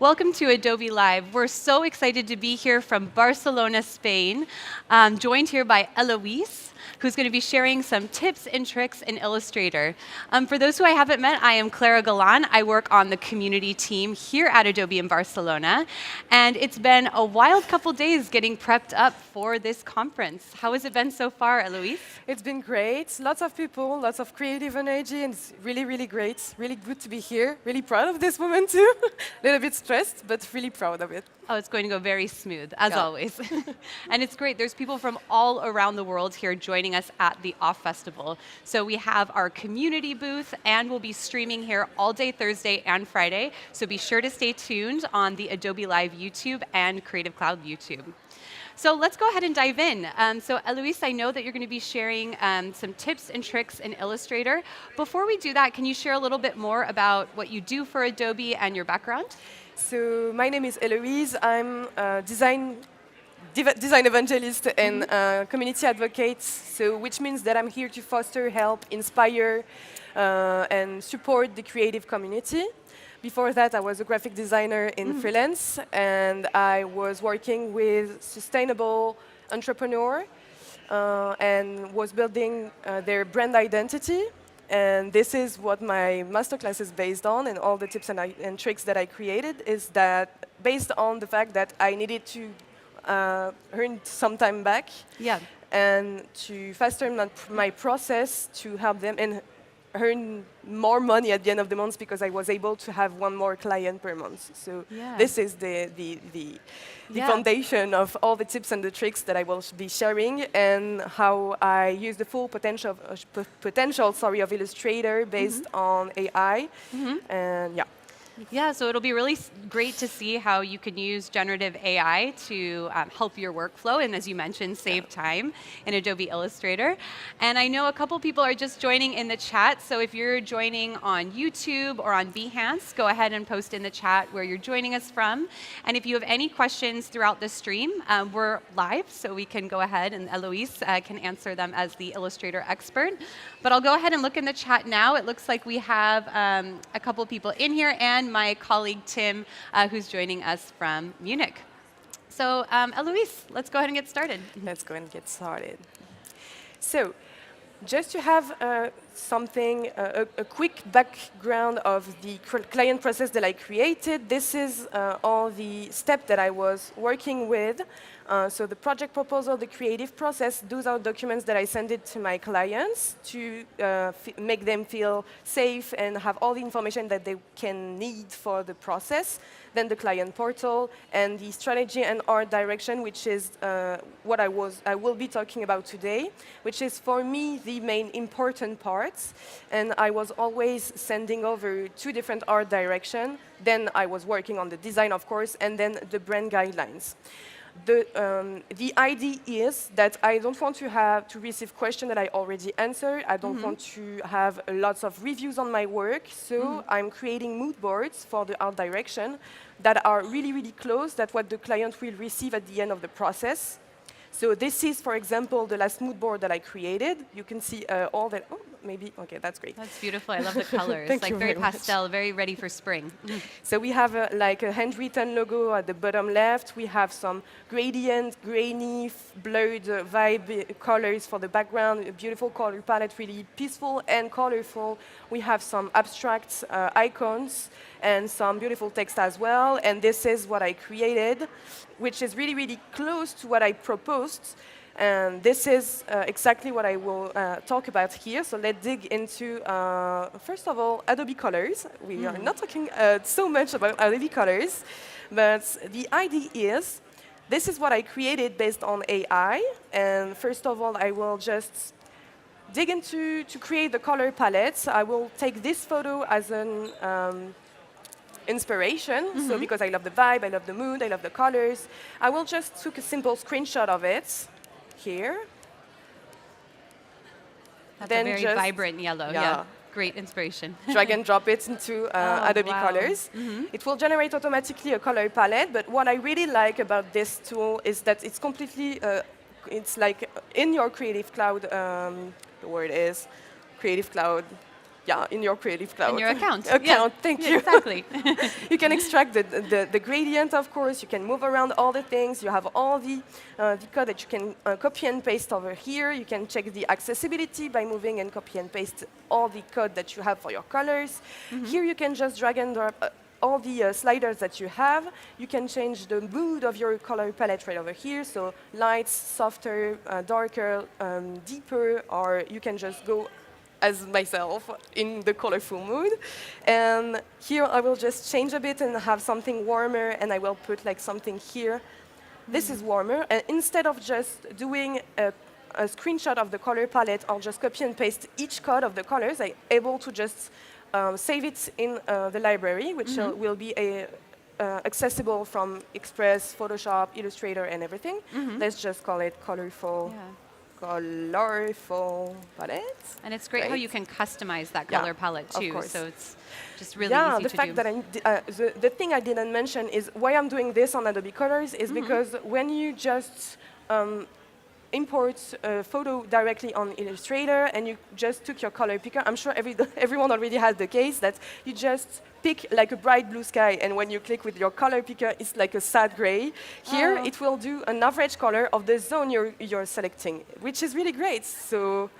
Welcome to Adobe Live. We're so excited to be here from Barcelona, Spain, joined here by Eloise, who's going to be sharing some tips and tricks in Illustrator. For those who I haven't met, I am Clara Galan. I work on the community team here at Adobe in Barcelona, and it's been a wild couple days getting prepped up for this conference. How has it been so far, Eloise? It's been great. Lots of people, lots of creative energy, and it's really, really great. Really good to be here. Really proud of this moment too. A little bit stressed, but really proud of it. Oh, it's going to go very smooth, as always. And it's great. There's people from all around the world here joining us at the OFFF Festival. So we have our community booth, and we'll be streaming here all day Thursday and Friday. So be sure to stay tuned on the Adobe Live YouTube and Creative Cloud YouTube. So let's go ahead and dive in. So Eloise, I know that you're going to be sharing some tips and tricks in Illustrator. Before we do that, can you share a little bit more about what you do for Adobe and your background? So my name is Eloise. I'm a design evangelist and community advocate, so which means that I'm here to foster, help, inspire, and support the creative community. Before that, I was a graphic designer in freelance, and I was working with sustainable entrepreneur and was building their brand identity. And this is what my masterclass is based on, and all the tips and tricks that I created is that based on the fact that I needed to earn some time back, and to fasten my process to help them and earn more money at the end of the month because I was able to have one more client per month. So this is the foundation of all the tips and the tricks that I will be sharing, and how I use the full potential of Illustrator based on AI. And yeah, so it'll be really great to see how you can use generative AI to help your workflow and, as you mentioned, save time in Adobe Illustrator. And I know a couple people are just joining in the chat, so if you're joining on YouTube or on Behance, go ahead and post in the chat where you're joining us from. And if you have any questions throughout the stream, we're live, so we can go ahead and Eloise can answer them as the Illustrator expert. But I'll go ahead and look in the chat now. It looks like we have a couple people in here, and my colleague Tim, who's joining us from Munich. So Eloise, let's go ahead and get started. Let's go and get started. So just to have a quick background of the client process that I created, this is all the steps that I was working with. So the project proposal, the creative process, those are documents that I send it to my clients to make them feel safe and have all the information that they can need for the process. Then the client portal and the strategy and art direction, which is what I will be talking about today, which is for me the main important parts. And I was always sending over 2 different art directions. Then I was working on the design, of course, and then the brand guidelines. The idea is that I don't want to receive questions that I already answered. I don't want to have lots of reviews on my work. So I'm creating mood boards for the art direction that are really, really close to what the client will receive at the end of the process. So this is, for example, the last mood board that I created. You can see all that. Oh, maybe. OK, that's great. That's beautiful. I love the colors. Thank like you very very pastel, much. very ready for spring. So we have like a handwritten logo at the bottom left. We have some gradient, grainy, blurred vibe colors for the background, a beautiful color palette, really peaceful and colorful. We have some abstract icons and some beautiful text as well. And this is what I created, which is really, really close to what I proposed. And this is exactly what I will talk about here. So let's dig into, first of all, Adobe Colors. We are not talking so much about Adobe Colors, but the idea is, this is what I created based on AI. And first of all, I will just dig into to create the color palettes. I will take this photo as an inspiration, so because I love the vibe, I love the mood, I love the colors. I will just take a simple screenshot of it here. That's then a very vibrant yellow. Yeah. Great inspiration. Drag and drop it into Adobe Colors. It will generate automatically a color palette, but what I really like about this tool is that it's completely, it's like in your Creative Cloud, the word is Creative Cloud yeah, in your Creative Cloud. In your account. Account, Yeah. thank Yeah, you. exactly. You can extract the gradient, of course. You can move around all the things. You have all the code that you can copy and paste over here. You can check the accessibility by moving and copy and paste all the code that you have for your colors. Here you can just drag and drop all the sliders that you have. You can change the mood of your color palette right over here. So lights, softer, darker, deeper, or you can just go as myself in the colorful mood. And here I will just change a bit and have something warmer, and I will put like something here. This is warmer, and instead of just doing a screenshot of the color palette, I'll just copy and paste each code of the colors. I'm able to just save it in the library, which will be accessible from Express, Photoshop, Illustrator, and everything. Let's just call it colorful. Yeah. Colorful palette. And it's great how you can customize that color palette too. course. So it's just really Yeah, easy the to fact do. that the thing I didn't mention is why I'm doing this on Adobe Colors is because when you just import a photo directly on Illustrator and you just took your color picker, I'm sure everyone already has the case that you just pick like a bright blue sky, and when you click with your color picker, it's like a sad gray. Here, it will do an average color of the zone you're selecting, which is really great. So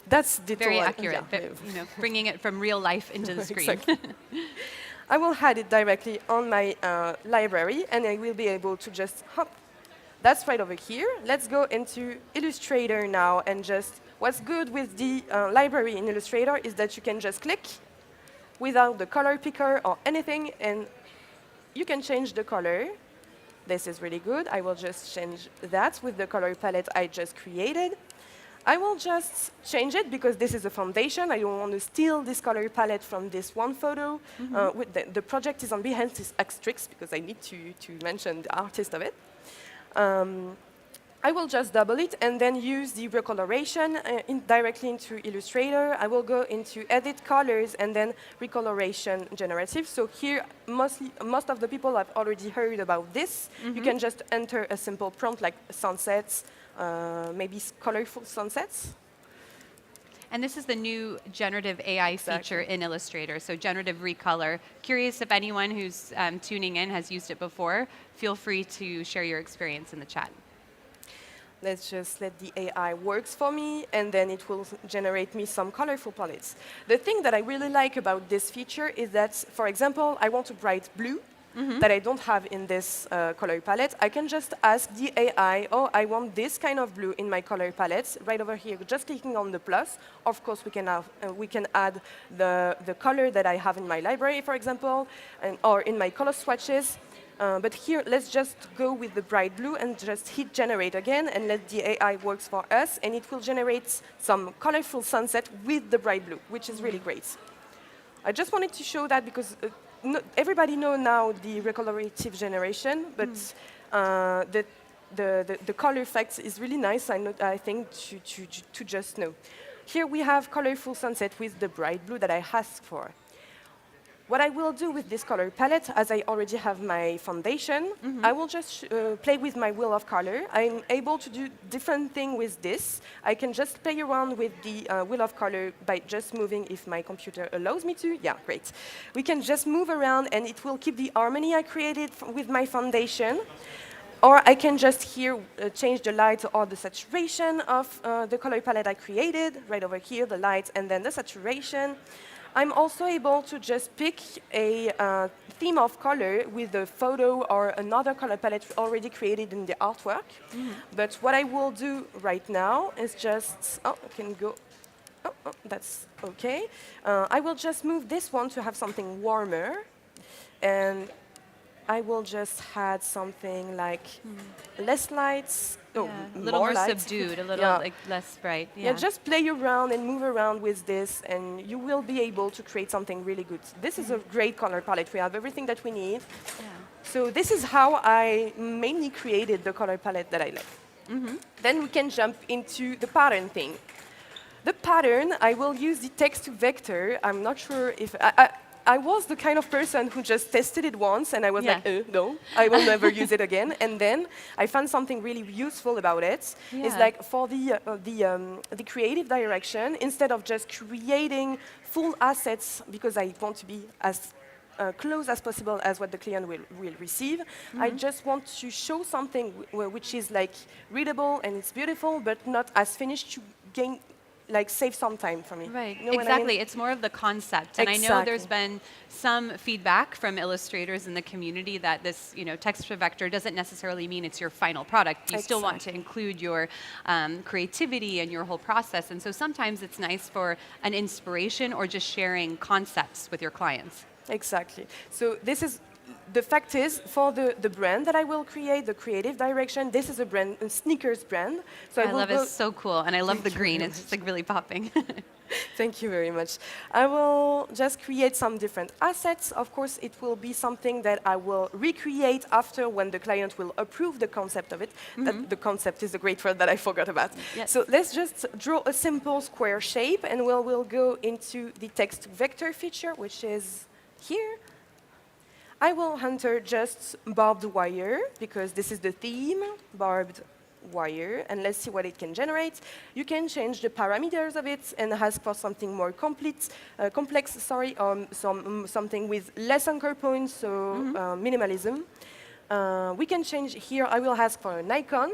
that's the Very tool. accurate, but, you know, bringing it from real life into the screen. Exactly. I will add it directly on my library, and I will be able to just hop. That's right over here. Let's go into Illustrator now, and just what's good with the library in Illustrator is that you can just click without the color picker or anything, and you can change the color. This is really good. I will just change that with the color palette I just created. I will just change it because this is a foundation. I don't want to steal this color palette from this one photo. With the project is on Behance X because I need to mention the artist of it. I will just double it and then use the recoloration directly into Illustrator. I will go into Edit Colors and then Recoloration Generative. So here, most of the people have already heard about this. You can just enter a simple prompt like sunsets, maybe colorful sunsets. And this is the new generative AI feature in Illustrator, so generative recolor. Curious if anyone who's tuning in has used it before. Feel free to share your experience in the chat. Let's just let the AI works for me, and then it will generate me some colorful palettes. The thing that I really like about this feature is that, for example, I want a bright blue that I don't have in this color palette. I can just ask the AI, oh, I want this kind of blue in my color palette, right over here, just clicking on the plus. Of course, we can add the color that I have in my library, for example, or in my color swatches. But here, let's just go with the bright blue and just hit generate again and let the AI works for us, and it will generate some colorful sunset with the bright blue, which is really great. I just wanted to show that because everybody knows now the recolorative generation, but the color effect is really nice, I think, to just know. Here we have colorful sunset with the bright blue that I asked for. What I will do with this color palette, as I already have my foundation, I will just play with my wheel of color. I'm able to do different things with this. I can just play around with the wheel of color by just moving if my computer allows me to. Yeah, great. We can just move around, and it will keep the harmony I created with my foundation. Or I can just here change the light or the saturation of the color palette I created. Right over here, the light and then the saturation. I'm also able to just pick a theme of color with a photo or another color palette already created in the artwork. But what I will do right now is just, I can go, that's okay. I will just move this one to have something warmer. And I will just add something like less lights, a little more lights. subdued, a little like less bright. Yeah, just play around and move around with this, and you will be able to create something really good. This is a great color palette. We have everything that we need. So this is how I mainly created the color palette that I like. Then we can jump into the pattern thing. The pattern, I will use the text to vector. I'm not sure if... I was the kind of person who just tested it once, and I was Yeah. like, no, I will never use it again. And then I found something really useful about it. Yeah. It's like for the creative direction, instead of just creating full assets, because I want to be as close as possible as what the client will receive. I just want to show something which is like readable and it's beautiful, but not as finished to gain, like save some time for me. Right, You know what I exactly. mean? It's more of the concept. And I know there's Exactly. been some feedback from illustrators in the community that this, text to vector doesn't necessarily mean it's your final product. You still want to include your creativity and your whole process. And so sometimes it's nice for an inspiration or just sharing concepts with your clients. Exactly. So this is, the fact is, for the brand that I will create, the creative direction, this is a brand, a sneakers brand. So I will love it. It's so cool. And I love the Thank you green. very It's just like really popping. Thank you very much. I will just create some different assets. Of course, it will be something that I will recreate after when the client will approve the concept of it. The concept is a great word that I forgot about. Yes. So let's just draw a simple square shape, and we'll go into the text vector feature, which is here. I will enter just barbed wire, because this is the theme, barbed wire, and let's see what it can generate. You can change the parameters of it and ask for something more complex, something with less anchor points, so minimalism. We can change here, I will ask for an icon.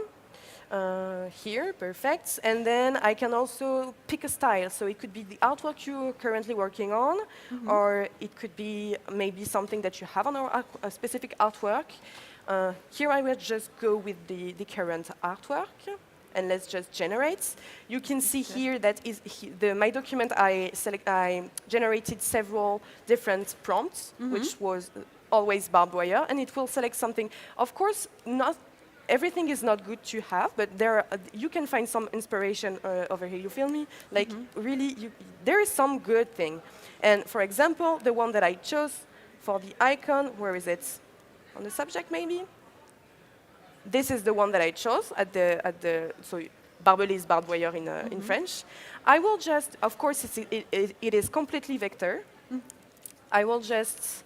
Here, perfect. And then I can also pick a style. So it could be the artwork you're currently working on, or it could be maybe something that you have on a specific artwork. Here I will just go with the current artwork, and let's just generate. You can see here that my document I generated several different prompts, which was always barbed wire, and it will select something. Of course, not everything is not good to have, but you can find some inspiration over here. You feel me? Like really, there is some good thing. And for example, the one that I chose for the icon, where is it? On the subject, maybe. This is the one that I chose so barbelé is barbed wire in French. I will just, of course, it is completely vector. I will just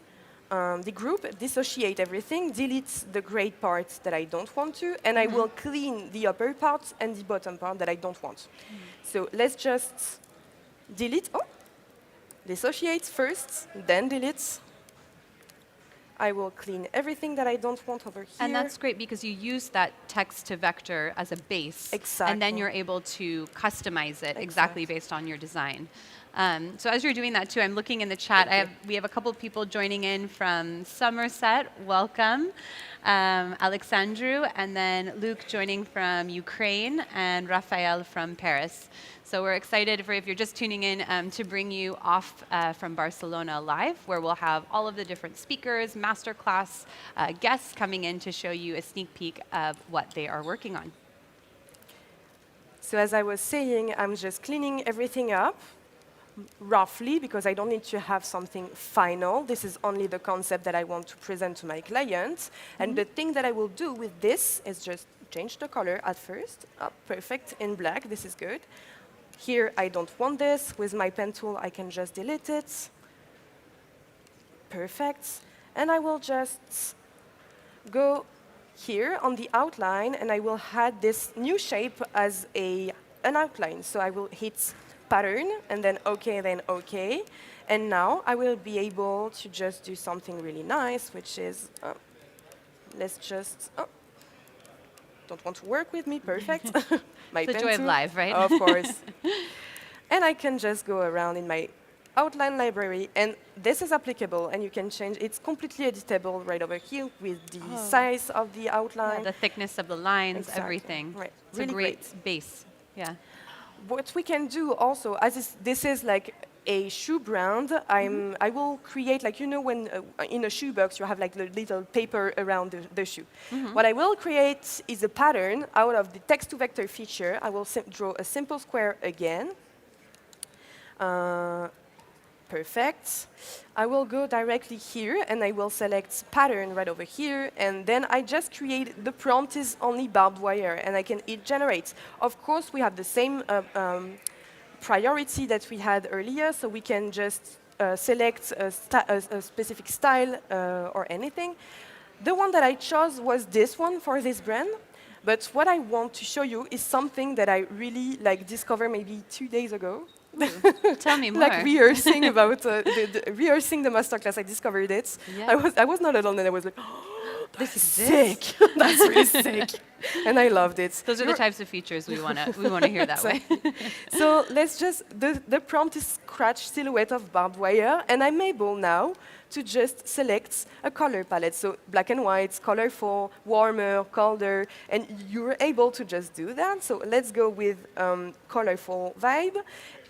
the group, dissociate everything, delete the gray parts that I don't want to, and I will clean the upper part and the bottom part that I don't want. So let's just delete, dissociate first, then delete. I will clean everything that I don't want over here. And that's great because you use that text to vector as a base. Exactly. And then you're able to customize it exactly based on your design. So as you're doing that too, I'm looking in the chat. We have a couple people joining in from Somerset. Welcome. Alexandru, and then Luke joining from Ukraine, and Raphael from Paris. So we're excited if you're just tuning in to bring you off from Barcelona live, where we'll have all of the different speakers, masterclass guests coming in to show you a sneak peek of what they are working on. So as I was saying, I'm just cleaning everything up roughly, because I don't need to have something final. This is only the concept that I want to present to my clients. And the thing that I will do with this is just change the color at first. Perfect, in black, this is good. Here, I don't want this. With my pen tool, I can just delete it. Perfect. And I will just go here on the outline, and I will add this new shape as an outline. So I will hit pattern, and then OK. And now I will be able to just do something really nice, which is, let's just, don't want to work with me, perfect. My It's the joy of live, right? Of course. And I can just go around in my outline library, and this is applicable, and you can change, it's completely editable right over here with the size of the outline. Yeah, the thickness of the lines, Exactly. everything. Right. It's Really a great base. Yeah. What we can do also, as this is like a shoe brand, I will create, like, you know, when in a shoe box you have like the little paper around the shoe. What I will create is a pattern out of the text to vector feature. I will draw a simple square again. Perfect. I will go directly here, and I will select pattern right over here, and then I just create, the prompt is only barbed wire, and it generates. Of course, we have the same priority that we had earlier, so we can just select a specific style or anything. The one that I chose was this one for this brand. But what I want to show you is something that I really discovered maybe 2 days ago. Tell me more. Like rehearsing about rehearsing the masterclass, I discovered it. Yeah. I was not alone, and I was like, oh, This is sick. That's really sick, and I loved it. Those are the types of features we want to hear that way. So let's just the prompt is scratch silhouette of barbed wire, and I'm able now to just select a color palette. So black and white, colorful, warmer, colder, and you're able to just do that. So let's go with colorful vibe.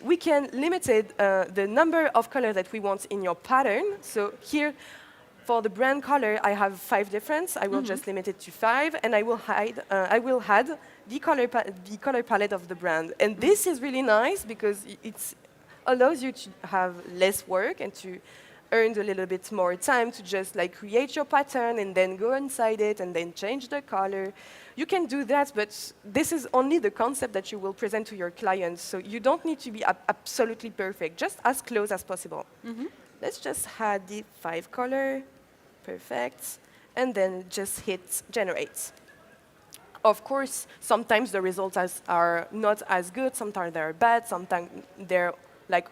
We can limit the number of colors that we want in your pattern. So here, for the brand color, I have 5 different. I will just limit it to 5, and I will add the color palette of the brand. And this is really nice because it allows you to have less work and to earn a little bit more time to just create your pattern and then go inside it and then change the color. You can do that, but this is only the concept that you will present to your clients. So you don't need to be absolutely perfect, just as close as possible. Let's just add the 5 color, perfect, and then just hit generate. Of course, sometimes the results are not as good, sometimes they're bad, sometimes they're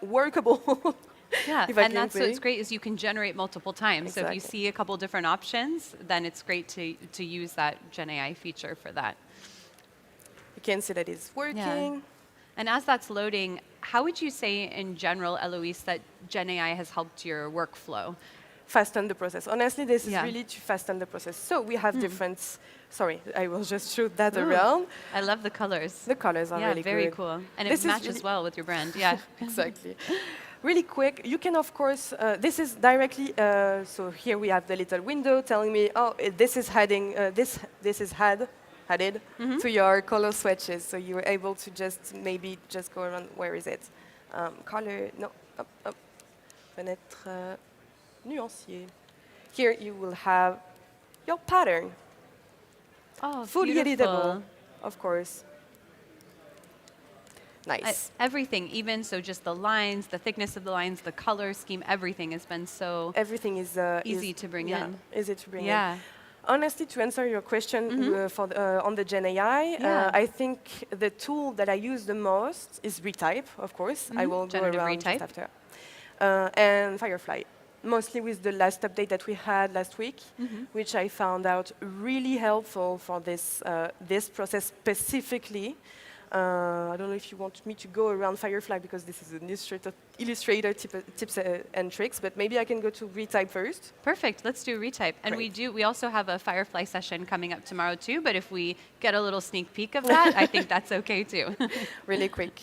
workable. Yeah, and that's what's great is you can generate multiple times. Exactly. So if you see a couple different options, then it's great to use that Gen AI feature for that. You can see that it's working. Yeah. And as that's loading, how would you say in general, Eloise, that Gen AI has helped your workflow? Fasten the process. Honestly, this is Yeah. really to fasten the process. So we have different, sorry, I will just shoot that around. I love the colors. The colors are really very good. cool. And This it is matches really well with your brand, yeah. Exactly. Really quick, you can of course, this is directly, so here we have the little window telling me, oh, this is adding, this is added to your color swatches. So you're able to just maybe just go around, where is it? Color, no, up. Fenêtre, nuancier. Here you will have your pattern. Oh, Fully beautiful. editable, of course. Nice. Everything, even so just the lines, the thickness of the lines, the color scheme, everything has been so Everything is easy to bring in. Easy to bring in. Yeah. Honestly, to answer your question on the Gen AI, I think the tool that I use the most is Retype, of course. I will go Generative around Retype. just after. And Firefly, mostly with the last update that we had last week, which I found out really helpful for this process specifically. I don't know if you want me to go around Firefly because this is an Illustrator tips and tricks, but maybe I can go to Retype first. Perfect. Let's do Retype. And we also have a Firefly session coming up tomorrow too, but if we get a little sneak peek of that, I think that's okay too. Really quick.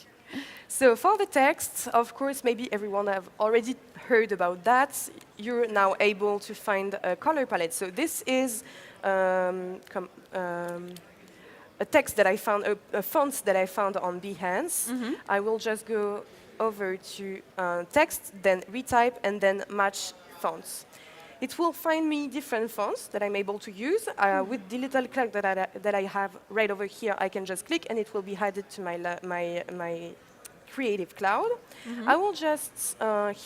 So for the text, of course, maybe everyone have already heard about that. You're now able to find a color palette. So this is a text that I found, a font that I found on Behance. I will just go over to text, then retype, and then match fonts. It will find me different fonts that I'm able to use. With the little clock that I have right over here, I can just click, and it will be added to my Creative Cloud. I will just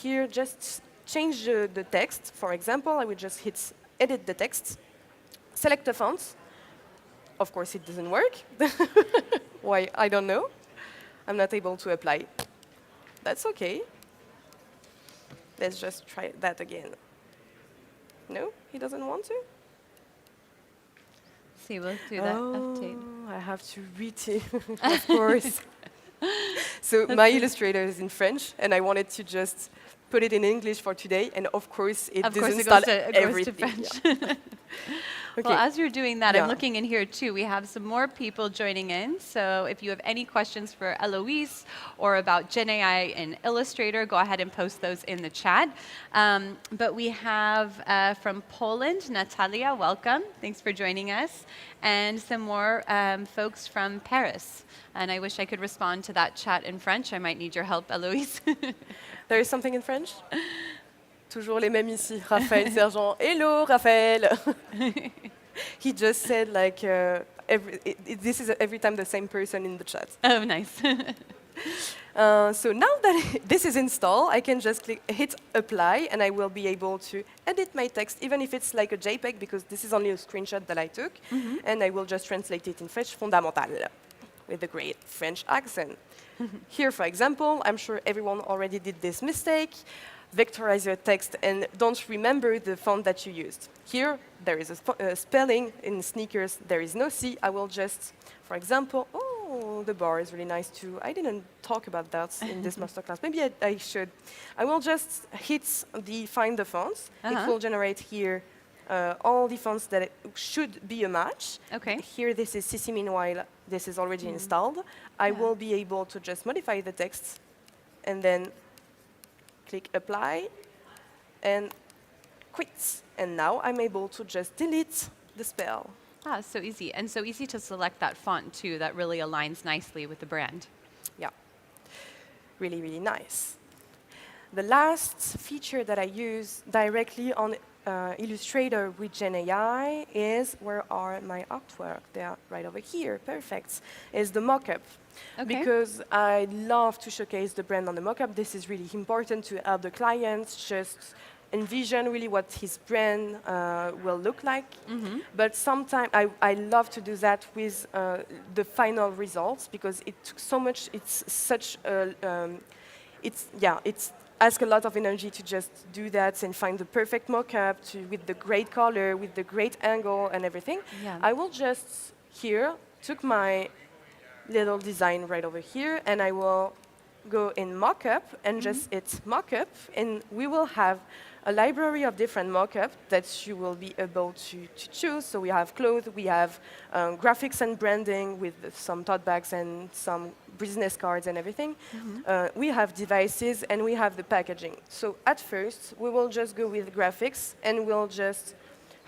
here just change the text. For example, I will just hit edit the text, select the font. Of course, it doesn't work. Why? I don't know. I'm not able to apply. That's okay. Let's just try that again. No, he doesn't want to? See, we'll do that update. I have to read it, of course. So my Illustrator is in French, and I wanted to just put it in English for today, and of course it doesn't install everything. French. Okay. Well, as you're doing that, I'm looking in here too. We have some more people joining in. So if you have any questions for Eloise or about Gen AI in Illustrator, go ahead and post those in the chat. But we have from Poland, Natalia, welcome. Thanks for joining us. And some more folks from Paris. And I wish I could respond to that chat in French. I might need your help, Eloise. There is something in French? Toujours les mêmes ici. Raphaël Sergent. Hello, Raphaël. He just said this is every time the same person in the chat. Oh, nice. So now that this is installed, I can just hit apply, and I will be able to edit my text, even if it's like a JPEG, because this is only a screenshot that I took, and I will just translate it in French fondamental with a great French accent. Here, for example, I'm sure everyone already did this mistake. Vectorize your text and don't remember the font that you used. Here, there is a spelling. In sneakers, there is no C. I will just, for example, oh, the bar is really nice too. I didn't talk about that in this masterclass. Maybe I should. I will just hit the find the fonts. It will generate here all the fonts that it should be a match. Okay. Here, this is CC. Meanwhile, this is already installed. I will be able to just modify the text and then click apply and quit. And now I'm able to just delete the spell. Ah, so easy. And so easy to select that font too. That really aligns nicely with the brand. Yeah, really, really nice. The last feature that I use directly on Illustrator with Gen AI is, where are my artwork? They are right over here. Perfect. Is the mockup. Okay. Because I love to showcase the brand on the mockup. This is really important to help the clients just envision really what his brand will look like. But sometimes I love to do that with the final results, because it took so much. It's such a it's ask a lot of energy to just do that and find the perfect mockup with the great color, with the great angle and everything. Yeah. I will just here took my little design right over here, and I will go in mockup and just hit mockup, and we will have a library of different mockup that you will be able to choose. So we have clothes, we have graphics and branding with some tote bags and some business cards and everything. We have devices, and we have the packaging. So at first, we will just go with graphics, and we'll just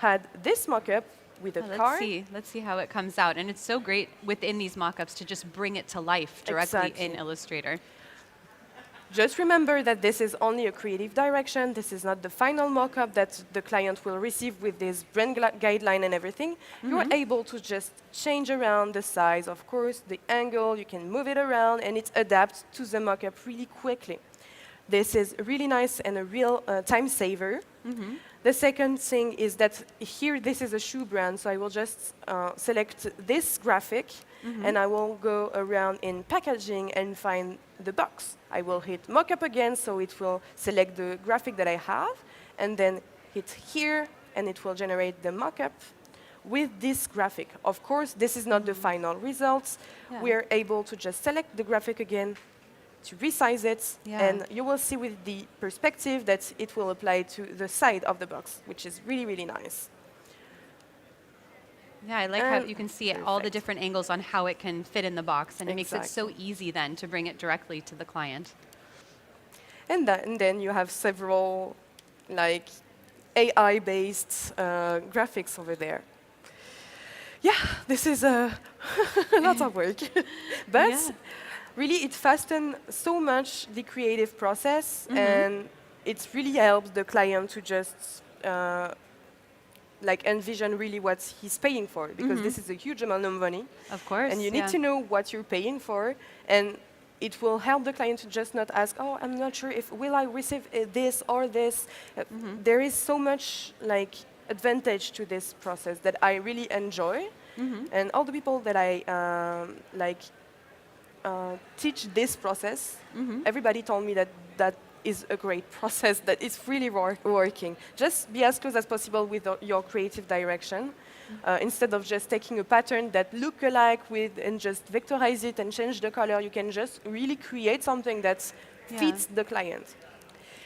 add this mockup with a card. Let's see how it comes out. And it's so great within these mockups to just bring it to life directly in Illustrator. Just remember that this is only a creative direction. This is not the final mockup that the client will receive with this brand guideline and everything. You are able to just change around the size, of course, the angle. You can move it around, and it adapts to the mockup really quickly. This is really nice and a real time saver. The second thing is that here, this is a shoe brand, so I will just select this graphic, and I will go around in packaging and find the box. I will hit mockup again, so it will select the graphic that I have, and then hit here, and it will generate the mockup with this graphic. Of course, this is not the final results. We are able to just select the graphic again, to resize it, and you will see with the perspective that it will apply to the side of the box, which is really, really nice. Yeah, I like how you can see all the different angles on how it can fit in the box, and it makes it so easy then to bring it directly to the client. And then you have several like AI-based graphics over there. Yeah, this is a lot of work, but really, it fastens so much the creative process, and it really helps the client to just like envision really what he's paying for, because this is a huge amount of money. Of course. And you need to know what you're paying for, and it will help the client to just not ask, oh, I'm not sure if will I receive this or this. There is so much like advantage to this process that I really enjoy, and all the people that I teach this process, everybody told me that that is a great process, that it's really working. Just be as close as possible with your creative direction, instead of just taking a pattern that look alike with and just vectorize it and change the color. You can just really create something that fits the client.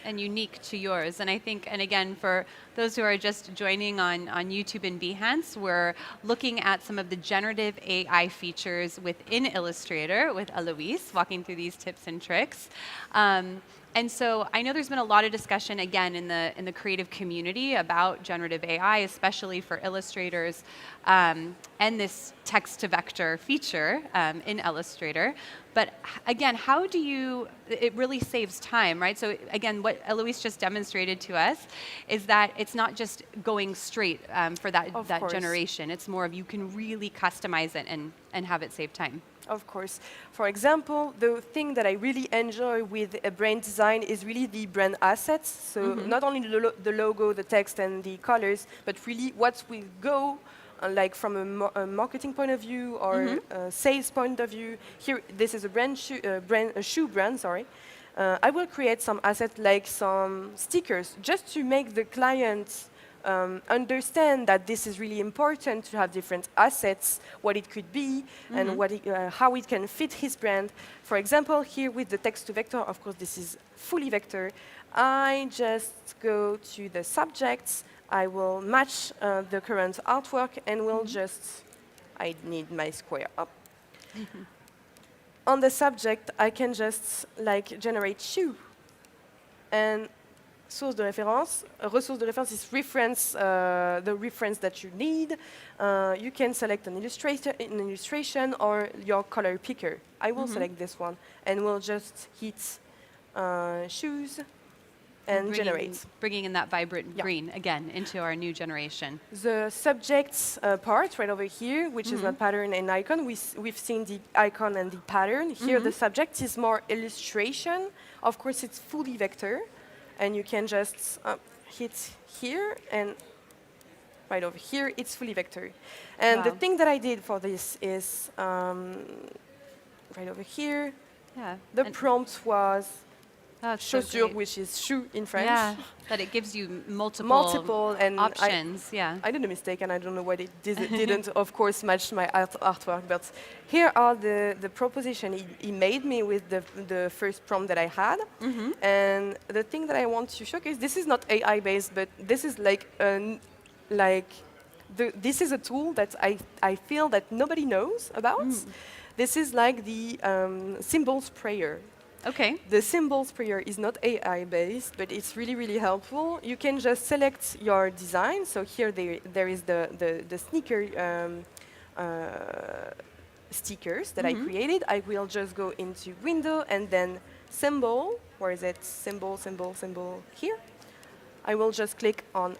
And unique to yours. And I think, and again, for those who are just joining on YouTube and Behance, we're looking at some of the generative AI features within Illustrator with Eloise, walking through these tips and tricks. And so I know there's been a lot of discussion, again, in the creative community about generative AI, especially for illustrators, and this text-to-vector feature in Illustrator. But again, how do you, it really saves time, right? So again, what Eloise just demonstrated to us is that it's not just going straight for that generation. It's more of you can really customize it and have it save time. Of course. For example, the thing that I really enjoy with a brand design is really the brand assets. So not only the logo, the text, and the colors, but really what will go, like from a marketing point of view or a sales point of view. Here, this is a a shoe brand. Sorry. I will create some assets like some stickers just to make the client understand that this is really important to have different assets, what it could be, and how it can fit his brand. For example, here with the text to vector, of course, this is fully vector. I just go to the subjects. I will match the current artwork, and will just, I need my square up. On the subject, I can just like generate shoe. And source de référence, ressource de référence is reference, the reference that you need. You can select an illustration or your color picker. I will select this one, and we'll just hit shoes and generate. Bringing in that vibrant green again into our new generation. The subjects part right over here, which is not pattern and icon, we've seen the icon and the pattern. Here the subject is more illustration. Of course, it's fully vector. And you can just hit here, and right over here, it's fully vector. And the thing that I did for this is, right over here, the prompt was chaussure, which is shoe in French. Yeah, that it gives you multiple and options. I did a mistake, and I don't know why it didn't, of course, match my artwork. But here are the proposition he made me with the first prompt that I had. And the thing that I want to showcase, this is not AI based, but this is like this is a tool that I feel that nobody knows about. This is like the symbol sprayer. Okay. The symbol sprayer is not AI based, but it's really, really helpful. You can just select your design. So here there is the sneaker stickers that I created. I will just go into window and then symbol. Where is it? Symbol, symbol, symbol. Here. I will just click on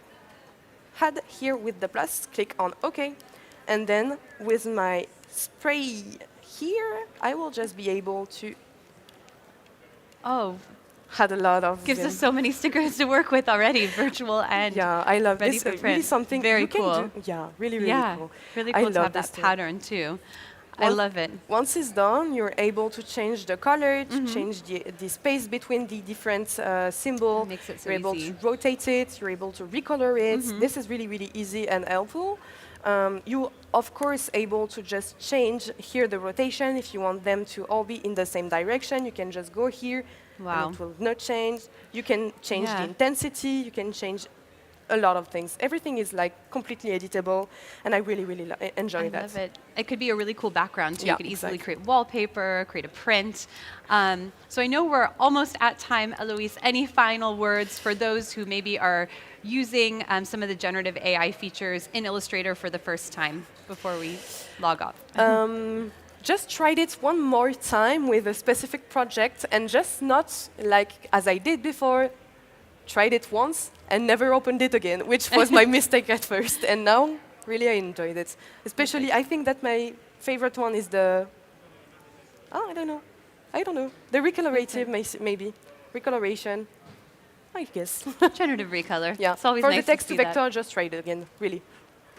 add here with the plus, click on OK. And then with my spray here, I will just be able to had a lot of gives us so many stickers to work with already, virtual and I love ready this. for print. Really something very you cool. Can do. Yeah, really, really cool. Really cool to have that pattern too. I love it. Once it's done, you're able to change the color, to change the space between the different symbols. Makes it so you're able easy. to rotate it. You're able to recolor it. This is really, really easy and helpful. You, of course, able to just change here the rotation. If you want them to all be in the same direction, you can just go here. Wow. And it will not change. You can change the intensity. You can change a lot of things. Everything is like completely editable, and I really, really enjoy that. I love it. It could be a really cool background too. You could easily create wallpaper, create a print. So I know we're almost at time, Eloise. Any final words for those who maybe are using some of the generative AI features in Illustrator for the first time before we log off? Just tried it one more time with a specific project, and just not like as I did before, tried it once and never opened it again, which was my mistake at first. And now, really, I enjoyed it. Especially, I think that my favorite one is the, I don't know. The recolorative, maybe. Recoloration, I guess. Generative recolor. Yeah. It's always For nice the text to to see vector, that. just try it again, really.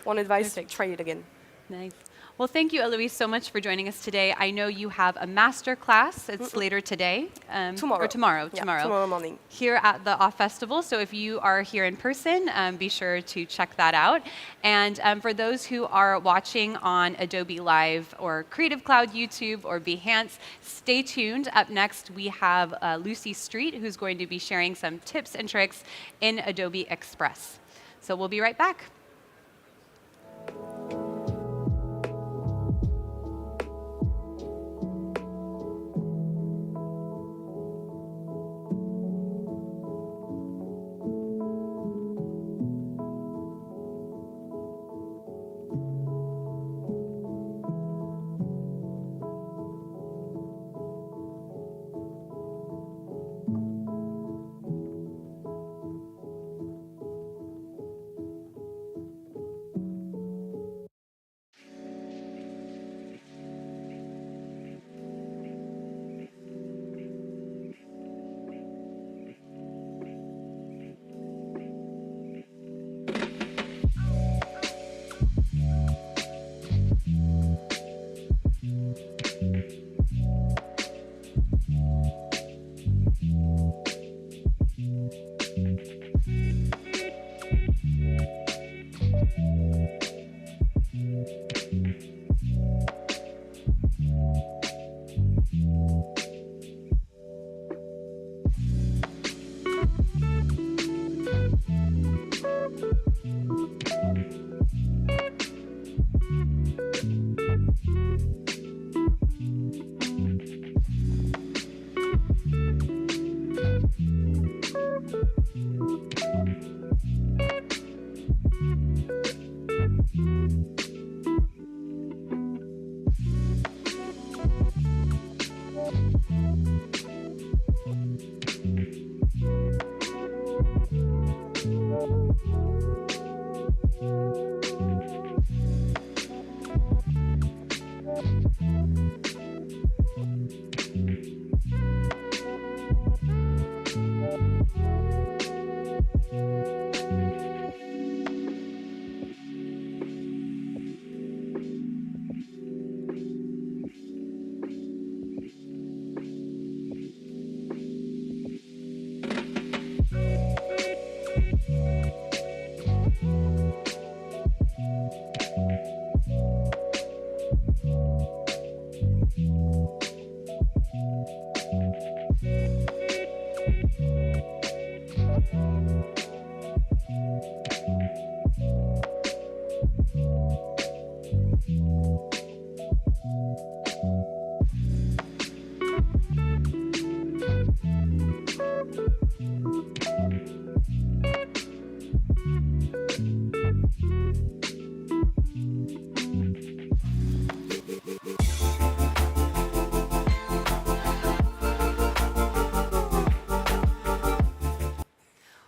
One advice, try it again. Nice. Well, thank you, Eloise, so much for joining us today. I know you have a master class. It's later today. Tomorrow. Or tomorrow. Yeah, tomorrow morning. Here at the OFF Festival. So if you are here in person, be sure to check that out. And for those who are watching on Adobe Live or Creative Cloud YouTube or Behance, stay tuned. Up next, we have Lucy Street, who's going to be sharing some tips and tricks in Adobe Express. So we'll be right back.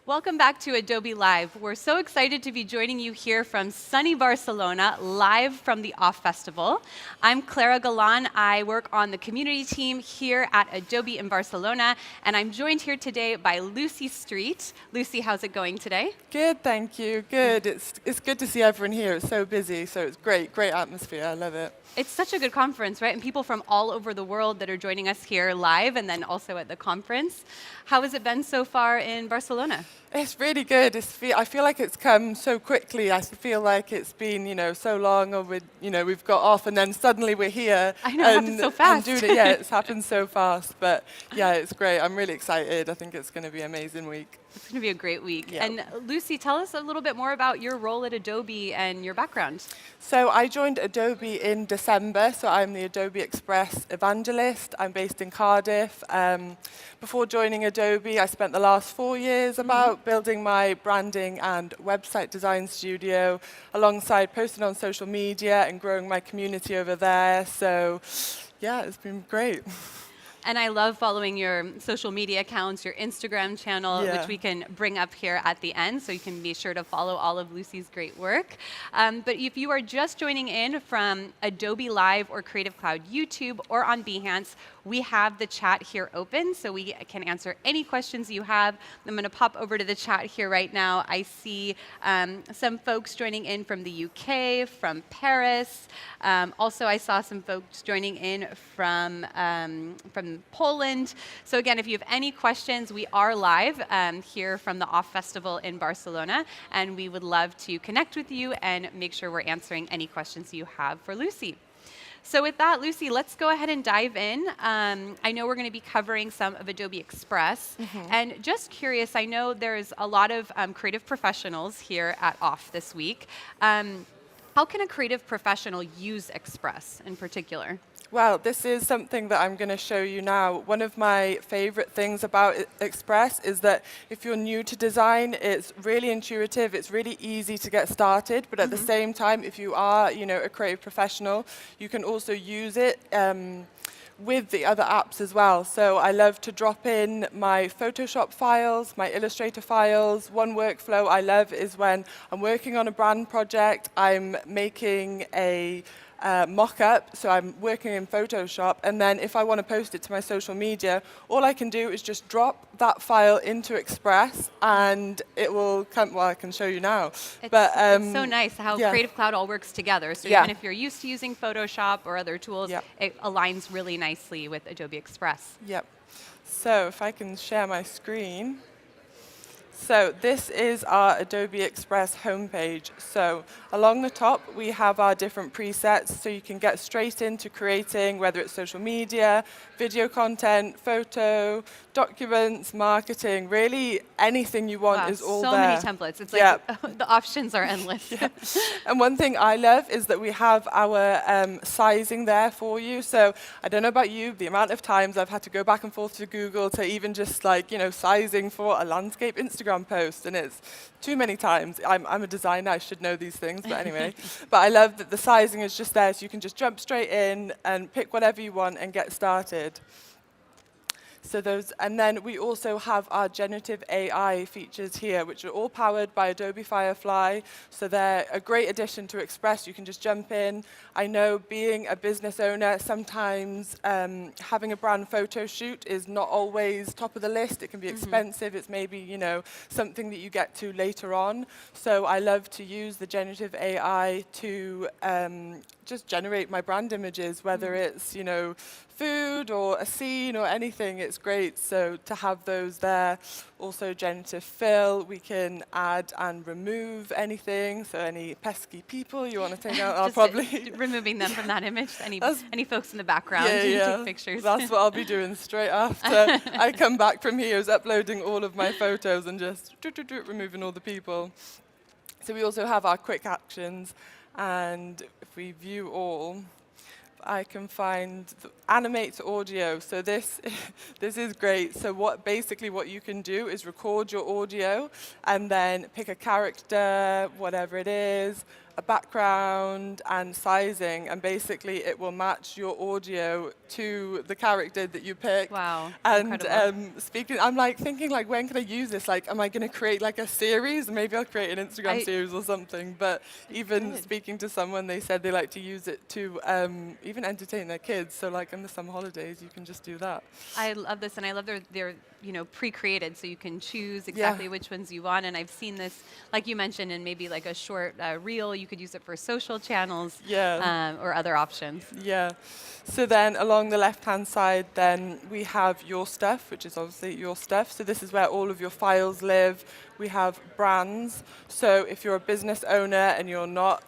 Welcome back to Adobe Live. We're so excited to be joining you here from sunny Barcelona, live from the OFF Festival. I'm Clara Galan. I work on the community team here at Adobe in Barcelona, and I'm joined here today by Lucy Street. Lucy, how's it going today? Good, thank you. Good. It's good to see everyone here. It's so busy, so it's great atmosphere. I love it. It's such a good conference, right? And people from all over the world that are joining us here live and then also at the conference. How has it been so far in Barcelona? It's really good. I feel like it's come so quickly. I feel like it's been, so long, or we've got off, and then suddenly we're here. I know, it happened so fast. And doing it. Yeah, it's happened so fast. But yeah, it's great. I'm really excited. I think it's going to be an amazing week. It's going to be a great week. Yeah. And Lucy, tell us a little bit more about your role at Adobe and your background. So I joined Adobe in December, so I'm the Adobe Express evangelist. I'm based in Cardiff. Before joining Adobe, I spent the last 4 years building my branding and website design studio, alongside posting on social media and growing my community over there. So yeah, it's been great. And I love following your social media accounts, your Instagram channel, which we can bring up here at the end, so you can be sure to follow all of Lucy's great work. But if you are just joining in from Adobe Live or Creative Cloud YouTube or on Behance, we have the chat here open, so we can answer any questions you have. I'm going to pop over to the chat here right now. I see some folks joining in from the UK, from Paris. Also, I saw some folks joining in from Poland. So again, if you have any questions, we are live here from the OFF Festival in Barcelona, and we would love to connect with you and make sure we're answering any questions you have for Lucy. So with that, Lucy, let's go ahead and dive in. I know we're going to be covering some of Adobe Express. And just curious, I know there's a lot of creative professionals here at OFF this week. How can a creative professional use Express in particular? Well, this is something that I'm going to show you now. One of my favorite things about Express is that if you're new to design, it's really intuitive, it's really easy to get started, but at the same time, if you are, a creative professional, you can also use it with the other apps as well. So I love to drop in my Photoshop files, my Illustrator files. One workflow I love is when I'm working on a brand project, I'm making a mock-up, so I'm working in Photoshop, and then if I want to post it to my social media, all I can do is just drop that file into Express, and it will come. Well, I can show you now. It's so nice how Creative Cloud all works together. So even if you're used to using Photoshop or other tools, it aligns really nicely with Adobe Express. Yep. So if I can share my screen. So this is our Adobe Express homepage. So along the top, we have our different presets, so you can get straight into creating, whether it's social media, video content, photo, documents, marketing, really anything you want is all so there. many templates. It's like the options are endless. Yeah. And one thing I love is that we have our sizing there for you. So I don't know about you, the amount of times I've had to go back and forth to Google to even just like, sizing for a landscape Instagram post, and it's too many times. I'm a designer, I should know these things, but anyway. But I love that the sizing is just there, so you can just jump straight in and pick whatever you want and get started. So and then we also have our generative AI features here, which are all powered by Adobe Firefly. So they're a great addition to Express. You can just jump in. I know being a business owner, sometimes having a brand photo shoot is not always top of the list. It can be expensive. It's maybe, something that you get to later on. So I love to use the generative AI to just generate my brand images, whether it's, food or a scene or anything, it's great. So to have those there. Also generative fill, we can add and remove anything. So any pesky people you want to take out, I'll probably... removing them from that image, any folks in the background take pictures. That's what I'll be doing straight after I come back from here, is uploading all of my photos and just removing all the people. So we also have our quick actions, and if we view all, I can find animate to audio. So this is great. So basically what you can do is record your audio and then pick a character, whatever it is, a background and sizing, and basically it will match your audio to the character that you pick. Wow. And I'm thinking when can I use this? Am I going to create a series? Maybe I'll create an Instagram series or something. But even speaking to someone, they said they like to use it to even entertain their kids. So in the summer holidays, you can just do that. I love this, and I love they're pre-created, so you can choose exactly which ones you want. And I've seen this, like you mentioned, in maybe a short reel. You could use it for social channels or other options. Yeah. So then along the left-hand side, then we have your stuff, which is obviously your stuff. So this is where all of your files live. We have brands. So if you're a business owner and you're not,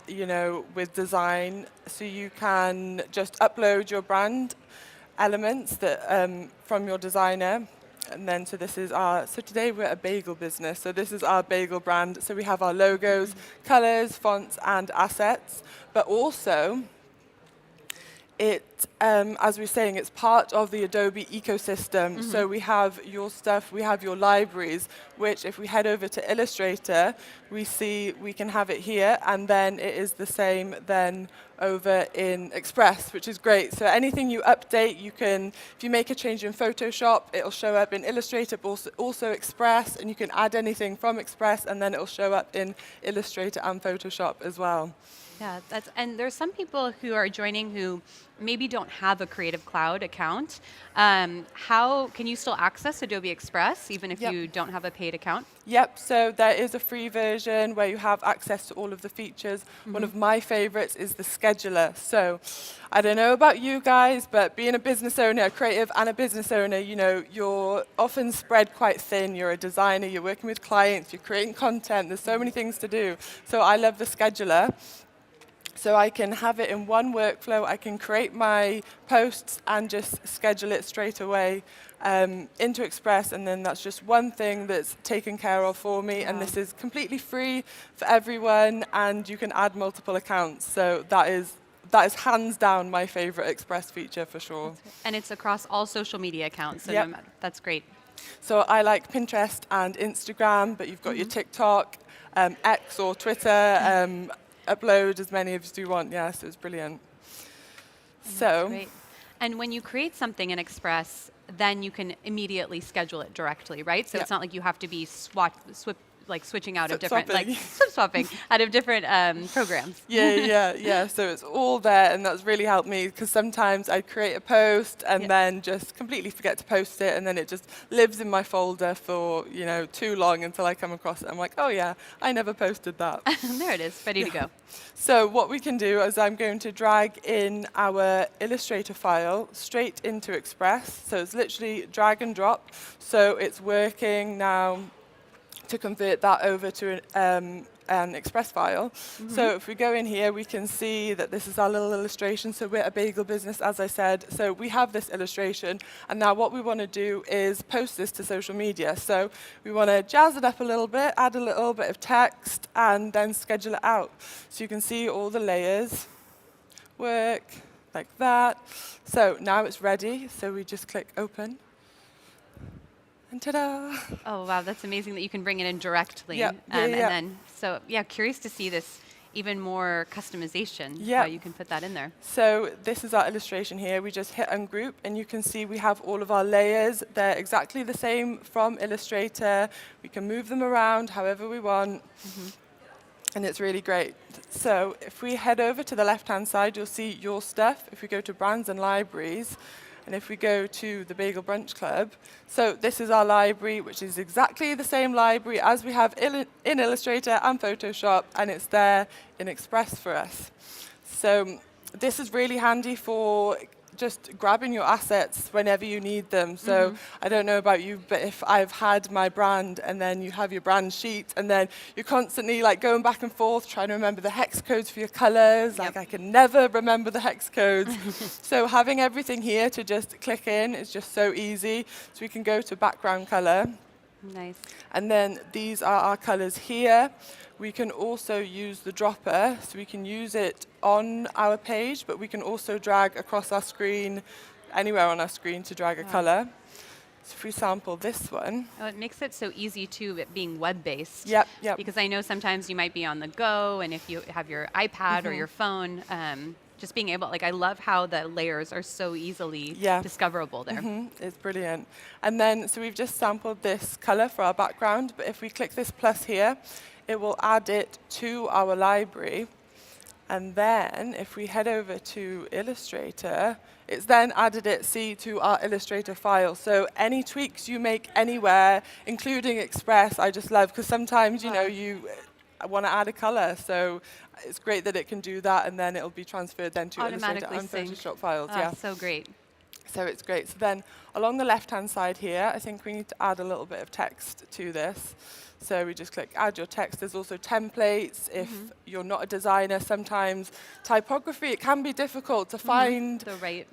with design, so you can just upload your brand elements that from your designer. And then, so today we're a bagel business. So this is our bagel brand. So we have our logos, colors, fonts, and assets. But also, as we're saying, it's part of the Adobe ecosystem. So we have your stuff, we have your libraries, which if we head over to Illustrator, we see we can have it here, and then it is the same then over in Express, which is great. So anything you update, you can, if you make a change in Photoshop, it'll show up in Illustrator, but also Express, and you can add anything from Express, and then it'll show up in Illustrator and Photoshop as well. Yeah, and there's some people who are joining who maybe don't have a Creative Cloud account. How can you still access Adobe Express even if you don't have a paid account? Yep, so there is a free version where you have access to all of the features. One of my favorites is the scheduler. So I don't know about you guys, but being a business owner, a creative and a business owner, you're often spread quite thin. You're a designer, you're working with clients, you're creating content. There's so many things to do. So I love the scheduler. So I can have it in one workflow. I can create my posts and just schedule it straight away into Express, and then that's just one thing that's taken care of for me. And this is completely free for everyone, and you can add multiple accounts. So that is hands down my favorite Express feature for sure. And it's across all social media accounts. So that's great. So I like Pinterest and Instagram, but you've got your TikTok, X or Twitter. Upload as many as you want. Yes, it was brilliant. So, great. And when you create something in Express, then you can immediately schedule it directly, right? So it's not like you have to be switching out of different, swapping out of different programs. Yeah. So it's all there, and that's really helped me, because sometimes I create a post and then just completely forget to post it, and then it just lives in my folder for too long until I come across it. I'm like, oh yeah, I never posted that. There it is, ready to go. So what we can do is I'm going to drag in our Illustrator file straight into Express. So it's literally drag and drop. So it's working now to convert that over to an Express file. So if we go in here, we can see that this is our little illustration. So we're a bagel business, as I said. So we have this illustration. And now what we want to do is post this to social media. So we want to jazz it up a little bit, add a little bit of text, and then schedule it out. So you can see all the layers work like that. So now it's ready. So we just click open. And ta-da! Oh, wow, that's amazing that you can bring it in directly. Yeah, And then, so yeah, curious to see this even more customization, how you can put that in there. So this is our illustration here. We just hit ungroup, and you can see we have all of our layers. They're exactly the same from Illustrator. We can move them around however we want, and it's really great. So if we head over to the left-hand side, you'll see your stuff. If we go to brands and libraries, and if we go to the Bagel Brunch Club, so this is our library, which is exactly the same library as we have in Illustrator and Photoshop, and it's there in Express for us. So this is really handy for just grabbing your assets whenever you need them. So I don't know about you, but if I've had my brand and then you have your brand sheet and then you're constantly like going back and forth trying to remember the hex codes for your colors, like I can never remember the hex codes. So having everything here to just click in is just so easy. So we can go to background color. Nice. And then these are our colors here. We can also use the dropper, so we can use it on our page, but we can also drag across our screen, anywhere on our screen to drag a color. So if we sample this one. Oh, it makes it so easy too, it being web-based. Yep. Because I know sometimes you might be on the go, and if you have your iPad or your phone, just being able, like I love how the layers are so easily discoverable there. It's brilliant. And then, so we've just sampled this color for our background, but if we click this plus here, it will add it to our library. And then if we head over to Illustrator, it's then added it, see, to our Illustrator file. So any tweaks you make anywhere, including Express, I just love, because sometimes, you know, you want to add a color. So it's great that it can do that, and then it'll be transferred then to Illustrator and Photoshop files. So great. So it's great. So then along the left-hand side here, I think we need to add a little bit of text to this. So we just click add your text. There's also templates. If you're not a designer, sometimes typography, it can be difficult to find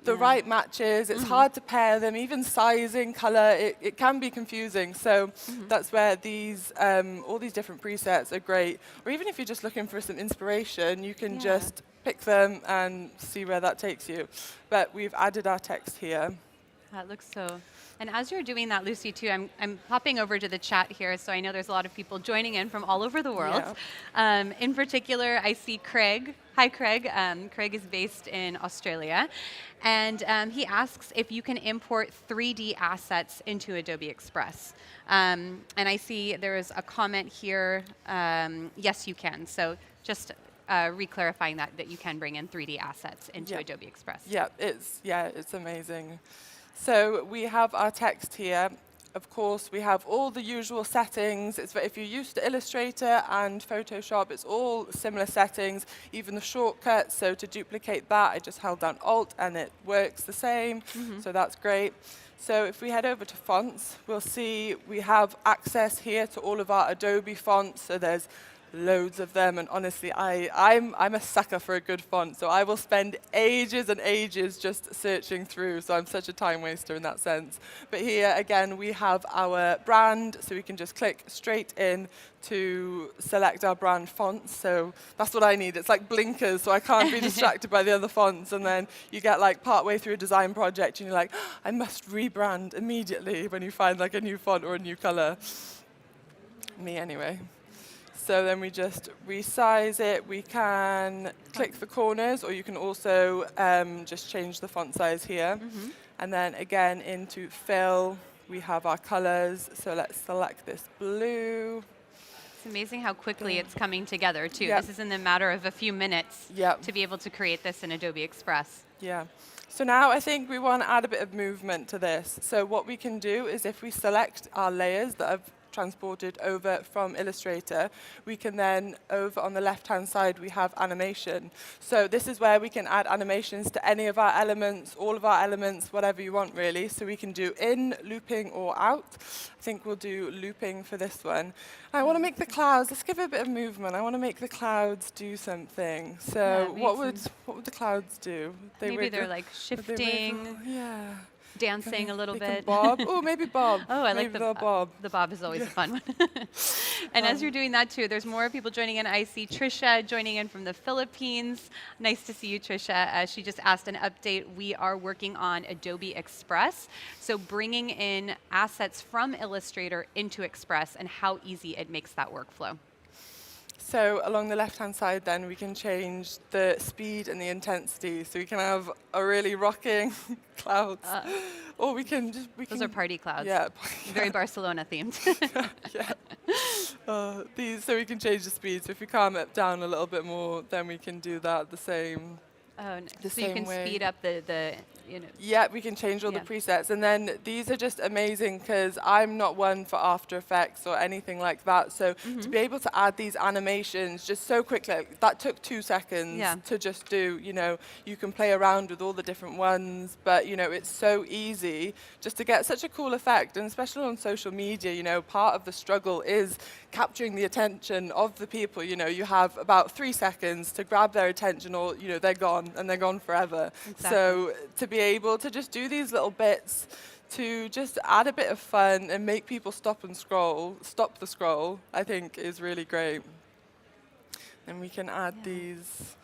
the right matches. It's hard to pair them. Even sizing, color, it can be confusing. So that's where these, all these different presets are great. Or even if you're just looking for some inspiration, you can just pick them and see where that takes you. But we've added our text here. That looks so. And as you're doing that, Lucy, too, I'm popping over to the chat here, so I know there's a lot of people joining in from all over the world. In particular, I see Craig. Hi, Craig. Craig is based in Australia, and he asks if you can import 3D assets into Adobe Express. And I see there is a comment here. Yes, you can. So just re-clarifying that you can bring in 3D assets into Adobe Express. It's amazing. So we have our text here. Of course, we have all the usual settings. If you're used to Illustrator and Photoshop, it's all similar settings, even the shortcuts. So to duplicate that, I just held down Alt and it works the same. So that's great. So if we head over to fonts, we'll see we have access here to all of our Adobe fonts. So there's loads of them, and honestly, I'm a sucker for a good font, so I will spend ages and ages just searching through, so I'm such a time waster in that sense. But here, again, we have our brand, so we can just click straight in to select our brand fonts, so that's what I need. It's like blinkers, so I can't be distracted by the other fonts, and then you get like partway through a design project, and you're like, oh, I must rebrand immediately when you find like a new font or a new color. Me anyway. So then we just resize it. We can click the corners, or you can also just change the font size here. And then again, into fill, we have our colors. So let's select this blue. It's amazing how quickly it's coming together, too. This is in the matter of a few minutes to be able to create this in Adobe Express. So now I think we want to add a bit of movement to this. So what we can do is if we select our layers that I've transported over from Illustrator, we can then, over on the left-hand side, we have animation. So this is where we can add animations to any of our elements, all of our elements, whatever you want really. So we can do in, looping, or out. I think we'll do looping for this one. I want to make the clouds, let's give it a bit of movement. I want to make the clouds do something. So Yeah, what would the clouds do? Maybe they're wiggle? like Would they shifting, wiggle? Yeah. dancing a little They bit. can bob. Oh, maybe bob. Oh, I like Maybe they'll bob. the bob is always a fun one. And as you're doing that too, there's more people joining in. I see Trisha joining in from the Philippines. Nice to see you, Trisha. She just asked an update. We are working on Adobe Express, so bringing in assets from Illustrator into Express and how easy it makes that workflow. So along the left-hand side then, we can change the speed and the intensity. So we can have a really rocking clouds. Or we can just... Those are party clouds. Yeah. Very Barcelona themed. Yeah. So we can change the speed. So if we calm it down a little bit more, then we can do that the same. Oh, The so you same can way. speed up the you know. Yeah, we can change all Yeah. the presets. And then these are just amazing because I'm not one for After Effects or anything like that. So to be able to add these animations just so quickly, like, that took 2 seconds Yeah. to just do, you can play around with all the different ones, but, it's so easy just to get such a cool effect. And especially on social media, part of the struggle is capturing the attention of the people. You have about 3 seconds to grab their attention or, they're gone and they're gone forever. Exactly. So to be able to just do these little bits to just add a bit of fun and make people stop the scroll, I think is really great. And we can add these.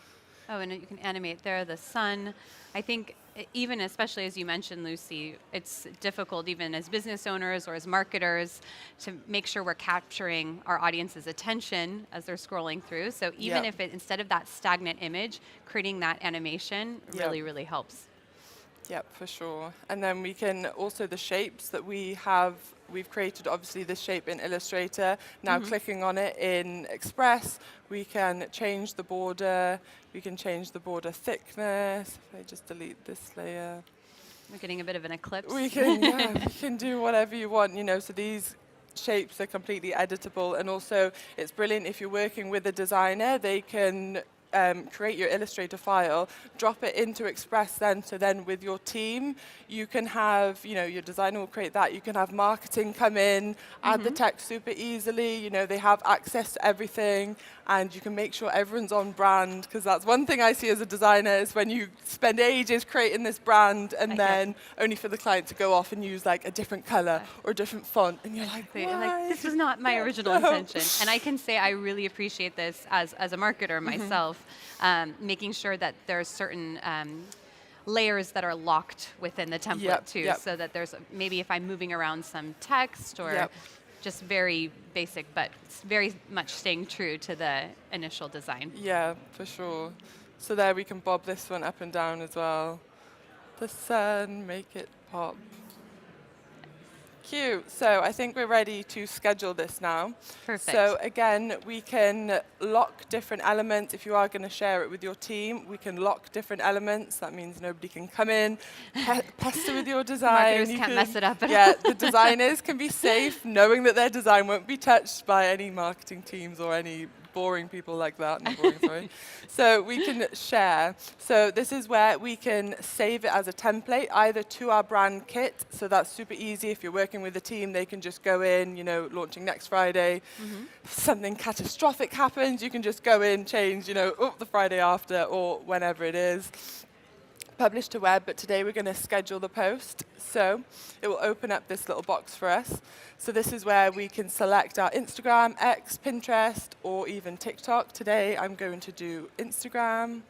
Oh, and you can animate there, the sun. I think even especially as you mentioned, Lucy, it's difficult even as business owners or as marketers to make sure we're capturing our audience's attention as they're scrolling through. So even if instead of that stagnant image, creating that animation really, really helps. Yep, for sure. And then we can also the shapes that we've created, obviously this shape in Illustrator. Now clicking on it in Express, we can change the border. We can change the border thickness. If I just delete this layer. We're getting a bit of an eclipse. We can do whatever you want, so these shapes are completely editable, and also it's brilliant if you're working with a designer, they can create your Illustrator file, drop it into Express then, so then with your team, you can have, your designer will create that, you can have marketing come in, add the text super easily, they have access to everything, and you can make sure everyone's on brand, because that's one thing I see as a designer, is when you spend ages creating this brand, and then only for the client to go off and use like a different color or a different font, and you're like, why? This was not my original intention. And I can say I really appreciate this as a marketer myself. Making sure that there's certain layers that are locked within the template too, so that there's maybe if I'm moving around some text or just very basic, but it's very much staying true to the initial design. Yeah, for sure. So there we can bob this one up and down as well. The sun, make it pop. Cute. So I think we're ready to schedule this now. Perfect. So again, we can lock different elements. If you are going to share it with your team, we can lock different elements. That means nobody can come in, pester with your design. Marketers can't mess it up at all. Yeah, the designers can be safe knowing that their design won't be touched by any marketing teams or any boring people like that. Not boring, sorry. So we can share. So this is where we can save it as a template, either to our brand kit. So that's super easy. If you're working with a team, they can just go in, launching next Friday. If something catastrophic happens, you can just go in, change, the Friday after or whenever it is. Publish to web, but today we're going to schedule the post. So it will open up this little box for us. So this is where we can select our Instagram, X, Pinterest, or even TikTok. Today I'm going to do Instagram.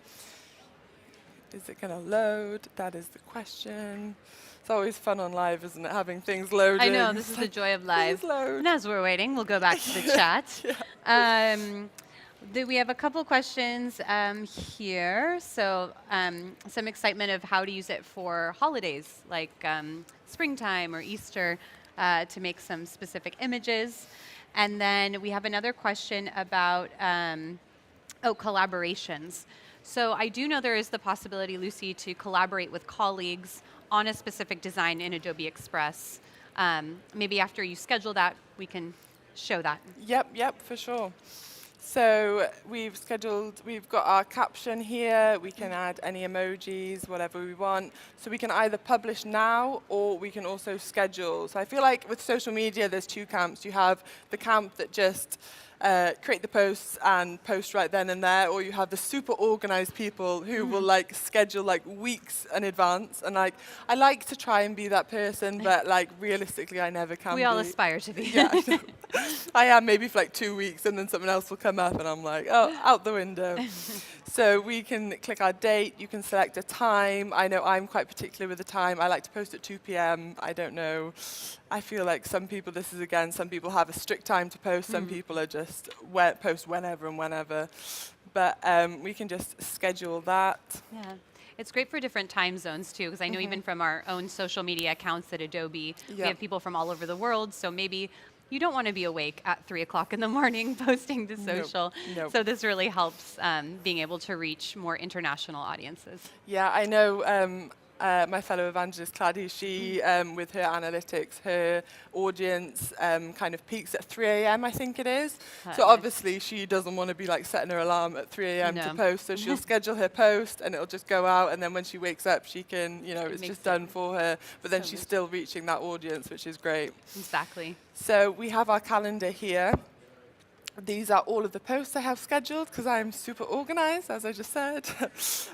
Is it going to load? That is the question. It's always fun on live, isn't it, having things loading? I know, this is the joy of live. Please load. And as we're waiting, we'll go back to the chat. We have a couple questions here. So some excitement of how to use it for holidays, like springtime or Easter, to make some specific images. And then we have another question about collaborations. So I do know there is the possibility, Lucy, to collaborate with colleagues on a specific design in Adobe Express. Maybe after you schedule that, we can show that. Yep, for sure. So we've got our caption here. We can add any emojis, whatever we want. So we can either publish now or we can also schedule. So I feel like with social media, there's two camps. You have the camp that just create the posts and post right then and there, or you have the super organized people who will like schedule like weeks in advance. And like, I like to try and be that person, but like realistically, I never can be. We all aspire to be. Yeah, I am maybe for like 2 weeks, and then something else will come up, and I'm like, oh, out the window. So we can click our date. You can select a time. I know I'm quite particular with the time. I like to post at 2 p.m. I don't know. I feel like some people, some people have a strict time to post. Some people are just post whenever and whenever. But we can just schedule that. Yeah. It's great for different time zones too, because I know even from our own social media accounts at Adobe, we have people from all over the world. So maybe you don't want to be awake at 3 o'clock in the morning posting to social. Nope. So this really helps being able to reach more international audiences. Yeah, I know my fellow evangelist, Clady, she, with her analytics, her audience kind of peaks at 3 a.m., I think it is. So obviously she doesn't want to be like setting her alarm at 3 a.m. to post, so she'll schedule her post and it'll just go out, and then when she wakes up, she can, it's just done for her, but then she's still reaching that audience, which is great. Exactly. So we have our calendar here. These are all of the posts I have scheduled because I'm super organized, as I just said.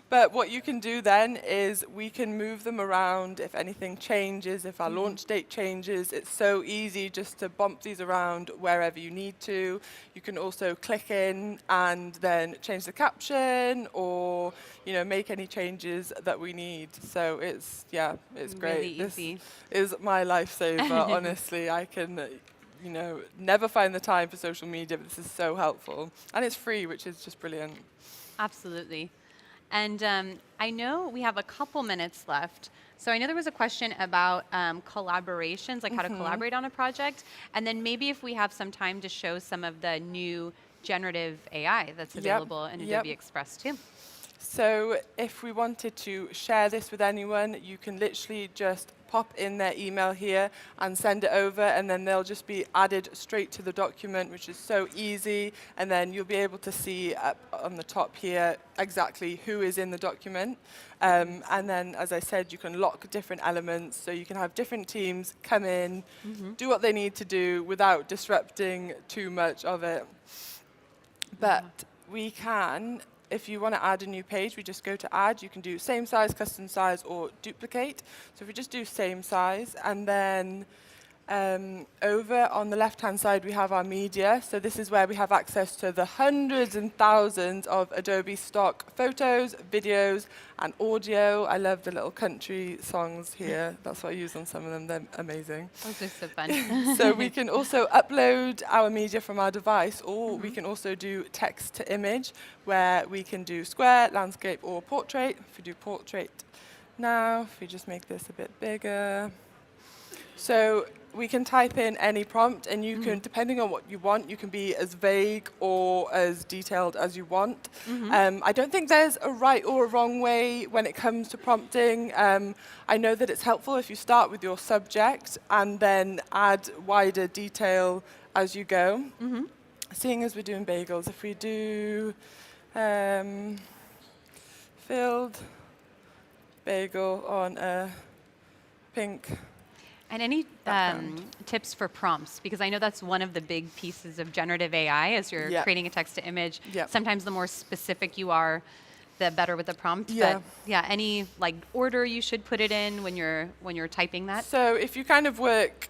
But what you can do then is we can move them around if anything changes, if our launch date changes. It's so easy just to bump these around wherever you need to. You can also click in and then change the caption or make any changes that we need. So it's great. Really easy. This is my lifesaver, honestly. I can never find the time for social media, but this is so helpful. And it's free, which is just brilliant. Absolutely. And I know we have a couple minutes left. So I know there was a question about collaborations, like how to collaborate on a project. And then maybe if we have some time to show some of the new generative AI that's available in Adobe Express too. So if we wanted to share this with anyone, you can literally just pop in their email here and send it over, and then they'll just be added straight to the document, which is so easy. And then you'll be able to see up on the top here exactly who is in the document. And then, as I said, you can lock different elements, so you can have different teams come in, do what they need to do without disrupting too much of it. But we can, if you want to add a new page, we just go to add. You can do same size, custom size, or duplicate. So if we just do same size, and then over on the left-hand side, we have our media. So this is where we have access to the hundreds and thousands of Adobe stock photos, videos, and audio. I love the little country songs here. That's what I use on some of them. They're amazing. Those are so fun. So we can also upload our media from our device, or we can also do text to image, where we can do square, landscape, or portrait. If we do portrait now, if we just make this a bit bigger. So we can type in any prompt, and you can, depending on what you want, you can be as vague or as detailed as you want. I don't think there's a right or a wrong way when it comes to prompting. I know that it's helpful if you start with your subject and then add wider detail as you go. Seeing as we're doing bagels, if we do filled bagel on a pink. And any tips for prompts? Because I know that's one of the big pieces of generative AI as you're creating a text to image. Sometimes the more specific you are, the better with the prompt. But any like order you should put it in when you're typing that? So if you kind of work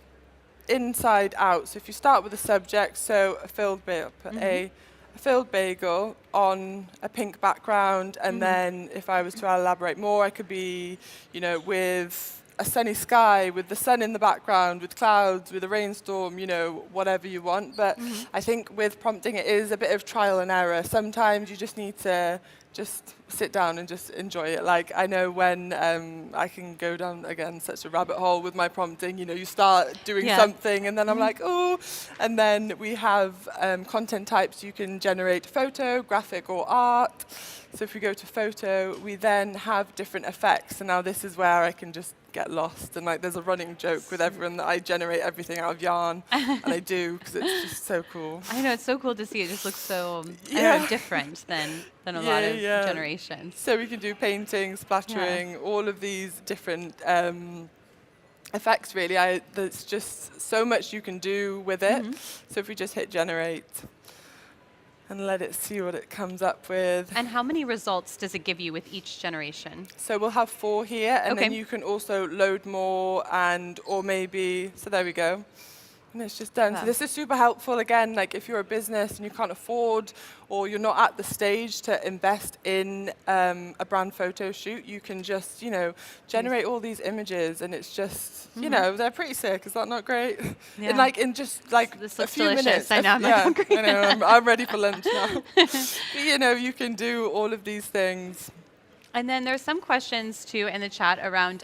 inside out, so if you start with a subject, so a filled bagel, put a filled bagel on a pink background, and then if I was to elaborate more, I could be, with a sunny sky, with the sun in the background, with clouds, with a rainstorm, whatever you want. But I think with prompting, it is a bit of trial and error. Sometimes you just need to just sit down and just enjoy it. Like, I know when I can go down, again, such a rabbit hole with my prompting, you start doing something, and then I'm like, oh. And then we have content types. You can generate photo, graphic, or art. So if we go to photo, we then have different effects. So now this is where I can just get lost. And like there's a running joke with everyone that I generate everything out of yarn. And I do, because it's just so cool. I know, it's so cool to see. It just looks so I don't know, different than a lot of generations. So we can do painting, splattering, all of these different effects, really. There's just so much you can do with it. So if we just hit generate and let it see what it comes up with. And how many results does it give you with each generation? So we'll have 4 here, and then you can also load more, or maybe, so there we go. And it's just done. So this is super helpful, again, like if you're a business and you can't afford, or you're not at the stage to invest in a brand photo shoot, you can just, generate all these images, and it's just, they're pretty sick. Is that not great? Yeah. In just like this a looks few delicious. minutes. I know, I'm hungry. I know, I'm ready for lunch now. But, you can do all of these things. And then there's some questions too in the chat around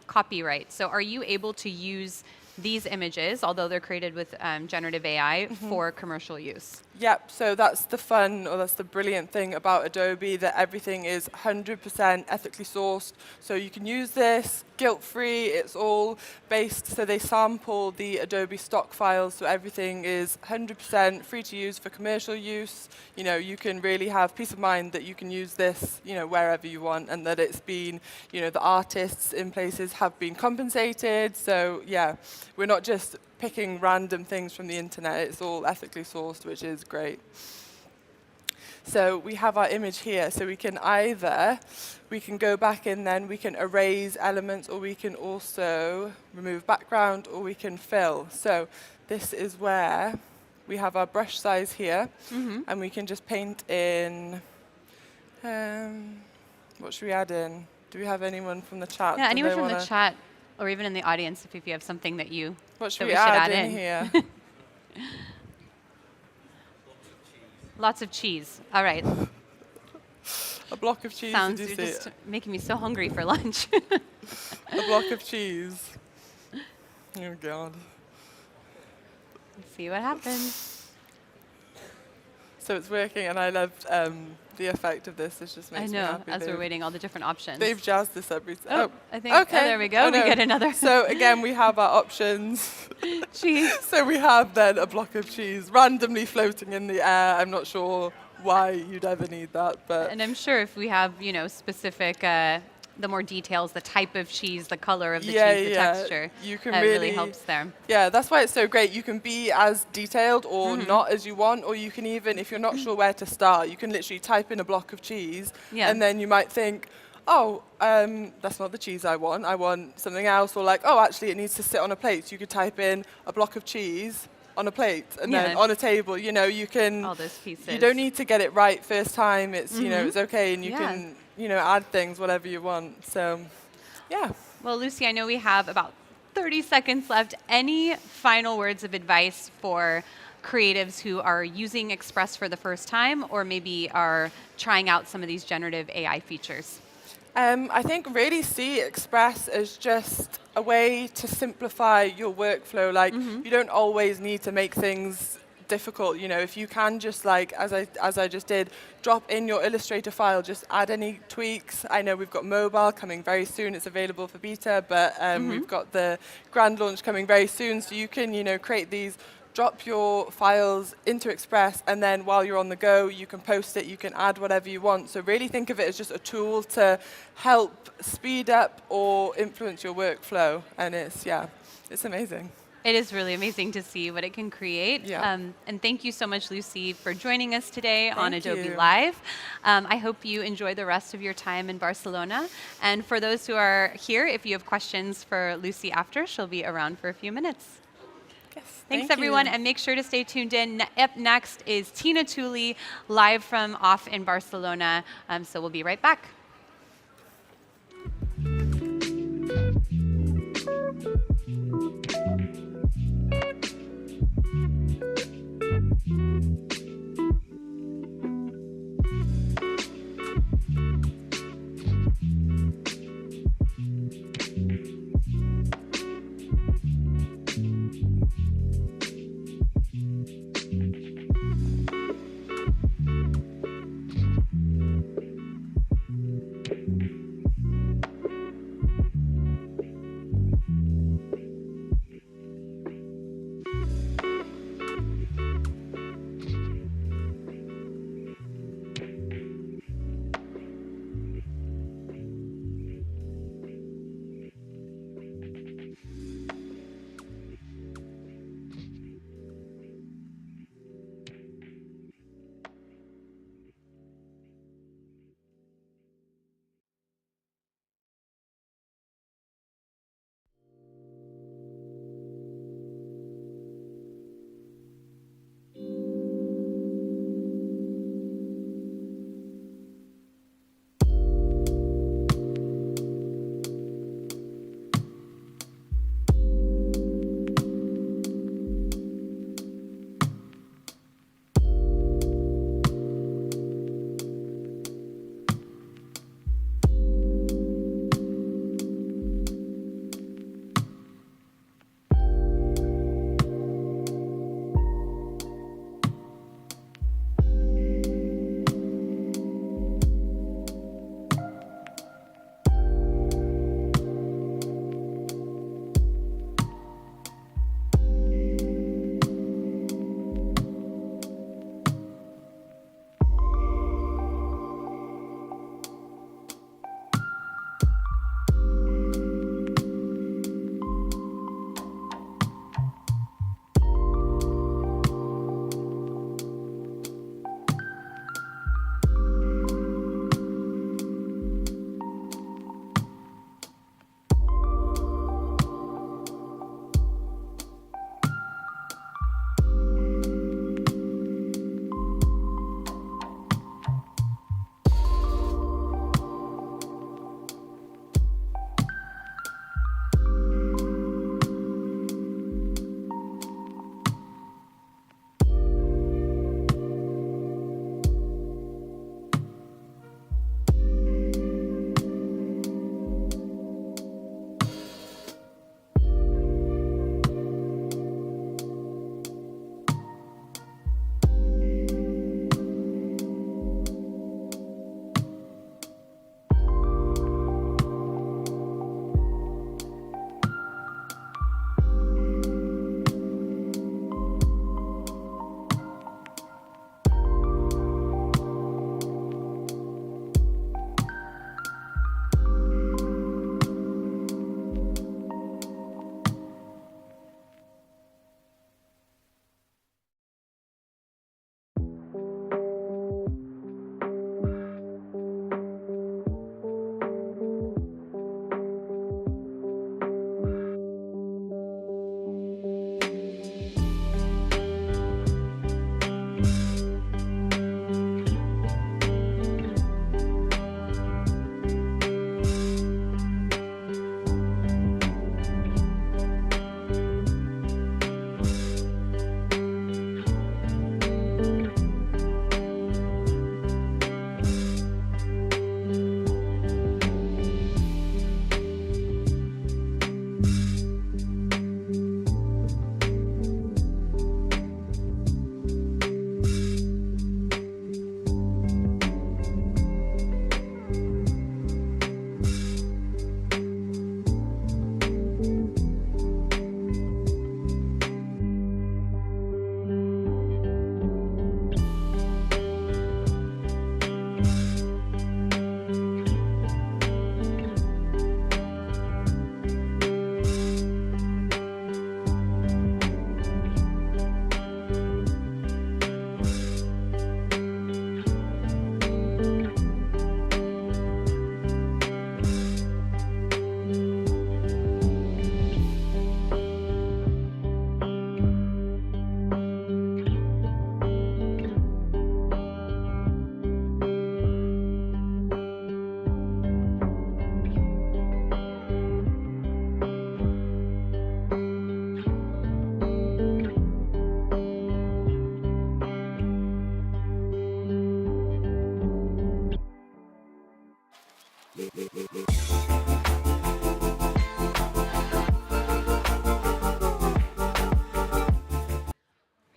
copyright. So are you able to use these images, although they're created with generative AI, for commercial use? Yep, so that's the fun, or that's the brilliant thing about Adobe, that everything is 100% ethically sourced. So you can use this guilt-free, it's all based, so they sample the Adobe stock files, so everything is 100% free to use for commercial use. You can really have peace of mind that you can use this, wherever you want, and that it's been, the artists in places have been compensated. So yeah, we're not just picking random things from the internet, it's all ethically sourced, which is great. So we have our image here, so we can go back in, then we can erase elements, or we can also remove background, or we can fill. So this is where we have our brush size here, and we can just paint in, what should we add in? Do we have anyone from the chat? Yeah, anyone from the chat, or even in the audience, if you have something that you What should we we should add add in here? Lots of cheese. All right. A block of cheese, Sounds, did you you're see just it? making me so hungry for lunch. A block of cheese. Oh, God. Let's see what happens. So it's working, and I love the effect of this. It just makes me I know, happy. as we're waiting, all the different options. They've jazzed this up. I think, okay. there we go. Oh, no. We get another So again, we have our options. cheese. So we have then a block of cheese randomly floating in the air. I'm not sure why you'd ever need that, but. And I'm sure if we have, specific, the more details, the type of cheese, the color of the cheese, the texture, you can that really helps there. Yeah, that's why it's so great. You can be as detailed or not as you want, or you can even, if you're not sure where to start, you can literally type in a block of cheese, and then you might think, oh, that's not the cheese I want something else, or like, oh, actually it needs to sit on a plate. So you could type in a block of cheese on a plate, and then on a table, you can, all those pieces. You don't need to get it right first time. It's, it's okay, and you can, add things, whatever you want. So, yeah. Well, Lucy, I know we have about 30 seconds left. Any final words of advice for creatives who are using Express for the first time, or maybe are trying out some of these generative AI features? I think really see Express as just a way to simplify your workflow. Like, you don't always need to make things difficult. If you can just, like, as I just did, drop in your Illustrator file, just add any tweaks. I know we've got mobile coming very soon. It's available for beta, but we've got the grand launch coming very soon. So you can, create these, drop your files into Express, and then while you're on the go, you can post it, you can add whatever you want. So really think of it as just a tool to help speed up or influence your workflow. And it's amazing. It is really amazing to see what it can create. Yeah. And thank you so much, Lucy, for joining us today on Thank Adobe you. Live. I hope you enjoy the rest of your time in Barcelona. And for those who are here, if you have questions for Lucy after, she'll be around for a few minutes. Yes, Thanks, thank everyone, you. and make sure to stay tuned in. Up next is Tina Touli, live from OFFF in Barcelona. So we'll be right back.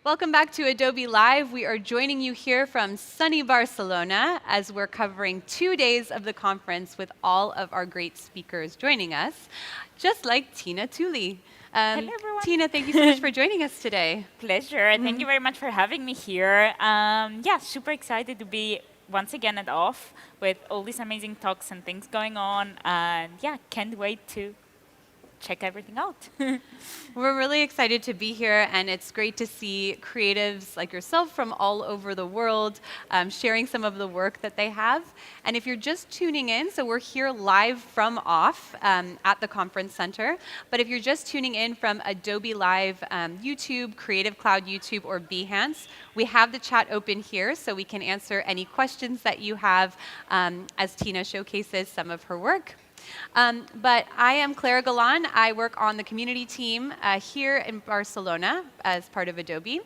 Welcome back to Adobe Live. We are joining you here from sunny Barcelona as we're covering 2 days of the conference with all of our great speakers joining us, just like Tina Touli. Hello, everyone. Tina, thank you so much for joining us today. Pleasure. Thank you very much for having me here. Yeah, super excited to be once again at OFF with all these amazing talks and things going on. And yeah, can't wait to check everything out. We're really excited to be here, and it's great to see creatives like yourself from all over the world sharing some of the work that they have. And if you're just tuning in, so we're here live from OFF at the Conference Center. But if you're just tuning in from Adobe Live YouTube, Creative Cloud YouTube, or Behance, we have the chat open here so we can answer any questions that you have as Tina showcases some of her work. But I am Clara Galan. I work on the community team here in Barcelona as part of Adobe.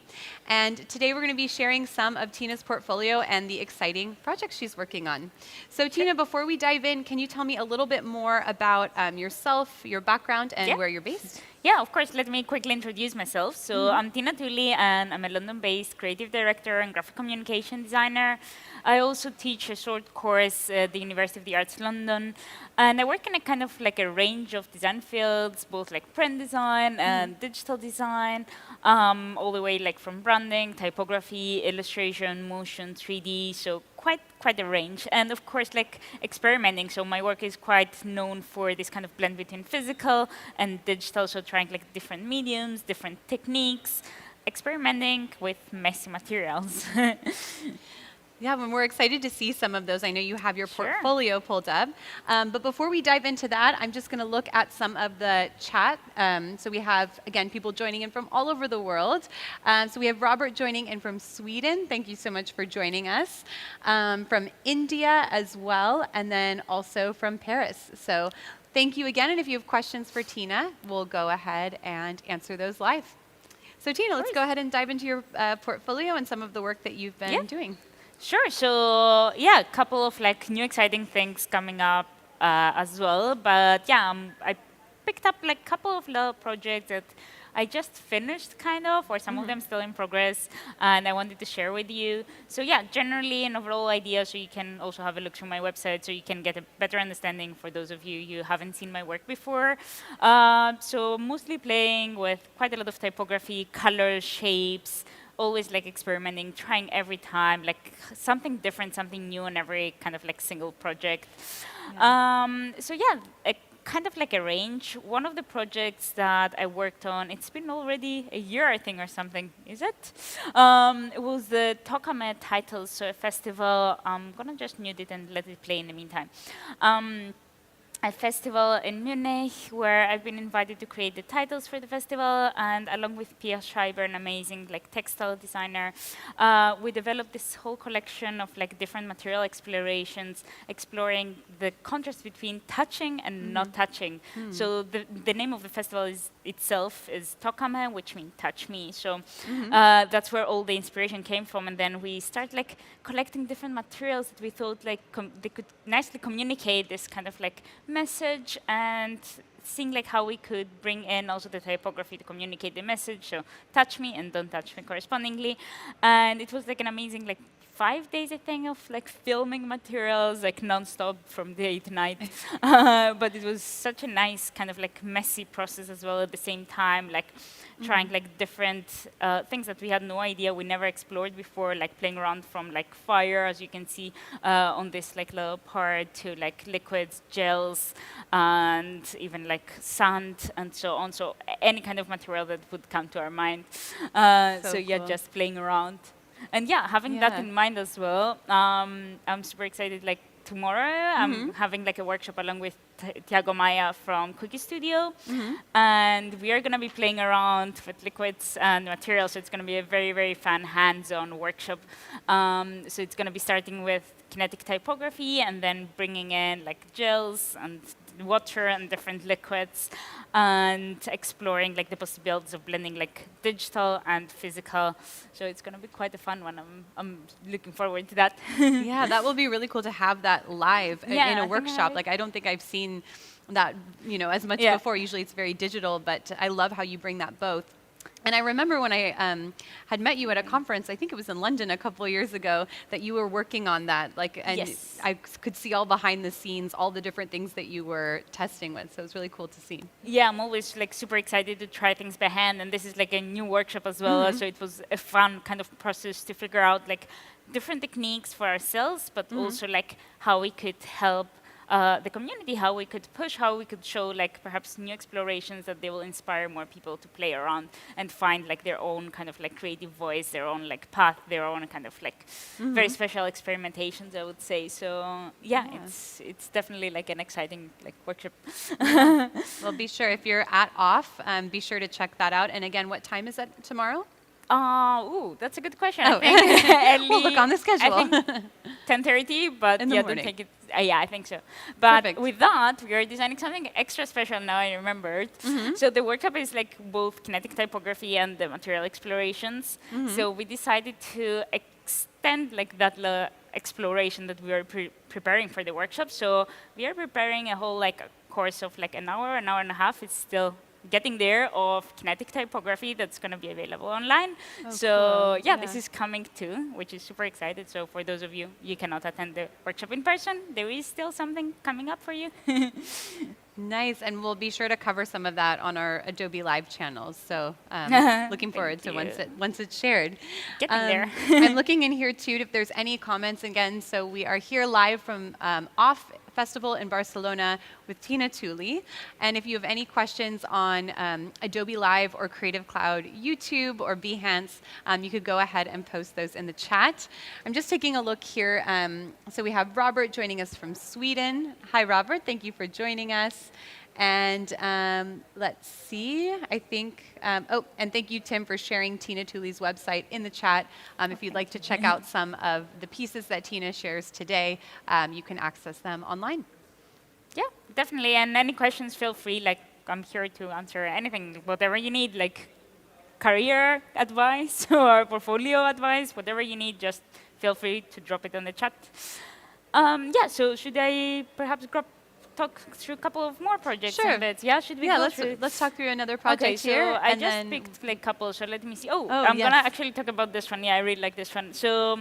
And today we're going to be sharing some of Tina's portfolio and the exciting projects she's working on. So Tina, before we dive in, can you tell me a little bit more about yourself, your background, and where you're based? Yeah, of course. Let me quickly introduce myself. So I'm Tina Touli, and I'm a London-based creative director and graphic communication designer. I also teach a short course at the University of the Arts London, and I work in a kind of like a range of design fields, both like print design and digital design, all the way like from branding, typography, illustration, motion, 3D, so quite a range. And of course, like experimenting, so my work is quite known for this kind of blend between physical and digital, so trying like different mediums, different techniques, experimenting with messy materials. Yeah, and we're excited to see some of those. I know you have your portfolio pulled up. But before we dive into that, I'm just going to look at some of the chat. So we have, again, people joining in from all over the world. So we have Robert joining in from Sweden. Thank you so much for joining us. From India as well, and then also from Paris. So thank you again. And if you have questions for Tina, we'll go ahead and answer those live. So Tina, let's go ahead and dive into your portfolio and some of the work that you've been doing. Sure. So yeah, a couple of like new exciting things coming up as well. But yeah, I picked up like a couple of little projects that I just finished kind of, or some of them still in progress, and I wanted to share with you. So yeah, generally an overall idea, so you can also have a look through my website so you can get a better understanding for those of you who haven't seen my work before. So mostly playing with quite a lot of typography, colors, shapes, always like experimenting, trying every time, like something different, something new on every kind of like single project. So yeah, kind of like a range. One of the projects that I worked on, it's been already a year, I think, or something, is it? It was the Tokame Titles, so a festival. I'm gonna just mute it and let it play in the meantime. A festival in Munich where I've been invited to create the titles for the festival, and along with Pia Schreiber, an amazing like textile designer, we developed this whole collection of like different material explorations, exploring the contrast between touching and not touching. So the name of the festival itself is Tokame, which means touch me. So that's where all the inspiration came from, and then we started like collecting different materials that we thought like they could nicely communicate this kind of like message, and seeing like how we could bring in also the typography to communicate the message, so touch me and don't touch me correspondingly. And it was like an amazing like 5 days, I think, of like filming materials like non-stop from day to night. But it was such a nice kind of like messy process as well at the same time, like trying like different things that we had no idea, we never explored before, like playing around from like fire, as you can see on this like little part, to like liquids, gels, and even like sand and so on. So any kind of material that would come to our mind. So yeah, cool. Just playing around. And yeah, having that in mind as well, I'm super excited. Like tomorrow, I'm having like a workshop along with Tiago Maya from Cookie Studio, and we are going to be playing around with liquids and materials. So it's going to be a very, very fun hands-on workshop. So it's going to be starting with kinetic typography, and then bringing in like gels and water and different liquids, and exploring like the possibilities of blending like digital and physical. So it's going to be quite a fun one. I'm looking forward to that. Yeah, that will be really cool to have that live in Yeah, I a think workshop. Like, I don't think I've seen that, as much before. Usually it's very digital, but I love how you bring that both. And I remember when I had met you at a conference, I think it was in London a couple of years ago, that you were working on that. Like, and Yes. I could see all behind the scenes, all the different things that you were testing with. So it was really cool to see. Yeah, I'm always like super excited to try things by hand, and this is like a new workshop as well. So it was a fun kind of process to figure out like different techniques for ourselves, but also like how we could help the community, how we could push, how we could show like perhaps new explorations that they will inspire more people to play around and find like their own kind of like creative voice, their own like path, their own kind of like very special experimentations, I would say. So yeah, it's definitely like an exciting like workshop. Well, be sure, if you're at OFF, be sure to check that out. And again, what time is that tomorrow? Ooh, that's a good question. Oh. I think We'll look on the schedule. I think 10:30, but In the yeah, morning. don't take it. Yeah, I think so. But Perfect. with that, we are designing something extra special now. I remembered. So the workshop is like both kinetic typography and the material explorations. So we decided to extend like that exploration that we are preparing for the workshop. So we are preparing a whole like course of like an hour and a half. It's still getting there, of kinetic typography that's going to be available online. So cool. yeah, this is coming too, which is super excited. So for those of you cannot attend the workshop in person, there is still something coming up for you. Nice, and we'll be sure to cover some of that on our Adobe Live channels. So looking forward to once it's shared. Getting there. I'm looking in here too if there's any comments again. So we are here live from OFF Festival in Barcelona with Tina Touli. And if you have any questions on Adobe Live or Creative Cloud YouTube or Behance, you could go ahead and post those in the chat. I'm just taking a look here. So we have Robert joining us from Sweden. Hi, Robert. Thank you for joining us. And let's see, I think, and thank you, Tim, for sharing Tina Touli's website in the chat. If you'd like to check out some of the pieces that Tina shares today, you can access them online. Yeah, definitely. And any questions, feel free. Like, I'm here to answer anything, whatever you need, like career advice or portfolio advice, whatever you need, just feel free to drop it on the chat. Yeah, so should I perhaps talk through a couple of more projects? Sure. And bits? Yeah, should we go through? Let's talk through another project Okay, so here. I and just then picked like a couple, so let me see. I'm yes. gonna actually talk about this one. Yeah, I really like this one. So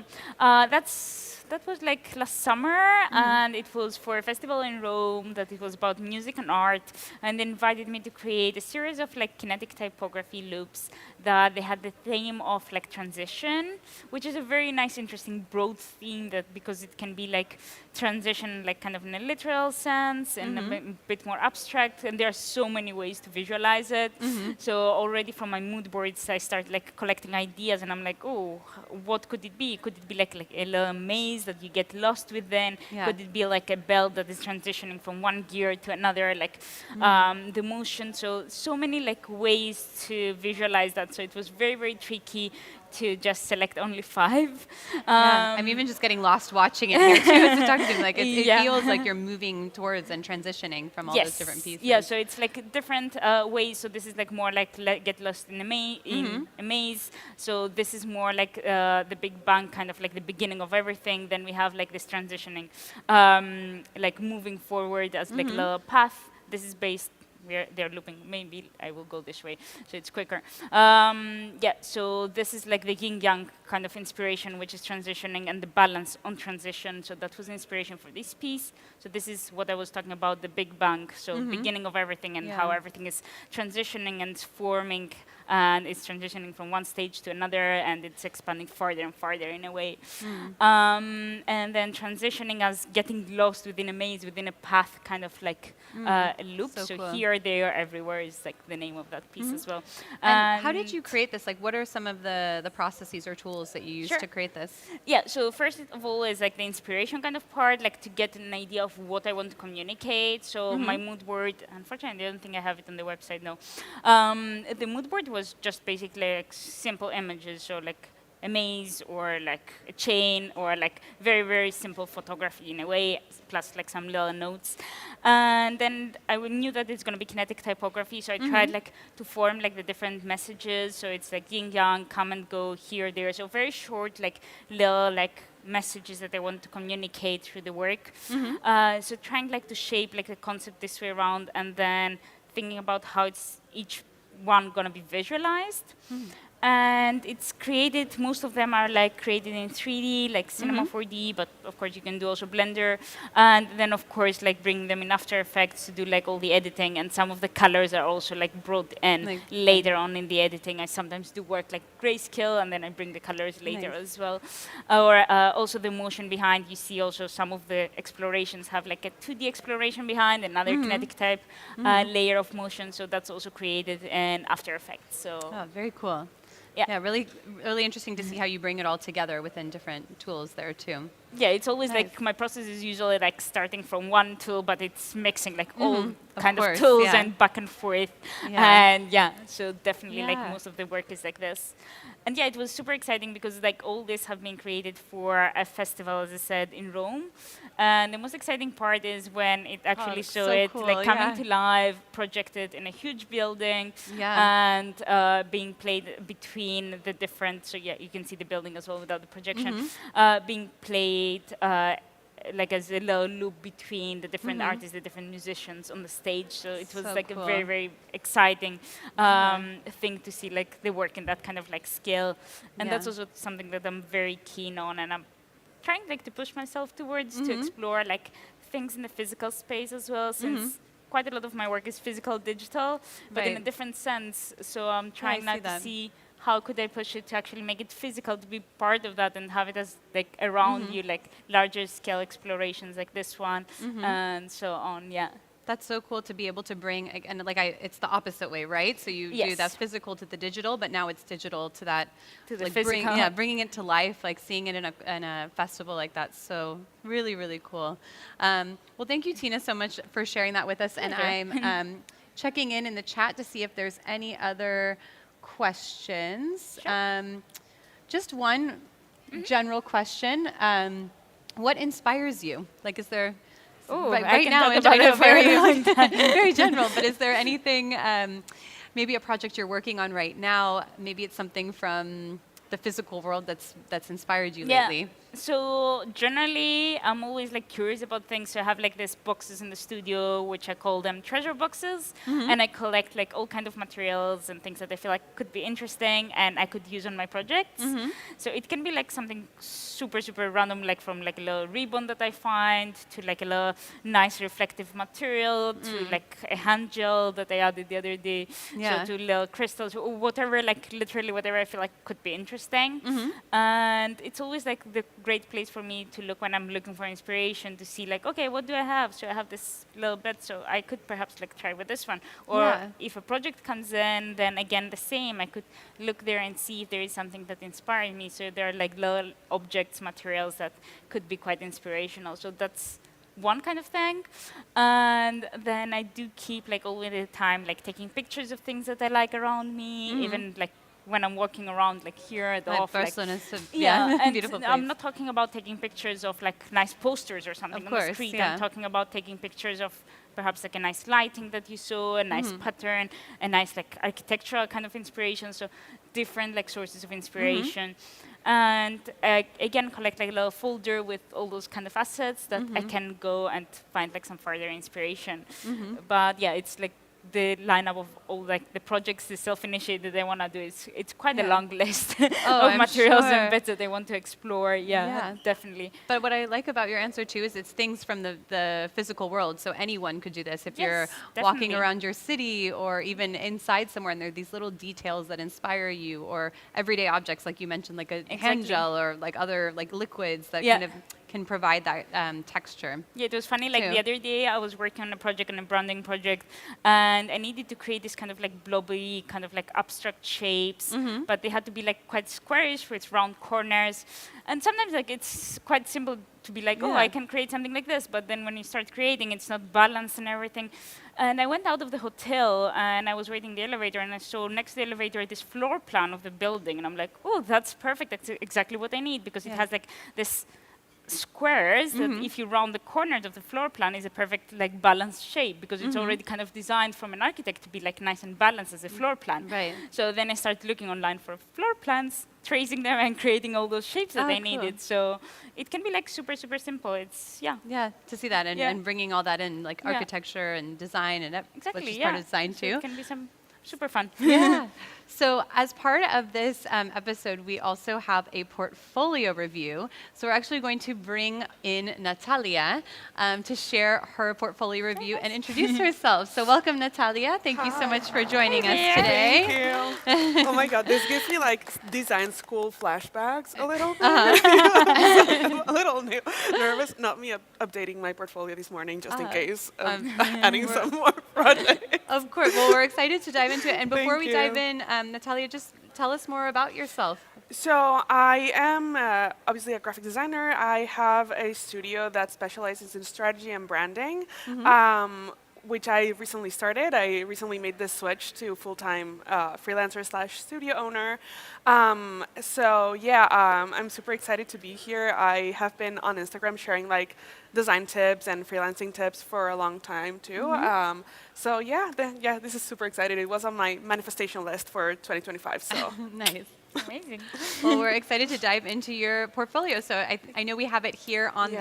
that was like last summer, and it was for a festival in Rome that it was about music and art, and they invited me to create a series of like kinetic typography loops that they had the theme of like transition, which is a very nice, interesting, broad theme that because it can be like transition like kind of in a literal sense and a bit more abstract, and there are so many ways to visualize it. So already from my mood boards I start like collecting ideas, and I'm like, oh, what could it be? Could it be like a little maze that you get lost within? Yeah. Could it be like a belt that is transitioning from one gear to another, like the motion? So many like ways to visualize that. So it was very, very tricky to just select only 5. I'm even just getting lost watching it here too. As a talk to like it Yeah. feels like you're moving towards and transitioning from all those different pieces. Yeah, so it's like different ways. So this is like more like get lost in a maze. So this is more like the Big Bang, kind of like the beginning of everything. Then we have like this transitioning, like moving forward as like a path. This is based. They're looping. Maybe I will go this way, so it's quicker. Yeah, so this is like the yin-yang kind of inspiration, which is transitioning and the balance on transition. So that was inspiration for this piece. So this is what I was talking about, the Big Bang. So beginning of everything and how everything is transitioning and forming, and it's transitioning from one stage to another, and it's expanding farther and farther in a way. And then transitioning as getting lost within a maze, within a path, kind of like a loop. So cool. here, there, everywhere is like the name of that piece as well. And how did you create this? Like, what are some of the processes or tools that you used to create this? Yeah, so first of all is like the inspiration kind of part, like to get an idea of what I want to communicate. So my mood board, unfortunately, I don't think I have it on the website, no. The mood board was just basically like simple images, so like a maze or like a chain or like very, very simple photography in a way, plus like some little notes. And then I knew that it's going to be kinetic typography, so I tried like to form like the different messages. So it's like yin yang, come and go, here, there. So very short, like little like messages that I want to communicate through the work. So trying like to shape like the concept this way around, and then thinking about how it's each one going to be visualized. And it's created, most of them are like created in 3D, like Cinema 4D, but of course you can do also Blender. And then of course like bring them in After Effects to do like all the editing, and some of the colors are also like brought in Like, later on in the editing. I sometimes do work like grayscale, and then I bring the colors later as well. Or also the motion behind, you see also some of the explorations have like a 2D exploration behind, another kinetic type layer of motion, so that's also created in After Effects. So. Oh, very cool. Yeah. Yeah, really, really interesting to see how you bring it all together within different tools there too. Yeah, it's always Nice. like, my process is usually like starting from one tool, but it's mixing like all kind course, of tools yeah. and back and forth. Yeah. And yeah, so definitely like Yeah. most of the work is like this. And yeah, it was super exciting because like all this have been created for a festival, as I said, in Rome. And the most exciting part is when it actually it's show so it cool, like coming yeah. to life, projected in a huge building, Yeah. and being played between the different. So yeah, you can see the building as well without the projection, being played. Like as a little loop between the different artists, the different musicians on the stage. So it was So like cool. a very, very exciting thing to see, like the work in that kind of like scale. And that's Yeah. also something that I'm very keen on, and I'm trying like to push myself towards to explore like things in the physical space as well, since quite a lot of my work is physical digital, but in a Right. different sense. So I'm trying see now to that. see how could I push it to actually make it physical, to be part of that and have it as like around you, like larger scale explorations like this one, and so on. Yeah. That's so cool to be able to bring, and like it's the opposite way, right? So you do Yes. that physical to the digital, but now it's digital to that, To the like physical. bringing it to life, like seeing it in a festival like that. So really, really cool. Well, thank you, Tina, so much for sharing that with us. And Pleasure. I'm checking in the chat to see if there's any other questions. Just one general question. What inspires you? Like, is there... Ooh, right, I right can now, talk in about China, it for a very, long time. very general, but is there anything, maybe a project you're working on right now, maybe it's something from the physical world that's inspired you lately? So generally, I'm always like curious about things. So I have like these boxes in the studio, which I call them treasure boxes, and I collect like all kind of materials and things that I feel like could be interesting and I could use on my projects. So it can be like something super, super random, like from like a little ribbon that I find to like a little nice reflective material to like a hand gel that I added the other day. Yeah. So to little crystals or whatever, like literally whatever I feel like could be interesting. And it's always like the great place for me to look when I'm looking for inspiration to see like, okay, what do I have? So I have this little bit, so I could perhaps like try with this one. Or Yeah. if a project comes in, then again the same. I could look there and see if there is something that inspired me. So there are like little objects, materials that could be quite inspirational. So that's one kind of thing. And then I do keep like all the time like taking pictures of things that I like around me, even like when I'm walking around like here at the Like office. Barcelona is a And beautiful place. I'm not talking about taking pictures of like nice posters or something Of on the course, street. yeah. I'm talking about taking pictures of perhaps like a nice lighting that you saw, a nice pattern, a nice like architectural kind of inspiration. So different like sources of inspiration. And again, collect like a little folder with all those kind of assets that I can go and find like some further inspiration. But yeah, it's like the lineup of all like the projects, the self-initiated they want to do, it's quite a long list of I'm materials sure. and bits that they want to explore. Yeah. Definitely. But what I like about your answer too is it's things from the physical world. So anyone could do this if you're Yes, walking definitely. around your city or even inside somewhere and there are these little details that inspire you, or everyday objects like you mentioned, like a hand Exactly. gel or like other like liquids that Yeah. kind of can provide that texture. Yeah, it was funny. Like too. the other day, I was working on a project, on a branding project, and I needed to create this kind of like blobby, kind of like abstract shapes, but they had to be like quite squarish with round corners. And sometimes like it's quite simple to be like, oh, Yeah. I can create something like this. But then when you start creating, it's not balanced and everything. And I went out of the hotel and I was waiting the elevator, and I saw next to the elevator this floor plan of the building, and I'm like, oh, that's perfect. That's exactly what I need, because it has like this squares that if you round the corners of the floor plan is a perfect like balanced shape, because it's already kind of designed from an architect to be like nice and balanced as a floor plan. Right. So then I started looking online for floor plans, tracing them and creating all those shapes that I cool. needed. So it can be like super, super simple. It's, yeah. Yeah, to see that and bringing all that in, like Yeah. architecture and design, and Exactly, which is yeah. part of design So too. it can be some super fun. Yeah. So as part of this episode, we also have a portfolio review. So we're actually going to bring in Natalia to share her portfolio review and introduce herself. So welcome, Natalia. Thank you so much for joining us today. Thank you. Oh my God, this gives me like design school flashbacks a little bit. I'm a little nervous. Not me updating my portfolio this morning, just in case of adding some more projects. Of course. Well, we're excited to dive into it. And before Thank we dive you. in, Natalia, just tell us more about yourself. So I am obviously a graphic designer. I have a studio that specializes in strategy and branding, which I recently started. I recently made this switch to full-time freelancer / studio owner. So yeah, I'm super excited to be here. I have been on Instagram sharing like design tips and freelancing tips for a long time too. So yeah, this is super excited. It was on my manifestation list for 2025. So. Nice. Amazing. Well, we're excited to dive into your portfolio. So I know we have it here on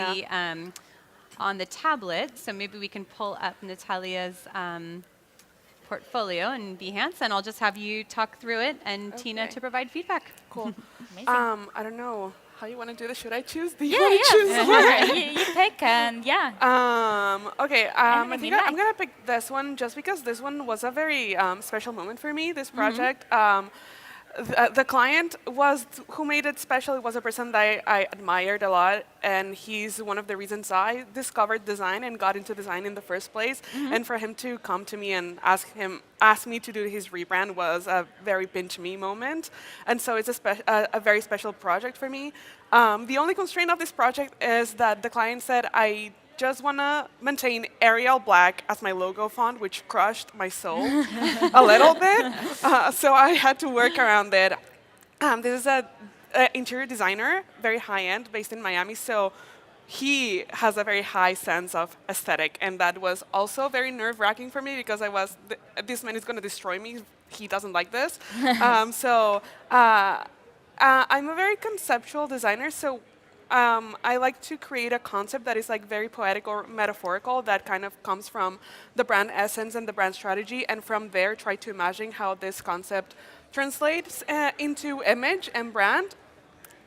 the tablet. So maybe we can pull up Natalia's portfolio in Behance, and I'll just have you talk through it, and Tina to provide feedback. Cool. Amazing. I don't know how you want to do this. Should I choose? Do you Yeah, want to choose? yeah. you pick, and yeah. Okay. I Anything think you I'm like. gonna pick this one just because this one was a very special moment for me. This project. The client who made it special was a person that I admired a lot, and he's one of the reasons I discovered design and got into design in the first place. And for him to come to me and ask me to do his rebrand was a very pinch me moment. And so it's a very special project for me. The only constraint of this project is that the client said I just want to maintain Arial Black as my logo font, which crushed my soul a little bit. So I had to work around it. This is an interior designer, very high-end, based in Miami. So he has a very high sense of aesthetic. And that was also very nerve-wracking for me because this man is going to destroy me. He doesn't like this. I'm a very conceptual designer. So I like to create a concept that is like very poetic or metaphorical that kind of comes from the brand essence and the brand strategy, and from there try to imagine how this concept translates into image and brand.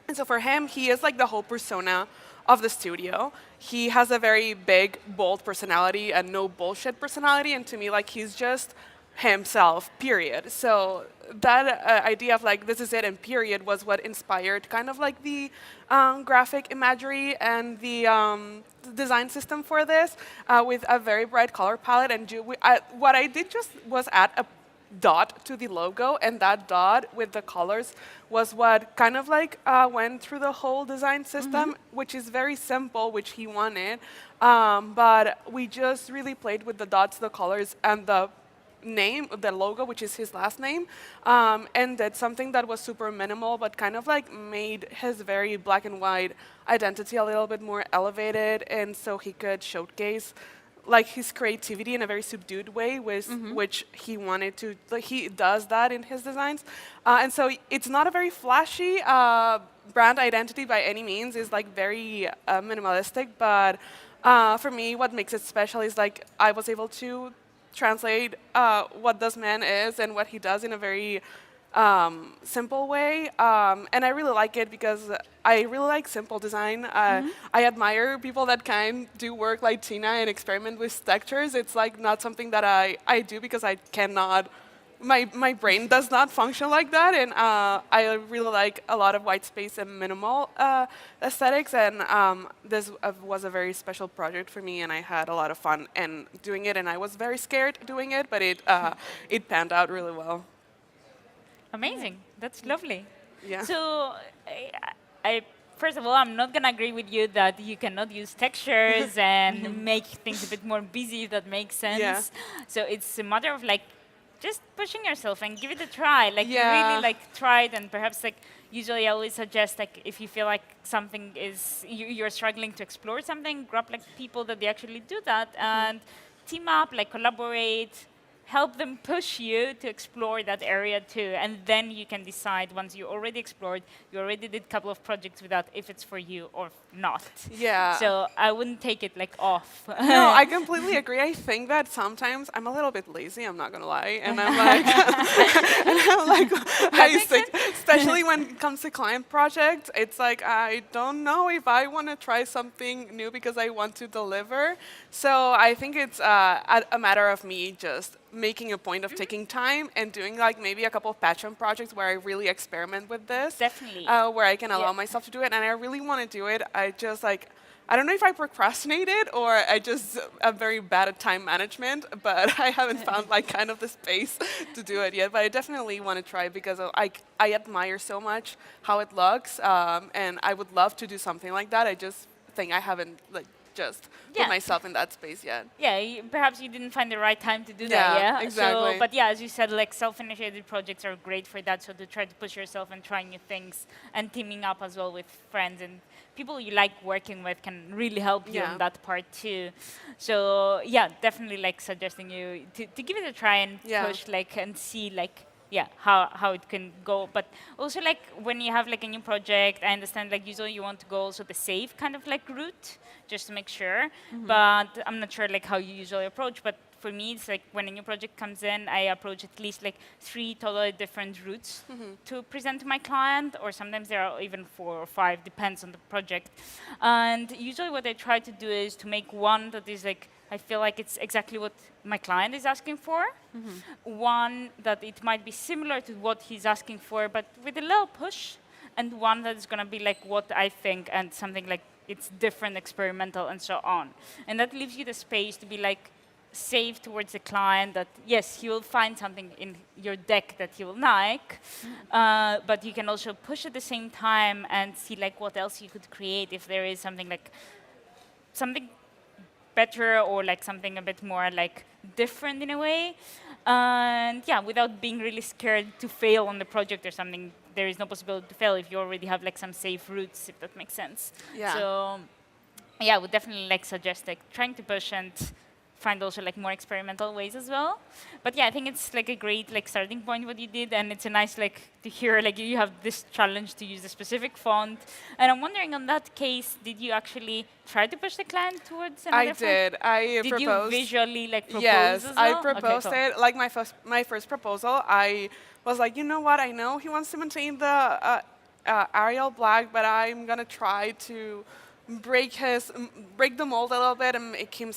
And so for him, he is like the whole persona of the studio. He has a very big, bold personality and no bullshit personality, and to me, like he's just himself, period. So that idea of like this is it and period was what inspired kind of like the graphic imagery and the design system for this with a very bright color palette. And what I did just was add a dot to the logo, and that dot with the colors was what kind of like went through the whole design system, which is very simple, which he wanted. But we just really played with the dots, the colors, and the name, the logo, which is his last name, and that's something that was super minimal, but kind of like made his very black and white identity a little bit more elevated, and so he could showcase like his creativity in a very subdued way, which he wanted to. Like, he does that in his designs, and so it's not a very flashy brand identity by any means. It's like very minimalistic, but for me, what makes it special is like I was able to translate what this man is and what he does in a very simple way. And I really like it because I really like simple design. I admire people that can do work like Tina and experiment with textures. It's like not something that I do because I cannot my brain does not function like that, and I really like a lot of white space and minimal aesthetics, and this was a very special project for me, and I had a lot of fun and doing it, and I was very scared doing it, but it panned out really well. Amazing. That's lovely. Yeah. So, I first of all, I'm not gonna agree with you that you cannot use textures and make things a bit more busy. If that makes sense. Yeah. So it's a matter of like just pushing yourself and give it a try. Like you Yeah. really like try it, and perhaps like usually I always suggest like if you feel like something is you're struggling to explore something, grab like people that they actually do that and team up, like collaborate. Help them push you to explore that area too, and then you can decide once you already explored, you already did a couple of projects with that, if it's for you or not. Yeah. So I wouldn't take it like off. No, I completely agree. I think that sometimes I'm a little bit lazy, I'm not gonna lie. And I'm like, especially when it comes to client projects, it's like, I don't know if I want to try something new because I want to deliver. So I think it's a matter of me just making a point of taking time and doing like maybe a couple of passion projects where I really experiment with this. Definitely. Where I can allow myself to do it. And I really want to do it. I just like, I don't know if I procrastinated or I just am very bad at time management, but I haven't found like kind of the space to do it yet. But I definitely want to try it because I admire so much how it looks, and I would love to do something like that. I just think I haven't like just put myself in that space yet. Yeah, perhaps you didn't find the right time to do Yeah, that, yeah? exactly. So, but yeah, as you said, like self-initiated projects are great for that, so to try to push yourself and try new things and teaming up as well with friends and people you like working with can really help you on that part too. So yeah, definitely like suggesting you to give it a try and push like and see like how it can go. But also like when you have like a new project, I understand like usually you want to go also the safe kind of like route just to make sure. But I'm not sure like how you usually approach. But for me, it's like when a new project comes in, I approach at least like 3 totally different routes to present to my client, or sometimes there are even 4 or 5, depends on the project. And usually what I try to do is to make one that is like, I feel like it's exactly what my client is asking for. One that it might be similar to what he's asking for, but with a little push, and one that is going to be like what I think and something like it's different, experimental, and so on. And that leaves you the space to be like safe towards the client that, yes, he will find something in your deck that he will like, but you can also push at the same time and see like what else you could create if there is something like something better or like something a bit more like different in a way. And yeah, without being really scared to fail on the project or something, there is no possibility to fail if you already have like some safe routes, if that makes sense. Yeah. So yeah, I would definitely like suggest like trying to push and find also like more experimental ways as well. But yeah, I think it's like a great like starting point what you did, and it's a nice like to hear like you have this challenge to use a specific font. And I'm wondering on that case, did you actually try to push the client towards another font? Did. I did proposed. You visually like propose Yes, as I well? proposed Okay, it. Like my first proposal, I was like, you know what? I know he wants to maintain the Arial black, but I'm gonna try to break the mold a little bit and make him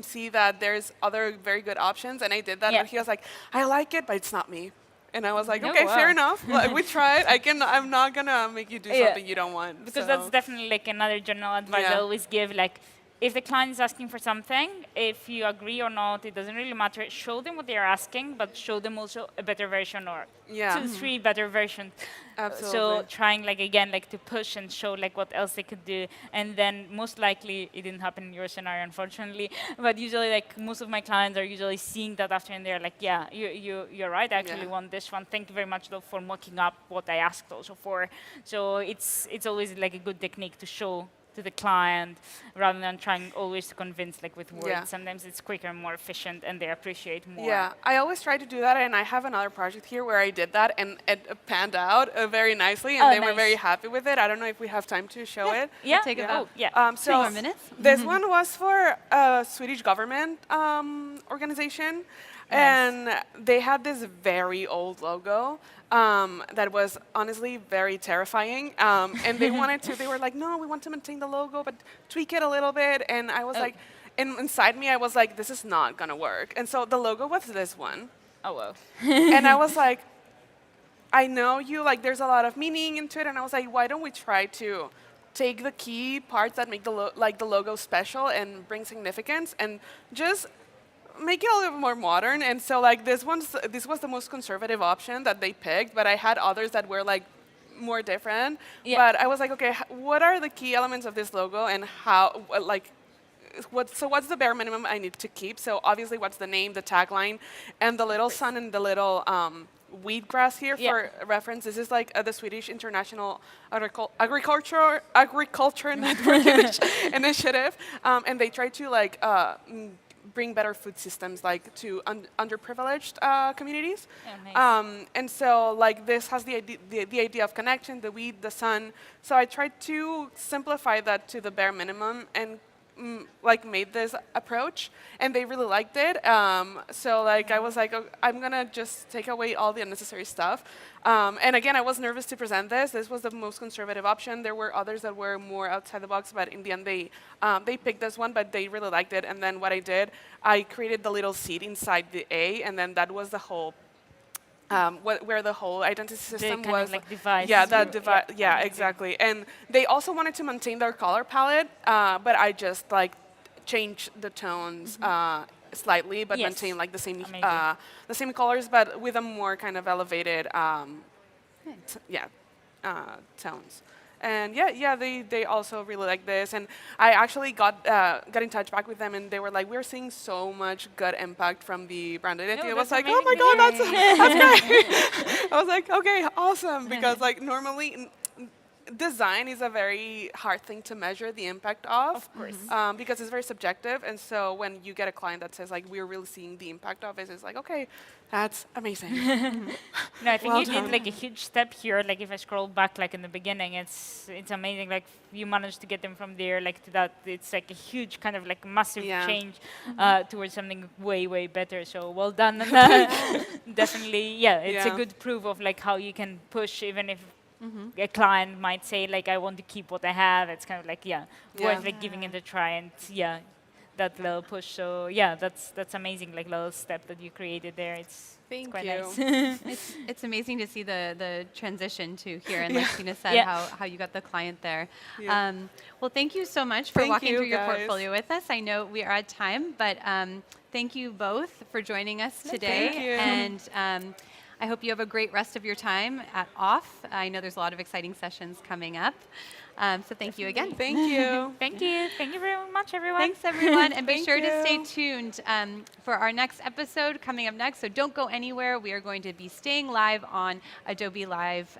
see that there's other very good options. And I did that, but he was like, I like it, but it's not me. And I was like, okay, fair enough. Like, we tried. I'm not gonna make you do something you don't want. Because that's definitely like another general advice I always give. Like, if the client is asking for something, if you agree or not, it doesn't really matter. Show them what they are asking, but show them also a better version or 2, 3 better versions. Absolutely. So trying like again like to push and show like what else they could do, and then most likely it didn't happen in your scenario, unfortunately. But usually like most of my clients are usually seeing that after, and they're like, yeah, you're right. I actually want this one. Thank you very much though for mocking up what I asked also for. So it's always like a good technique to show to the client rather than trying always to convince like with words. Yeah. Sometimes it's quicker and more efficient, and they appreciate more. Yeah, I always try to do that, and I have another project here where I did that, and it panned out very nicely, and they were very happy with it. I don't know if we have time to show it. Yeah, take it yeah. out. Yeah. So 2 more minutes. This one was for a Swedish government organization, and they had this very old logo that was honestly very terrifying. And they were like, no, we want to maintain the logo, but tweak it a little bit. And I was like, and inside me, I was like, this is not gonna work. And so the logo was this one. Oh, wow. And I was like, I know you, like, there's a lot of meaning into it, and I was like, why don't we try to take the key parts that make the logo special and bring significance, and just make it a little bit more modern. And so like this was the most conservative option that they picked, but I had others that were like more different. Yeah. But I was like, okay, what are the key elements of this logo, and how like what's the bare minimum I need to keep? So obviously, what's the name, the tagline, and the little sun and the little wheatgrass here Yeah. for reference. This is like the Swedish International Agriculture Network Initiative, and they try to like bring better food systems like to underprivileged communities. Yeah, nice. And so like this has the idea of connection, the wheat, the sun. So I tried to simplify that to the bare minimum and like made this approach, and they really liked it. So like I was like, oh, I'm gonna just take away all the unnecessary stuff. And again, I was nervous to present this. This was the most conservative option. There were others that were more outside the box, but in the end, they picked this one, but they really liked it. And then what I did, I created the little seed inside the A, and then that was the whole. Where the whole identity system kind was. of like device. Yeah, that device. Yeah, exactly. And they also wanted to maintain their color palette, but I just like changed the tones slightly, but Yes. maintain like the Amazing. same colors, but with a more kind of elevated tones. And they also really like this. And I actually got in touch back with them, and they were like, we're seeing so much good impact from the brand identity. No, I was that's like, oh my amazing. God, that's great. I was like, okay, awesome, because like normally design is a very hard thing to measure the impact of. Of course. Because it's very subjective. And so when you get a client that says like, we're really seeing the impact of it, it's like, okay, that's amazing. No, I think Well you did done. like a huge step here. Like if I scroll back, like in the beginning, it's amazing. Like you managed to get them from there, like to that. It's like a huge kind of like massive Yeah. change towards something way better. So well done. And, definitely, yeah, it's a Yeah. good proof of like how you can push, even if a client might say like I want to keep what I have. It's kind of like worth like giving it a try, and that little push. So that's amazing. Like little step that you created there. It's Thank quite you. nice. It's amazing to see the transition to here, and like Tina said, Yeah. how you got the client there. Yeah. Well, thank you so much for Thank walking you, through your guys. portfolio with us. I know we are at time, but thank you both for joining us today. Thank you. And I hope you have a great rest of your time at OFF. I know there's a lot of exciting sessions coming up. So thank you again. Thank you. Thank you. Thank you very much, everyone. Thanks, everyone. And be Thank sure to stay you. tuned for our next episode coming up next. So don't go anywhere. We are going to be staying live on Adobe Live,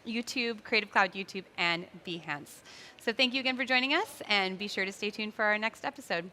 YouTube, Creative Cloud YouTube, and Behance. So thank you again for joining us, and be sure to stay tuned for our next episode.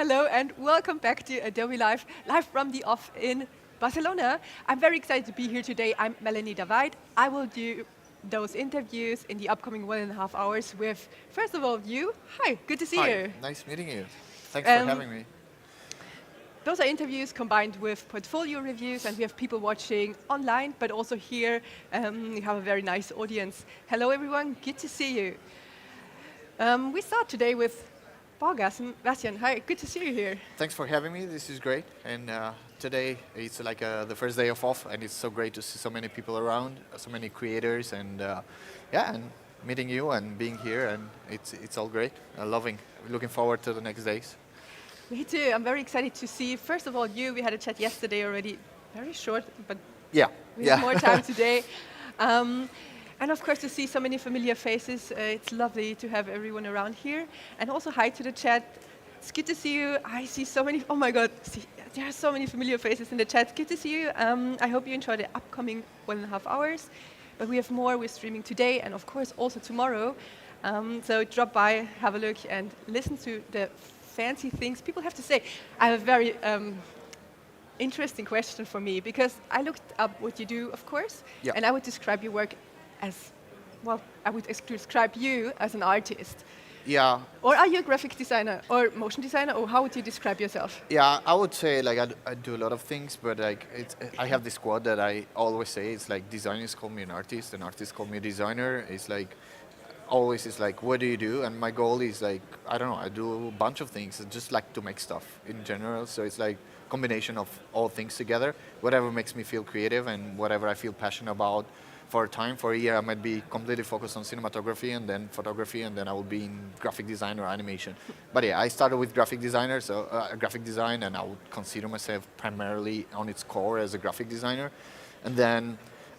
Hello and welcome back to Adobe Live, live from the OFF in Barcelona. I'm very excited to be here today. I'm Melanie David. I will do those interviews in the upcoming 1.5 hours with, first of all, you. Hi, good to see Hi, you. nice meeting you. Thanks for Um, having me. Those are interviews combined with portfolio reviews, and we have people watching online, but also here we have a very nice audience. Hello everyone, good to see you. We start today with Baugasm. Bastian, hi, good to see you here. Thanks for having me. This is great. And today it's like the first day of OFF, and it's so great to see so many people around, so many creators, and yeah, and meeting you and being here, and it's all great. Looking forward to the next days. Me too, I'm very excited to see, first of all, you. We had a chat yesterday already, very short, but Yeah, we have more time today. And of course, to see so many familiar faces, it's lovely to have everyone around here. And also hi to the chat. It's good to see you. I see so many, oh my God, there are so many familiar faces in the chat. Good to see you. I hope you enjoy the upcoming 1.5 hours. But we have more. We're streaming today and of course also tomorrow. So drop by, have a look and listen to the fancy things people have to say. I have a very interesting question for me because I looked up what you do, of course, Yeah. and I would describe your work as, well, I would describe you as an artist. Yeah, Or are you a graphic designer or motion designer, or how would you describe yourself? yeah. I would say like I do a lot of things, but like I have this quote that I always say. It's like designers call me an artist, and artists call me a designer. It's like always it's like, what do you do? And my goal is like, I don't know, I do a bunch of things. I just like to make stuff in general. So it's like combination of all things together, whatever makes me feel creative and whatever I feel passionate about. For a time, for a year, I might be completely focused on cinematography and then photography, and then I will be in graphic design or animation. But yeah, I started with graphic designer, so graphic design, and I would consider myself primarily on its core as a graphic designer. And then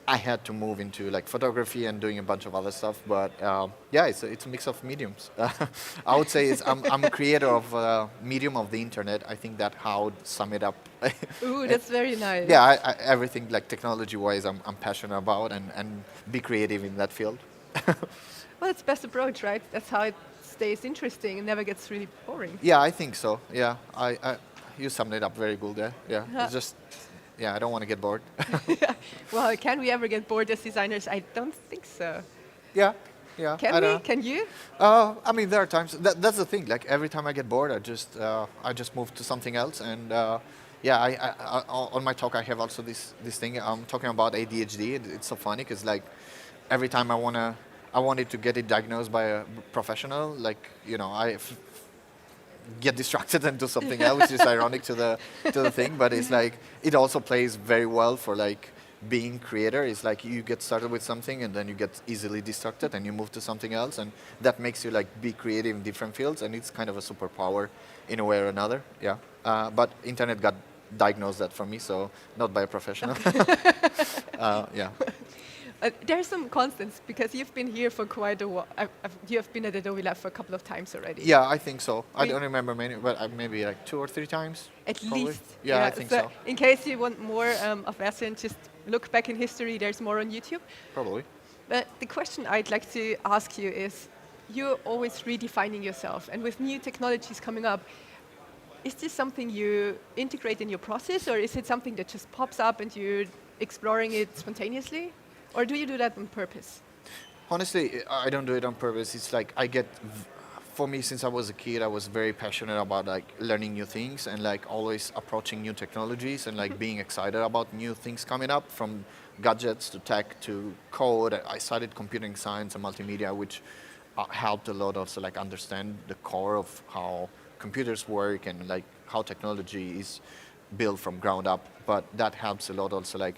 I had to move into like photography and doing a bunch of other stuff, but yeah, it's a mix of mediums. I would say I'm a creator of a medium of the internet. I think that how I would sum it up. Ooh, that's very nice. Yeah, everything like technology-wise, I'm passionate about and be creative in that field. Well, it's best approach, right? That's how it stays interesting and never gets really boring. Yeah, I think so. Yeah, you summed it up very good there. Yeah, it's just, yeah, I don't want to get bored. Well, can we ever get bored as designers? I don't think so. Yeah. Can I we? don't know. Can you? I mean, there are times. That's the thing. Like every time I get bored, I just move to something else. And yeah, I on my talk I have also this thing. I'm talking about ADHD. It's so funny because like every time I wanted to get it diagnosed by a professional. Like I get distracted and do something else, which is ironic to the thing. But it's like it also plays very well for like being creator. Is like you get started with something and then you get easily distracted and you move to something else, and that makes you like be creative in different fields, and it's kind of a superpower in a way or another. Yeah, but internet got diagnosed that for me, so not by a professional. Yeah. There are some constants because you've been here for quite a while. You have been at Adobe Lab for a couple of times already. Yeah, I think so. I We- don't remember many, but maybe like 2 or 3 times. At probably. least. Yeah, I think so. In case you want more of Bastian, just look back in history. There's more on YouTube. Probably. But the question I'd like to ask you is, you're always redefining yourself, and with new technologies coming up, is this something you integrate in your process, or is it something that just pops up and you're exploring it spontaneously? Or do you do that on purpose? Honestly, I don't do it on purpose. It's like for me, since I was a kid, I was very passionate about like learning new things and like always approaching new technologies and like being excited about new things coming up, from gadgets to tech to code. I studied computing science and multimedia, which helped a lot also like understand the core of how computers work and like how technology is built from ground up. But that helps a lot also like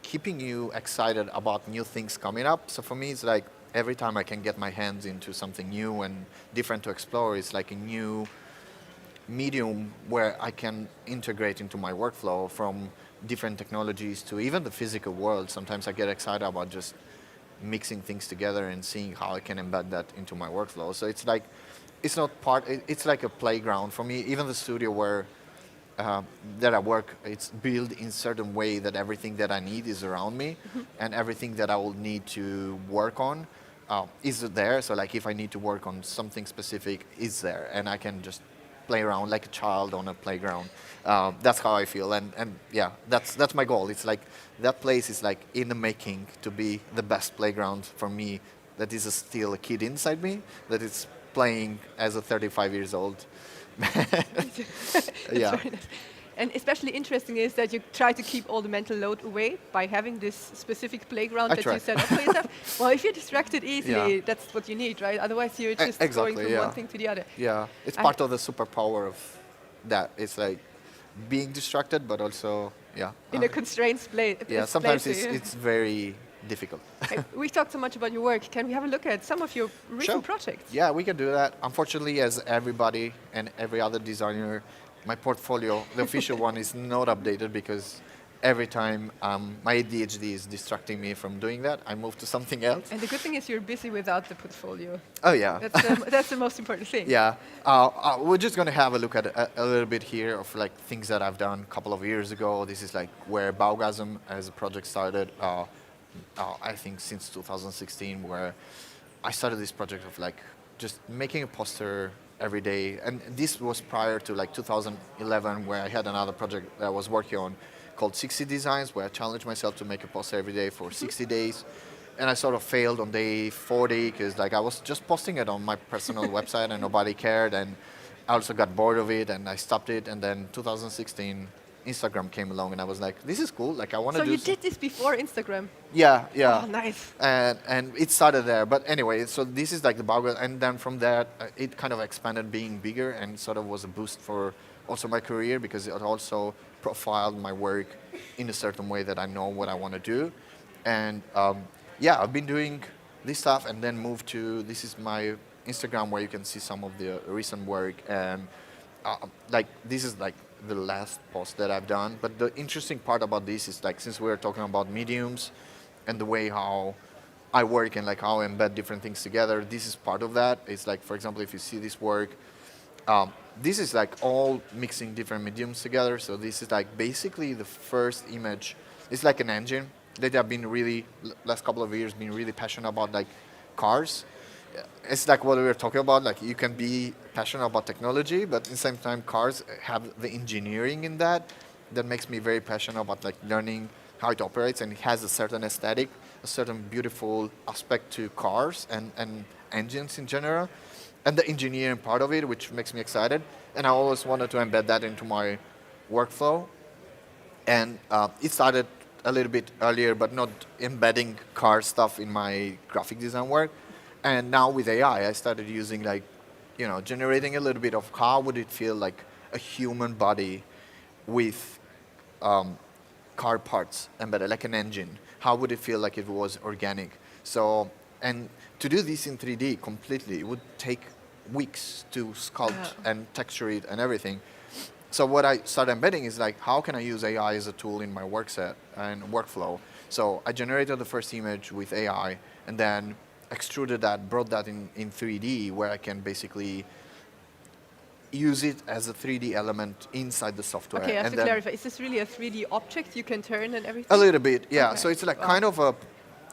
keeping you excited about new things coming up. So for me, it's like every time I can get my hands into something new and different to explore, it's like a new medium where I can integrate into my workflow, from different technologies to even the physical world. Sometimes I get excited about just mixing things together and seeing how I can embed that into my workflow. So it's like, it's like a playground for me. Even the studio where that I work, it's built in certain way that everything that I need is around me, and everything that I will need to work on is there. So like if I need to work on something specific, is there, and I can just playground, like a child on a playground. That's how I feel, and yeah, that's my goal. It's like that place is like in the making to be the best playground for me. That is still a kid inside me that is playing as a 35 years old. Yeah. Very nice. And especially interesting is that you try to keep all the mental load away by having this specific playground I that try. you set up for yourself. Well, if you're distracted easily, Yeah. that's what you need, right? Otherwise, you're just Exactly, going from yeah. one thing to the other. Yeah, it's I- part of the superpower of that. It's like being distracted, but also, yeah. In a constrained place. Yeah, sometimes it's very difficult. We talked so much about your work. Can we have a look at some of your recent Sure. projects? Yeah, we can do that. Unfortunately, as everybody and every other designer, my portfolio, the official one, is not updated because every time my ADHD is distracting me from doing that, I move to something else. And the good thing is you're busy without the portfolio. Oh, yeah. That's the most important thing. Yeah, we're just going to have a look at a little bit here of like things that I've done a couple of years ago. This is like where Baugasm as a project started. I think since 2016, where I started this project of like just making a poster every day, and this was prior to like 2011, where I had another project that I was working on called 60 Designs, where I challenged myself to make a poster every day for 60 days. And I sort of failed on day 40 because like I was just posting it on my personal website and nobody cared, and I also got bored of it and I stopped it. And then 2016, Instagram came along and I was like, this is cool. Like I want to So do. you did this before Instagram? Yeah, yeah. Oh, nice. And it started there. But anyway, so this is like the Baugasm, and then from that, it kind of expanded, being bigger, and sort of was a boost for also my career because it also profiled my work in a certain way that I know what I want to do. And yeah, I've been doing this stuff and then moved to, this is my Instagram where you can see some of the recent work. And like this is like the last post that I've done. But the interesting part about this is like, since we're talking about mediums and the way how I work and like how I embed different things together, this is part of that. It's like, for example, if you see this work, this is like all mixing different mediums together. So this is like basically the first image. It's like an engine that I've been really, last couple of years, been really passionate about, like cars. It's like what we were talking about, like you can be passionate about technology, but at the same time cars have the engineering in that makes me very passionate about like learning how it operates, and it has a certain aesthetic, a certain beautiful aspect to cars and engines in general, and the engineering part of it, which makes me excited. And I always wanted to embed that into my workflow. And it started a little bit earlier, but not embedding car stuff in my graphic design work. And now with AI, I started using like, you know, generating a little bit of how would it feel like a human body with car parts embedded, like an engine. How would it feel like it was organic? So, and to do this in 3D completely, it would take weeks to sculpt and texture it and everything. So what I started embedding is like, how can I use AI as a tool in my work set and workflow? So I generated the first image with AI and then extruded that, brought that in 3D, where I can basically use it as a 3D element inside the software. Okay, I have and to then clarify. Is this really a 3D object you can turn and everything? a little bit, yeah. Okay. So it's like kind of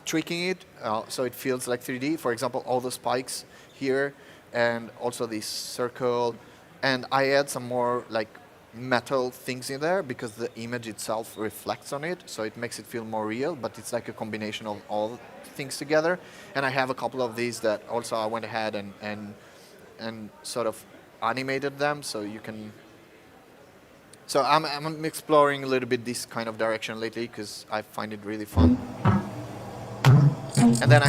tweaking it so it feels like 3D. For example, all the spikes here and also this circle. And I add some more like metal things in there because the image itself reflects on it, so it makes it feel more real, but it's like a combination of all things together. And I have a couple of these that also I went ahead and sort of animated them, so you can. So I'm exploring a little bit this kind of direction lately because I find it really fun. And then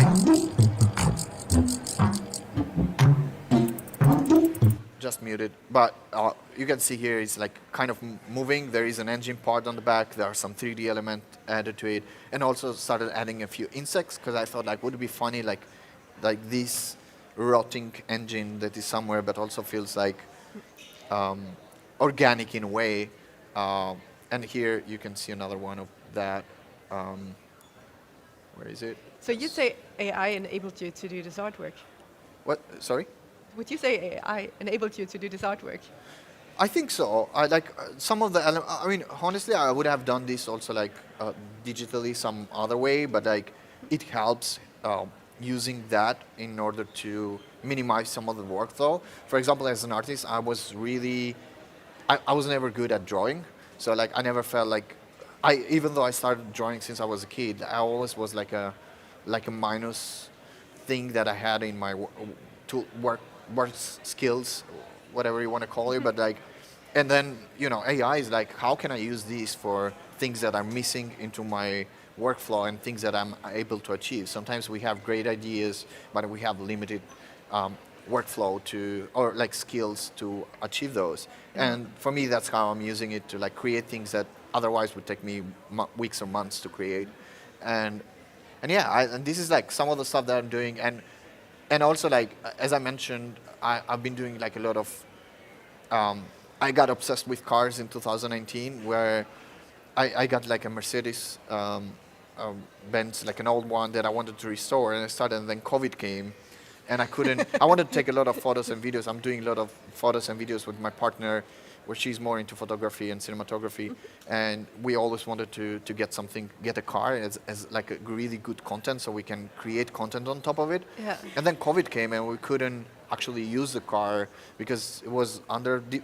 just muted, but you can see here it's like kind of moving. There is an engine part on the back. There are some 3D element added to it, and also started adding a few insects because I thought like would it be funny like this rotting engine that is somewhere but also feels like organic in a way. And here you can see another one of that. Where is it? So you say AI enabled you to do this artwork. What? Sorry? Would you say AI enabled you to do this artwork? I think so. I like some of the I mean, honestly, I would have done this also like digitally some other way, but like it helps using that in order to minimize some of the workflow. For example, as an artist, I was never good at drawing. So like I never felt like, even though I started drawing since I was a kid, I always was like a minus thing that I had in my work skills, whatever you want to call it. But like, and then AI is like, how can I use these for things that are missing into my workflow and things that I'm able to achieve? Sometimes we have great ideas, but we have limited workflow or like skills to achieve those. And for me, that's how I'm using it to like create things that otherwise would take me weeks or months to create. And yeah, and this is like some of the stuff that I'm doing. And also like, as I mentioned, I've been doing like a lot of, I got obsessed with cars in 2019, where I got like a Mercedes Benz, like an old one that I wanted to restore, and I started, and then COVID came, and I couldn't. I wanted to take a lot of photos and videos. I'm doing a lot of photos and videos with my partner, where she's more into photography and cinematography, and we always wanted to get a car as like a really good content, so we can create content on top of it. Yeah. And then COVID came, and we couldn't actually use the car because it was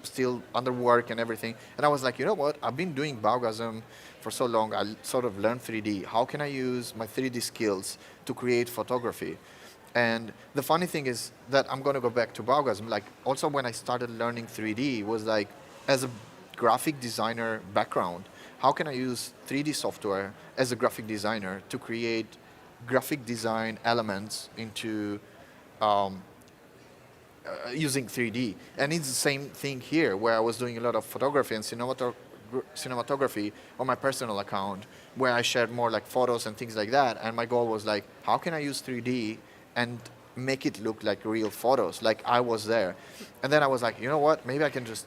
still under work and everything. And I was like, you know what? I've been doing Baugasm for so long. I sort of learned 3D. How can I use my 3D skills to create photography? And the funny thing is that I'm going to go back to Baugasm. Like, also when I started learning 3D was like, as a graphic designer background, how can I use 3D software as a graphic designer to create graphic design elements into using 3D? And it's the same thing here, where I was doing a lot of photography and cinematography on my personal account, where I shared more like photos and things like that. And my goal was like, how can I use 3D and make it look like real photos, like I was there? And then I was like, you know what, maybe I can just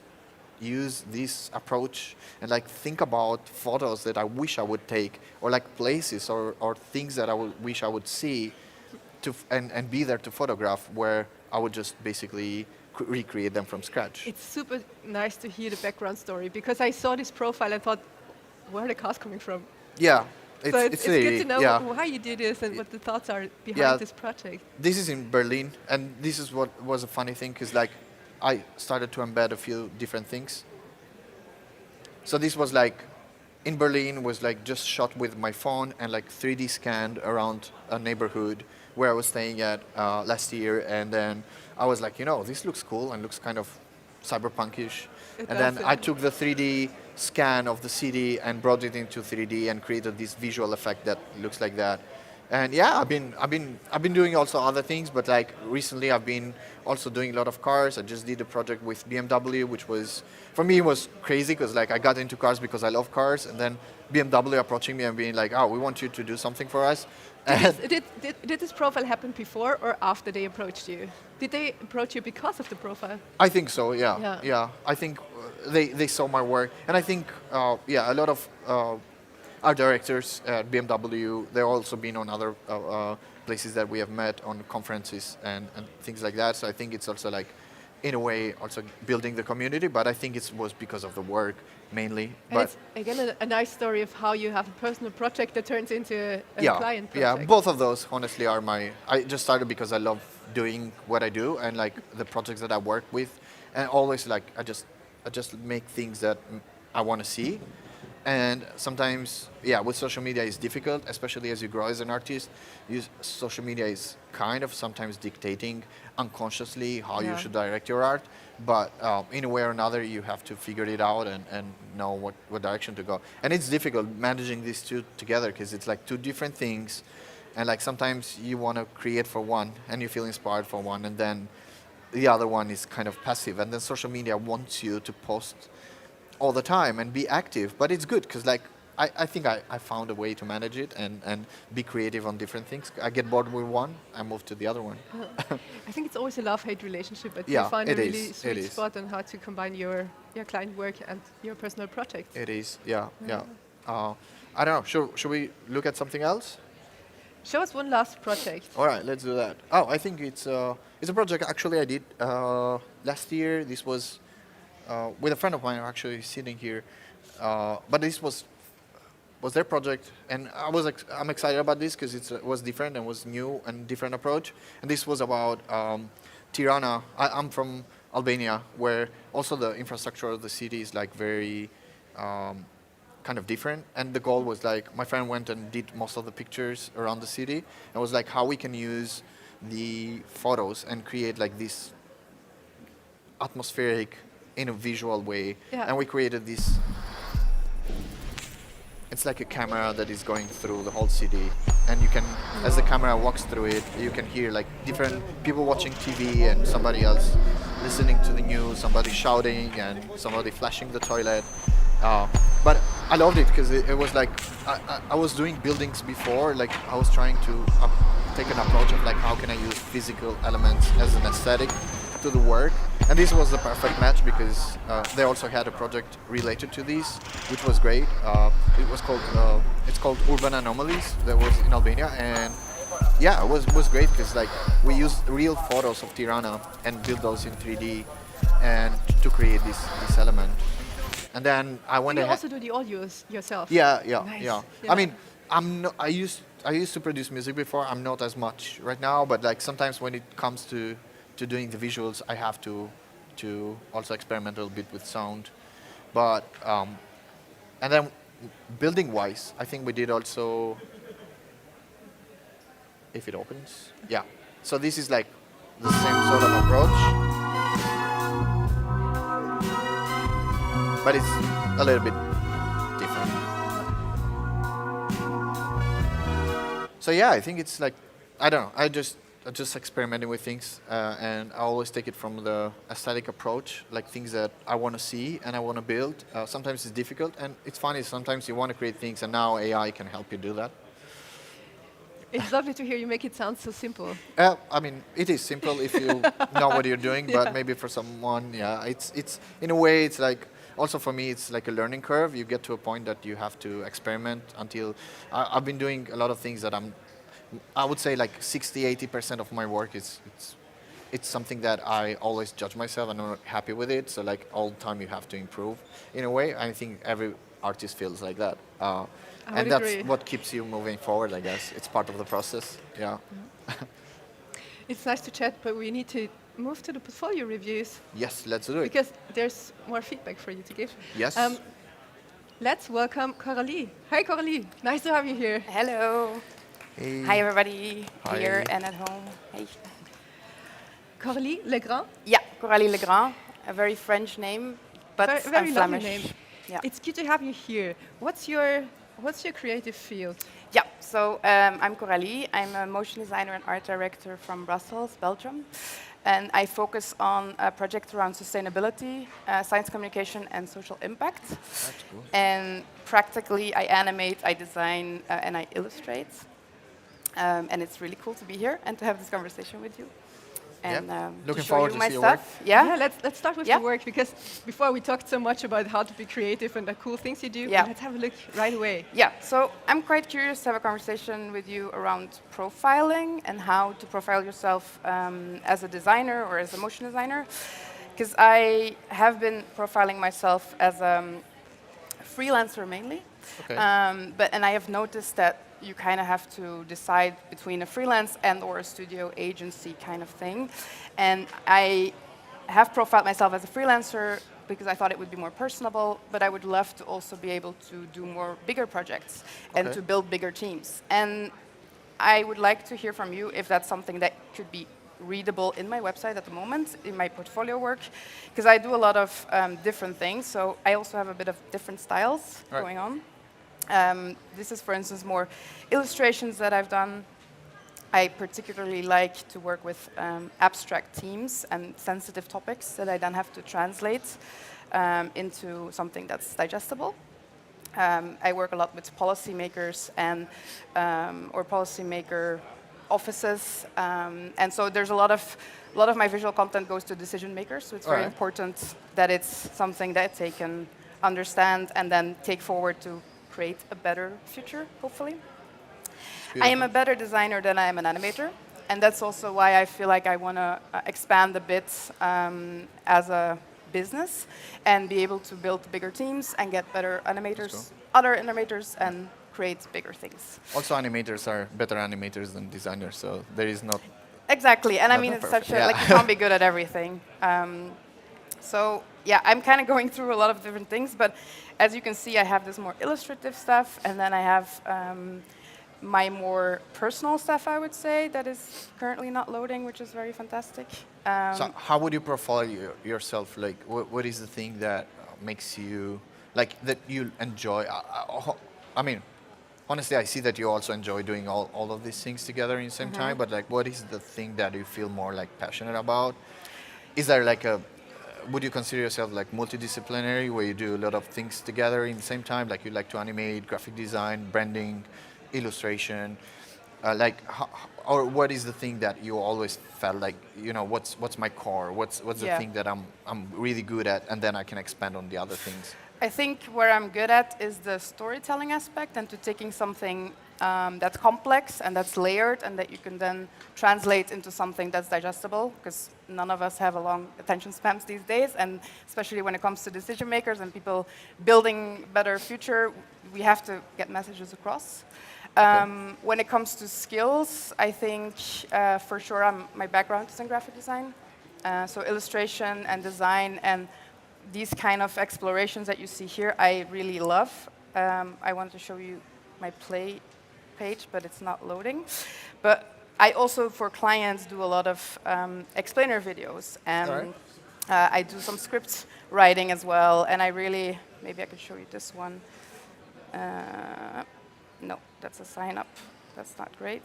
use this approach and like think about photos that I wish I would take, or like places or things that I wish I would see and be there to photograph, where I would just basically recreate them from scratch. It's super nice to hear the background story, because I saw this profile and thought, where are the cars coming from? Yeah. So it's good to know yeah. why you do this and what the thoughts are behind this project. This is in Berlin, and this is what was a funny thing, because like I started to embed a few different things. So this was like, in Berlin, was like just shot with my phone and like 3D scanned around a neighborhood where I was staying at last year. And then I was like, this looks cool and looks kind of cyberpunkish. And then I took the 3D scan of the city and brought it into 3D and created this visual effect that looks like that. And yeah, I've been doing also other things, but like recently I've been also doing a lot of cars. I just did a project with BMW, which was, for me, it was crazy, because like I got into cars because I love cars, and then BMW approaching me and being like, oh, we want you to do something for us. Did this profile happen before or after they approached you? Did they approach you because of the profile? I think so, yeah. I think they saw my work, and I think, a lot of art directors at BMW, they've also been on other places that we have met on conferences and things like that. So I think it's also like, in a way, also building the community, but I think it was because of the work mainly. And it's, again, a nice story of how you have a personal project that turns into a client project. Yeah, both of those, honestly, are I just started because I love doing what I do, and like the projects that I work with, and always like, I just make things that I want to see. And sometimes, with social media it's difficult, especially as you grow as an artist. Social media is kind of sometimes dictating unconsciously how you should direct your art. But in a way or another, you have to figure it out and know what direction to go. And it's difficult managing these two together, because it's like two different things. And like sometimes you want to create for one and you feel inspired for one, and then the other one is kind of passive. And then social media wants you to post all the time and be active, but it's good, because like I think I found a way to manage it and be creative on different things. I get bored with one, I move to the other one. I think it's always a love-hate relationship, but you find a really it sweet is. spot on how to combine your client work and your personal project. It is, yeah. I don't know, should we look at something else? Show us one last project. All right, let's do that. Oh, I think it's a project actually I did last year. This was with a friend of mine actually sitting here, but this was was their project, and I'm excited about this because it was different and was new and different approach. And this was about Tirana. I'm from Albania, where also the infrastructure of the city is like very kind of different. And the goal was like, my friend went and did most of the pictures around the city. And was like how we can use the photos and create like this atmospheric in a visual way. Yeah. And we created this. It's like a camera that is going through the whole city, and you can, as the camera walks through it, you can hear like different people watching TV and somebody else listening to the news, somebody shouting and somebody flashing the toilet. But I loved it because it was like I was doing buildings before, like I was trying to take an approach of like how can I use physical elements as an aesthetic to the work. And this was the perfect match because they also had a project related to this, which was great. It was called it's called Urban Anomalies. That was in Albania, and yeah, it was great because like we used real photos of Tirana and built those in 3D, and to create this element. And then I went You ahead. also do the audio yourself. Yeah. Nice. I mean, I used to produce music before. I'm not as much right now, but like sometimes when it comes to doing the visuals, I have to also experiment a little bit with sound. But and then building wise, I think we did also, if it opens, yeah. So this is like the same sort of approach, but it's a little bit different. So yeah, I think it's like, I don't know, I just experimenting with things, and I always take it from the aesthetic approach, like things that I want to see and I want to build. Sometimes it's difficult, and it's funny, sometimes you want to create things, and now AI can help you do that. It's lovely to hear you make it sound so simple. I mean, it is simple if you know what you're doing, but maybe for someone, yeah, it's in a way, it's like, also for me, it's like a learning curve. You get to a point that you have to experiment until, I've been doing a lot of things that I would say like 60-80% of my work it's something that I always judge myself and I'm not happy with it. So like all the time you have to improve. In a way, I think every artist feels like that. And that's agree. what keeps you moving forward, I guess. It's part of the process, yeah. It's nice to chat, but we need to move to the portfolio reviews Yes, let's do it. because there's more feedback for you to give. Yes. Let's welcome Coralie. Hi, Coralie. Nice to have you here. Hello. Hey. Hi, everybody Hi. here and at home. Hey. Coralie Legrand. Yeah, Coralie Legrand, a very French name, but Very I'm lovely Flemish. name. Yeah. It's good to have you here. What's your creative field? Yeah, so I'm Coralie. I'm a motion designer and art director from Brussels, Belgium. And I focus on projects around sustainability, science communication, and social impact. That's cool. And practically, I animate, I design, and I illustrate. And it's really cool to be here and to have this conversation with you. And Looking to show forward you to my see your stuff. Yeah? Yeah, let's start with Yeah. your work because before we talked so much about how to be creative and the cool things you do. Yeah. Let's have a look right away. Yeah, so I'm quite curious to have a conversation with you around profiling and how to profile yourself as a designer or as a motion designer. Because I have been profiling myself as a freelancer mainly. Okay. And I have noticed that you kind of have to decide between a freelance and or a studio agency kind of thing. And I have profiled myself as a freelancer because I thought it would be more personable, but I would love to also be able to do more bigger projects and Okay. to build bigger teams. And I would like to hear from you if that's something that could be readable in my website at the moment, in my portfolio work, because I do a lot of different things. So I also have a bit of different styles Right. going on. This is, for instance, more illustrations that I've done. I particularly like to work with abstract themes and sensitive topics that I then have to translate into something that's digestible. I work a lot with policymakers and or policymaker offices, and so there's a lot of my visual content goes to decision makers. So it's very Alright. important that it's something that they can understand and then take forward to create a better future, hopefully. I am a better designer than I am an animator, and that's also why I feel like I want to expand a bit as a business and be able to build bigger teams and get better animators, cool. other animators, and create bigger things. Also, animators are better animators than designers, so there is not. Exactly, and I Not mean, that it's perfect, such a, yeah. like, you can't be good at everything. So yeah, I'm kind of going through a lot of different things, but as you can see, I have this more illustrative stuff, and then I have my more personal stuff, I would say, that is currently not loading, which is very fantastic. So how would you profile yourself? Like, what is the thing that makes you, like, that you enjoy? I mean, honestly, I see that you also enjoy doing all of these things together in the same time, but like, what is the thing that you feel more like passionate about? Is there like a, would you consider yourself like multidisciplinary, where you do a lot of things together in the same time? Like you like to animate, graphic design, branding, illustration, or what is the thing that you always felt like, you know, what's my core? What's the thing that I'm really good at, and then I can expand on the other things? I think where I'm good at is the storytelling aspect, and to taking something that's complex and that's layered and that you can then translate into something that's digestible, because none of us have a long attention spans these days, and especially when it comes to decision makers and people building better future, we have to get messages across. When it comes to skills, I think for sure my background is in graphic design, so illustration and design and these kind of explorations that you see here, I really love. I want to show you my play page, but it's not loading. But I also, for clients, do a lot of explainer videos. And I do some script writing as well. And I really, maybe I could show you this one. No, that's a sign up. That's not great.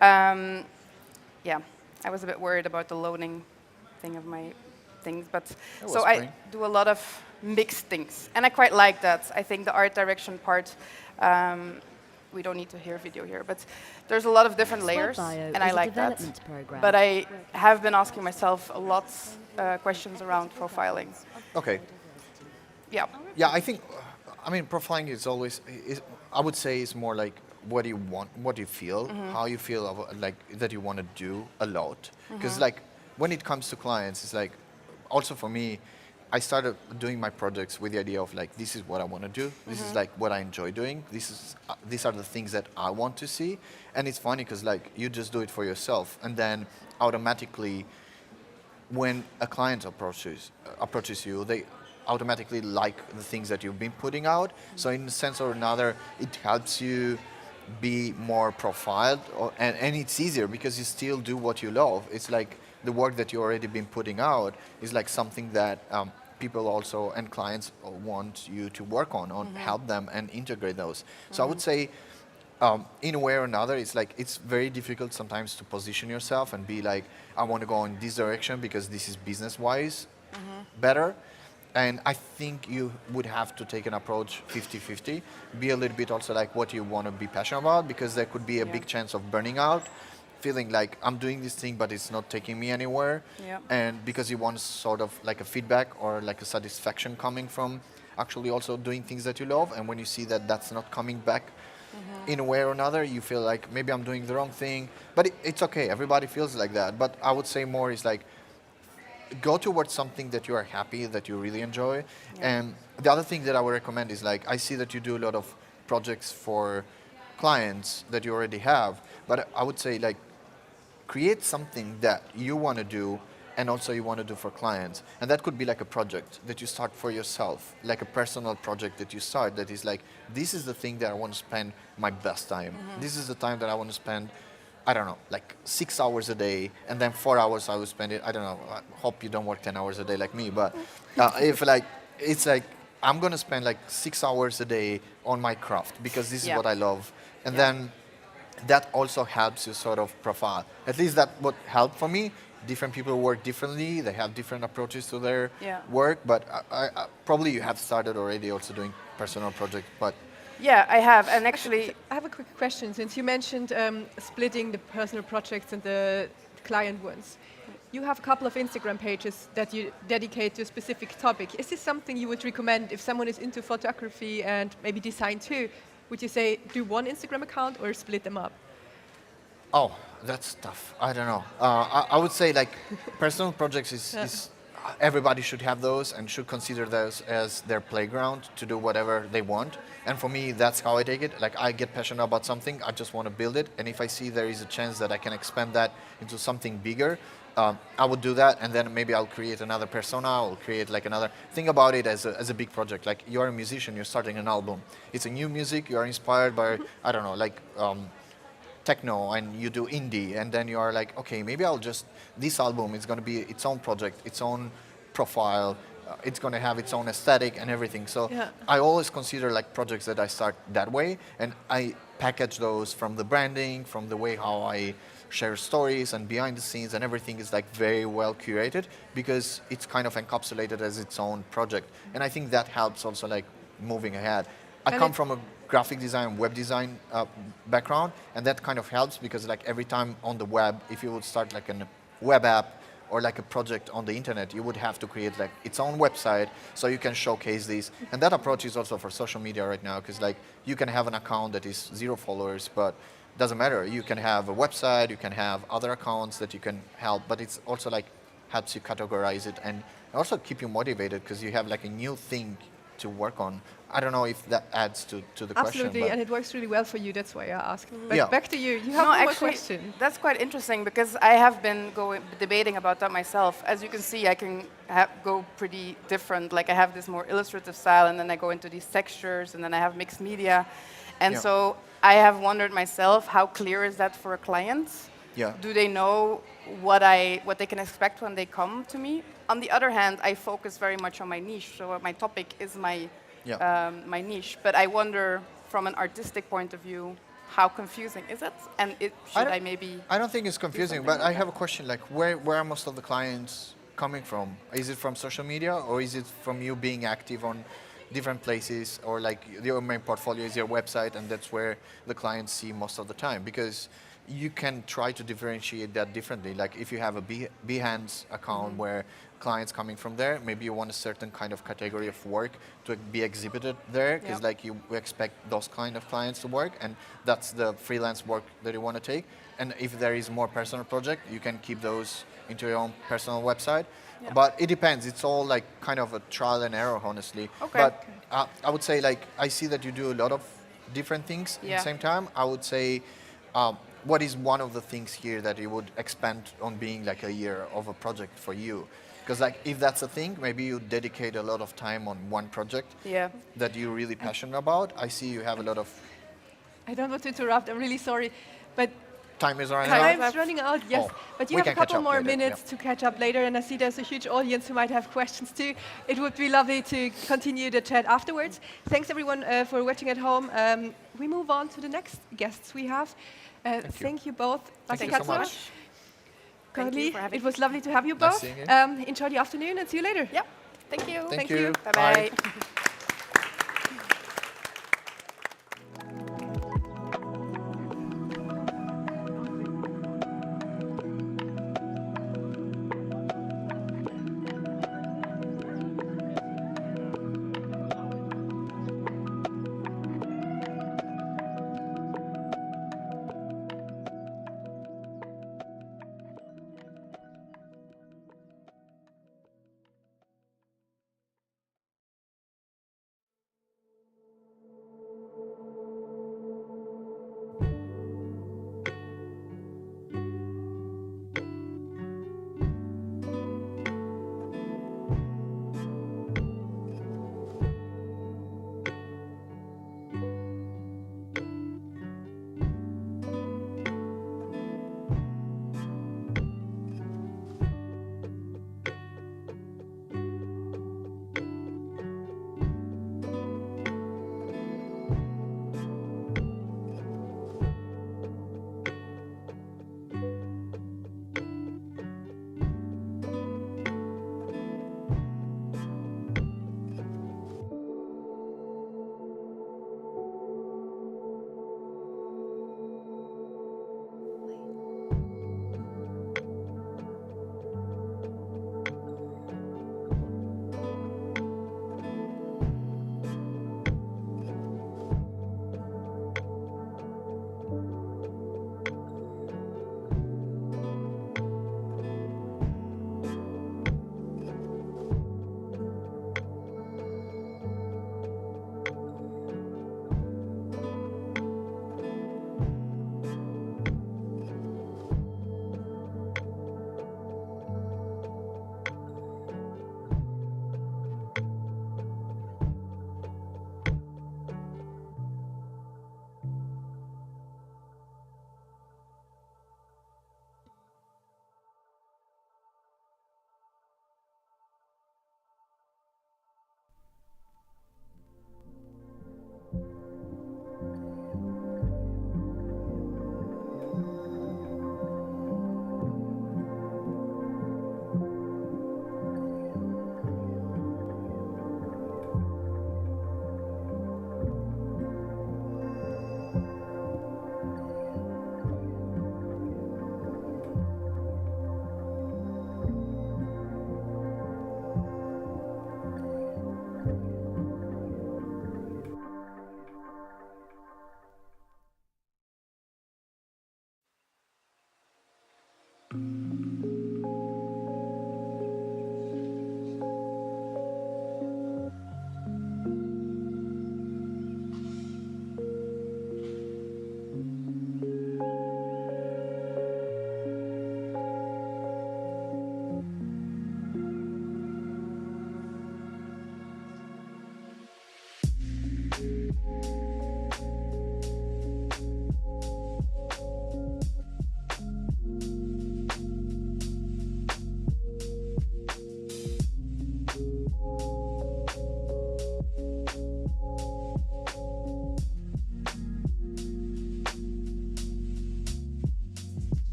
Yeah, I was a bit worried about the loading thing of my things, but so I do a lot of mixed things, and I quite like that. I think the art direction part, we don't need to hear video here, but there's a lot of different layers, and I like that. But I have been asking myself a lot questions around profiling. Okay. Yeah. Yeah, I think, I mean, profiling is always, I would say it's more like what do you want, what do you feel, how you feel like that you want to do a lot. Because like when it comes to clients, it's like, also for me, I started doing my projects with the idea of like, this is what I want to do. This is like what I enjoy doing. These are the things that I want to see. And it's funny because like you just do it for yourself, and then automatically, when a client approaches you, they automatically like the things that you've been putting out. So in a sense or another, it helps you be more profiled, and it's easier because you still do what you love. It's like the work that you already been putting out is like something that people also and clients want you to work on help them and integrate those. So I would say, in a way or another, it's like it's very difficult sometimes to position yourself and be like, I want to go in this direction because this is business-wise better. And I think you would have to take an approach 50-50, be a little bit also like what you want to be passionate about, because there could be a big chance of burning out, feeling like I'm doing this thing but it's not taking me anywhere. And because you want sort of like a feedback or like a satisfaction coming from actually also doing things that you love, and when you see that that's not coming back in a way or another, you feel like maybe I'm doing the wrong thing. But it's okay, everybody feels like that. But I would say more is like, go towards something that you are happy, that you really enjoy. And the other thing that I would recommend is like, I see that you do a lot of projects for clients that you already have, but I would say like, create something that you want to do and also you want to do for clients. And that could be like a project that you start for yourself, like a personal project that you start that is like, this is the thing that I want to spend my best time. This is the time that I want to spend, I don't know, like 6 hours a day, and then 4 hours I will spend it, I don't know, I hope you don't work 10 hours a day like me, but if like, it's like, I'm going to spend like 6 hours a day on my craft because this is what I love. And then that also helps you sort of profile. At least that what helped for me. Different people work differently, they have different approaches to their work, but I probably you have started already also doing personal projects, but yeah, I have, and actually, I have a quick question. Since you mentioned splitting the personal projects and the client ones, you have a couple of Instagram pages that you dedicate to a specific topic. Is this something you would recommend if someone is into photography and maybe design too? Would you say do one Instagram account or split them up? Oh, that's tough. I don't know. I would say like personal projects is everybody should have those and should consider those as their playground to do whatever they want. And for me, that's how I take it. Like, I get passionate about something, I just want to build it. And if I see there is a chance that I can expand that into something bigger, I would do that. And then maybe I'll create another persona, I'll create like another. Think about it as a big project. Like, you're a musician, you're starting an album. It's a new music, you're inspired by, I don't know, like, techno, and you do indie, and then you are like, okay, maybe this album is going to be its own project, its own profile, it's going to have its own aesthetic and everything. So Yeah. I always consider like projects that I start that way, and I package those from the branding, from the way how I share stories and behind the scenes, and everything is like very well curated because it's kind of encapsulated as its own project. And I think that helps also like moving ahead. I And come from a graphic design, web design background, and that kind of helps because like every time on the web, if you would start like a web app or like a project on the internet, you would have to create like its own website so you can showcase these. And that approach is also for social media right now, because like you can have an account that is 0 followers, but doesn't matter. You can have a website, you can have other accounts that you can help, but it's also like helps you categorize it and also keep you motivated because you have like a new thing to work on. I don't know if that adds to the question. Absolutely, But and it works really well for you. That's why I asked. But Yeah. back to you. You have one more question. That's quite interesting because I have been debating about that myself. As you can see, I can go pretty different. Like I have this more illustrative style, and then I go into these textures, and then I have mixed media. And Yeah. so I have wondered myself, how clear is that for a client? Yeah. Do they know what they can expect when they come to me? On the other hand, I focus very much on my niche. So my topic is my niche. But I wonder, from an artistic point of view, how confusing is it? And should I maybe? I don't think it's confusing, but I have a question. Like, where are most of the clients coming from? Is it from social media, or is it from you being active on different places, or like your main portfolio is your website, and that's where the clients see most of the time? Because you can try to differentiate that differently. Like if you have a Behance account where clients coming from there, maybe you want a certain kind of category of work to be exhibited there, because like you expect those kind of clients to work, and that's the freelance work that you want to take. And if there is more personal project, you can keep those into your own personal website. But it depends. It's all like kind of a trial and error, honestly. Okay. But I would say like I see that you do a lot of different things at the same time. I would say what is one of the things here that you would expand on being like a year of a project for you? Because like if that's a thing, maybe you dedicate a lot of time on one project that you're really passionate about. I see you have a lot of... I don't want to interrupt. I'm really sorry, but Time is running out? time's running out. Yes, Oh, but you we have a can catch couple up more later, minutes to catch up later, and I see there's a huge audience who might have questions too. It would be lovely to continue the chat afterwards. Thanks everyone for watching at home. We move on to the next guests we have. Thank you both. Thank you so Katzler, much. Thank you Konig, for having it was lovely to have you Nice both. seeing you. Enjoy the afternoon and see you later. Yep. Thank you. Thank you. Bye bye.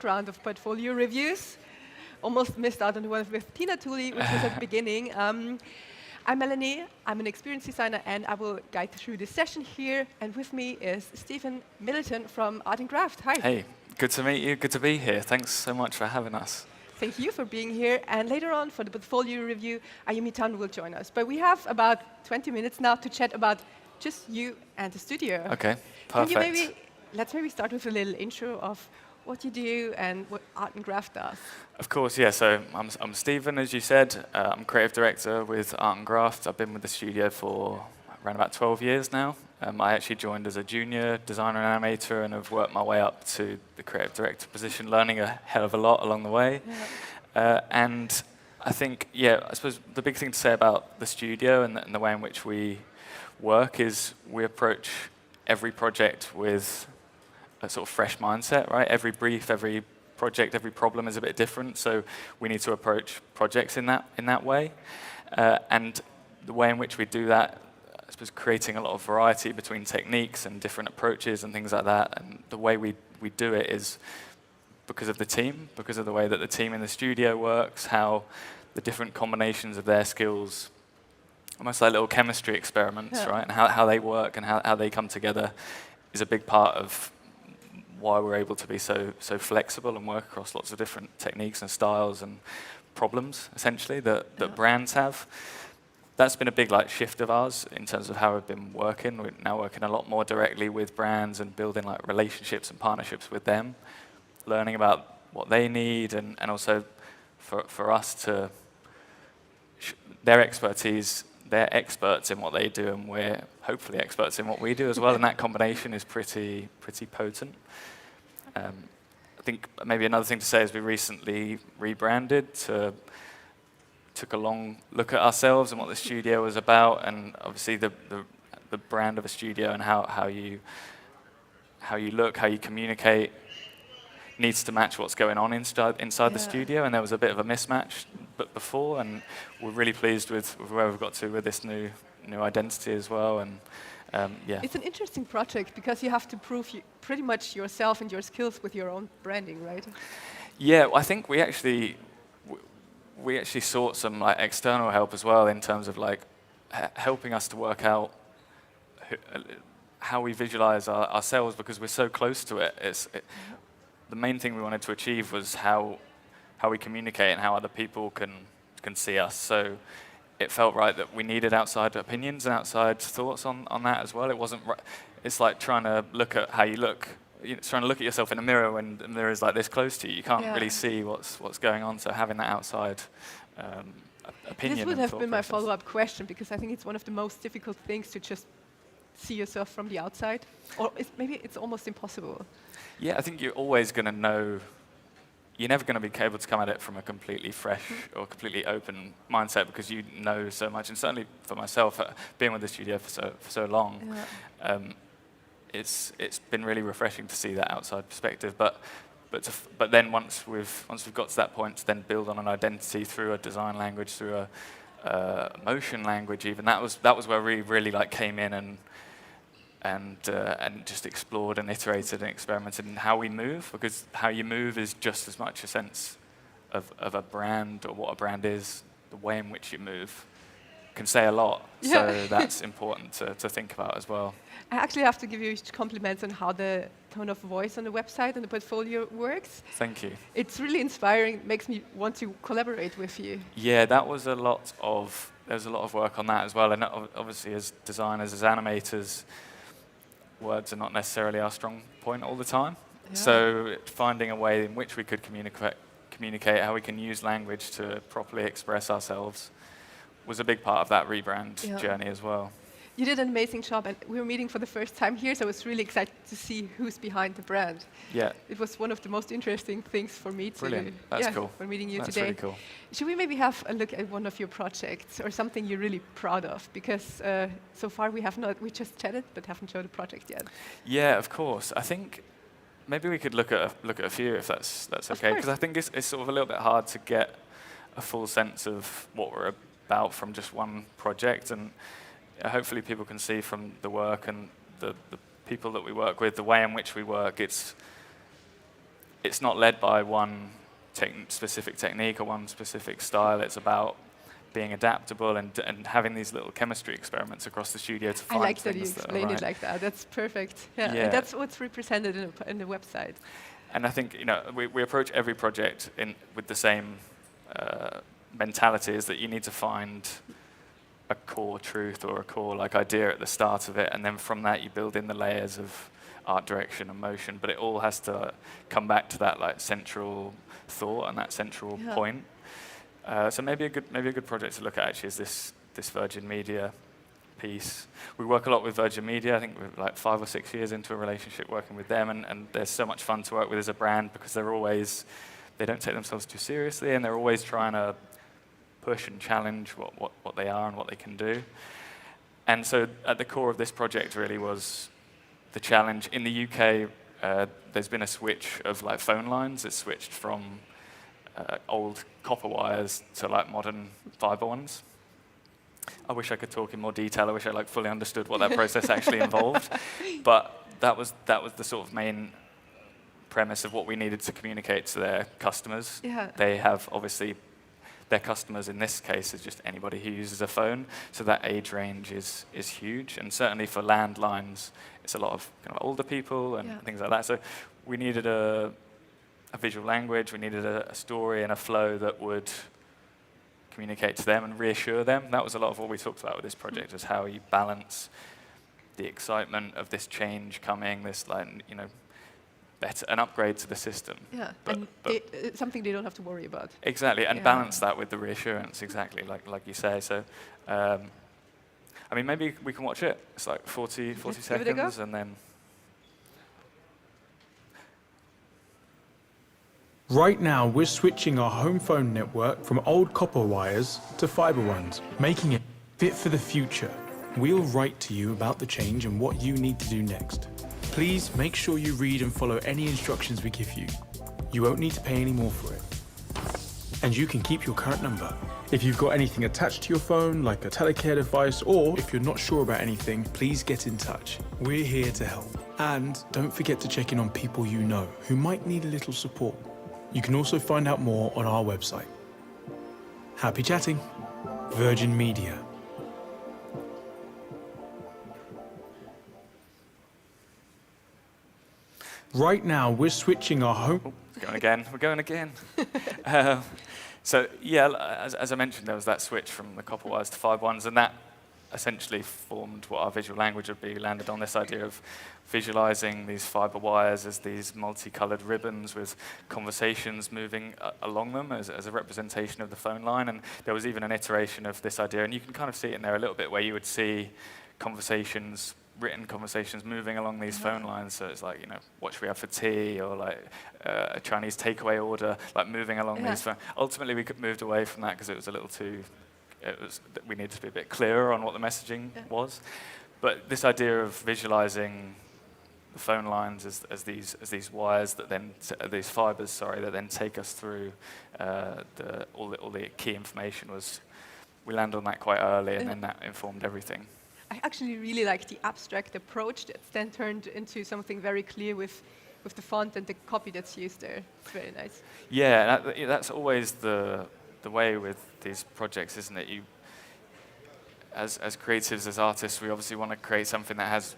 Round of portfolio reviews. almost missed out on the one with Tina Touli, which was at the beginning. I'm Melanie, I'm an experience designer, and I will guide through this session here. And with me is Stephen Middleton from Art Graft. Hi. Hey, good to meet you, good to be here. Thanks so much for having us. Thank you for being here. And later on, for the portfolio review, Ayumi Tan will join us. But we have about 20 minutes now to chat about just you and the studio. Okay, perfect. Let's maybe start with a little intro of what you do and what Art Graft does. Of course, yeah. So I'm Stephen, as you said. I'm creative director with Art Graft. I've been with the studio for around about 12 years now. I actually joined as a junior designer and animator and have worked my way up to the creative director position, learning a hell of a lot along the way. Yeah. And I think, I suppose the big thing to say about the studio and the way in which we work is we approach every project with a sort of fresh mindset, right? Every brief, every project, every problem is a bit different, so we need to approach projects in that way. And the way in which we do that, I suppose, creating a lot of variety between techniques and different approaches and things like that. And the way we do it is because of the team, because of the way that the team in the studio works, how the different combinations of their skills, almost like little chemistry experiments, right? And how they work and how they come together is a big part of why we're able to be so flexible and work across lots of different techniques and styles and problems, essentially, that brands have. That's been a big shift of ours in terms of how we've been working. We're now working a lot more directly with brands and building relationships and partnerships with them, learning about what they need, and also for us to their expertise. They're experts in what they do, and we're hopefully experts in what we do as well. And that combination is pretty potent. I think maybe another thing to say is we recently rebranded took a long look at ourselves and what the studio was about, and obviously the brand of a studio and how you look, how you communicate needs to match what's going on inside the studio, and there was a bit of a mismatch before, and we're really pleased with where we've got to with this new identity as well. And it's an interesting project because you have to prove pretty much yourself and your skills with your own branding, right? Yeah, I think we actually sought some external help as well in terms of helping us to work out how we visualize ourselves, because we're so close to it. The main thing we wanted to achieve was how we communicate and how other people can see us. So it felt right that we needed outside opinions and outside thoughts on that as well. It wasn't. It's like trying to look at how you look. Trying to look at yourself in a mirror when the mirror is this close to you. You can't really see what's going on. So having that outside opinion. This would have been my follow-up question, because I think it's one of the most difficult things to just see yourself from the outside, or maybe it's almost impossible. Yeah, I think you're always going to know. You're never going to be able to come at it from a completely fresh or completely open mindset, because you know so much. And certainly for myself, being with the studio for so long, it's been really refreshing to see that outside perspective. But then once we've got to that point, to then build on an identity through a design language, through a motion language, even that was where we really came in and just explored and iterated and experimented in how we move, because how you move is just as much a sense of a brand, or what a brand is. The way in which you move can say a lot, so that's important to think about as well. I actually have to give you compliments on how the tone of voice on the website and the portfolio works. Thank you. It's really inspiring. It makes me want to collaborate with you. Yeah, there's a lot of work on that as well, and obviously as designers, as animators, words are not necessarily our strong point all the time. Yeah. So finding a way in which we could communicate how we can use language to properly express ourselves was a big part of that rebrand journey as well. You did an amazing job, and we were meeting for the first time here, so I was really excited to see who's behind the brand. Yeah. It was one of the most interesting things for me Brilliant. That's cool. For meeting you That's today. Really cool. Should we maybe have a look at one of your projects, or something you're really proud of? Because so far we just chatted, but haven't showed a project yet. Yeah, of course. I think maybe we could look at a few, if that's okay, because I think it's sort of a little bit hard to get a full sense of what we're about from just one project, and hopefully people can see from the work and the people that we work with, the way in which we work. It's not led by one specific technique or one specific style. It's about being adaptable and having these little chemistry experiments across the studio to I find like that you things that are explained right. it like that. That's perfect. Yeah, Yeah. and that's what's represented in the website. And I think we approach every project with the same mentality, is that you need to find a core truth or a core idea at the start of it, and then from that you build in the layers of art direction and motion. But it all has to come back to that central thought and that central point. So maybe a good project to look at actually is this Virgin Media piece. We work a lot with Virgin Media. I think we're 5 or 6 years into a relationship working with them, and they're so much fun to work with as a brand because they don't take themselves too seriously, and they're always trying to push and challenge what they are and what they can do. And so at the core of this project really was the challenge. In the UK, there's been a switch of phone lines. It's switched from old copper wires to modern fiber ones. I wish I could talk in more detail. I wish I fully understood what that process actually involved. But that was the sort of main premise of what we needed to communicate to their customers. Yeah. They have obviously their customers in this case is just anybody who uses a phone, so that age range is huge, and certainly for landlines, it's a lot of older people and things like that. So we needed a visual language, we needed a story and a flow that would communicate to them and reassure them. That was a lot of what we talked about with this project, is how you balance the excitement of this change coming, this an upgrade to the system. Yeah, but it's something they don't have to worry about. Exactly, and balance that with the reassurance, exactly, like you say. So, maybe we can watch it. It's 40 seconds, and then... Right now, we're switching our home phone network from old copper wires to fiber ones, making it fit for the future. We'll write to you about the change and what you need to do next. Please make sure you read and follow any instructions we give you. You won't need to pay any more for it. And you can keep your current number. If you've got anything attached to your phone, like a telecare device, or if you're not sure about anything, please get in touch. We're here to help. And don't forget to check in on people you know who might need a little support. You can also find out more on our website. Happy chatting. Virgin Media. Right now, we're switching our home... We're going again. So yeah, as I mentioned, there was that switch from the copper wires to fiber ones, and that essentially formed what our visual language would be. We landed on this idea of visualizing these fiber wires as these multicolored ribbons with conversations moving along them as a representation of the phone line. And there was even an iteration of this idea, and you can kind of see it in there a little bit, where you would see conversations, written conversations moving along these phone lines. So it's what should we have for tea, or a Chinese takeaway order, moving along these phones. Ultimately, we moved away from that because it was a little too... we needed to be a bit clearer on what the messaging was. But this idea of visualizing the phone lines as these wires that then these fibers, that then take us through all the key information, we landed on that quite early, and then that informed everything. I actually really like the abstract approach that's then turned into something very clear with the font and the copy that's used there. It's very nice. Yeah, that's always the way with these projects, isn't it? As creatives, as artists, we obviously want to create something that has,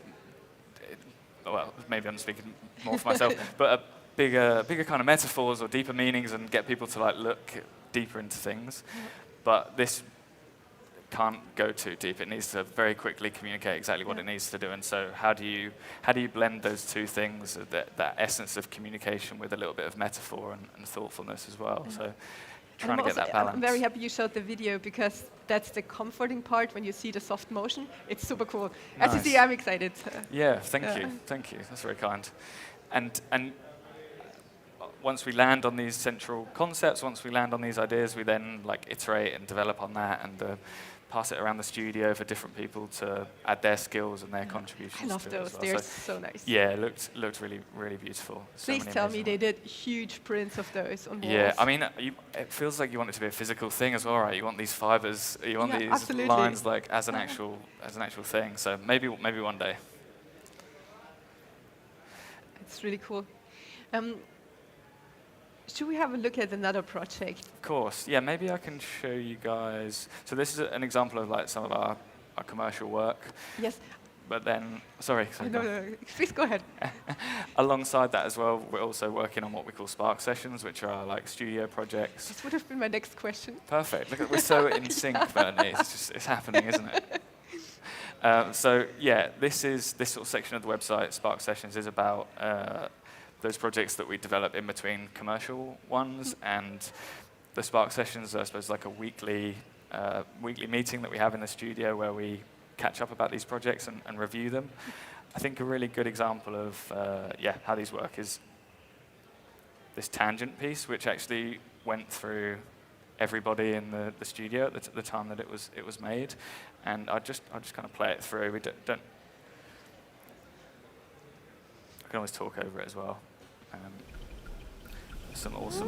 well, maybe I'm speaking more for myself, but a bigger kind of metaphors or deeper meanings, and get people to look deeper into things. But this can't go too deep. It needs to very quickly communicate exactly what it needs to do. And so how do you blend those two things, that essence of communication with a little bit of metaphor and thoughtfulness as well? So trying to get that balance. I'm very happy you showed the video, because that's the comforting part when you see the soft motion. It's super cool. As you see, I'm excited. Yeah, thank you. That's very kind. And once we land on these central concepts, once we land on these ideas, we then iterate and develop on that, and pass it around the studio for different people to add their skills and their contributions. I love to those. It as well. They're so nice. Yeah, it looked really, really beautiful. Please tell me they did huge prints of those on walls. Yeah, it feels like you want it to be a physical thing as well, right? You want these fibers, you want these absolutely. lines as an actual thing. So maybe one day. It's really cool. should we have a look at another project? Of course, yeah, maybe I can show you guys. So this is an example of like some of our commercial work. Yes. But then, sorry. No, please go ahead. Alongside that as well, we're also working on what we call Spark sessions, which are like studio projects. This would have been my next question. Perfect. Look, we're so in sync, Bernie. It's happening, isn't it? So yeah, this sort of section of the website, Spark Sessions, is about those projects that we develop in between commercial ones, and the Spark Sessions are, I suppose, like a weekly meeting that we have in the studio where we catch up about these projects and review them. I think a really good example of how these work is this tangent piece, which actually went through everybody in the studio at the time that it was made, and I'll just kind of play it through. We don't. I can always talk over it as well. Some awesome.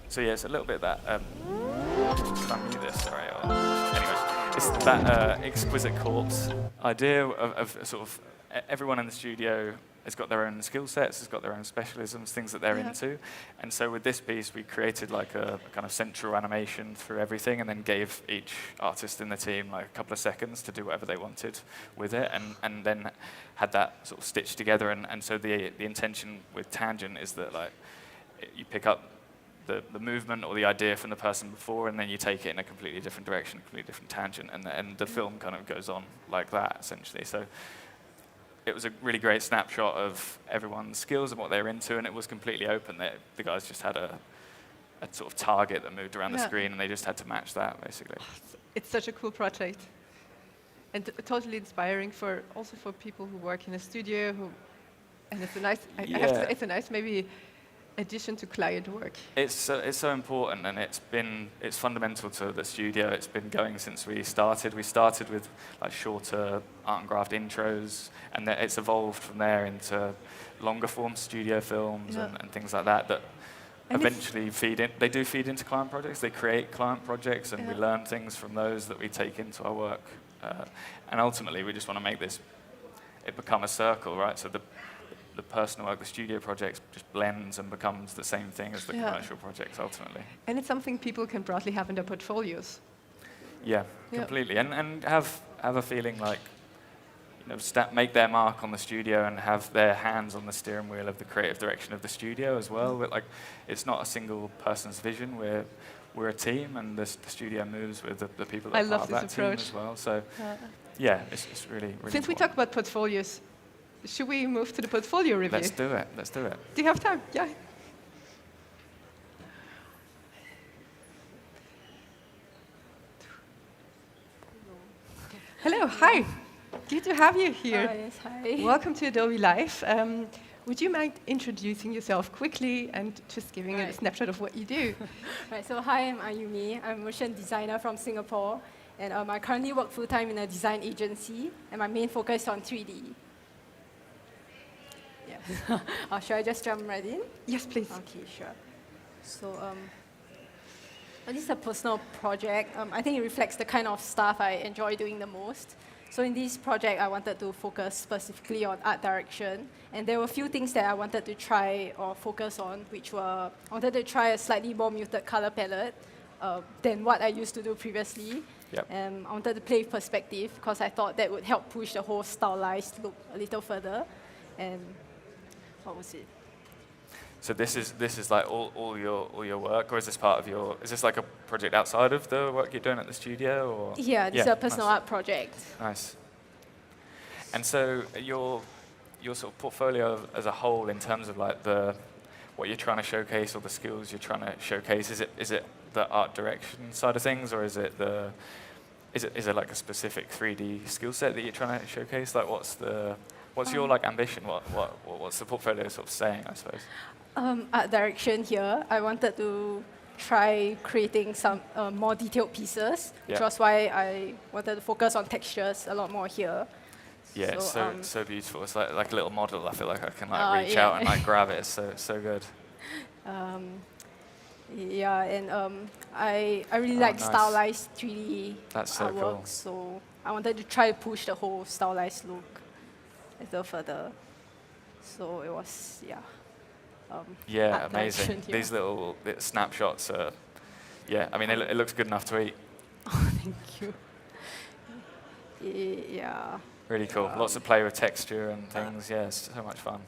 So yeah, it's a little bit that. Can I mute this? Sorry. Anyway, it's that exquisite corpse idea of sort of everyone in the studio has got their own skill sets, has got their own specialisms, things that they're into, and so with this piece, we created like a kind of central animation through everything, and then gave each artist in the team like a couple of seconds to do whatever they wanted with it, and then had that sort of stitched together, and so the intention with Tangent is that like you pick up the movement or the idea from the person before, and then you take it in a completely different direction, a completely different tangent, and the film kind of goes on like that, essentially. So it was a really great snapshot of everyone's skills and what they were into, and it was completely open. The guys just had a sort of target that moved around the screen, and they just had to match that, basically. It's such a cool project. And totally inspiring also for people who work in a studio, and it's a nice, I have to say, it's a nice maybe addition to client work. It's so important, and it's fundamental to the studio. It's been going since we started. We started with like shorter Art and Graft intros, and then it's evolved from there into longer form studio films and things like that and eventually feed into client projects. They create client projects, and we learn things from those that we take into our work. And ultimately, we just want to make it become a circle, right? So the personal work, the studio projects just blends and becomes the same thing as the commercial projects ultimately. And it's something people can broadly have in their portfolios. Yeah, completely. And have a feeling like, make their mark on the studio and have their hands on the steering wheel of the creative direction of the studio as well. But like, it's not a single person's vision. We're a team, and the studio moves with the people that are part of that team as well. So yeah, it's really, really Since we talk about portfolios, should we move to the portfolio review? Let's do it. Do you have time? Yeah. Hello, hi. Good to have you here. Yes, hi. Welcome to Adobe Live. Would you mind introducing yourself quickly and just giving a snapshot of what you do? Right, so hi, I'm Ayumi. I'm a motion designer from Singapore, and I currently work full-time in a design agency, and my main focus is on 3D. Should I just jump right in? Yes, please. Okay, sure. So this is a personal project. I think it reflects the kind of stuff I enjoy doing the most. So in this project, I wanted to focus specifically on art direction. And there were a few things that I wanted to try or focus on, which were, I wanted to try a slightly more muted color palette than what I used to do previously. Yep. I wanted to play with perspective, because I thought that would help push the whole stylized look a little further. And what was it? So this is like all your work, or is this part of is this like a project outside of the work you're doing at the studio, or? Yeah, this is a personal art project. Nice. And so your sort of portfolio as a whole, in terms of like what you're trying to showcase or the skills you're trying to showcase, is it the art direction side of things, or is it is it like a specific 3D skill set that you're trying to showcase? Like what's your like ambition? What's the portfolio sort of saying, I suppose? Art direction here. I wanted to try creating some more detailed pieces, which Yeah. was why I wanted to focus on textures a lot more here. Yeah, it's So, so beautiful. It's like a little model. I feel like I can reach yeah. out and grab it. It's so good. Yeah, and I really Oh, like nice. stylized 3D That's so artwork, cool. so I wanted to try to push the whole stylized look a little further. So it was, yeah. Yeah, art amazing. direction, yeah. These little snapshots are, yeah, I mean, it looks good enough to eat. Thank you. Yeah. Really cool. Lots of play with texture and things. Yeah, it's so much fun.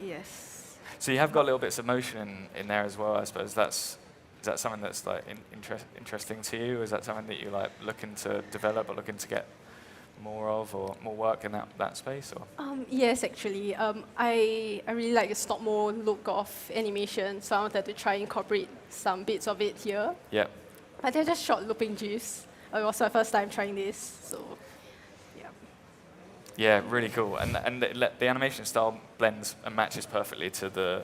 Yes. So you have got little bits of motion in there as well, I suppose. Is that something that's like interesting to you? Is that something that you like looking to develop or looking to get more of, or more work in that space? Or Yes, actually. I really like the stop-mo look of animation, so I wanted to try incorporate some bits of it here. yeah, But they're just short looping GIFs. It was my first time trying this, so yeah. yeah, really cool. And the animation style blends and matches perfectly to the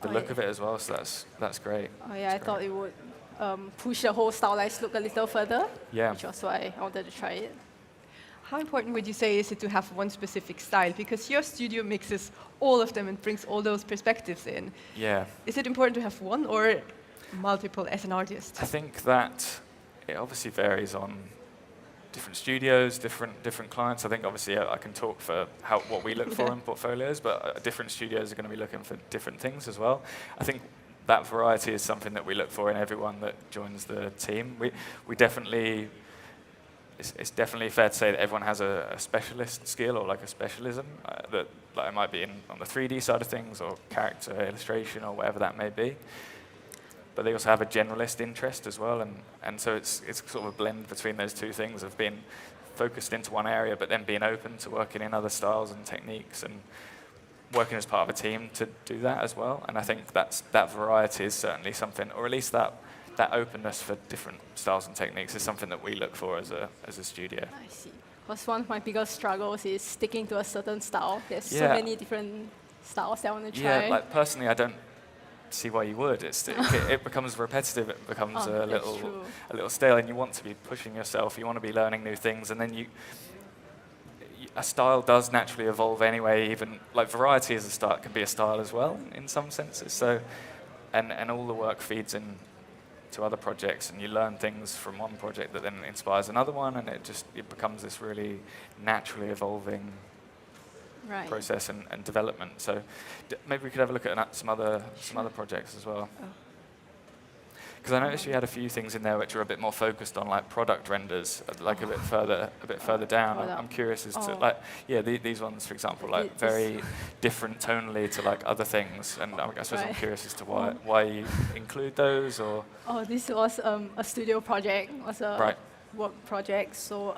look yeah. of it as well. So that's great. Oh yeah, I That's thought great. it would push the whole stylized look a little further, Yeah. which was why I wanted to try it. How important would you say is it to have one specific style? Because your studio mixes all of them and brings all those perspectives in. Yeah. Is it important to have one or multiple as an artist? I think that it obviously varies on different studios, different clients. I think obviously I can talk for what we look for in portfolios, but different studios are going to be looking for different things as well. I think that variety is something that we look for in everyone that joins the team. We definitely, it's definitely fair to say that everyone has a specialist skill or like a specialism that like, it might be on the 3D side of things or character illustration or whatever that may be. But they also have a generalist interest as well, and so it's sort of a blend between those two things of being focused into one area, but then being open to working in other styles and techniques and working as part of a team to do that as well. And I think that variety is certainly something, or at least that openness for different styles and techniques is something that we look for as a studio. I see. Because one of my biggest struggles is sticking to a certain style. There's so Yeah. many different styles that I want to try. Yeah, like personally, I don't see why you would. It becomes repetitive. It becomes a little stale, and you want to be pushing yourself. You want to be learning new things, and then a style does naturally evolve anyway. Even like variety as a style can be a style as well in some senses. So, and all the work feeds in to other projects, and you learn things from one project that then inspires another one, and it becomes this really naturally evolving Right. process and development. So maybe we could have a look at some other projects as well. Because I noticed you had a few things in there which are a bit more focused on like product renders, like a bit further down. I'm curious as to like these ones, for example, like very different tonally to like other things, and I suppose I'm curious as to why you include those or. Oh, this was a studio project. It was a work project. So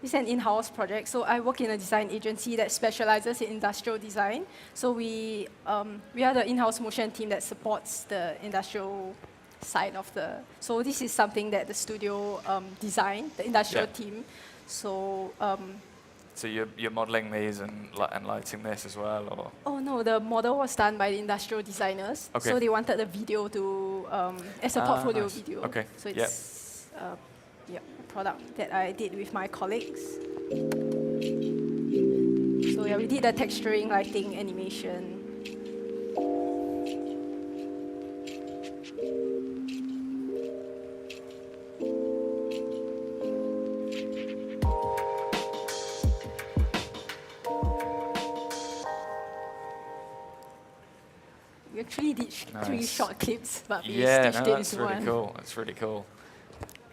it's an in-house project. So I work in a design agency that specializes in industrial design. So we are the in-house motion team that supports the industrial side of the. So this is something that the studio designed, the industrial team. So. So you're modeling these and lighting this as well, or? Oh no, the model was done by the industrial designers. Okay. So they wanted the video to as a portfolio nice. video. Okay. So it's a product that I did with my colleagues. So yeah, we did the texturing, lighting, animation. We actually did 3 short clips, but we stitched it into one. Really cool. That's really cool.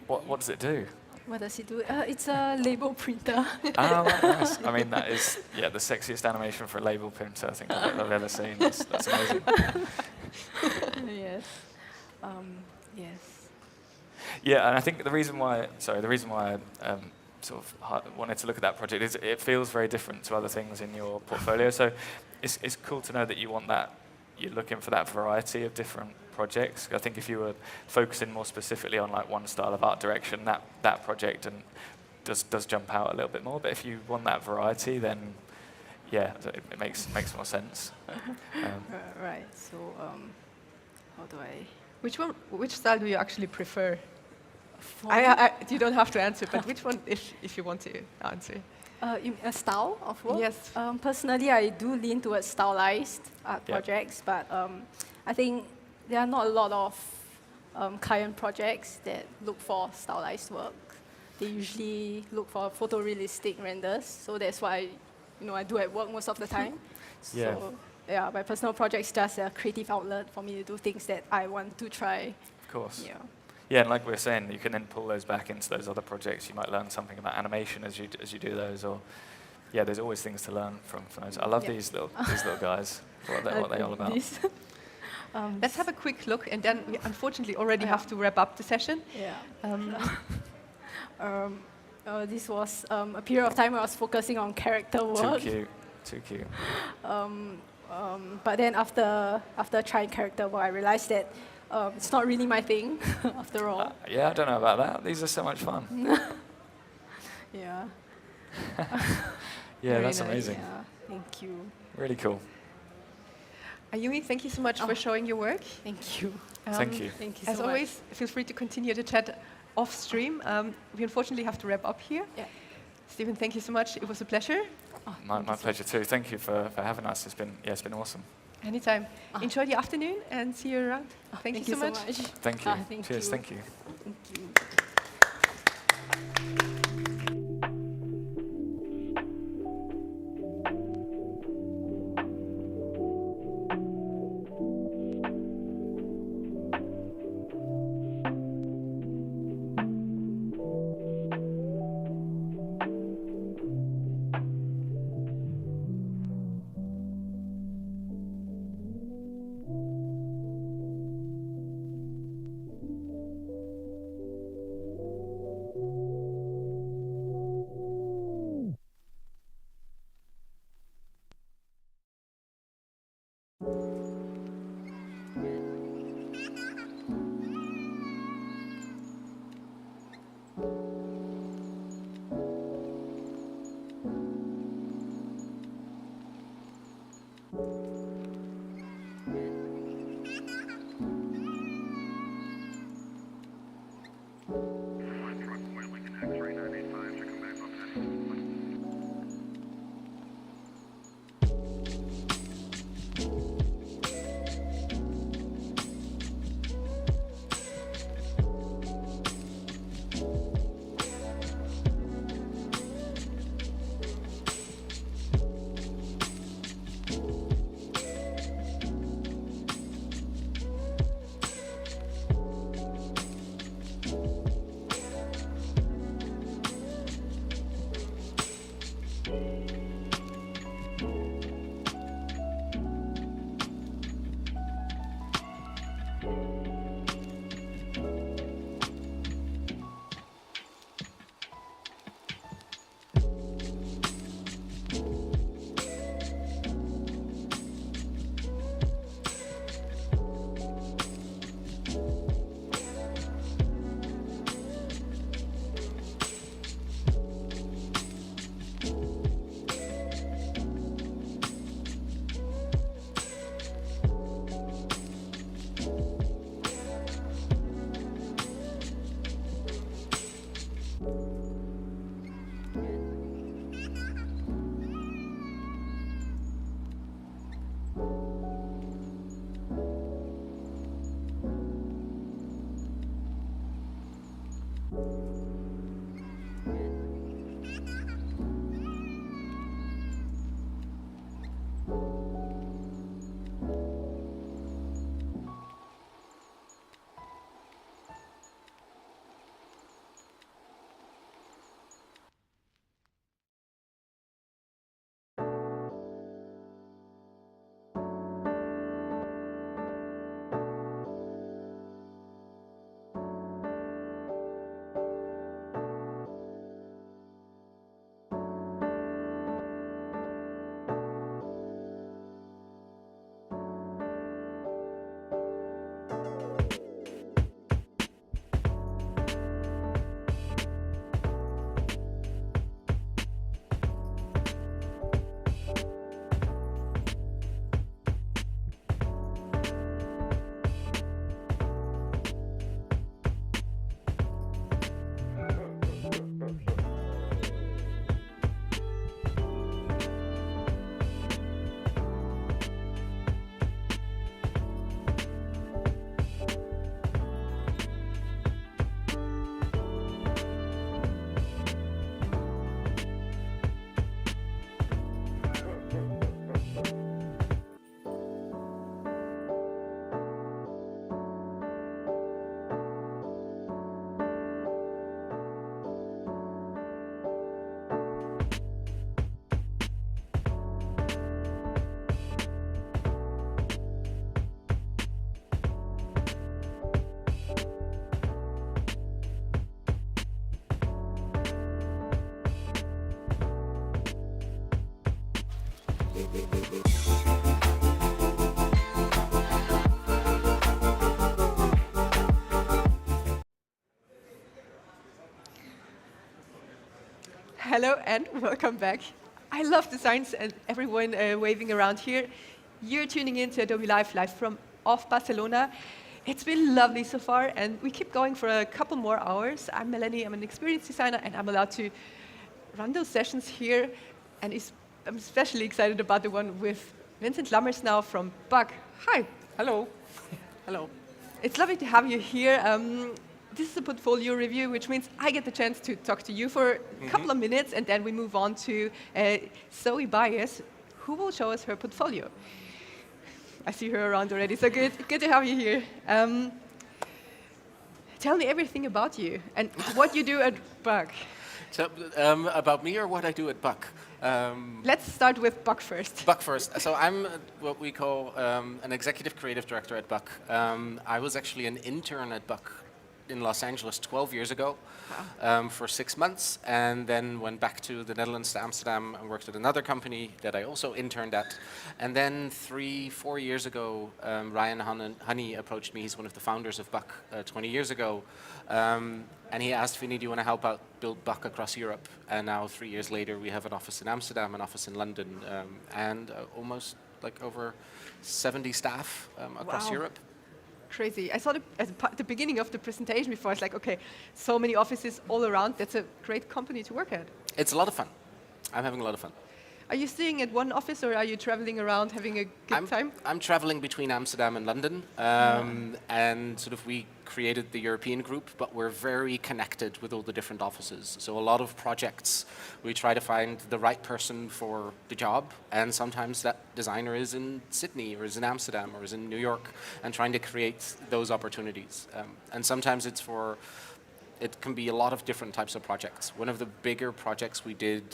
What does it do? What does it do? It's a label printer. Nice. I mean, that is the sexiest animation for a label printer I think I've ever seen. That's amazing. Yes. Yes. Yeah, and I think the reason why I sort of wanted to look at that project is it feels very different to other things in your portfolio. So it's cool to know that you want that. You're looking for that variety of different projects. I think if you were focusing more specifically on like one style of art direction, that project does jump out a little bit more. But if you want that variety, then it makes more sense. Right. So how do I? Which style do you actually prefer? For You don't have to answer, but which one, if you want to answer? a style of work? Yes. Personally, I do lean towards stylized art projects, but I think there are not a lot of client projects that look for stylized work. They usually look for photorealistic renders, so that's why I do at work most of the time. Yeah. So yeah, my personal project is just a creative outlet for me to do things that I want to try. Of course. Yeah. Yeah, and like we were saying, you can then pull those back into those other projects. You might learn something about animation as you do those, or there's always things to learn from those. I love these little guys. What are they all about? Let's have a quick look, and then we unfortunately already have to wrap up the session. This was a period of time where I was focusing on character work. Too cute. But then after trying character work, I realized that it's not really my thing, after all. Yeah, I don't know about that. These are so much fun. Yeah. Yeah, that's nice. amazing. Yeah. Thank you. Really cool. Ayumi, thank you so much for showing your work. Thank you. Thank you. Thank you so As much. always, feel free to continue the chat off stream. We unfortunately have to wrap up here. Yeah. Stephen, thank you so much. It was a pleasure. My pleasure too. Thank you for having us. It's been awesome. Anytime. Enjoy the afternoon and see you around. Thank you so much. Thank you. Thank Cheers. you. Thank you. Thank you. Hello and welcome back. I love the signs and everyone waving around here. You're tuning in to Adobe live from OFFF Barcelona. It's been lovely so far, and we keep going for a couple more hours. I'm Melanie, I'm an experience designer, and I'm allowed to run those sessions here. And I'm especially excited about the one with Vincent Lammers now from Bug. Hi. Hello. Hello. It's lovely to have you here. This is a portfolio review, which means I get the chance to talk to you for a couple of minutes, and then we move on to Zoe Baez, who will show us her portfolio. I see her around already, so good to have you here. Tell me everything about you and what you do at Bug. So, about me or what I do at Bug? Let's start with Bug first. Bug first. So I'm what we call an executive creative director at Bug. I was actually an intern at Bug in Los Angeles 12 years ago for 6 months, and then went back to the Netherlands, to Amsterdam, and worked at another company that I also interned at. And then 3-4 years ago, Ryan Honey approached me. He's one of the founders of Bug 20 years ago. And he asked, Vinny, do you want to help out build Bug across Europe? And now 3 years later, we have an office in Amsterdam, an office in London, and almost like over 70 staff across Europe. Crazy. I saw at the beginning of the presentation before, I was like, okay, so many offices all around. That's a great company to work at. It's a lot of fun. I'm having a lot of fun. Are you staying at one office, or are you traveling around having a good time? I'm traveling between Amsterdam and London, and sort of we created the European group, but we're very connected with all the different offices. So a lot of projects, we try to find the right person for the job, and sometimes that designer is in Sydney, or is in Amsterdam, or is in New York, and trying to create those opportunities. And sometimes it can be a lot of different types of projects. One of the bigger projects we did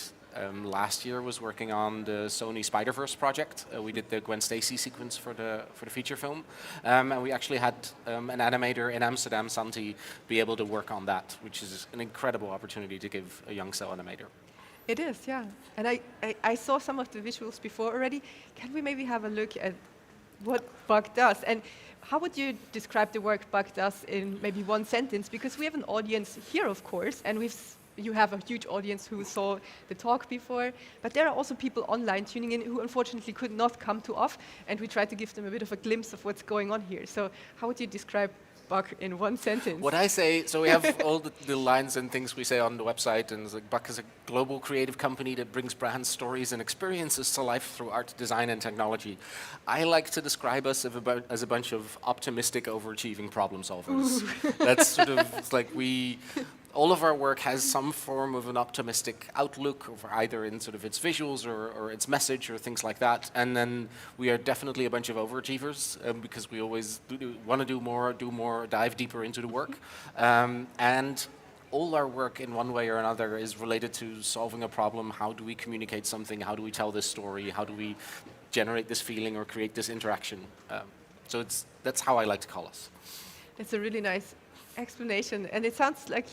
last year was working on the Sony Spider-Verse project. We did the Gwen Stacy sequence for the feature film, and we actually had an animator in Amsterdam, Santi, be able to work on that, which is an incredible opportunity to give a young cell animator. It is, yeah. And I saw some of the visuals before already. Can we maybe have a look at what Bug does? And how would you describe the work Bug does in maybe one sentence? Because we have an audience here, of course, and you have a huge audience who saw the talk before, but there are also people online tuning in who unfortunately could not come to OFF, and we try to give them a bit of a glimpse of what's going on here. So how would you describe Bug in one sentence? What I say, so we have all the lines and things we say on the website, and it's like Bug is a global creative company that brings brands, stories, and experiences to life through art, design, and technology. I like to describe us as a bunch of optimistic, overachieving problem solvers. That's sort of, it's like all of our work has some form of an optimistic outlook, either in sort of its visuals or its message or things like that. And then we are definitely a bunch of overachievers because we always want to do more, dive deeper into the work. And all our work in one way or another is related to solving a problem. How do we communicate something? How do we tell this story? How do we generate this feeling or create this interaction? So that's how I like to call us. It's a really nice explanation, and it sounds like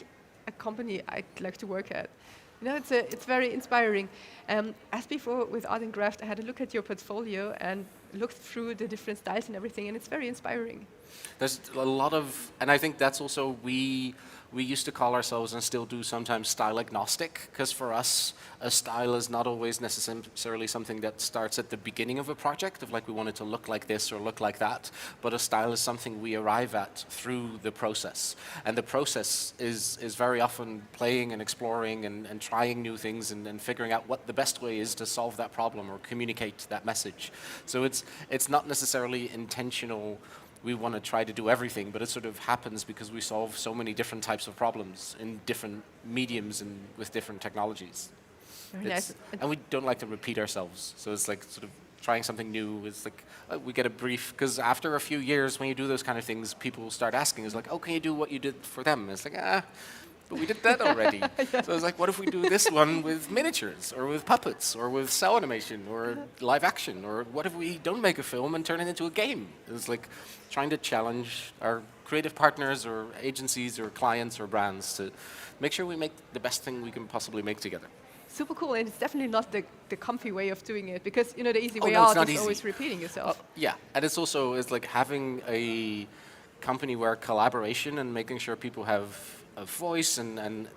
a company I'd like to work at. You know, it's very inspiring. As before with Art Graft, I had a look at your portfolio and looked through the different styles and everything, and it's very inspiring. There's a lot of, and I think that's also, we used to call ourselves, and still do sometimes, style agnostic, because for us, a style is not always necessarily something that starts at the beginning of a project, of like we want it to look like this or look like that, but a style is something we arrive at through the process. And the process is very often playing and exploring and trying new things and figuring out what the best way is to solve that problem or communicate that message. So it's not necessarily intentional. We want to try to do everything, but it sort of happens because we solve so many different types of problems in different mediums and with different technologies. Very nice. And we don't like to repeat ourselves, so it's like sort of trying something new. It's like we get a brief, because after a few years, when you do those kind of things, people start asking, it's like, oh, can you do what you did for them? It's like, but we did that already. So it's like, what if we do this one with miniatures, or with puppets, or with cell animation, or live action, or what if we don't make a film and turn it into a game? It's like trying to challenge our creative partners, or agencies, or clients, or brands to make sure we make the best thing we can possibly make together. Super cool, and it's definitely not the comfy way of doing it, because the easy way out is always repeating yourself. Yeah, and it's also like having a company where collaboration and making sure people have a voice and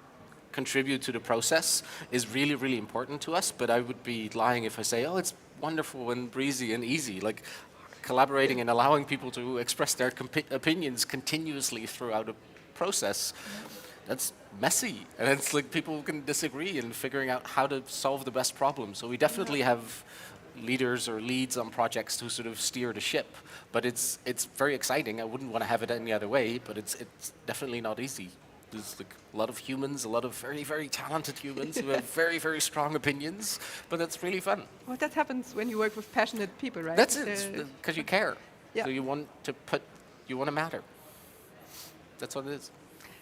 contribute to the process is really, really important to us, but I would be lying if I say, oh, it's wonderful and breezy and easy. Like, collaborating and allowing people to express their opinions continuously throughout a process, that's messy, and it's like people can disagree and figuring out how to solve the best problem. So we definitely have leaders or leads on projects to sort of steer the ship, but it's very exciting. I wouldn't want to have it any other way, but it's definitely not easy. There's like a lot of humans, a lot of very, very talented humans who have very, very strong opinions, but that's really fun. Well, that happens when you work with passionate people, right? That's it, because you care. Yeah. So you want to matter. That's what it is.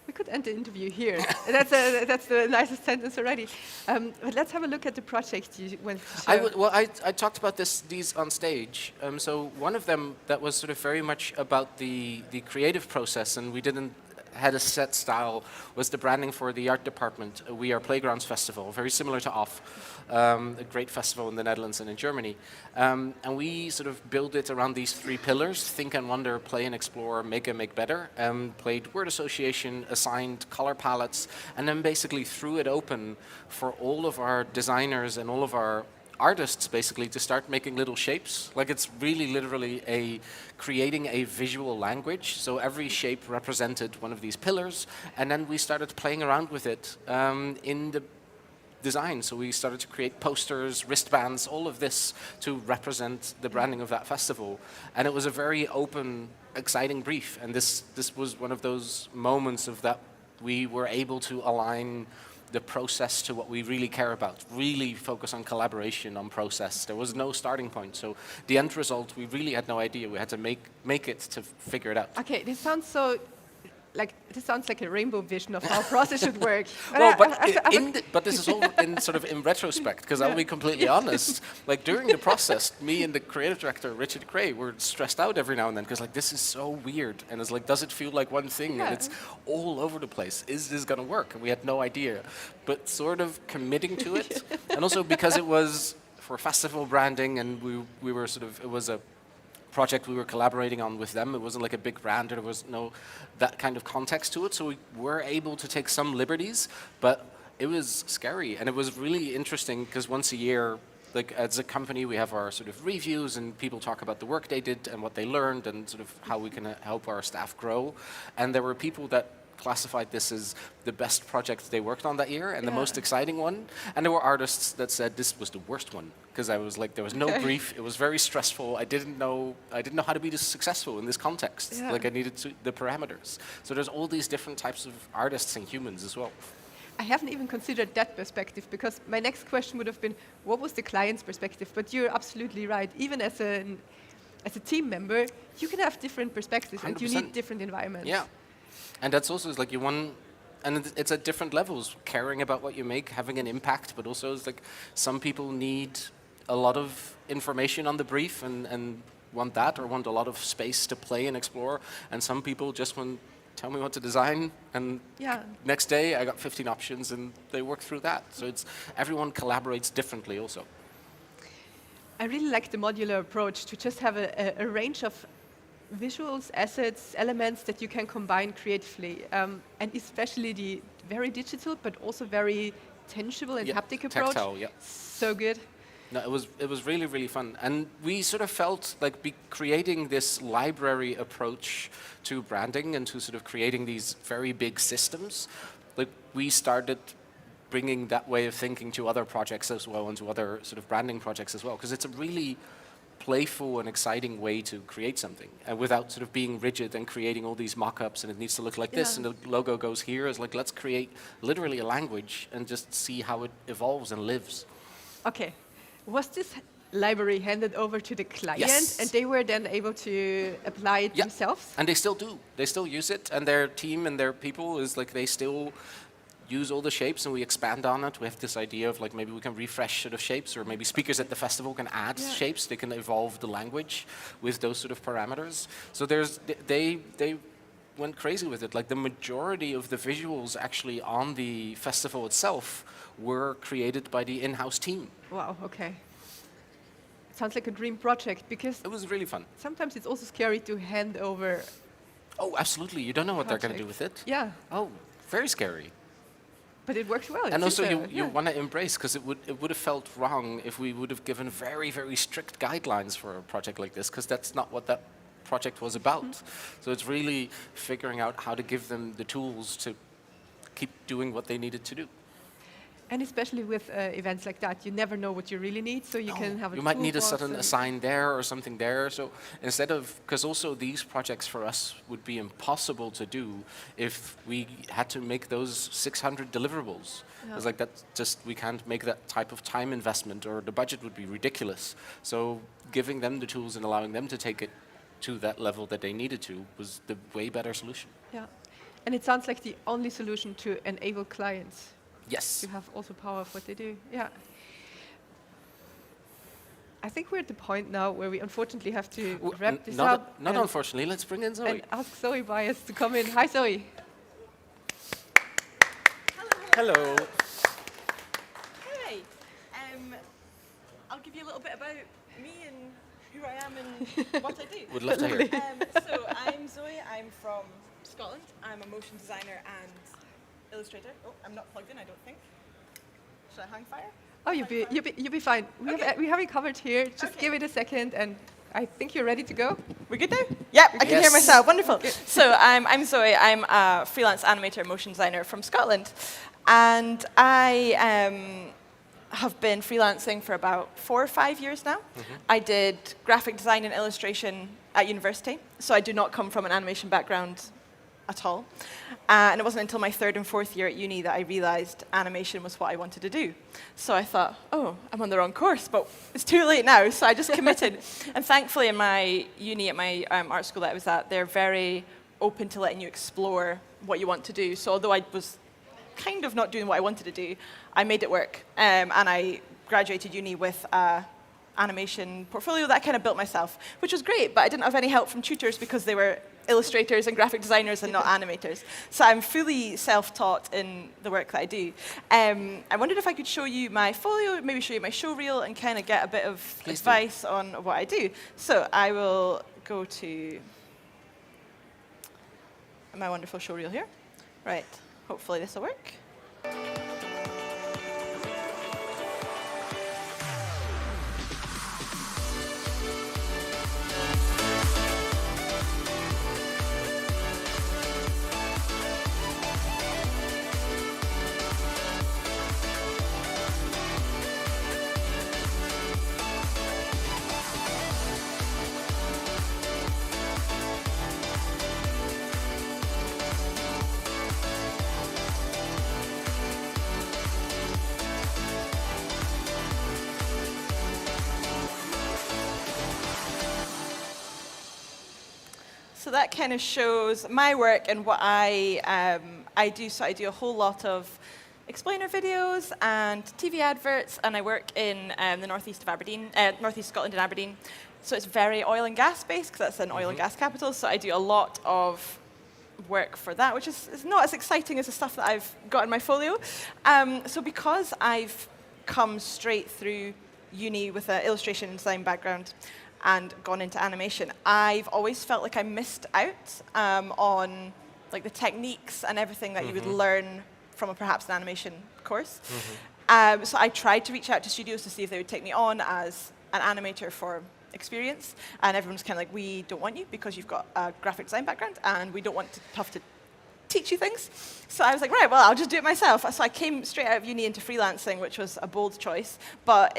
We could end the interview here. That's the nicest sentence already. But let's have a look at the project you went to show. I talked about these on stage. So one of them that was sort of very much about the creative process, and we didn't had a set style, was the branding for the art department. We Are Playgrounds Festival, very similar to OFFF, a great festival in the Netherlands and in Germany. And we sort of build it around these three pillars: think and wonder, play and explore, make and make better. Played word association, assigned color palettes, and then basically threw it open for all of our designers and all of our artists basically to start making little shapes. Like, it's really literally creating a visual language. So every shape represented one of these pillars, and then we started playing around with it in the design. So we started to create posters, wristbands, all of this to represent the branding of that festival. And it was a very open, exciting brief. And this was one of those moments of that we were able to align the process to what we really care about, really focus on collaboration, on process. There was no starting point. So the end result, we really had no idea. We had to make it to figure it out. Okay, this sounds like a rainbow vision of how process should work. Well, but this is all in retrospect, because I'll be completely honest. Like, during the process, me and the creative director, Richard Gray, were stressed out every now and then, because like, this is so weird, and it's like, does it feel like one thing? And it's all over the place. Is this going to work? And we had no idea. But sort of committing to it, and also because it was for festival branding, and we were it was a project we were collaborating on with them. It wasn't like a big brand, or there was no that kind of context to it. So we were able to take some liberties, but it was scary. And it was really interesting because once a year, like as a company, we have our sort of reviews and people talk about the work they did and what they learned and sort of how we can help our staff grow. And there were people that classified this as the best project they worked on that year and the most exciting one. And there were artists that said this was the worst one, because I was like, there was no brief. It was very stressful. I didn't know how to be this successful in this context. Yeah. Like, I needed the parameters. So there's all these different types of artists and humans as well. I haven't even considered that perspective, because my next question would have been, what was the client's perspective? But you're absolutely right. Even as a team member, you can have different perspectives 100%. And you need different environments. Yeah. And that's also like and it's at different levels, caring about what you make, having an impact, but also it's like some people need a lot of information on the brief and want that, or want a lot of space to play and explore, and some people just want, tell me what to design, and next day I got 15 options and they work through that. So it's everyone collaborates differently also. I really like the modular approach to just have a range of visuals, assets, elements that you can combine creatively, and especially the very digital but also very tangible and haptic approach. Tactile, So good. No, it was really, really fun. And we sort of felt like creating this library approach to branding and to sort of creating these very big systems, like we started bringing that way of thinking to other projects as well, and to other sort of branding projects as well, because it's a really playful and exciting way to create something, and without sort of being rigid and creating all these mock-ups and it needs to look like this and the logo goes here. It's like, let's create literally a language and just see how it evolves and lives. Okay. Was this library handed over to the client? Yes. And they were then able to apply it themselves? And they still do. They still use it, and their team and their people is like, they still use all the shapes, and we expand on it. We have this idea of like, maybe we can refresh sort of shapes, or maybe speakers at the festival can add shapes. They can evolve the language with those sort of parameters. So they went crazy with it. Like, the majority of the visuals actually on the festival itself were created by the in-house team. Wow, okay. Sounds like a dream project, because it was really fun. Sometimes it's also scary to hand over. Oh, absolutely. You don't know what they're going to do with it. Yeah. Oh, very scary. But it works well. And it's also, super, you want to embrace, because it would have felt wrong if we would have given very, very strict guidelines for a project like this, because that's not what that project was about. So it's really figuring out how to give them the tools to keep doing what they needed to do. And especially with events like that, you never know what you really need, so you can have a You might need a toolbox sudden and- sign there or something there. So instead of, because also these projects for us would be impossible to do if we had to make those 600 deliverables. It's like that, just we can't make that type of time investment, or the budget would be ridiculous. So giving them the tools and allowing them to take it to that level that they needed to was the way better solution. Yeah. And it sounds like the only solution to enable clients. Yes. You have also power of what they do. Yeah. I think we're at the point now where we unfortunately have to wrap this up. Not unfortunately. Let's bring in Zoe. And ask Zoe Bias to come in. Hi, Zoe. Hello. Hi. I'll give you a little bit about me and who I am and what I do. Would love to hear. So I'm Zoe. I'm from Scotland. I'm a motion designer and illustrator. Oh, I'm not plugged in, I don't think. Should I hang fire? Oh, you'll be fine. We have it covered here. Just give it a second, and I think you're ready to go. We're good now? Yep, I can hear Yes. myself. Wonderful. So I'm Zoe. I'm a freelance animator and motion designer from Scotland. And I have been freelancing for about 4 or 5 years now. I did graphic design and illustration at university, so I do not come from an animation background at all. And it wasn't until my 3rd and 4th year at uni that I realized animation was what I wanted to do. So I thought, oh, I'm on the wrong course, but it's too late now, so I just committed. And thankfully in my uni, at my art school that I was at, they're very open to letting you explore what you want to do. So although I was kind of not doing what I wanted to do, I made it work. And I graduated uni with an animation portfolio that I kind of built myself, which was great, but I didn't have any help from tutors because they were illustrators and graphic designers and not animators. So I'm fully self-taught in the work that I do. I wondered if I could show you my folio, maybe show you my show reel, and kind of get a bit of advice on what I do. So I will go to my wonderful show reel here. Right, hopefully this will work. So that kind of shows my work and what I do. So I do a whole lot of explainer videos and TV adverts, and I work in the northeast of Aberdeen, northeast Scotland and Aberdeen. So it's very oil and gas based, because that's an oil and gas capital. So I do a lot of work for that, which is not as exciting as the stuff that I've got in my folio. So because I've come straight through uni with an illustration and design background and gone into animation, I've always felt like I missed out on like the techniques and everything that you would learn from perhaps an animation course. So I tried to reach out to studios to see if they would take me on as an animator for experience, and everyone's kind of like, we don't want you because you've got a graphic design background, and we don't want to have to teach you things. So I was like, right, well, I'll just do it myself. So I came straight out of uni into freelancing, which was a bold choice, but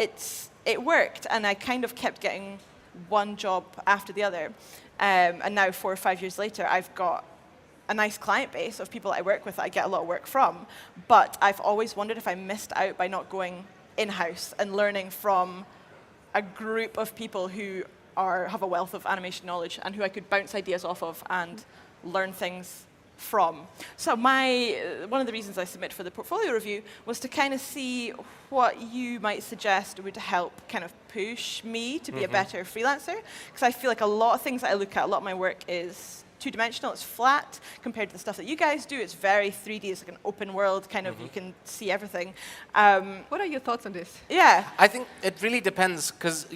it worked, and I kind of kept getting one job after the other. And now 4 or 5 years later, I've got a nice client base of people I work with that I get a lot of work from, but I've always wondered if I missed out by not going in-house and learning from a group of people who have a wealth of animation knowledge and who I could bounce ideas off of and learn things from. So one of the reasons I submitted for the portfolio review was to kind of see what you might suggest would help kind of push me to be a better freelancer, because I feel like a lot of things that I look at, a lot of my work is two-dimensional, it's flat, compared to the stuff that you guys do. It's very 3D, it's like an open world, kind of, you can see everything. What are your thoughts on this? Yeah. I think it really depends, because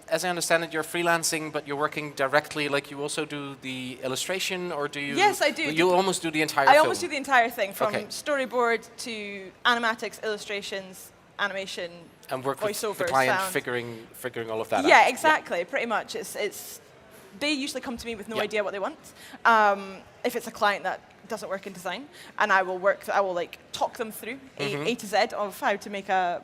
as I understand it, you're freelancing, but you're working directly, like you also do the illustration, or do you? Yes, I do. You almost do the entire I film? almost do the entire thing, from Okay. storyboard to animatics, illustrations, animation, And work with voiceover, the client, sound. figuring all of that out. Yeah, exactly. Pretty much. It's they usually come to me with no idea what they want. If it's a client that doesn't work in design, and I will like talk them through A to Z of how to make a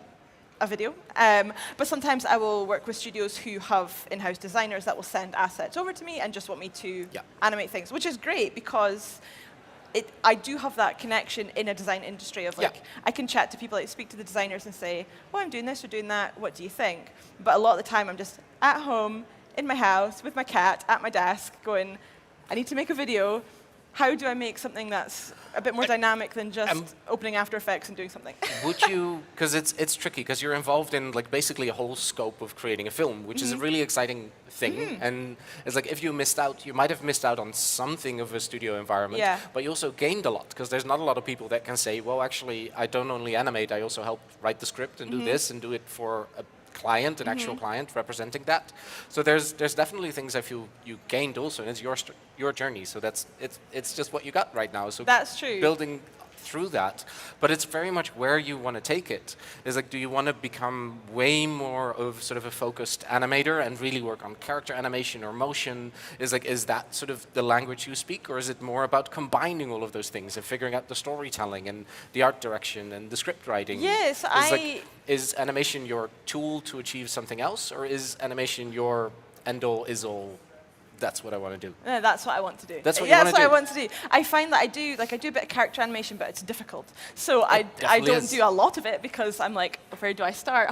video. But sometimes I will work with studios who have in-house designers that will send assets over to me and just want me to animate things, which is great because I do have that connection in a design industry of like, I can chat to people, like speak to the designers and say, oh, I'm doing this or doing that, what do you think? But a lot of the time I'm just at home, in my house, with my cat, at my desk, going, I need to make a video. How do I make something that's a bit more dynamic than just opening After Effects and doing something? Would you, because it's tricky, because you're involved in like basically a whole scope of creating a film, which is a really exciting thing. And it's like if you missed out, you might have missed out on something of a studio environment, but you also gained a lot, because there's not a lot of people that can say, well, actually, I don't only animate, I also help write the script and do this and do it for a client, an actual client representing that. So there's definitely things I feel you gained also, and it's your journey. So it's just what you got right now. So that's true. Building through that, but it's very much where you want to take it. Is like, do you want to become way more of sort of a focused animator and really work on character animation or motion? Is that sort of the language you speak, or is it more about combining all of those things and figuring out the storytelling and the art direction and the script writing? Yes, Is animation your tool to achieve something else, or is animation your end-all, is-all? That's what I want to do. No, that's what I want to do. That's what you want to do. That's what I want to do. I find that I do a bit of character animation, but it's difficult. So I don't do a lot of it because I'm like, where do I start?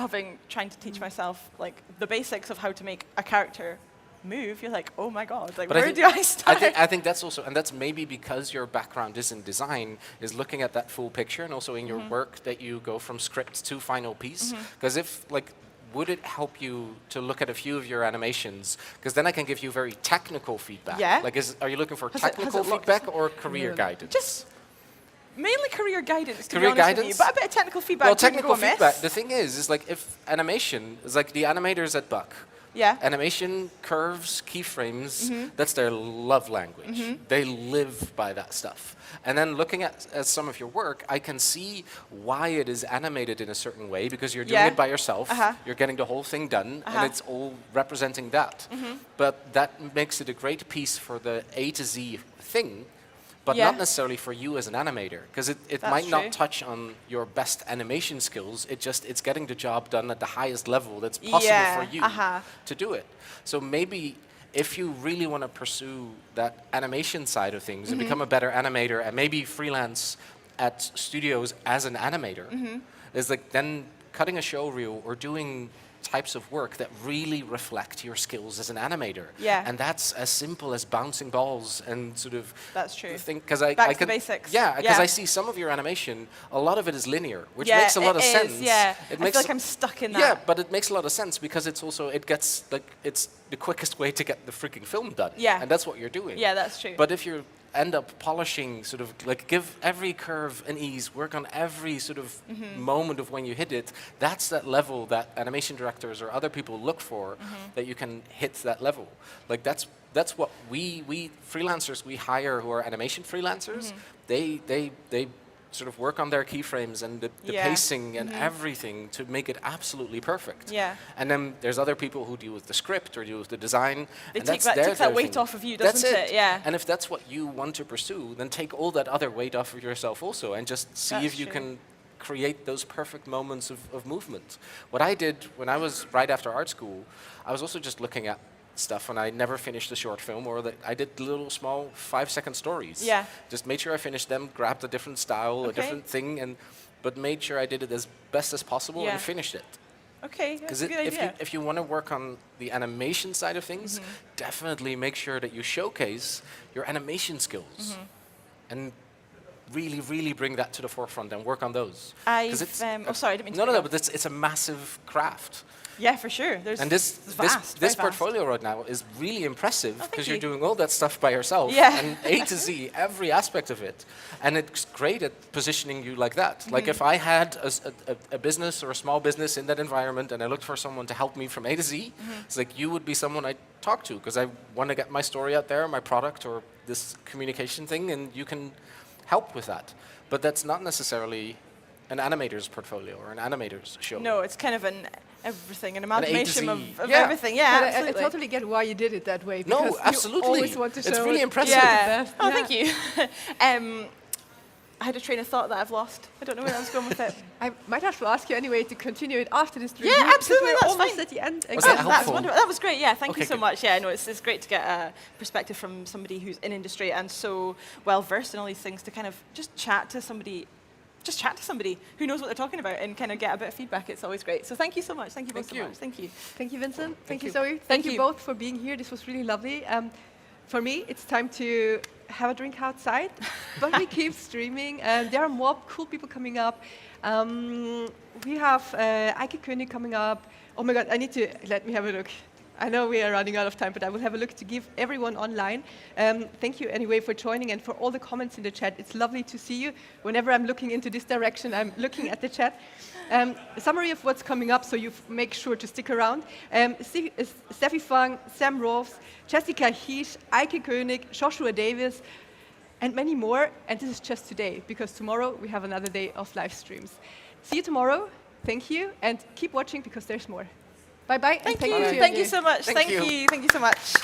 Trying to teach myself like the basics of how to make a character move. You're like, oh my god, like where do I start? I think that's also, and that's maybe because your background is in design, is looking at that full picture, and also in your work that you go from script to final piece. Because if like, would it help you to look at a few of your animations? Because then I can give you very technical feedback. Yeah. Like, are you looking for technical feedback or career guidance? Just mainly career guidance, to career be honest guidance? with you, but a bit of technical feedback. Well, technical feedback, the thing is like, if animation is like the animators at Buck, animation, curves, keyframes, that's their love language. They live by that stuff. And then looking at some of your work, I can see why it is animated in a certain way, because you're doing it by yourself, you're getting the whole thing done, and it's all representing that. But that makes it a great piece for the A to Z thing, but not necessarily for you as an animator, because it might not touch on your best animation skills. It's getting the job done at the highest level that's possible for you to do it. So maybe if you really want to pursue that animation side of things and become a better animator and maybe freelance at studios as an animator, is like then cutting a show reel or doing types of work that really reflect your skills as an animator. And that's as simple as bouncing balls and sort of... That's true. Because Back to the basics. Yeah, because I see some of your animation, a lot of it is linear, which makes a lot of sense. Yeah, it I feel like I'm stuck in that. Yeah, but it makes a lot of sense because it's also, it's the quickest way to get the freaking film done. Yeah. And that's what you're doing. Yeah, that's true. But if you end up polishing, sort of like give every curve an ease, work on every sort of moment of when you hit it, that's that level that animation directors or other people look for, that you can hit that level. Like that's what we freelancers we hire who are animation freelancers, they sort of work on their keyframes and the pacing and everything to make it absolutely perfect. And then there's other people who deal with the script or deal with the design. It takes that weight off of you, doesn't it? Yeah. And if that's what you want to pursue, then take all that other weight off of yourself also and just see if you can create those perfect moments of movement. What I did when I was right after art school, I was also just looking at stuff, and I never finished the short film, or I did little small 5-second stories. Just made sure I finished them, grabbed a different style, a different thing, but made sure I did it as best as possible and finished it. Okay, that's a good idea. If you want to work on the animation side of things, definitely make sure that you showcase your animation skills. And really, really bring that to the forefront and work on those. 'Cause it's oh, sorry, I didn't mean to no, cut you but off. it's a massive craft. Yeah, for sure. And this vast. portfolio right now is really impressive thank because you're you. doing all that stuff by yourself Yeah. and A to Z, every aspect of it. And it's great at positioning you like that. Like if I had a business or a small business in that environment and I looked for someone to help me from A to Z, it's like you would be someone I'd talk to because I want to get my story out there, my product or this communication thing, and you can help with that. But that's not necessarily an animator's portfolio or an animator's show. No, it's kind of an everything, an amalgamation of Yeah. everything. Yeah, But I absolutely. totally get why you did it that way. No, Because absolutely. You always want to show It's really impressive. Yeah. the best. Oh, Yeah. thank you. I had a train of thought that I've lost. I don't know where I was going with it. I might have to ask you anyway to continue it after this review. Yeah, because absolutely, We're that's almost fine. at the end. Was that again. helpful? That's wonderful. That was great. Yeah, thank you Okay, so good. much. Yeah, no, it's great to get a perspective from somebody who's in industry and so well versed in all these things to kind of just chat to somebody who knows what they're talking about and kind of get a bit of feedback. It's always great. So thank you so much. Thank you both so much. Thank you. Thank you, Vincent. Thank you, you. Zoe. Thank Thank you you. both for being here. This was really lovely. For me, it's time to have a drink outside, but we keep streaming. There are more cool people coming up. We have Eike Konig coming up. Oh my God, let me have a look. I know we are running out of time, but I will have a look to give everyone online. Thank you anyway for joining and for all the comments in the chat. It's lovely to see you. Whenever I'm looking into this direction, I'm looking at the chat. A summary of what's coming up, so you make sure to stick around. Stephy Fung, Sam Rolfes, Jessica Hische, Eike Konig, Joshua Davis, and many more. And this is just today, because tomorrow we have another day of live streams. See you tomorrow. Thank you, and keep watching because there's more. Bye-bye. Thank and you. to Thank you so much. Thank Thank you. you. Thank you so much.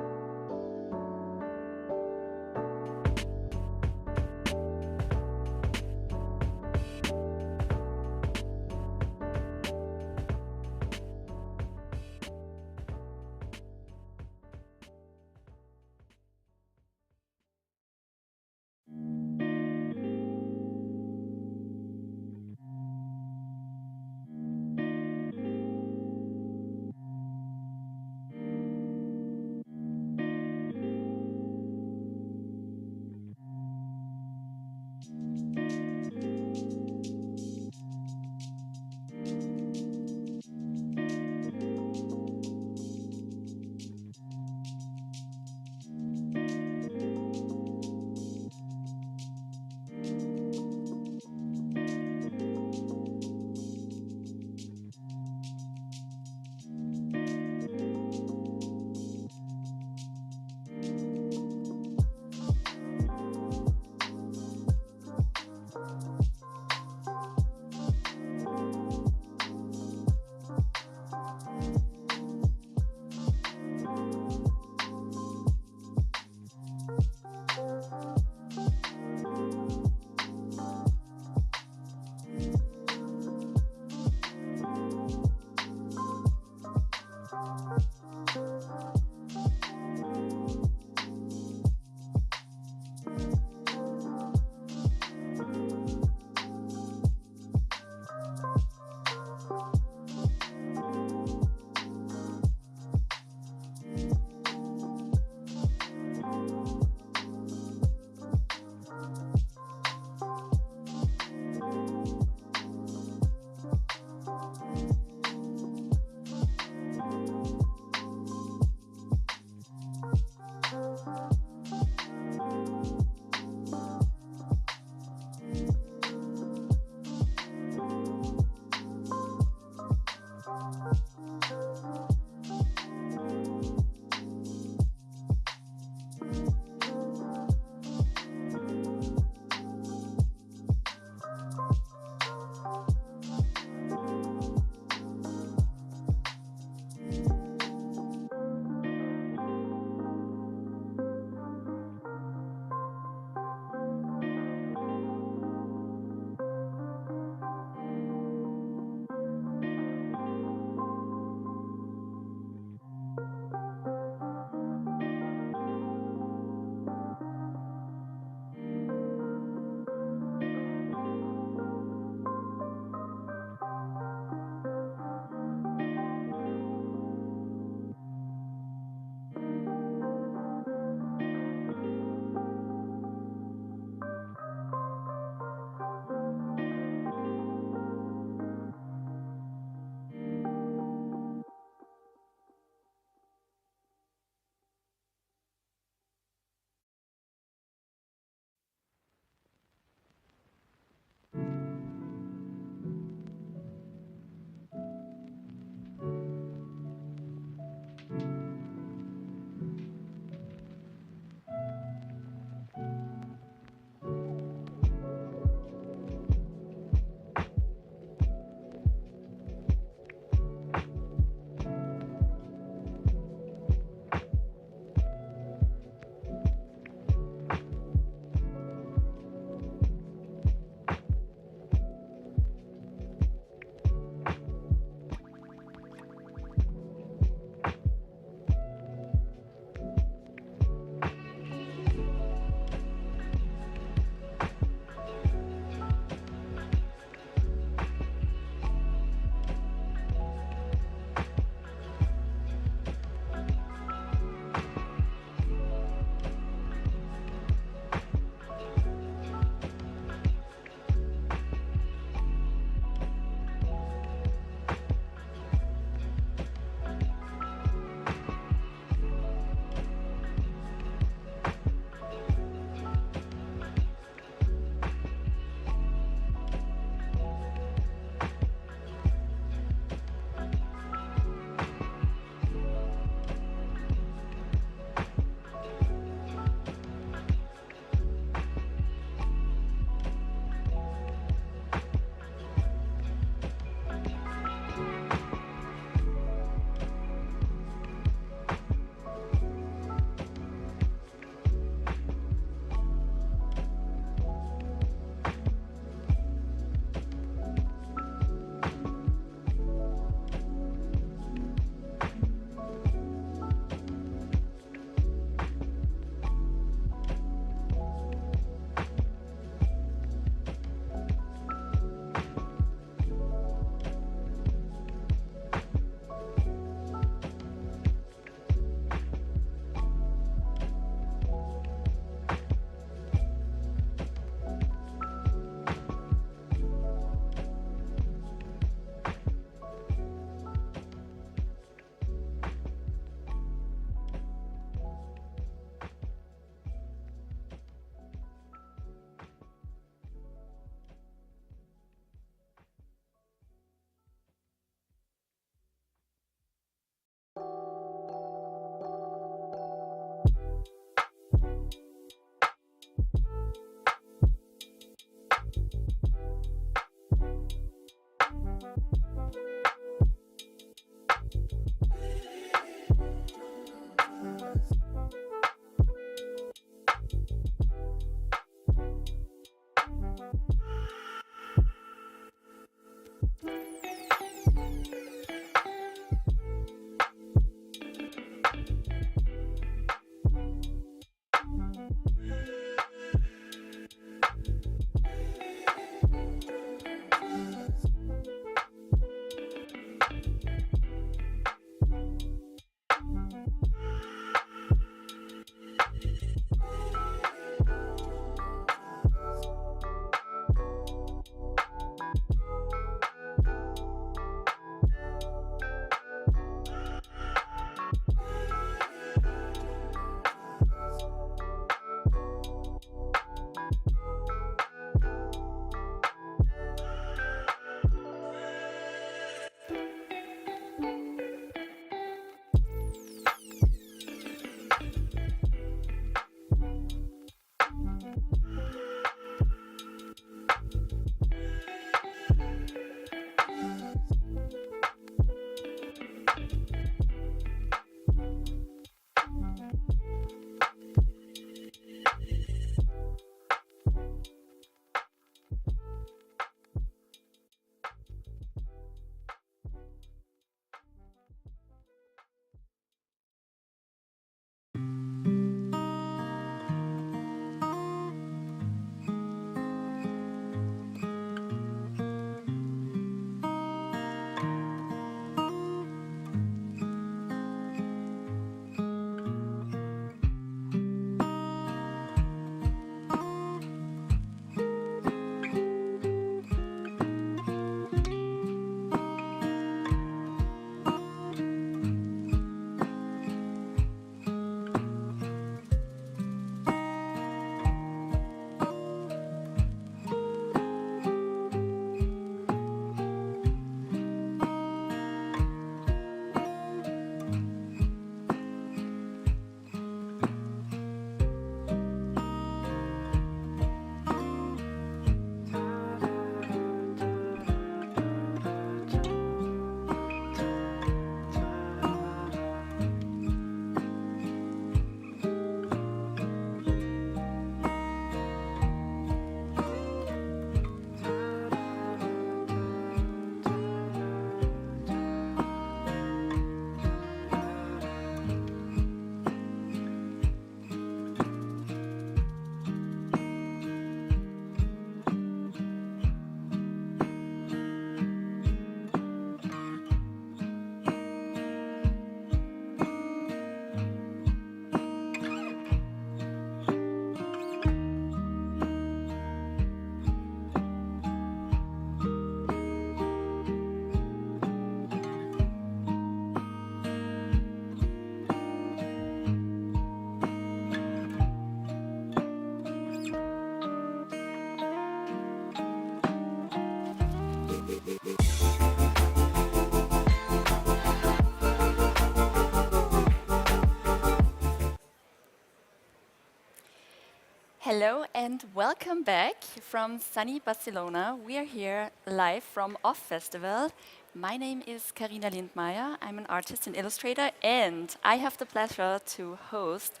Hello and welcome back from sunny Barcelona. We are here live from OFF Festival. My name is Karina Lindmeier. I'm an artist and illustrator, and I have the pleasure to host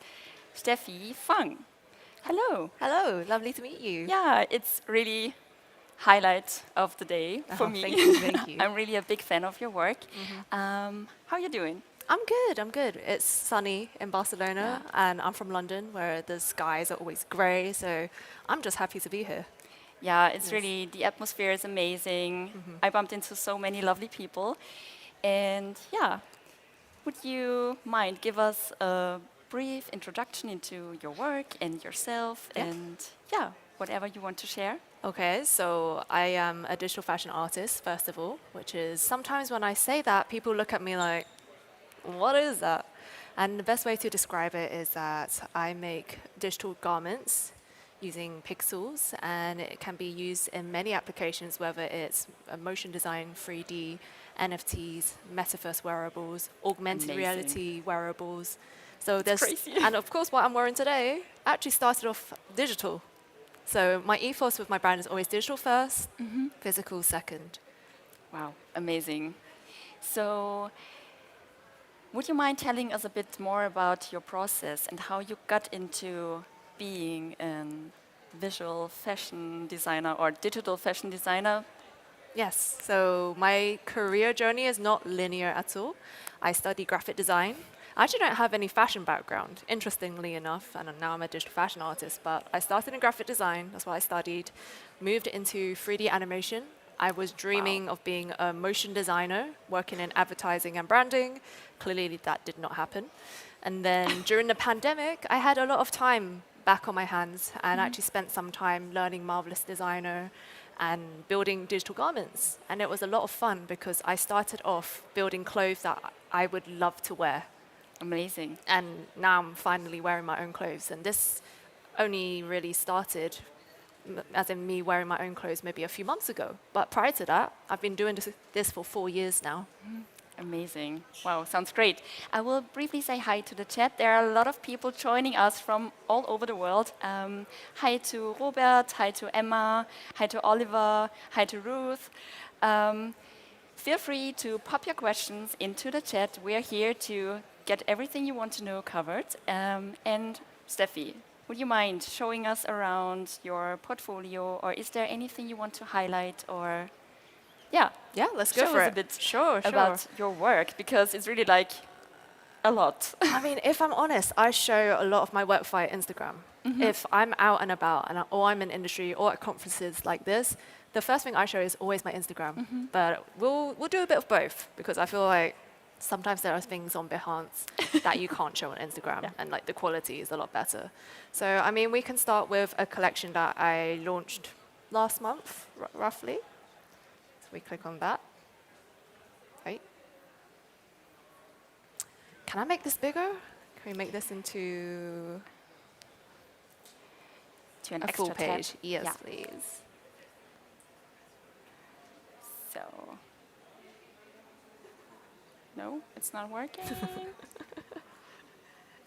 Stephy Fung. Hello. Hello, lovely to meet you. Yeah, it's really highlight of the day for me. Thank you, thank you. I'm really a big fan of your work. How are you doing? I'm good. It's sunny in Barcelona, and I'm from London, where the skies are always grey, so I'm just happy to be here. Yeah, it's really, the atmosphere is amazing. I bumped into so many lovely people. And yeah, would you mind give us a brief introduction into your work and yourself and whatever you want to share? Okay, so I am a digital fashion artist, first of all, which is sometimes when I say that, people look at me like, what is that? And the best way to describe it is that I make digital garments using pixels, and it can be used in many applications, whether it's motion design, 3D, NFTs, metaverse wearables, augmented reality wearables. So there's, and of course what I'm wearing today actually started off digital. So my ethos with my brand is always digital first, physical second. Wow, amazing. So would you mind telling us a bit more about your process and how you got into being a visual fashion designer or digital fashion designer? Yes, so my career journey is not linear at all. I study graphic design. I actually don't have any fashion background, interestingly enough, and now I'm a digital fashion artist, but I started in graphic design, that's what I studied, moved into 3D animation. I was dreaming of being a motion designer, working in advertising and branding. Clearly that did not happen. And then during the pandemic, I had a lot of time back on my hands and actually spent some time learning Marvelous Designer and building digital garments. And it was a lot of fun because I started off building clothes that I would love to wear. Amazing. And now I'm finally wearing my own clothes. And this only really started as in me wearing my own clothes maybe a few months ago. But prior to that, I've been doing this for 4 years now. Amazing. Wow, sounds great. I will briefly say hi to the chat. There are a lot of people joining us from all over the world. Hi to Robert, hi to Emma, hi to Oliver, hi to Ruth. Feel free to pop your questions into the chat. We are here to get everything you want to know covered. And Steffi, would you mind showing us around your portfolio, or is there anything you want to highlight, or let's go for us it. a bit about your work, because it's really like a lot. I mean, if I'm honest, I show a lot of my work via Instagram. If I'm out and about, or I'm in industry, or at conferences like this, the first thing I show is always my Instagram. But we'll do a bit of both, because I feel like sometimes there are things on Behance that you can't show on Instagram, and like the quality is a lot better. So, I mean, we can start with a collection that I launched last month, roughly. So we click on that. Right. Can I make this bigger? Can we make this into an a extra full page? tab? Yes, please. So. No, it's not working.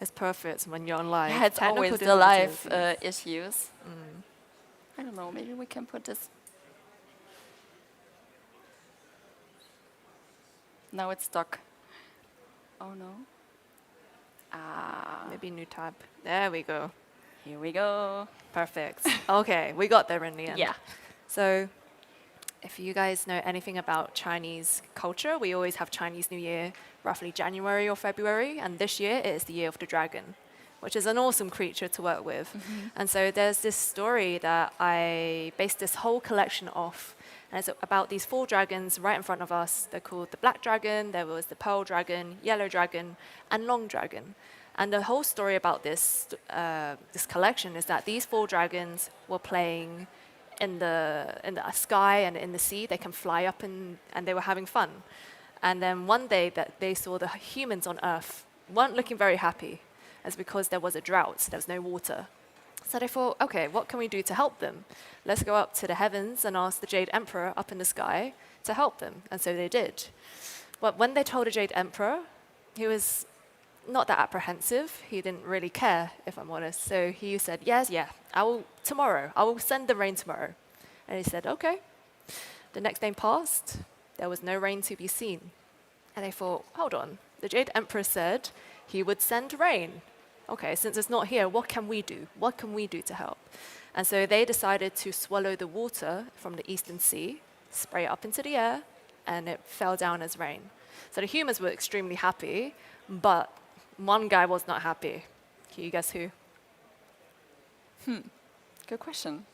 It's perfect when you're on live. Yeah, it's Technical always the live difficulties. issues. I don't know, maybe we can put this. Now it's stuck. Oh no. Maybe new tab. There we go. Here we go. Perfect. Okay, we got there in the end. Yeah. So, if you guys know anything about Chinese culture, we always have Chinese New Year roughly January or February, and this year it is the Year of the Dragon, which is an awesome creature to work with. And so there's this story that I based this whole collection off, and it's about these 4 dragons right in front of us. They're called the Black Dragon, there was the Pearl Dragon, Yellow Dragon, and Long Dragon. And the whole story about this collection is that these 4 dragons were playing in the sky and in the sea. They can fly up, and they were having fun. And then one day that they saw the humans on Earth weren't looking very happy. It's because there was a drought, there was no water. So they thought, okay, what can we do to help them? Let's go up to the heavens and ask the Jade Emperor up in the sky to help them. And so they did. But when they told the Jade Emperor, he was not that apprehensive. He didn't really care, if I'm honest. So he said, yes, tomorrow. I will send the rain tomorrow. And he said, okay. The next day passed. There was no rain to be seen. And they thought, hold on. The Jade Emperor said he would send rain. Okay, since it's not here, what can we do? What can we do to help? And so they decided to swallow the water from the Eastern Sea, spray it up into the air, and it fell down as rain. So the humans were extremely happy, but one guy was not happy. Can you guess who? Good question.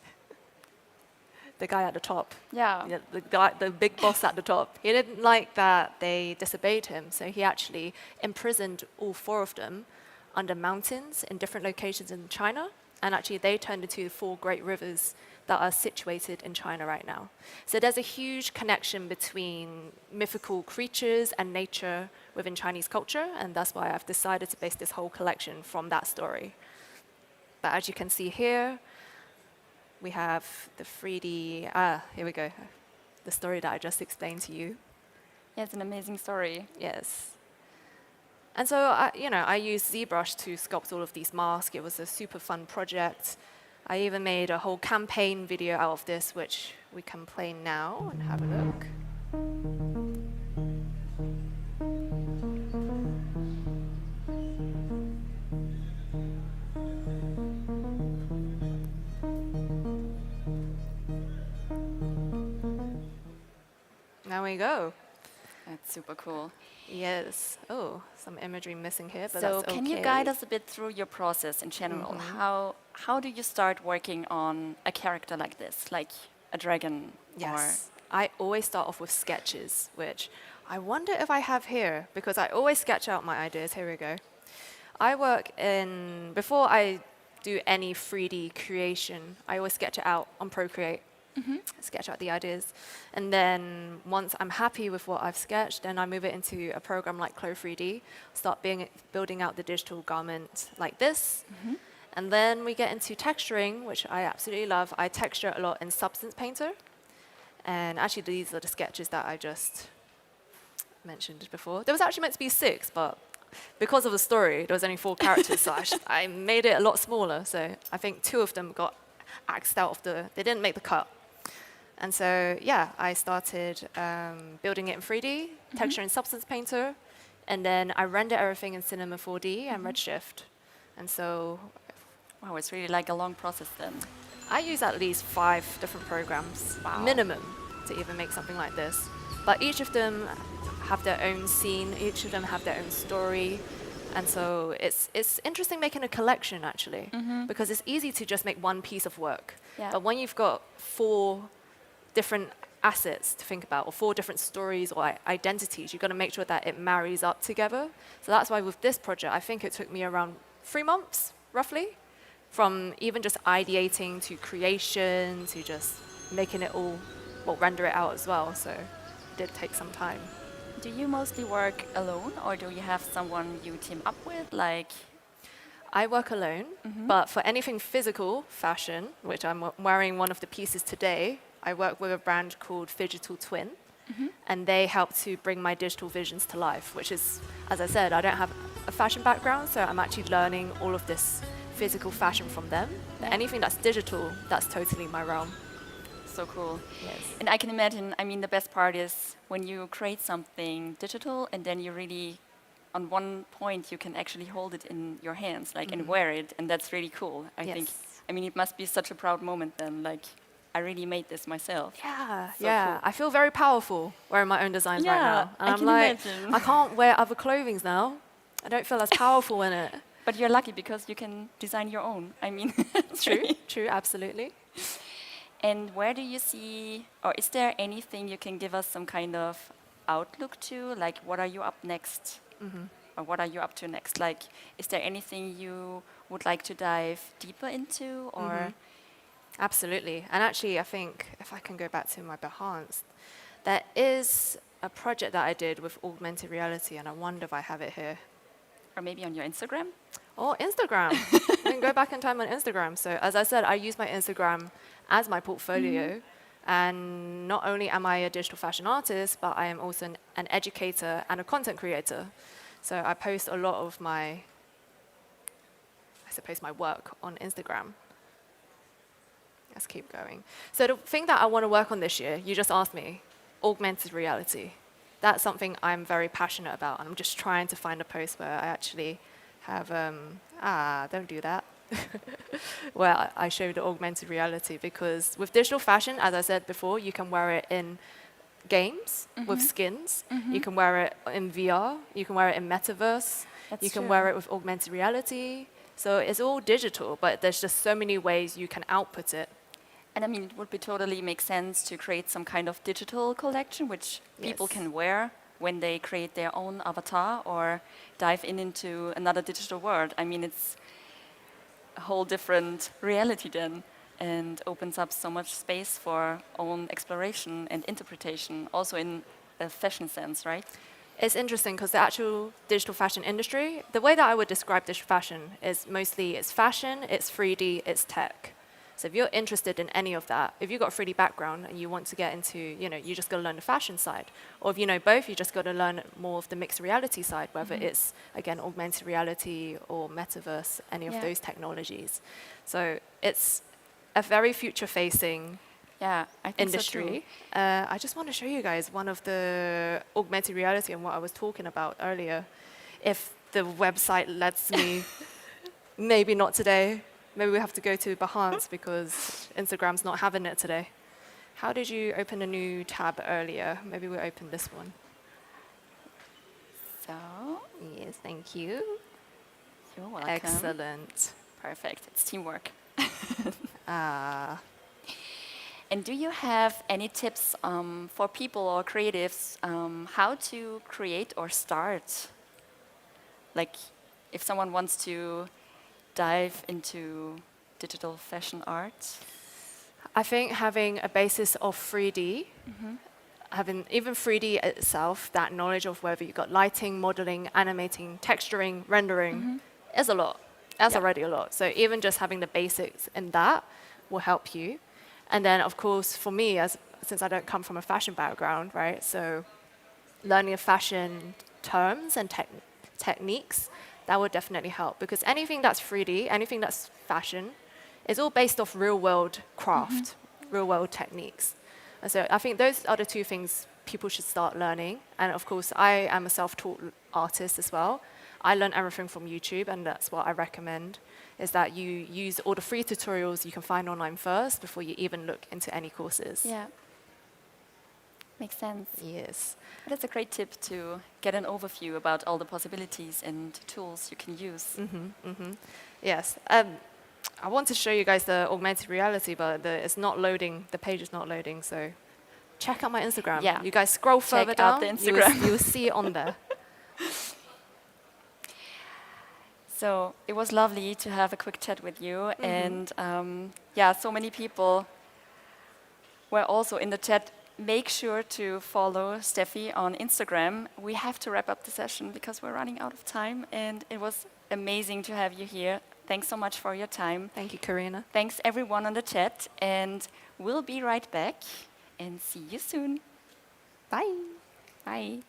The guy at the top. Yeah. The big boss at the top. He didn't like that they disobeyed him, so he actually imprisoned all 4 of them under mountains in different locations in China, and actually they turned into 4 great rivers that are situated in China right now. So there's a huge connection between mythical creatures and nature within Chinese culture, and that's why I've decided to base this whole collection from that story. But as you can see here, we have the 3D, here we go, the story that I just explained to you. Yeah, it's an amazing story. Yes. And so, I used ZBrush to sculpt all of these masks. It was a super fun project. I even made a whole campaign video out of this, which we can play now and have a look. There we go. That's super cool. Yes. Oh, some imagery missing here, but So that's okay. can you guide us a bit through your process in general? How do you start working on a character like this, like a dragon? Yes. I always start off with sketches, which I wonder if I have here, because I always sketch out my ideas. Here we go. I work before I do any 3D creation, I always sketch it out on Procreate. Sketch out the ideas. And then once I'm happy with what I've sketched, then I move it into a program like Clo 3D, start building out the digital garment like this. And then we get into texturing, which I absolutely love. I texture a lot in Substance Painter. And actually, these are the sketches that I just mentioned before. There was actually meant to be 6, but because of the story, there was only 4 characters, so I made it a lot smaller. So I think 2 of them got axed out they didn't make the cut. And so, yeah, I started building it in 3D, texture in Substance Painter, and then I render everything in Cinema 4D and Redshift. And so... Wow, it's really like a long process then. I use at least 5 different programs, minimum, to even make something like this. But each of them have their own scene, each of them have their own story. And so it's interesting making a collection, actually, because it's easy to just make one piece of work. Yeah. But when you've got 4 different assets to think about, or 4 different stories or identities, you've got to make sure that it marries up together. So that's why with this project, I think it took me around 3 months, roughly, from even just ideating to creation to just making it all, render it out as well. So it did take some time. Do you mostly work alone, or do you have someone you team up with? I work alone, but for anything physical, fashion, which I'm wearing one of the pieces today, I work with a brand called Digital Twin, and they help to bring my digital visions to life, which is, as I said, I don't have a fashion background, so I'm actually learning all of this physical fashion from them. But anything that's digital, that's totally my realm. So cool. Yes. And I can imagine, the best part is when you create something digital and then you really, on one point, you can actually hold it in your hands, and wear it, and that's really cool. I think, it must be such a proud moment then, I really made this myself. Yeah, so yeah. cool. I feel very powerful wearing my own designs right now. And I I'm can imagine. I can't wear other clothing now. I don't feel as powerful in it. But you're lucky because you can design your own. It's True, absolutely. And where do you see, or is there anything you can give us some kind of outlook to? What are you up next? Or what are you up to next? Is there anything you would like to dive deeper into, or? Absolutely. And actually, I think if I can go back to my Behance, there is a project that I did with augmented reality, and I wonder if I have it here. Or maybe on your Instagram? Oh, Instagram. I can go back in time on Instagram. So as I said, I use my Instagram as my portfolio. And not only am I a digital fashion artist, but I am also an educator and a content creator. So I post a lot of my work on Instagram. let's keep going. So the thing that I want to work on this year, you just asked me, augmented reality. That's something I'm very passionate about, and I'm just trying to find a post where I actually have, don't do that. Where I show the augmented reality, because with digital fashion, as I said before, you can wear it in games with skins. You can wear it in VR. You can wear it in metaverse. You can wear it with augmented reality. So it's all digital, but there's just so many ways you can output it. And I mean, it would be totally make sense to create some kind of digital collection which people can wear when they create their own avatar or dive into another digital world. I mean, it's a whole different reality then, and opens up so much space for own exploration and interpretation, also in a fashion sense, right? It's interesting because the actual digital fashion industry, the way that I would describe digital fashion is mostly it's fashion, it's 3D, it's tech. So if you're interested in any of that, if you've got a 3D background and you want to get into, you just got to learn the fashion side. Or if you know both, you just got to learn more of the mixed reality side, whether it's, again, augmented reality or metaverse, any of those technologies. So it's a very future-facing industry. So I just want to show you guys one of the augmented reality and what I was talking about earlier. If the website lets me, maybe not today. Maybe we have to go to Behance because Instagram's not having it today. How did you open a new tab earlier? Maybe we'll open this one. So, yes, thank you. You're welcome. Excellent. Perfect. It's teamwork. And do you have any tips for people or creatives how to create or start? Like, if someone wants to dive into digital fashion art? I think having a basis of 3D, having even 3D itself, that knowledge of whether you've got lighting, modeling, animating, texturing, rendering, is a lot. That's already a lot. So even just having the basics in that will help you. And then, of course, for me, since I don't come from a fashion background, right? So learning of fashion terms and techniques, that would definitely help. Because anything that's 3D, anything that's fashion, is all based off real-world craft, real-world techniques. And so I think those are the two things people should start learning. And of course, I am a self-taught artist as well. I learned everything from YouTube, and that's what I recommend, is that you use all the free tutorials you can find online first before you even look into any courses. Yeah. Makes sense. Yes. But it's a great tip to get an overview about all the possibilities and tools you can use. Yes. I want to show you guys the augmented reality, but it's not loading. The page is not loading, so check out my Instagram. Yeah. You guys scroll further Check out down, the Instagram. you will see it on there. So it was lovely to have a quick chat with you. And yeah, so many people were also in the chat. Make sure to follow Stephy on Instagram. We have to wrap up the session because we're running out of time. And it was amazing to have you here. Thanks so much for your time. Thank you, Karina. Thanks everyone on the chat. And we'll be right back and see you soon. Bye. Bye.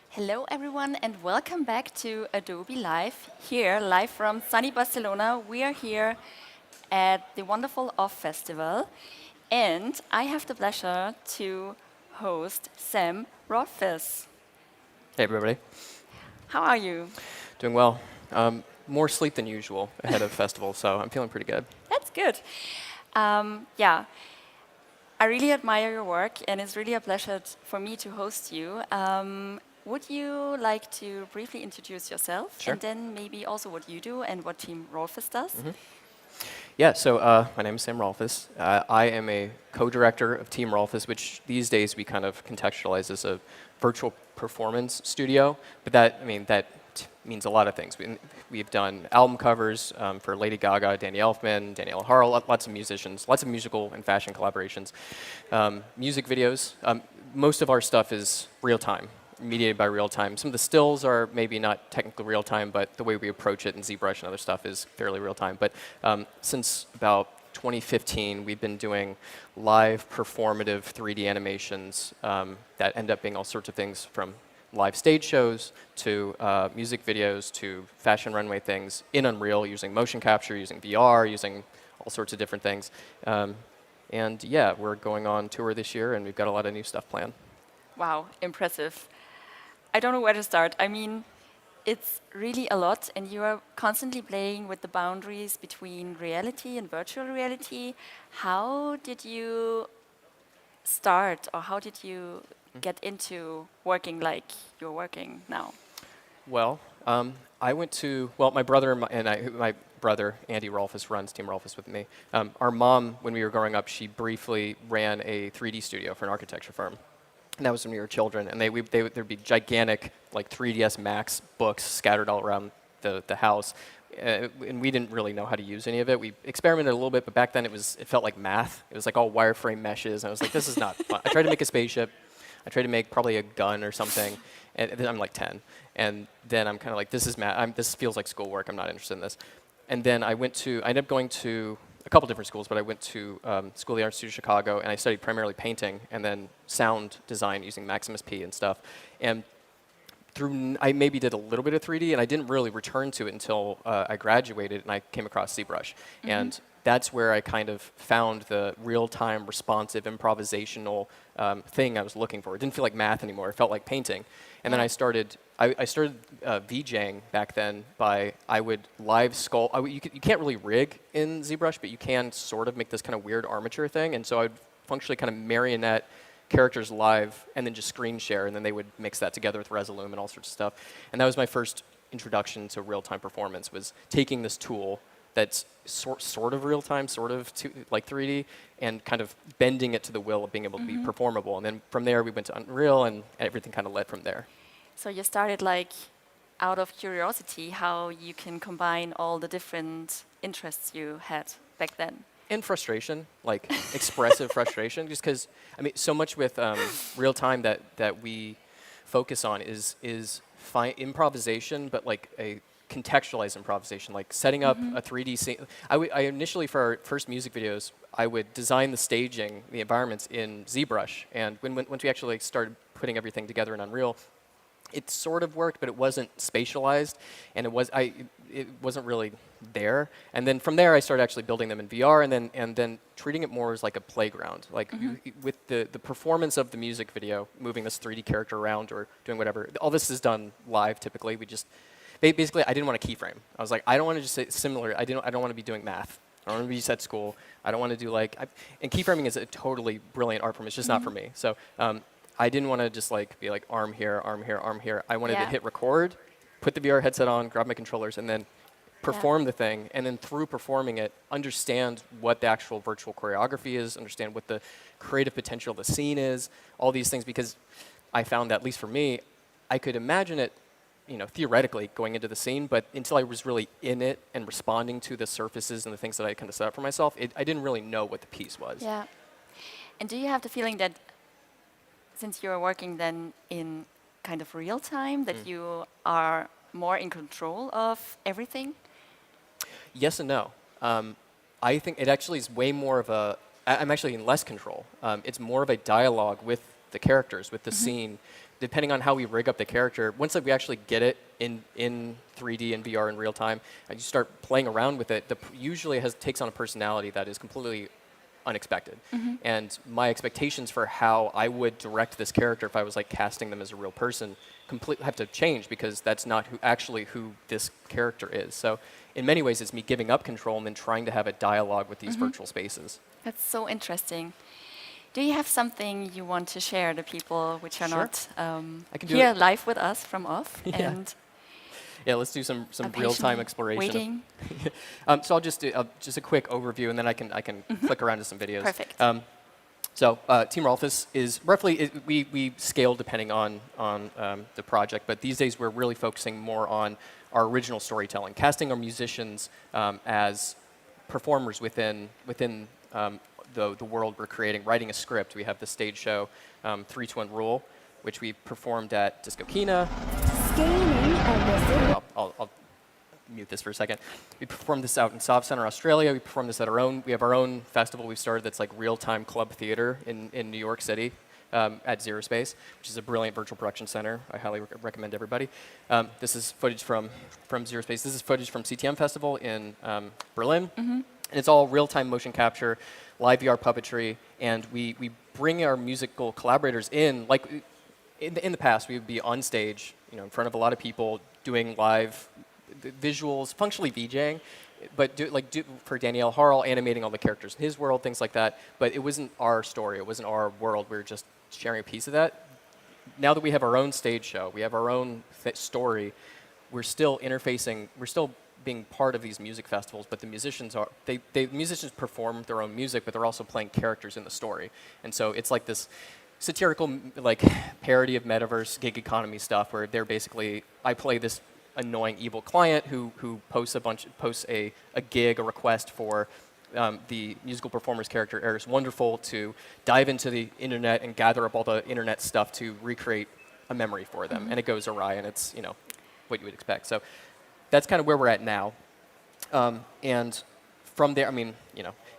Hello everyone and welcome back to Adobe Live. Here, live from sunny Barcelona, we are here at the wonderful OFF Festival. And I have the pleasure to host Sam Rolfes. Hey everybody. How are you? Doing well. More sleep than usual ahead of festival, so I'm feeling pretty good. That's good. Yeah, I really admire your work and it's really a pleasure for me to host you. Would you like to briefly introduce yourself? Sure. And then maybe also what you do and what Team Rolfes does? Yeah, so my name is Sam Rolfes. I am a co-director of Team Rolfes, which these days we kind of contextualize as a virtual performance studio. But that means a lot of things. We've done album covers for Lady Gaga, Danny Elfman, Danielle Harl, lots of musicians, lots of musical and fashion collaborations. Music videos. Most of our stuff is real time, mediated by real time. Some of the stills are maybe not technically real time, but the way we approach it in ZBrush and other stuff is fairly real time. But since about 2015, we've been doing live performative 3D animations that end up being all sorts of things, from live stage shows to music videos to fashion runway things in Unreal, using motion capture, using VR, using all sorts of different things. And yeah, we're going on tour this year, and we've got a lot of new stuff planned. Wow, impressive. I don't know where to start. I mean, it's really a lot, and you are constantly playing with the boundaries between reality and virtual reality. How did you start, or how did you get into working like you're working now? Well, I went to, well, my brother my brother, Andy Rolfes, runs Team Rolfes with me. Our mom, when we were growing up, she briefly ran a 3D studio for an architecture firm. And that was when we were children. And there'd be gigantic, like 3ds Max books scattered all around the house. And we didn't really know how to use any of it. We experimented a little bit, but back then it felt like math. It was like all wireframe meshes. And I was like, this is not fun. I tried to make a spaceship. I tried to make probably a gun or something. And then I'm like 10. And then I'm kind of like, this is math. This feels like schoolwork. I'm not interested in this. And then I ended up going to a couple different schools, but I went to School of the Art Institute of Chicago, and I studied primarily painting and then sound design using Maximus P and stuff. And I maybe did a little bit of 3D, and I didn't really return to it until I graduated, and I came across ZBrush. And that's where I kind of found the real-time, responsive, improvisational thing I was looking for. It didn't feel like math anymore. It felt like painting. And then I started VJing back then by, I would live sculpt. You can't really rig in ZBrush, but you can sort of make this kind of weird armature thing. And so I would functionally kind of marionette characters live and then just screen share, and then they would mix that together with Resolume and all sorts of stuff. And that was my first introduction to real-time performance, was taking this tool that's sort of real-time, sort of like 3D, and kind of bending it to the will of being able to be performable. And then from there, we went to Unreal, and everything kind of led from there. So you started like out of curiosity how you can combine all the different interests you had back then. And frustration, like expressive frustration, just because, I mean, so much with real time that we focus on is improvisation, but like a contextualized improvisation, like setting up a 3D scene. I initially, for our first music videos, I would design the staging, the environments in ZBrush, and once we actually started putting everything together in Unreal, it sort of worked, but it wasn't spatialized, and it wasn't really there. And then from there, I started actually building them in VR, and then treating it more as like a playground. Like with the performance of the music video, moving this 3D character around or doing whatever. All this is done live. Typically, we just basically I didn't want to keyframe. I was like, I don't want to just say similar. I don't want to be doing math. I don't want to be at school. I don't want to do like. And keyframing is a totally brilliant art form. It's just not for me. So. I didn't want to just like be like arm here, arm here, arm here. I wanted to hit record, put the VR headset on, grab my controllers, and then perform the thing. And then through performing it, understand what the actual virtual choreography is, understand what the creative potential of the scene is, all these things. Because I found that, at least for me, I could imagine it, theoretically going into the scene, but until I was really in it and responding to the surfaces and the things that I kind of set up for myself, I didn't really know what the piece was. Yeah. And do you have the feeling that since you're working then in kind of real time, that you are more in control of everything? Yes and no. I think it actually is way more of a, I'm actually in less control. It's more of a dialogue with the characters, with the scene, depending on how we rig up the character. Once we actually get it in 3D and VR in real time, and you start playing around with it, usually takes on a personality that is completely unexpected. And my expectations for how I would direct this character if I was like casting them as a real person completely have to change, because that's not who this character is. So in many ways, it's me giving up control and then trying to have a dialogue with these virtual spaces. That's so interesting. Do you have something you want to share to people which are not here live with us from OFF? And yeah, let's do some real-time exploration. So I'll just do just a quick overview, and then I can click around to some videos. Perfect. So Team Rolfes is roughly, we scale depending on the project, but these days we're really focusing more on our original storytelling, casting our musicians as performers within the world we're creating, writing a script. We have the stage show 3-2-1 Rule, which we performed at Disco Kina. I'll mute this for a second. We performed this out in Soft Center, Australia. We performed this at we have our own festival we've started that's like real-time club theater in New York City at Zero Space, which is a brilliant virtual production center. I highly recommend everybody. This is footage from Zero Space. This is footage from CTM Festival in Berlin. And it's all real-time motion capture, live VR puppetry, and we bring our musical collaborators in. Like in the past, we would be on stage, in front of a lot of people, doing live visuals, functionally VJing, but for Danielle Harl, animating all the characters in his world, things like that. But it wasn't our story. It wasn't our world. We were just sharing a piece of that. Now that we have our own stage show, we have our own story, we're still interfacing, we're still being part of these music festivals, but the musicians musicians perform their own music, but they're also playing characters in the story. And so it's like this satirical parody of metaverse gig economy stuff, where they're basically, I play this annoying evil client who posts a gig, a request for the musical performer's character Eris Wonderful to dive into the internet and gather up all the internet stuff to recreate a memory for them, and it goes awry, and it's what you would expect. So that's kind of where we're at now. And from there,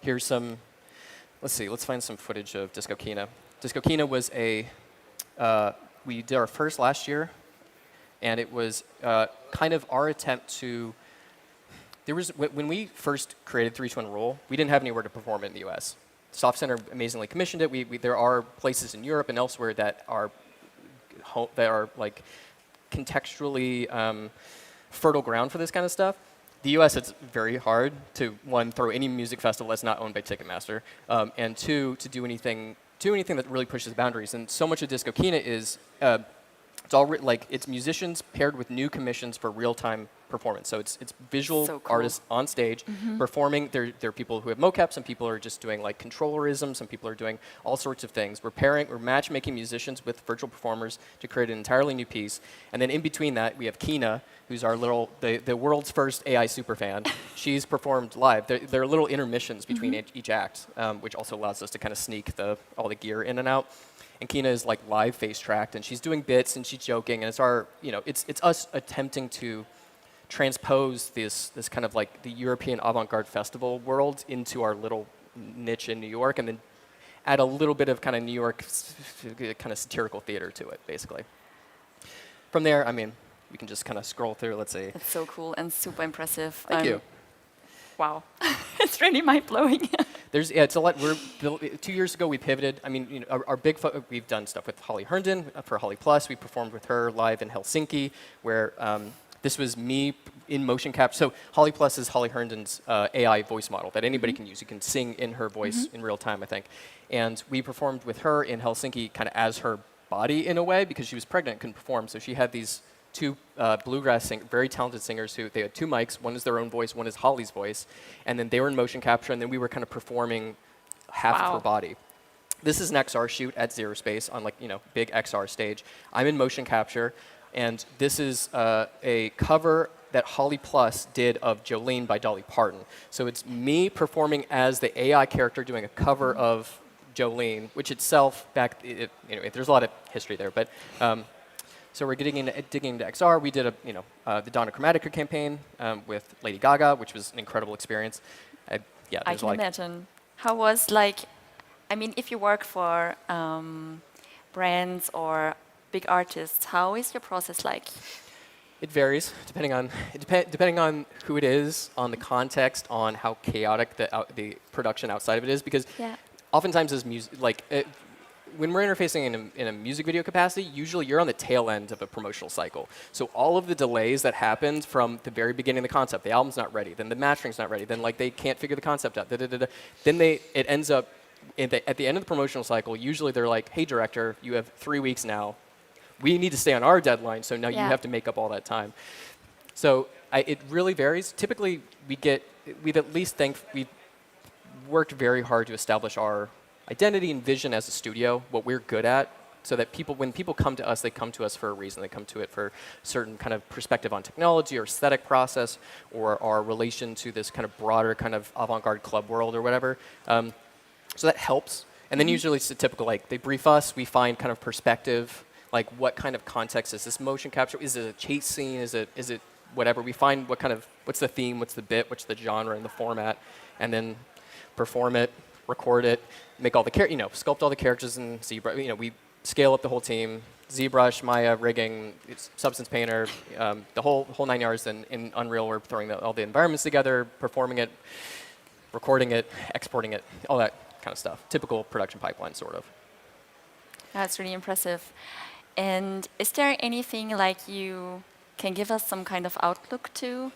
here's some, let's find some footage of Disco Kina. Disco Kina was we did our first last year, and it was kind of our attempt to, when we first created 3-2-1 Rule, we didn't have anywhere to perform it in the US. Soft Center amazingly commissioned it. There are places in Europe and elsewhere that are like contextually fertile ground for this kind of stuff. The US, it's very hard to, one, throw any music festival that's not owned by Ticketmaster, and two, to do anything that really pushes boundaries. And so much of Disco Kina is, it's musicians paired with new commissions for real-time performance. So it's visual artists on stage performing. There are people who have mocap. Some people are just doing like controllerism. Some people are doing all sorts of things. We're matchmaking musicians with virtual performers to create an entirely new piece. And then in between that, we have Kina, who's our the world's first AI superfan. She's performed live. There are little intermissions between each act, which also allows us to kind of sneak all the gear in and out. And Kina is like live face tracked, and she's doing bits and she's joking, and it's us attempting to transpose this kind of like the European avant-garde festival world into our little niche in New York, and then add a little bit of kind of New York kind of satirical theater to it, basically. From there, we can just kind of scroll through. Let's see. It's so cool and super impressive. Thank you. Wow, it's really mind-blowing. It's a lot. 2 years ago, we pivoted. Our big we've done stuff with Holly Herndon for Holly Plus. We performed with her live in Helsinki, where this was me in motion capture. So Holly Plus is Holly Herndon's AI voice model that anybody can use. You can sing in her voice in real time, I think. And we performed with her in Helsinki kind of as her body in a way, because she was pregnant, couldn't perform. So she had these two bluegrass very talented singers they had two mics. One is their own voice, one is Holly's voice. And then they were in motion capture, and then we were kind of performing half of her body. This is an XR shoot at Zero Space on big XR stage. I'm in motion capture, and this is a cover that Holly Plus did of Jolene by Dolly Parton. So it's me performing as the AI character doing a cover of Jolene, which itself, there's a lot of history there, but So we're digging into XR. We did the Donna Chromatica campaign with Lady Gaga, which was an incredible experience. I can imagine. How was like, I mean, if you work for brands or big artists, how is your process like? It varies depending on who it is, on the context, on how chaotic the production outside of it is. Because oftentimes as music, when we're interfacing in a music video capacity, usually you're on the tail end of a promotional cycle. So all of the delays that happened from the very beginning of the concept, the album's not ready, then the mastering's not ready, then they can't figure the concept out, then it ends up at the end of the promotional cycle. Usually they're like, "Hey, director, you have 3 weeks now. We need to stay on our deadline, so now you have to make up all that time." So it really varies. Typically, we've worked very hard to establish our identity and vision as a studio, what we're good at, so that when people come to us, they come to us for a reason. They come to it for certain kind of perspective on technology or aesthetic process or our relation to this kind of broader kind of avant-garde club world or whatever. So that helps. And then usually it's the typical, they brief us, we find kind of perspective, like what kind of context is this motion capture? Is it a chase scene? Is it whatever? We find what's the theme, what's the bit, what's the genre and the format, and then perform it, record it, make all the sculpt all the characters in ZBrush. We scale up the whole team, ZBrush, Maya, rigging, Substance Painter, the whole 9 yards. And in Unreal, we're throwing all the environments together, performing it, recording it, exporting it, all that kind of stuff. Typical production pipeline, sort of. That's really impressive. And is there anything like you can give us some kind of outlook to?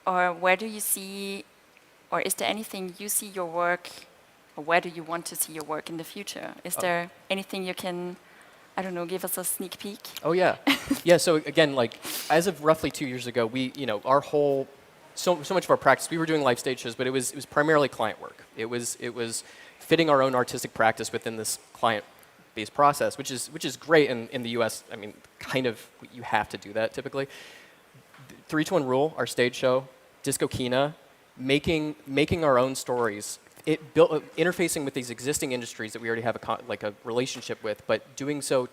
Or where do you see, or is there anything you see your work, or where do you want to see your work in the future? Is there anything you can, I don't know, give us a sneak peek? Oh, yeah. Yeah, so again, as of roughly 2 years ago, our whole, so much of our practice, we were doing live stage shows, but it was primarily client work. It was fitting our own artistic practice within this client-based process, which is great in the US. I mean, kind of, you have to do that typically. 3-2-1 Rule, our stage show, Disco Kina, making our own stories. It built interfacing with these existing industries that we already have a relationship with, but doing so,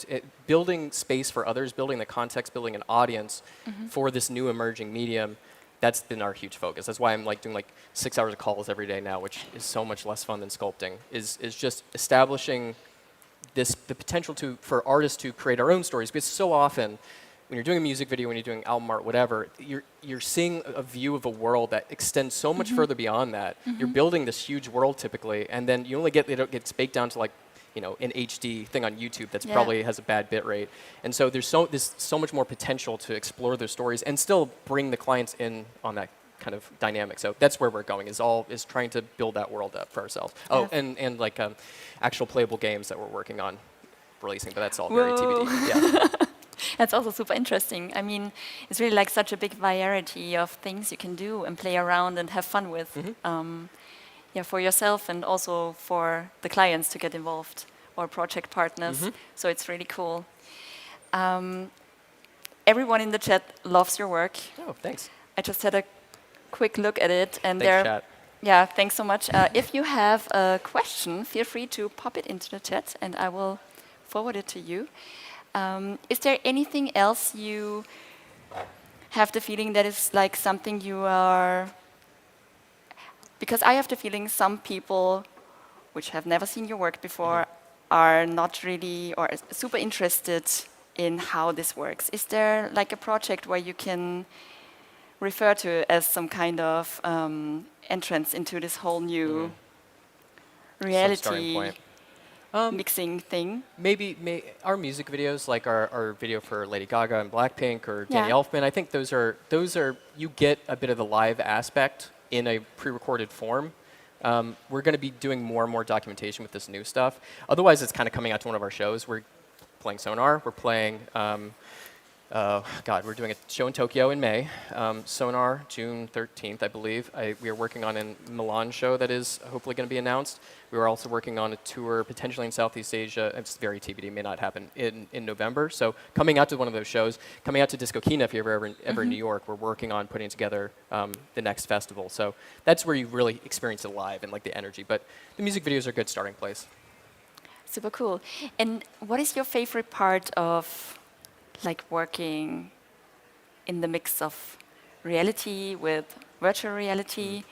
building space for others, building the context, building an audience for this new emerging medium. That's been our huge focus. That's why I'm doing 6 hours of calls every day now, which is so much less fun than sculpting. Is just establishing the potential for artists to create our own stories, because so often when you're doing a music video, when you're doing album art, whatever, you're seeing a view of a world that extends so much further beyond that. You're building this huge world typically, and then you only it gets baked down to an HD thing on YouTube that's probably has a bad bit rate. And so there's so much more potential to explore those stories and still bring the clients in on that kind of dynamic. So that's where we're going, is trying to build that world up for ourselves. Oh, and actual playable games that we're working on releasing, but that's all very TBD. Yeah. That's also super interesting. I mean, it's really such a big variety of things you can do and play around and have fun with. For yourself and also for the clients to get involved or project partners. So it's really cool. Everyone in the chat loves your work. Oh, thanks. I just had a quick look at it, and thanks, chat. Yeah, thanks so much. If you have a question, feel free to pop it into the chat, and I will forward it to you. Is there anything else you have the feeling that is something you are? Because I have the feeling some people, which have never seen your work before, are not really or super interested in how this works. Is there a project where you can refer to as some kind of entrance into this whole new reality mixing thing? Maybe our music videos, like our video for Lady Gaga and Blackpink or Danny Elfman, I think those are you get a bit of the live aspect in a pre-recorded form. We're going to be doing more and more documentation with this new stuff. Otherwise, it's kind of coming out to one of our shows. We're playing Sonar. We're playing, we're doing a show in Tokyo in May. Sonar, June 13th, I believe. We are working on a Milan show that is hopefully going to be announced. We are also working on a tour potentially in Southeast Asia. It's very TBD, may not happen, in November. So coming out to one of those shows, coming out to Disco Kina if you're ever in New York, we're working on putting together the next festival. So that's where you really experience it live and the energy. But the music videos are a good starting place. Super cool. And what is your favorite part of like working in the mix of reality with virtual reality?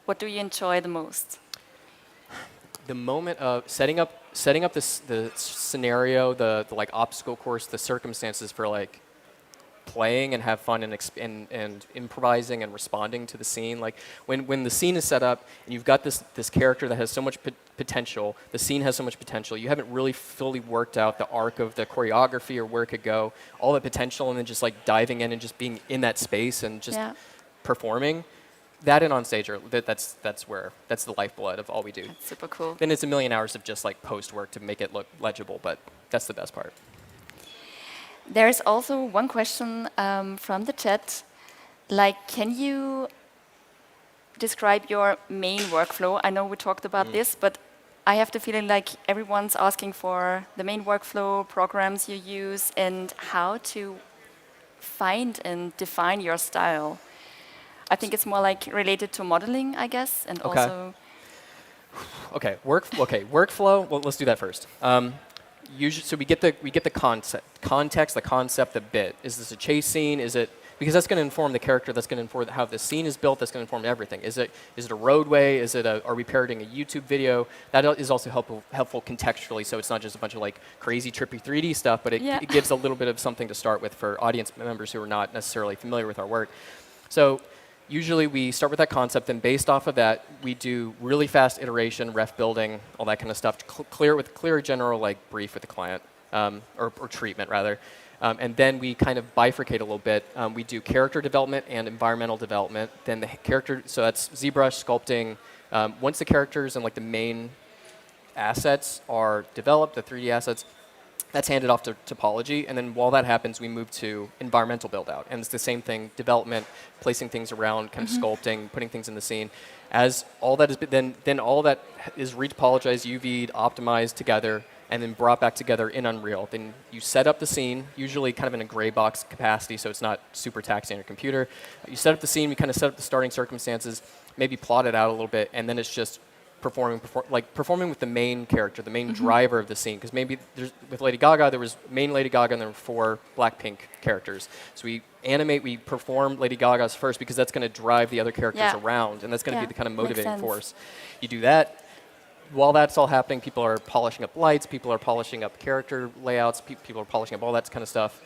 What do you enjoy the most? The moment of setting up the scenario, the like obstacle course, the circumstances for like playing and have fun and improvising and responding to the scene. Like when the scene is set up and you've got this character that has so much potential, the scene has so much potential, you haven't really fully worked out the arc of the choreography or where it could go, all the potential, and then just like diving in and just being in that space and just performing. That and on stage, that's the lifeblood of all we do. That's super cool. Then it's a million hours of just like post work to make it look legible, but that's the best part. There's also one question from the chat. Like, can you describe your main workflow? I know we talked about this, but I have the feeling like everyone's asking for the main workflow, programs you use, and how to find and define your style. I think it's more like related to modeling, I guess, and also. Workflow. Well, let's do that first. Usually, so we get the context, the concept, the bit. Is this a chase scene? Is it, because that's going to inform the character. That's going to inform how the scene is built. That's going to inform everything. Is it a roadway? Are we parroting a YouTube video? That is also helpful contextually. So it's not just a bunch of like crazy trippy 3D stuff, but it gives a little bit of something to start with for audience members who are not necessarily familiar with our work. So usually we start with that concept, and based off of that, we do really fast iteration, ref building, all that kind of stuff, clear general like brief with the client, or treatment rather. And then we kind of bifurcate a little bit. We do character development and environmental development. Then the character, so that's ZBrush sculpting. Once the characters and like the main assets are developed, the 3D assets, that's handed off to topology, and then while that happens, we move to environmental build-out. And it's the same thing, development, placing things around, kind of sculpting, putting things in the scene. As all that is, then all that is retopologized, UV'd, optimized together, and then brought back together in Unreal. Then you set up the scene, usually kind of in a gray box capacity, so it's not super taxing on your computer. You set up the scene, we kind of set up the starting circumstances, maybe plot it out a little bit, and then it's just performing with the main character, the main driver of the scene. Because maybe with Lady Gaga, there was main Lady Gaga and there were 4 Blackpink characters. So we perform Lady Gaga's first because that's going to drive the other characters around, and that's going to be the kind of motivating force. You do that. While that's all happening, people are polishing up lights, people are polishing up character layouts, people are polishing up all that kind of stuff.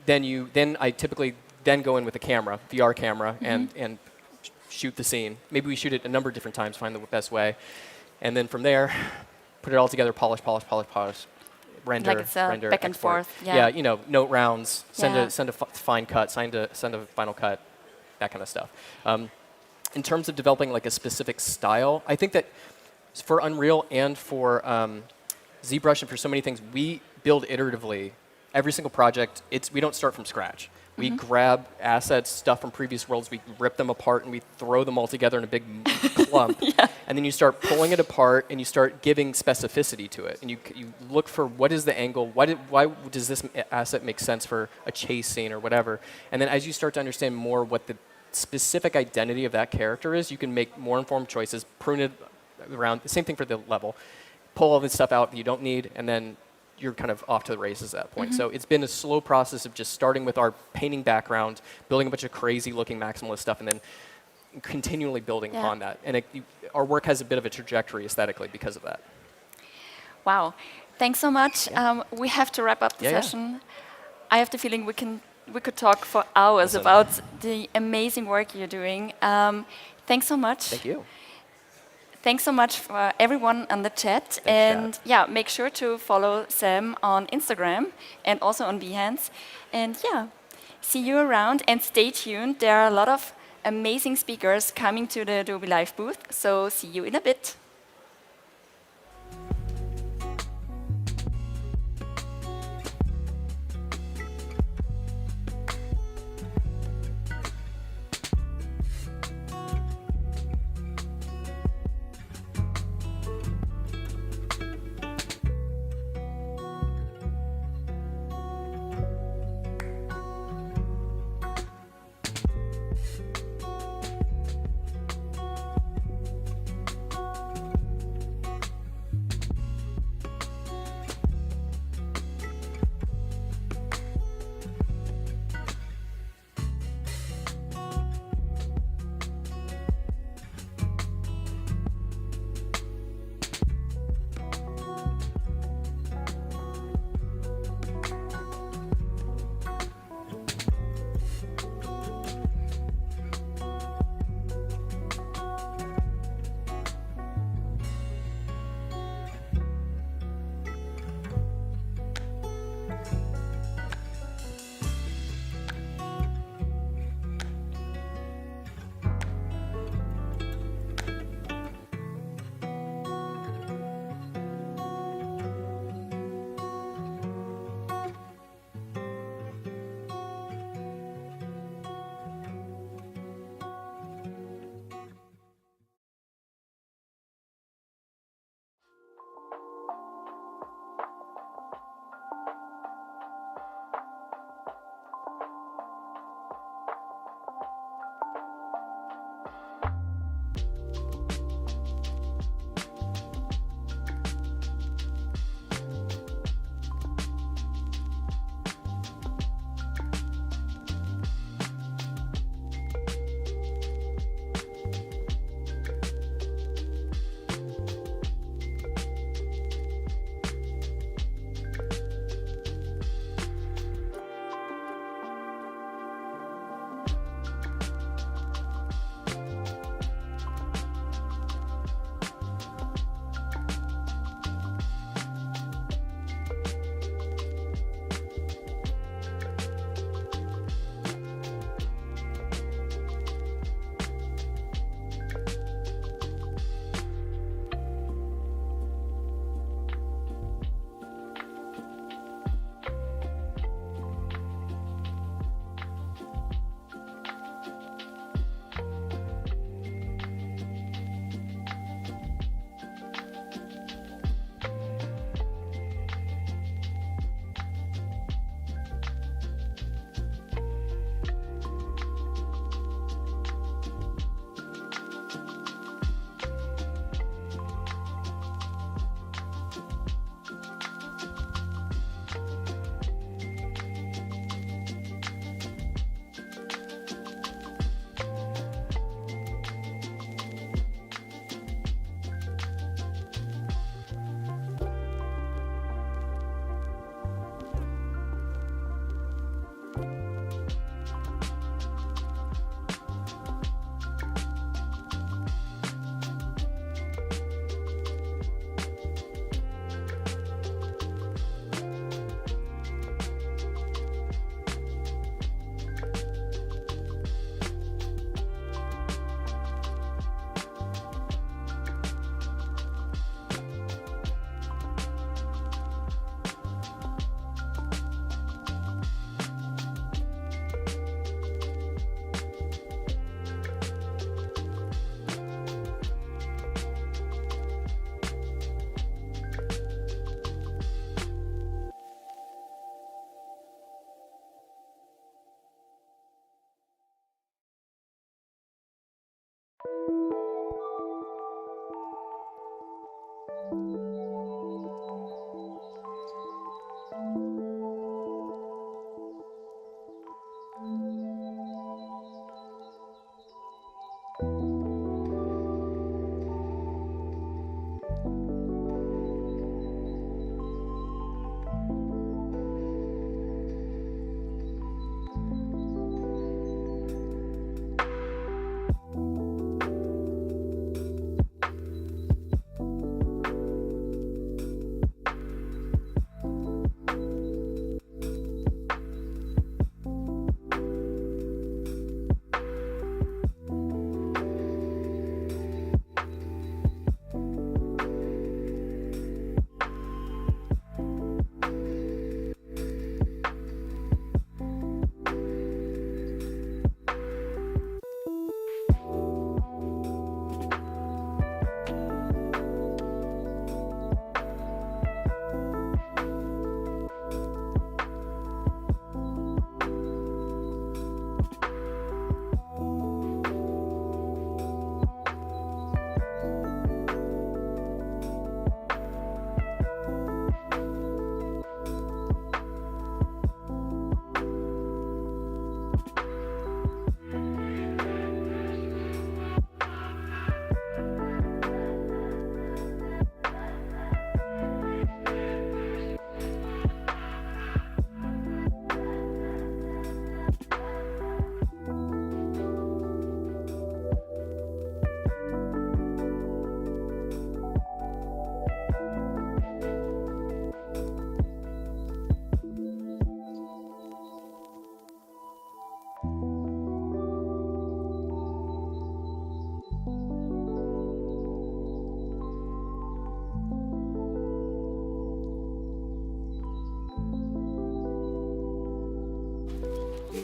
Then I typically go in with a camera, VR camera, and shoot the scene. Maybe we shoot it a number of different times, find the best way. And then from there, put it all together, polish, render, like it's render, back and export. forth. Yeah, note rounds, send a fine cut, send a final cut, that kind of stuff. In terms of developing like a specific style, I think that for Unreal and for ZBrush and for so many things, we build iteratively. Every single project, we don't start from scratch. We grab assets, stuff from previous worlds, we rip them apart, and we throw them all together in a big clump. And then you start pulling it apart, and you start giving specificity to it. And you look for what is the angle, why does this asset make sense for a chase scene or whatever. And then as you start to understand more what the specific identity of that character is, you can make more informed choices, prune it around. The same thing for the level. Pull all this stuff out that you don't need, and then you're kind of off to the races at that point. So it's been a slow process of just starting with our painting background, building a bunch of crazy looking maximalist stuff, and then continually building upon that. And our work has a bit of a trajectory aesthetically because of that. Wow. Thanks so much. We have to wrap up the session. I have the feeling we could talk for hours about the amazing work you're doing. Thanks so much. Thank you. Thanks so much for everyone on the chat. And make sure to follow Sam on Instagram and also on Behance. And see you around and stay tuned. There are a lot of amazing speakers coming to the Adobe Live booth. So see you in a bit.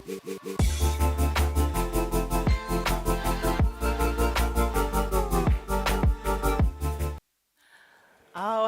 Oh,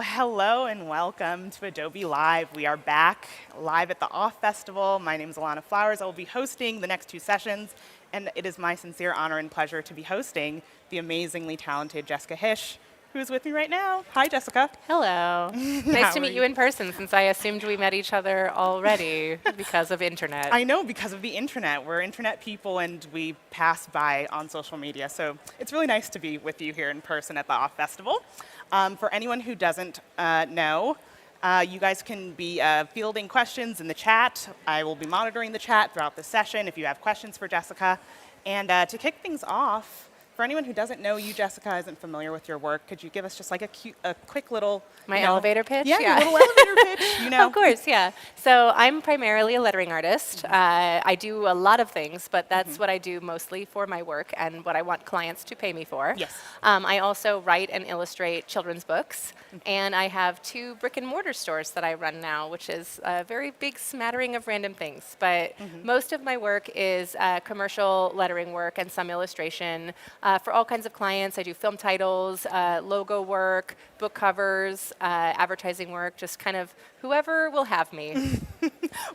hello and welcome to Adobe Live. We are back live at the OFF Festival. My name is Alana Flowers. I will be hosting the next 2 sessions, and it is my sincere honor and pleasure to be hosting the amazingly talented Jessica Hische, who is with me right now. Hi, Jessica. Hello. Nice to meet you in person, since I assumed we met each other already because of internet. I know, because of the internet. We're internet people, and we pass by on social media. So it's really nice to be with you here in person at the OFF Festival. For anyone who doesn't know, you guys can be fielding questions in the chat. I will be monitoring the chat throughout the session if you have questions for Jessica. And to kick things off, for anyone who doesn't know you, Jessica, isn't familiar with your work, could you give us just like a quick little... My elevator pitch? Yeah, your little elevator pitch, you know. Of course, yeah. So I'm primarily a lettering artist. I do a lot of things, but that's what I do mostly for my work and what I want clients to pay me for. Yes. I also write and illustrate children's books, and I have 2 brick and mortar stores that I run now, which is a very big smattering of random things. But most of my work is commercial lettering work and some illustration for all kinds of clients. I do film titles, logo work, book covers, advertising work, just kind of whoever will have me.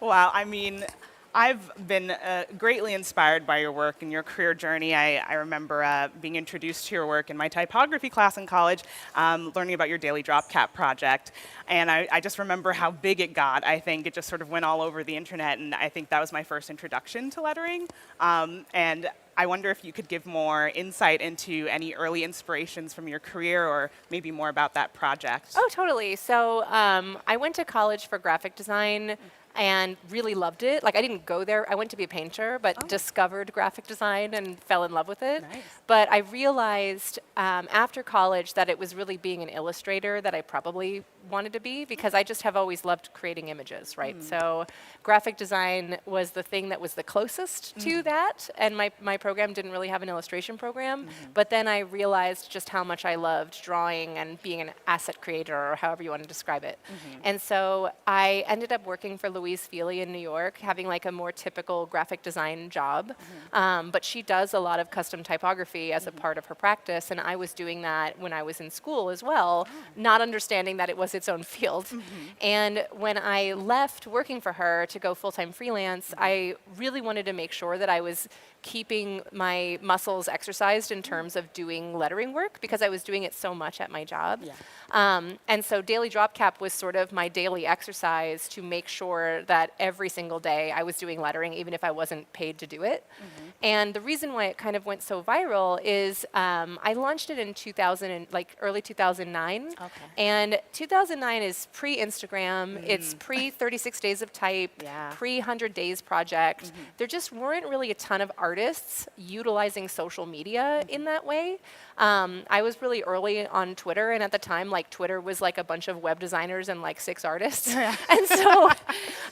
Wow, I mean, I've been greatly inspired by your work and your career journey. I remember being introduced to your work in my typography class in college, learning about your daily drop cap project. And I just remember how big it got. I think it just sort of went all over the internet, and I think that was my first introduction to lettering. And I wonder if you could give more insight into any early inspirations from your career, or maybe more about that project. Oh, totally. So I went to college for graphic design and really loved it. Like, I didn't go there. I went to be a painter, but discovered graphic design and fell in love with it. Nice. But I realized after college that it was really being an illustrator that I probably wanted to be, because I just have always loved creating images, right? So graphic design was the thing that was the closest to that, and my program didn't really have an illustration program. But then I realized just how much I loved drawing and being an asset creator, or however you want to describe it. And so I ended up working for Louise Feely in New York, having like a more typical graphic design job. But she does a lot of custom typography as a part of her practice, and I was doing that when I was in school as well, not understanding that it was its own field. And when I left working for her to go full-time freelance, I really wanted to make sure that I was keeping my muscles exercised in terms of doing lettering work, because I was doing it so much at my job. And so daily drop cap was sort of my daily exercise to make sure that every single day I was doing lettering, even if I wasn't paid to do it. And the reason why it kind of went so viral is I launched it in early 2009. And 2009 is pre-Instagram. It's pre-36 Days of Type, pre-100 Days project. There just weren't really a ton of artists utilizing social media in that way. I was really early on Twitter, and at the time, like, Twitter was like a bunch of web designers and like 6 artists. And so,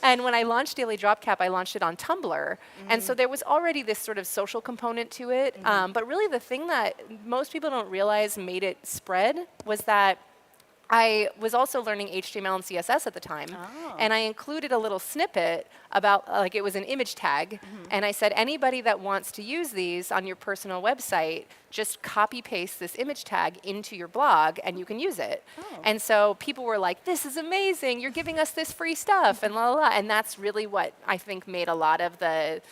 and when I launched Daily Drop Cap, I launched it on Tumblr. And so there was already this sort of social component to it. But really the thing that most people don't realize made it spread was that I was also learning HTML and CSS at the time, and I included a little snippet about, like, it was an image tag, and I said, anybody that wants to use these on your personal website, just copy paste this image tag into your blog and you can use it. And so people were like, this is amazing, you're giving us this free stuff, and la la la. And that's really what I think made a lot of the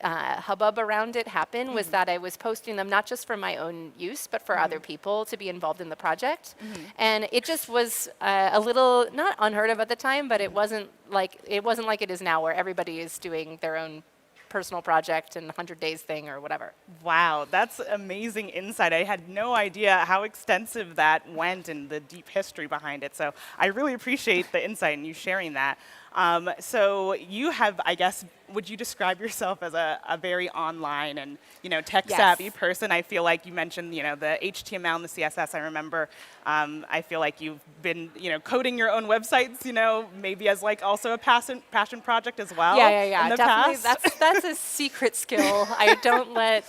hubbub around it happen, was that I was posting them not just for my own use, but for other people to be involved in the project. And it just was a little, not unheard of at the time, but it wasn't like it is now, where everybody is doing their own personal project and 100 days thing or whatever. Wow, that's amazing insight. I had no idea how extensive that went and the deep history behind it. So I really appreciate the insight and you sharing that. So you have, I guess, would you describe yourself as a very online and, tech-savvy person? I feel like you mentioned, the HTML and the CSS. I remember, I feel like you've been, coding your own websites, maybe as like also a passion project as well. Yeah. In the Definitely, past. that's a secret skill. I don't let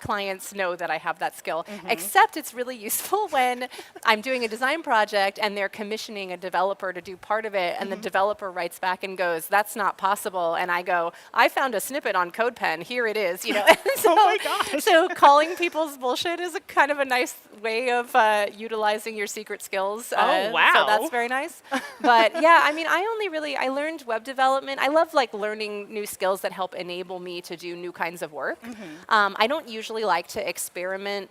clients know that I have that skill, except it's really useful when I'm doing a design project and they're commissioning a developer to do part of it, and the developer writes writes back and goes, "That's not possible," and I go, "I found a snippet on CodePen. Here it is." You know. So, oh my gosh. So calling people's bullshit is a kind of a nice way of utilizing your secret skills. Oh wow. So that's very nice. But yeah, I mean, I learned web development. I love like learning new skills that help enable me to do new kinds of work. I don't usually like to experiment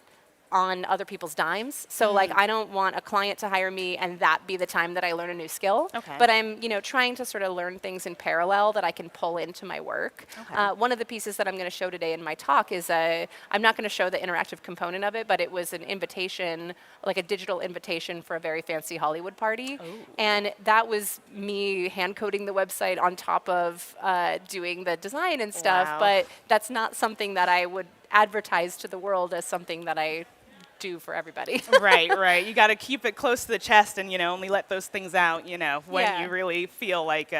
on other people's dimes. So like I don't want a client to hire me and that be the time that I learn a new skill. Okay. But I'm, trying to sort of learn things in parallel that I can pull into my work. Okay. One of the pieces that I'm going to show today in my talk is I'm not going to show the interactive component of it, but it was an invitation, like a digital invitation for a very fancy Hollywood party. And that was me hand coding the website on top of doing the design and stuff. Wow. But that's not something that I would advertise to the world as something that I do for everybody. Right. You got to keep it close to the chest and, only let those things out, when you really feel like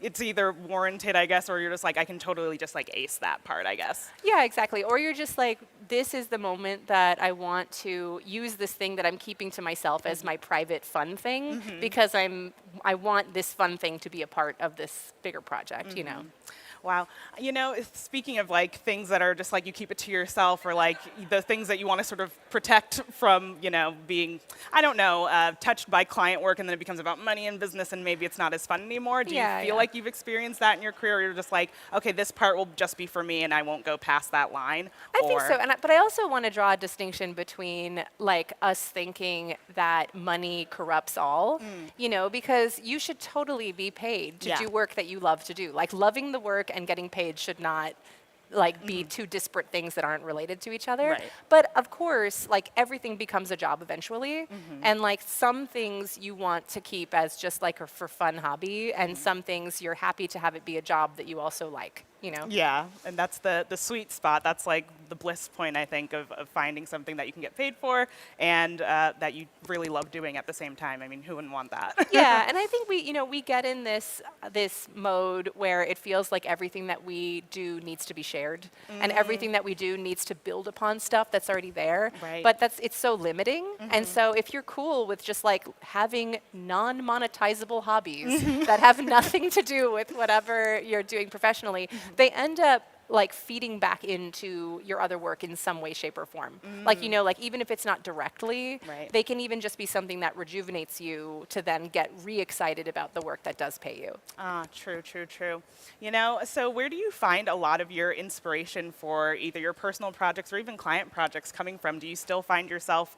it's either warranted, I guess, or you're just like, I can totally just like ace that part, I guess. Yeah, exactly. Or you're just like, this is the moment that I want to use this thing that I'm keeping to myself as my private fun thing because I want this fun thing to be a part of this bigger project, Wow. Speaking of like things that are just like you keep it to yourself or like the things that you want to sort of protect from, being, I don't know, touched by client work and then it becomes about money and business and maybe it's not as fun anymore. Do you feel like you've experienced that in your career or you're just like, okay, this part will just be for me and I won't go past that line? I think so. But I also want to draw a distinction between like us thinking that money corrupts all, because you should totally be paid to do work that you love to do. Like loving the work and getting paid should not like be two disparate things that aren't related to each other. Right. But of course, like everything becomes a job eventually. And like some things you want to keep as just like a for fun hobby and some things you're happy to have it be a job that you also like. Yeah, and that's the sweet spot. That's like the bliss point, I think, of finding something that you can get paid for and that you really love doing at the same time. I mean, who wouldn't want that? Yeah, and I think we get in this mode where it feels like everything that we do needs to be shared and everything that we do needs to build upon stuff that's already there. Right. But it's so limiting. And so if you're cool with just like having non-monetizable hobbies that have nothing to do with whatever you're doing professionally, they end up like feeding back into your other work in some way, shape, or form. Like, like even if it's not directly, they can even just be something that rejuvenates you to then get re-excited about the work that does pay you. True. So where do you find a lot of your inspiration for either your personal projects or even client projects coming from? Do you still find yourself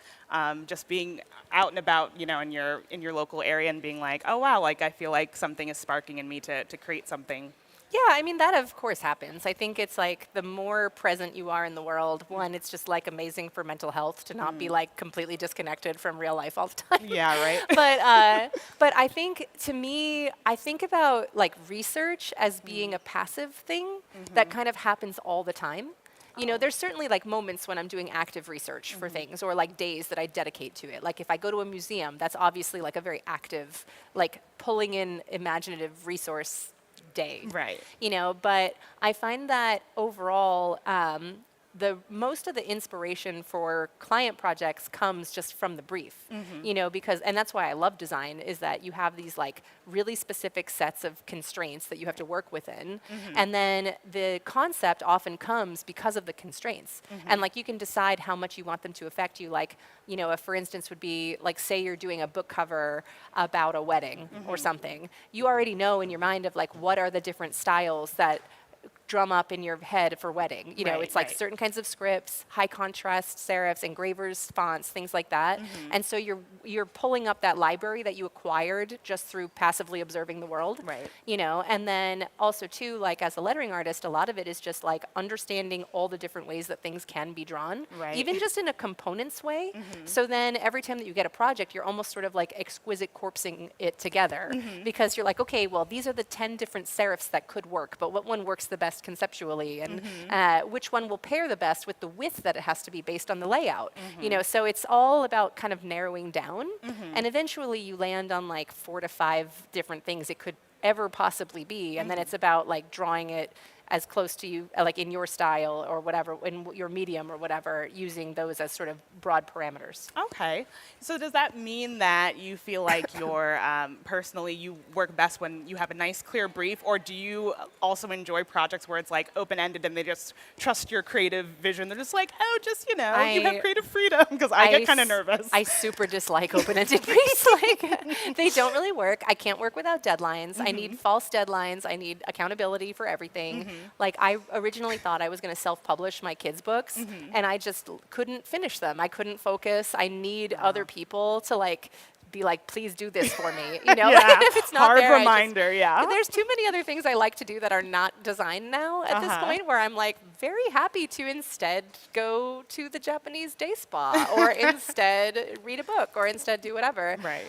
just being out and about, in your local area and being like, oh wow, like I feel like something is sparking in me to create something? Yeah, I mean, that of course happens. I think it's like the more present you are in the world, one, it's just like amazing for mental health to not be like completely disconnected from real life all the time. Yeah, right. But I think to me, I think about like research as being a passive thing that kind of happens all the time. There's certainly like moments when I'm doing active research for things or like days that I dedicate to it. Like if I go to a museum, that's obviously like a very active, like pulling in imaginative resource day. Right. But I find that overall, most of the inspiration for client projects comes just from the brief, because, and that's why I love design, is that you have these like really specific sets of constraints that you have to work within. And then the concept often comes because of the constraints. And like you can decide how much you want them to affect you. Like, if for instance would be like, say you're doing a book cover about a wedding or something, you already know in your mind of like, what are the different styles that drum up in your head for wedding. It's like certain kinds of scripts, high contrast serifs, engravers, fonts, things like that. And so you're pulling up that library that you acquired just through passively observing the world. Right. And then also too, like as a lettering artist, a lot of it is just like understanding all the different ways that things can be drawn, even just in a components way. So then every time that you get a project, you're almost sort of like exquisite corpsing it together because you're like, okay, well, these are the 10 different serifs that could work, but what one works the best conceptually and which one will pair the best with the width that it has to be based on the layout. So it's all about kind of narrowing down and eventually you land on like 4 to 5 different things it could ever possibly be, and then it's about like drawing it as close to you, like in your style or whatever, in your medium or whatever, using those as sort of broad parameters. Okay. So does that mean that you feel like you're, personally, you work best when you have a nice, clear brief, or do you also enjoy projects where it's like open-ended and they just trust your creative vision? They're just like, oh, just, you know, you have creative freedom, because I get kind of nervous. I super dislike open-ended briefs. Like, they don't really work. I can't work without deadlines. I need false deadlines. I need accountability for everything. Like, I originally thought I was going to self-publish my kids' books, and I just couldn't finish them. I couldn't focus. I need other people to, like, be like, please do this for me, you know? If it's not hard there, reminder, There's too many other things I like to do that are not designed now at this point, where I'm like very happy to instead go to the Japanese day spa, or instead read a book, or instead do whatever. Right.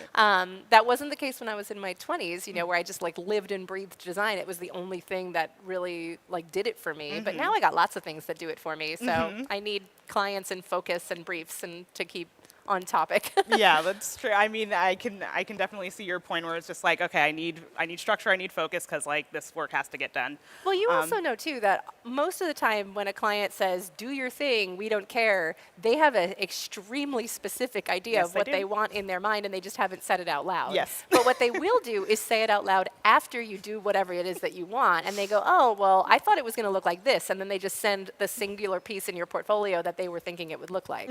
That wasn't the case when I was in my 20s, you know, where I just like lived and breathed design. It was the only thing that really like did it for me. But now I got lots of things that do it for me. So I need clients and focus and briefs and to keep on topic. Yeah, that's true. I mean, I can definitely see your point where it's just like, okay, I need structure, I need focus, because like this work has to get done. Well, you also know too that most of the time when a client says, do your thing, we don't care, they have an extremely specific idea of what they want in their mind, and they just haven't said it out loud. Yes. But what they will do is say it out loud after you do whatever it is that you want, and they go, oh, well, I thought it was going to look like this, and then they just send the singular piece in your portfolio that they were thinking it would look like.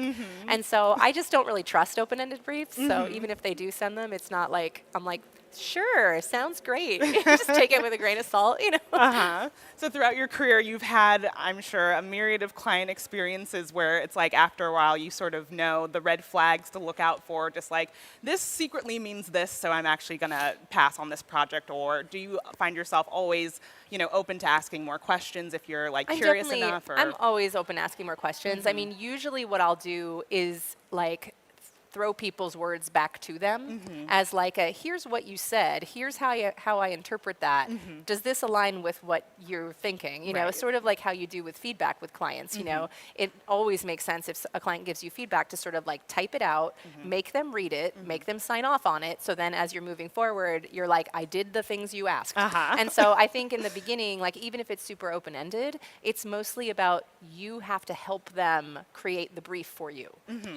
And so I just don't really trust open-ended briefs, so even if they do send them, it's not like, I'm like, sure, sounds great. Just take it with a grain of salt, you know? So throughout your career, you've had, I'm sure, a myriad of client experiences where it's like after a while you sort of know the red flags to look out for, just like, this secretly means this, so I'm actually going to pass on this project. Or do you find yourself always, you know, open to asking more questions if you're like curious enough? Or I'm always open to asking more questions. I mean, usually what I'll do is like throw people's words back to them as like a, here's what you said, here's how I interpret that. Does this align with what you're thinking? You know, sort of like how you do with feedback with clients, you know. It always makes sense if a client gives you feedback to sort of like type it out, make them read it, make them sign off on it, so then as you're moving forward, you're like, I did the things you asked. And so I think in the beginning, like even if it's super open-ended, it's mostly about you have to help them create the brief for you.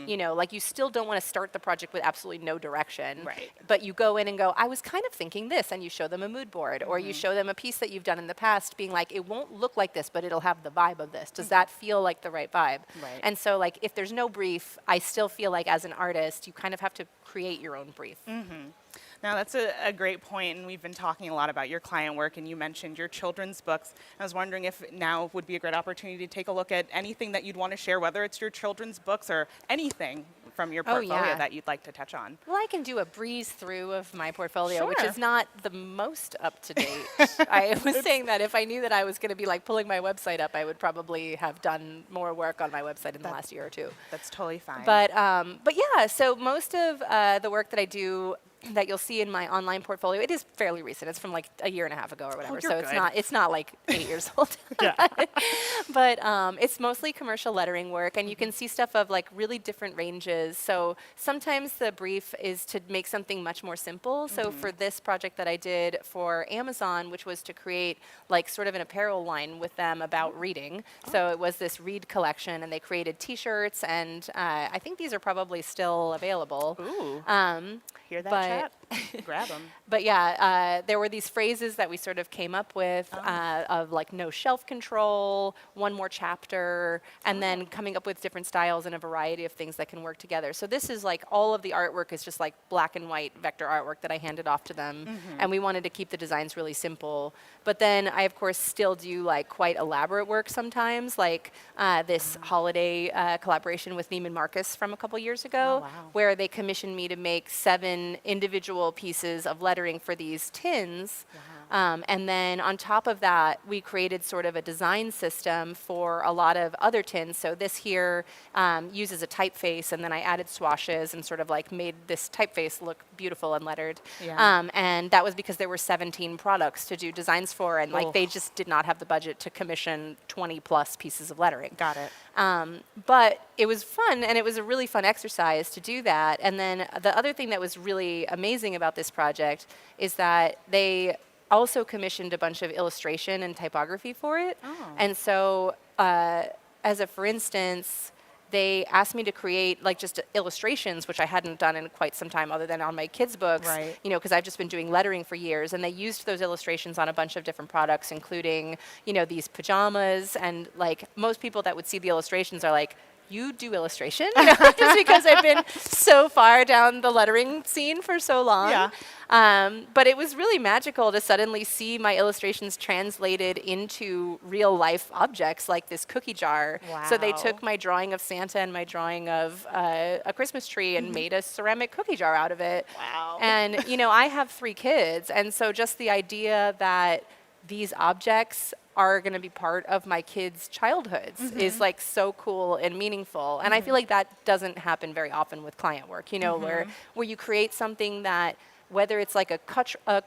You know, like you still don't want to start the project with absolutely no direction, but you go in and go, I was kind of thinking this, and you show them a mood board, or you show them a piece that you've done in the past, being like, it won't look like this, but it'll have the vibe of this. Does that feel like the right vibe? And so like, if there's no brief, I still feel like as an artist, you kind of have to create your own brief. Now, that's a great point, and we've been talking a lot about your client work, and you mentioned your children's books. I was wondering if now would be a great opportunity to take a look at anything that you'd want to share, whether it's your children's books or anything from your portfolio that you'd like to touch on. Well, I can do a breeze through of my portfolio, which is not the most up to date. I was saying that if I knew that I was going to be like pulling my website up, I would probably have done more work on my website in the last year or two. That's totally fine. But yeah, so most of the work that I do that you'll see in my online portfolio, it is fairly recent. It's from like a year and a half ago or whatever. So it's not like 8 years old. But it's mostly commercial lettering work, and you can see stuff of like really different ranges. So sometimes the brief is to make something much more simple. So for this project that I did for Amazon, which was to create like sort of an apparel line with them about reading. So it was this read collection, and they created t-shirts, and I think these are probably still available. Hear that, chat? Grab them. But yeah, there were these phrases that we sort of came up with of like no shelf control, one more chapter, and then coming up with different styles and a variety of things that can work together. So this is like all of the artwork is just like black and white vector artwork that I handed off to them. And we wanted to keep the designs really simple. But then I, of course, still do like quite elaborate work sometimes, like this holiday collaboration with Neiman Marcus from a couple years ago, where they commissioned me to make 7 individual pieces of lettering for these tins. And then on top of that, we created sort of a design system for a lot of other tins. So this here uses a typeface, and then I added swashes and sort of like made this typeface look beautiful and lettered. And that was because there were 17 products to do designs for, and like they just did not have the budget to commission 20 plus pieces of lettering. Got it. But it was fun, and it was a really fun exercise to do that. And then the other thing that was really amazing about this project is that they also commissioned a bunch of illustration and typography for it. And so, as a for instance, they asked me to create like just illustrations, which I hadn't done in quite some time other than on my kids' books, you know, because I've just been doing lettering for years. And they used those illustrations on a bunch of different products, including, you know, these pajamas. And like most people that would see the illustrations are like, you do illustration? You know, just because I've been so far down the lettering scene for so long. But it was really magical to suddenly see my illustrations translated into real life objects like this cookie jar. So they took my drawing of Santa and my drawing of a Christmas tree and made a ceramic cookie jar out of it. And, you know, I have 3 kids. And so just the idea that these objects are going to be part of my kids' childhoods is like so cool and meaningful. And I feel like that doesn't happen very often with client work, you know, where you create something that, whether it's like a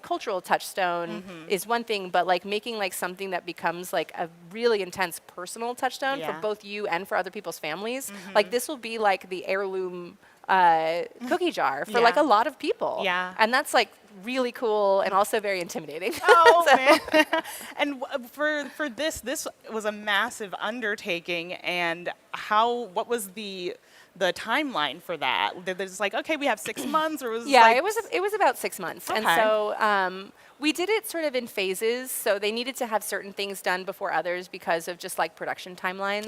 cultural touchstone is one thing, but like making like something that becomes like a really intense personal touchstone for both you and for other people's families. Like this will be like the heirloom cookie jar for like a lot of people. And that's like really cool and also very intimidating. Man. And for this was a massive undertaking. And what was the timeline for that? There's like, okay, we have 6 months, or was like it was about 6 months. And so we did it sort of in phases. So they needed to have certain things done before others because of just like production timelines.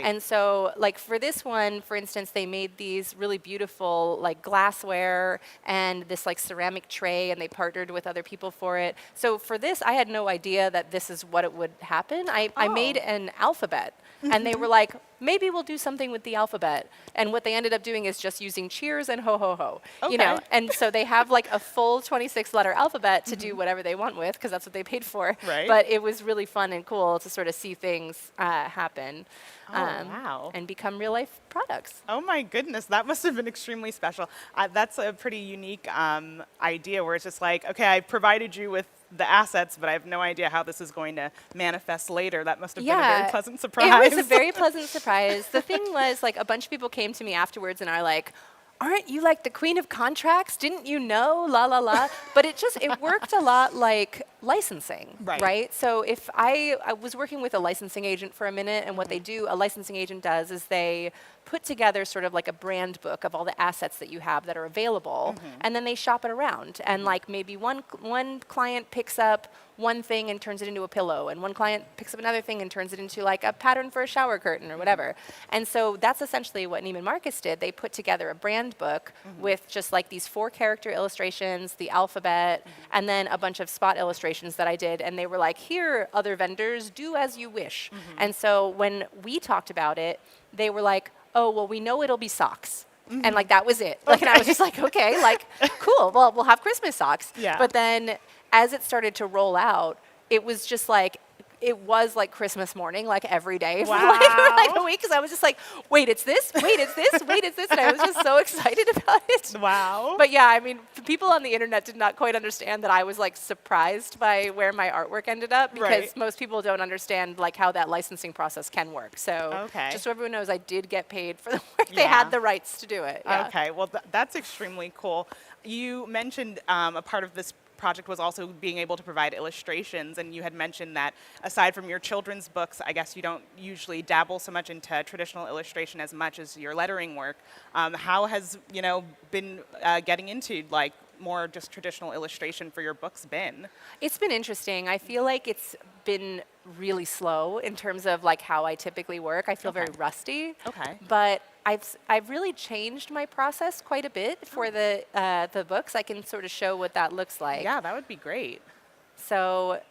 And so like for this one, for instance, they made these really beautiful like glassware and this like ceramic tray, and they partnered with other people for it. So for this, I had no idea that this is what it would happen. I made an alphabet. And they were like, maybe we'll do something with the alphabet. And what they ended up doing is just using cheers and ho, ho, ho. You know? And so they have like a full 26-letter alphabet to do whatever they want with, because that's what they paid for. But it was really fun and cool to sort of see things happen. And become real life products. Oh my goodness, that must have been extremely special. That's a pretty unique idea, where it's just like, okay, I provided you with the assets, but I have no idea how this is going to manifest later. That must have been a very pleasant surprise. It was a very pleasant surprise. The thing was, like, a bunch of people came to me afterwards and are like, aren't you like the queen of contracts? Didn't you know? La, la, la. But it worked a lot like licensing, right? So if I was working with a licensing agent for a minute, and what a licensing agent does is they put together sort of like a brand book of all the assets that you have that are available, and then they shop it around. And like maybe one client picks up one thing and turns it into a pillow, and one client picks up another thing and turns it into like a pattern for a shower curtain or whatever. And so that's essentially what Neiman Marcus did. They put together a brand book with just like these 4-character illustrations, the alphabet, and then a bunch of spot illustrations that I did. And they were like, here, other vendors, do as you wish. And so when we talked about it, they were like, oh, well, we know it'll be socks. And like that was it. Like, and I was just like, okay, like, cool. Well, we'll have Christmas socks. But then as it started to roll out, it was just like, it was like Christmas morning, like every day for like a week, because I was just like, wait, it's this, wait, it's this, wait, it's this, and I was just so excited about it. But yeah, I mean, people on the internet did not quite understand that I was like surprised by where my artwork ended up, because most people don't understand like how that licensing process can work. So just so everyone knows, I did get paid for the work. They had the rights to do it. Okay, well, that's extremely cool. You mentioned a part of this project was also being able to provide illustrations, and you had mentioned that aside from your children's books, I guess you don't usually dabble so much into traditional illustration as much as your lettering work. How has been getting into like more just traditional illustration for your books been? It's been interesting. I feel like it's been really slow in terms of like how I typically work. I feel very rusty. But I've really changed my process quite a bit for the books. I can sort of show what that looks like. Yeah, that would be great. So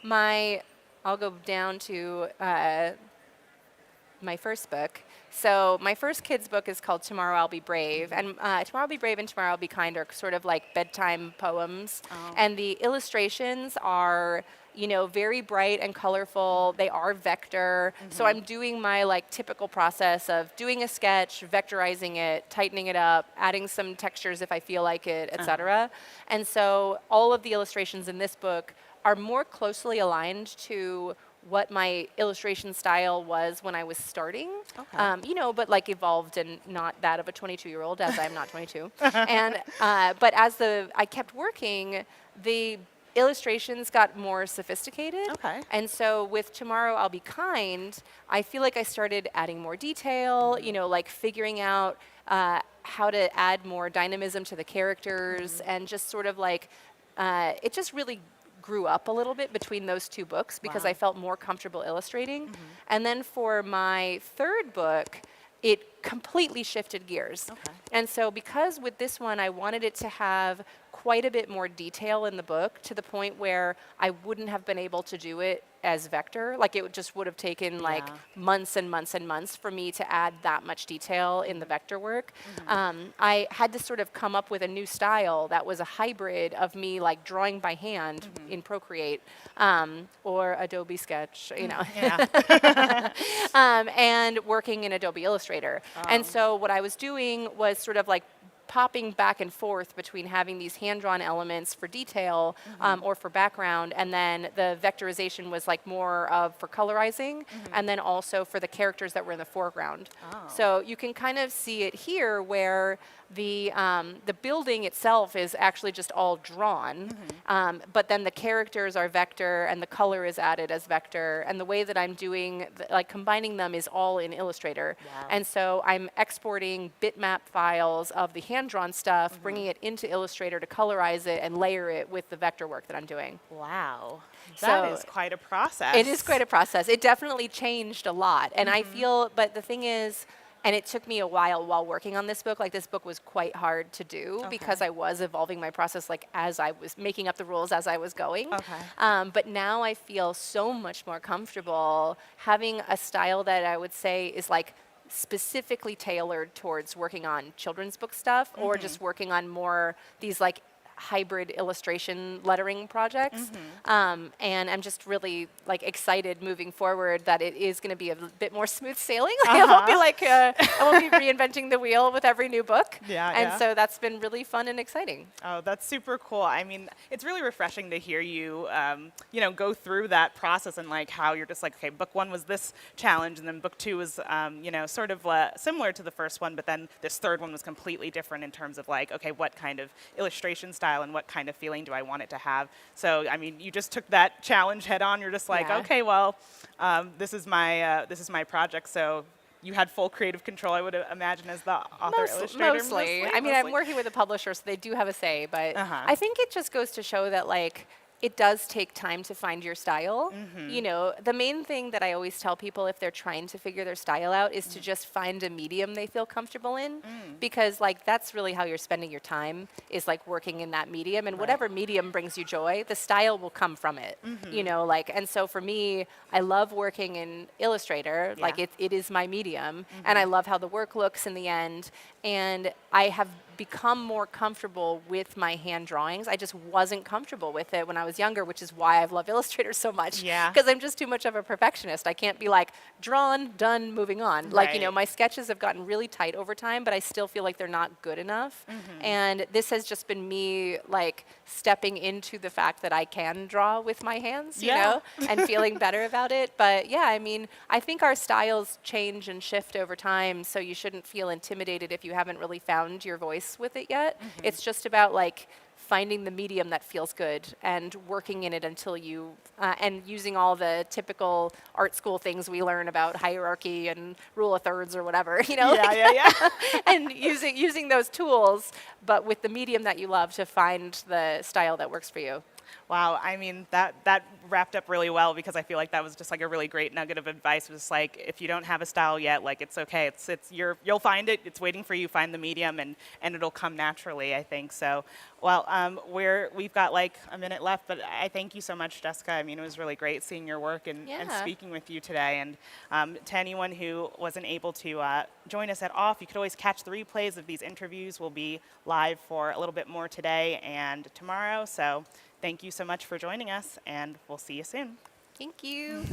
I'll go down to my first book. So my first kids book is called Tomorrow I'll Be Brave. And Tomorrow I'll Be Brave and Tomorrow I'll Be Kind are sort of like bedtime poems. And the illustrations are very bright and colorful. They are vector. So I'm doing my like typical process of doing a sketch, vectorizing it, tightening it up, adding some textures if I feel like it, etc. And so all of the illustrations in this book are more closely aligned to what my illustration style was when I was starting, but like evolved and not that of a 22-year-old, as I'm not 22. And but as I kept working, the Illustrations got more sophisticated. Okay. And so with Tomorrow I'll Be Kind, I feel like I started adding more detail, you know, like figuring out how to add more dynamism to the characters, and just sort of like, it just really grew up a little bit between those two books because I felt more comfortable illustrating. And then for my third book, it completely shifted gears. And so because with this one, I wanted it to have quite a bit more detail in the book, to the point where I wouldn't have been able to do it as vector. Like it just would have taken like months and months and months for me to add that much detail in the vector work. I had to sort of come up with a new style that was a hybrid of me like drawing by hand in Procreate or Adobe Sketch, you know, and working in Adobe Illustrator. And so what I was doing was sort of like popping back and forth between having these hand-drawn elements for detail or for background, and then the vectorization was like more of for colorizing, and then also for the characters that were in the foreground. So you can kind of see it here where the building itself is actually just all drawn, but then the characters are vector and the color is added as vector, and the way that I'm doing, like combining them is all in Illustrator. And so I'm exporting bitmap files of the hand-drawn stuff, bringing it into Illustrator to colorize it and layer it with the vector work that I'm doing. Wow. So That is quite a process. it is quite a process. It definitely changed a lot. And I feel, but the thing is, and it took me a while working on this book. Like this book was quite hard to do because I was evolving my process like as I was making up the rules as I was going. But now I feel so much more comfortable having a style that I would say is like specifically tailored towards working on children's book stuff or just working on more these like hybrid illustration lettering projects. And I'm just really like excited moving forward that it is going to be a bit more smooth sailing. It won't be like, I won't be reinventing the wheel with every new book. And so that's been really fun and exciting. Oh, that's super cool. I mean, it's really refreshing to hear you, you know, go through that process and like how you're just like, okay, book one was this challenge, and then book two was, you know, sort of similar to the first one, but then this third one was completely different in terms of like, okay, what kind of illustration style and what kind of feeling do I want it to have? So, I mean, you just took that challenge head on. You're just like, okay, well, this is my project. So you had full creative control, I would imagine, as the author illustrator. Mostly. I mean, I'm working with a publisher, so they do have a say, but I think it just goes to show that like it does take time to find your style. You know, the main thing that I always tell people if they're trying to figure their style out is to just find a medium they feel comfortable in, because like that's really how you're spending your time, is like working in that medium, and whatever medium brings you joy, the style will come from it. You know, like, and so for me, I love working in Illustrator, like it is my medium, and I love how the work looks in the end, and I have become more comfortable with my hand drawings. I just wasn't comfortable with it when I was younger, which is why I've loved Illustrator so much. Because I'm just too much of a perfectionist. I can't be like, drawn, done, moving on. Like, you know, my sketches have gotten really tight over time, but I still feel like they're not good enough. And this has just been me like stepping into the fact that I can draw with my hands, you know, and feeling better about it. But yeah, I mean, I think our styles change and shift over time, so you shouldn't feel intimidated if you haven't really found your voice with it yet. It's just about like finding the medium that feels good and working in it until you, and using all the typical art school things we learn about hierarchy and rule of thirds or whatever, you know? And using those tools, but with the medium that you love to find the style that works for you. Wow, I mean, that wrapped up really well, because I feel like that was just like a really great nugget of advice. It was like, if you don't have a style yet, like it's okay. You'll find it. It's waiting for you. Find the medium, and it'll come naturally, I think. So, well, we've got like a minute left, but I thank you so much, Jessica. I mean, it was really great seeing your work and speaking with you today. And to anyone who wasn't able to join us at OFF, you could always catch the replays of these interviews. We'll be live for a little bit more today and tomorrow. So thank you so much for joining us, and we'll see you soon. Thank you.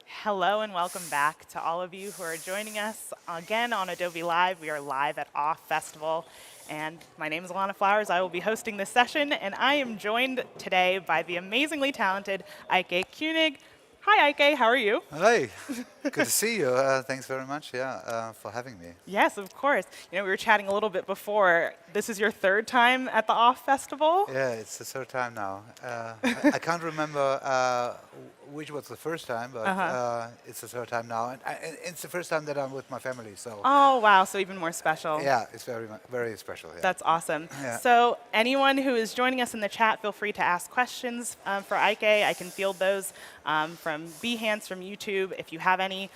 Hello and welcome back to all of you who are joining us again on Adobe Live. We are live at OFF Festival, and my name is Alana Flowers. I will be hosting this session, and I am joined today by the amazingly talented Eike Konig. Hi, Eike. How are you? Hi. Good to see you. Thanks very much, for having me. Yes, of course. You know, we were chatting a little bit before. This is your third time at the OFF Festival? Yeah, it's the third time now. I can't remember which was the first time, but it's the third time now. And it's the first time that I'm with my family, so. Oh, wow, so even more special. Yeah, it's very special. Yeah. That's awesome. Yeah. So anyone who is joining us in the chat, feel free to ask questions for Eike. I can field those from Behance, from YouTube, if you have any.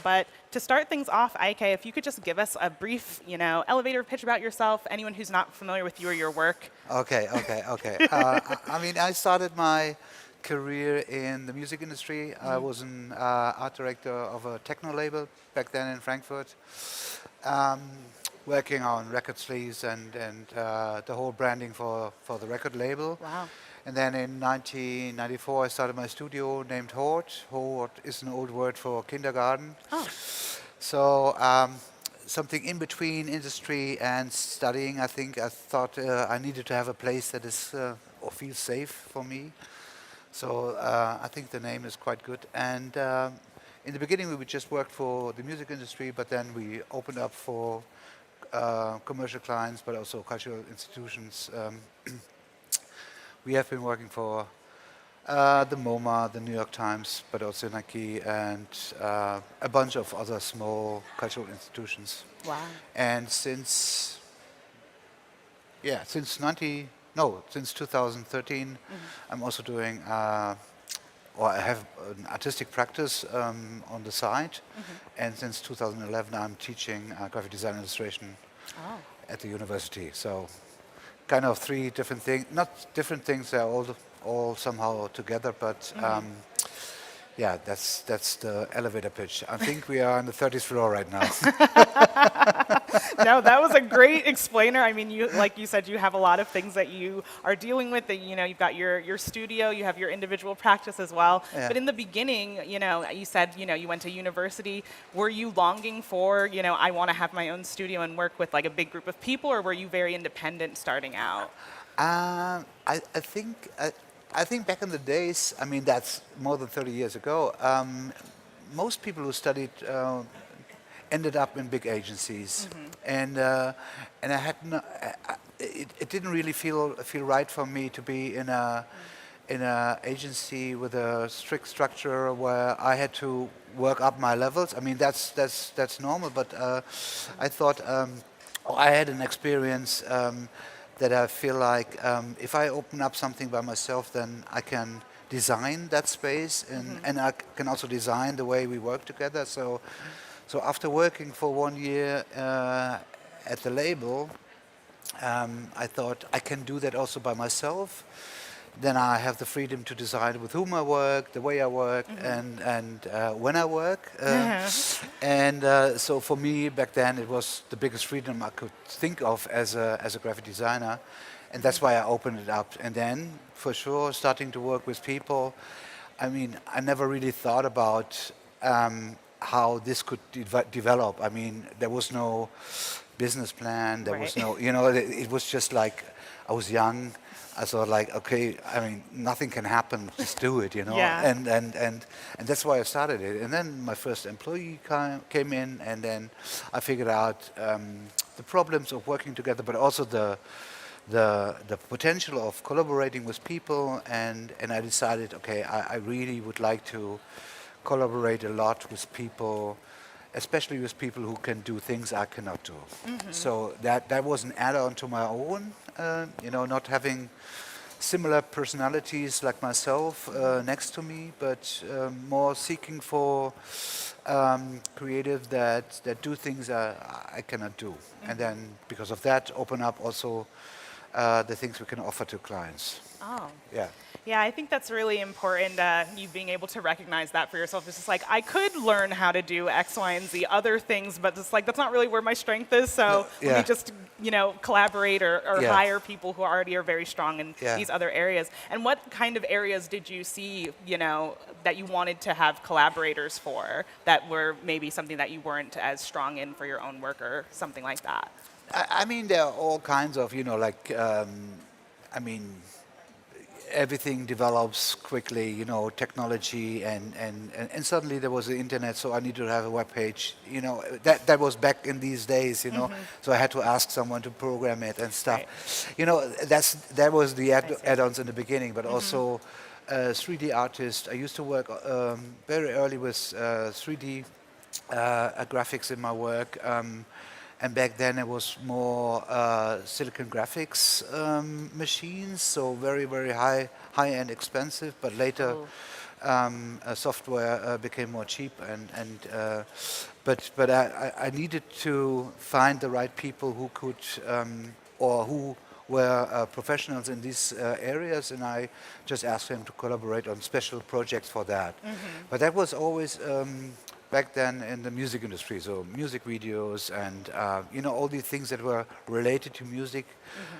But to start things off, Eike, if you could just give us a brief, elevator pitch about yourself, anyone who's not familiar with you or your work. Okay. I mean, I started my career in the music industry. I was an art director of a techno label back then in Frankfurt, working on record sleeves and the whole branding for the record label. Wow. And then in 1994, I started my studio named Hort. Hort is an old word for kindergarten. Oh. So something in between industry and studying. I thought I needed to have a place that is or feels safe for me. So I think the name is quite good. And in the beginning, we just worked for the music industry, but then we opened up for commercial clients, but also cultural institutions. We have been working for the MoMA, the New York Times, but also Nike, and a bunch of other small cultural institutions. Wow. And since 2013, I'm also doing, or I have an artistic practice on the side. And since 2011, I'm teaching graphic design illustration at the university. So kind of three different things, not different things, they're all somehow together, but yeah, that's the elevator pitch. I think we are on the 30th floor right now. No, that was a great explainer. I mean, like you said, you have a lot of things that you are dealing with. That you've got your studio, you have your individual practice as well. Yeah. But in the beginning, you said you went to university. Were you longing for I want to have my own studio and work with like a big group of people, or were you very independent starting out? I think back in the days, I mean, that's more than 30 years ago, most people who studied ended up in big agencies. And I had it didn't really feel right for me to be in a agency with a strict structure where I had to work up my levels. I mean, that's normal, but I thought I had an experience that I feel like if I open up something by myself, then I can design that space, and I can also design the way we work together. So after working for 1 year at the label, I thought I can do that also by myself. Then I have the freedom to decide with whom I work, the way I work, and when I work. And so for me back then, it was the biggest freedom I could think of as a graphic designer, and that's why I opened it up. And then, for sure, starting to work with people. I mean, I never really thought about how this could develop. I mean, there was no business plan. There was no, it was just like I was young. I thought like, okay, I mean, nothing can happen, just do it, Yeah. And that's why I started it. And then my first employee came in, and then I figured out the problems of working together, but also the potential of collaborating with people. And I decided, okay, I really would like to collaborate a lot with people, especially with people who can do things I cannot do. So that was an add-on to my own, not having similar personalities like myself next to me, but more seeking for creative that do things I cannot do. And then because of that, open up also the things we can offer to clients. Oh. Yeah. Yeah, I think that's really important, you being able to recognize that for yourself. It's just like, I could learn how to do X, Y, and Z other things, but it's like, that's not really where my strength is, so let me just, you know, collaborate or hire people who already are very strong in these other areas. And what kind of areas did you see, you know, that you wanted to have collaborators for, that were maybe something that you weren't as strong in for your own work or something like that? I mean, there are all kinds of, you know, like, I mean, everything develops quickly, you know, technology, and suddenly there was the internet, so I needed to have a web page, you know, that was back in these days, you know, so I had to ask someone to program it and stuff. You know, that was the add-ons in the beginning, but also 3D artist. I used to work very early with 3D graphics in my work. And back then it was more silicon graphics machines, so very, very high-end expensive. But later, software became more cheap, but I needed to find the right people who could or who were professionals in these areas, and I just asked them to collaborate on special projects for that. But that was always back then in the music industry, so music videos and you know, all these things that were related to music,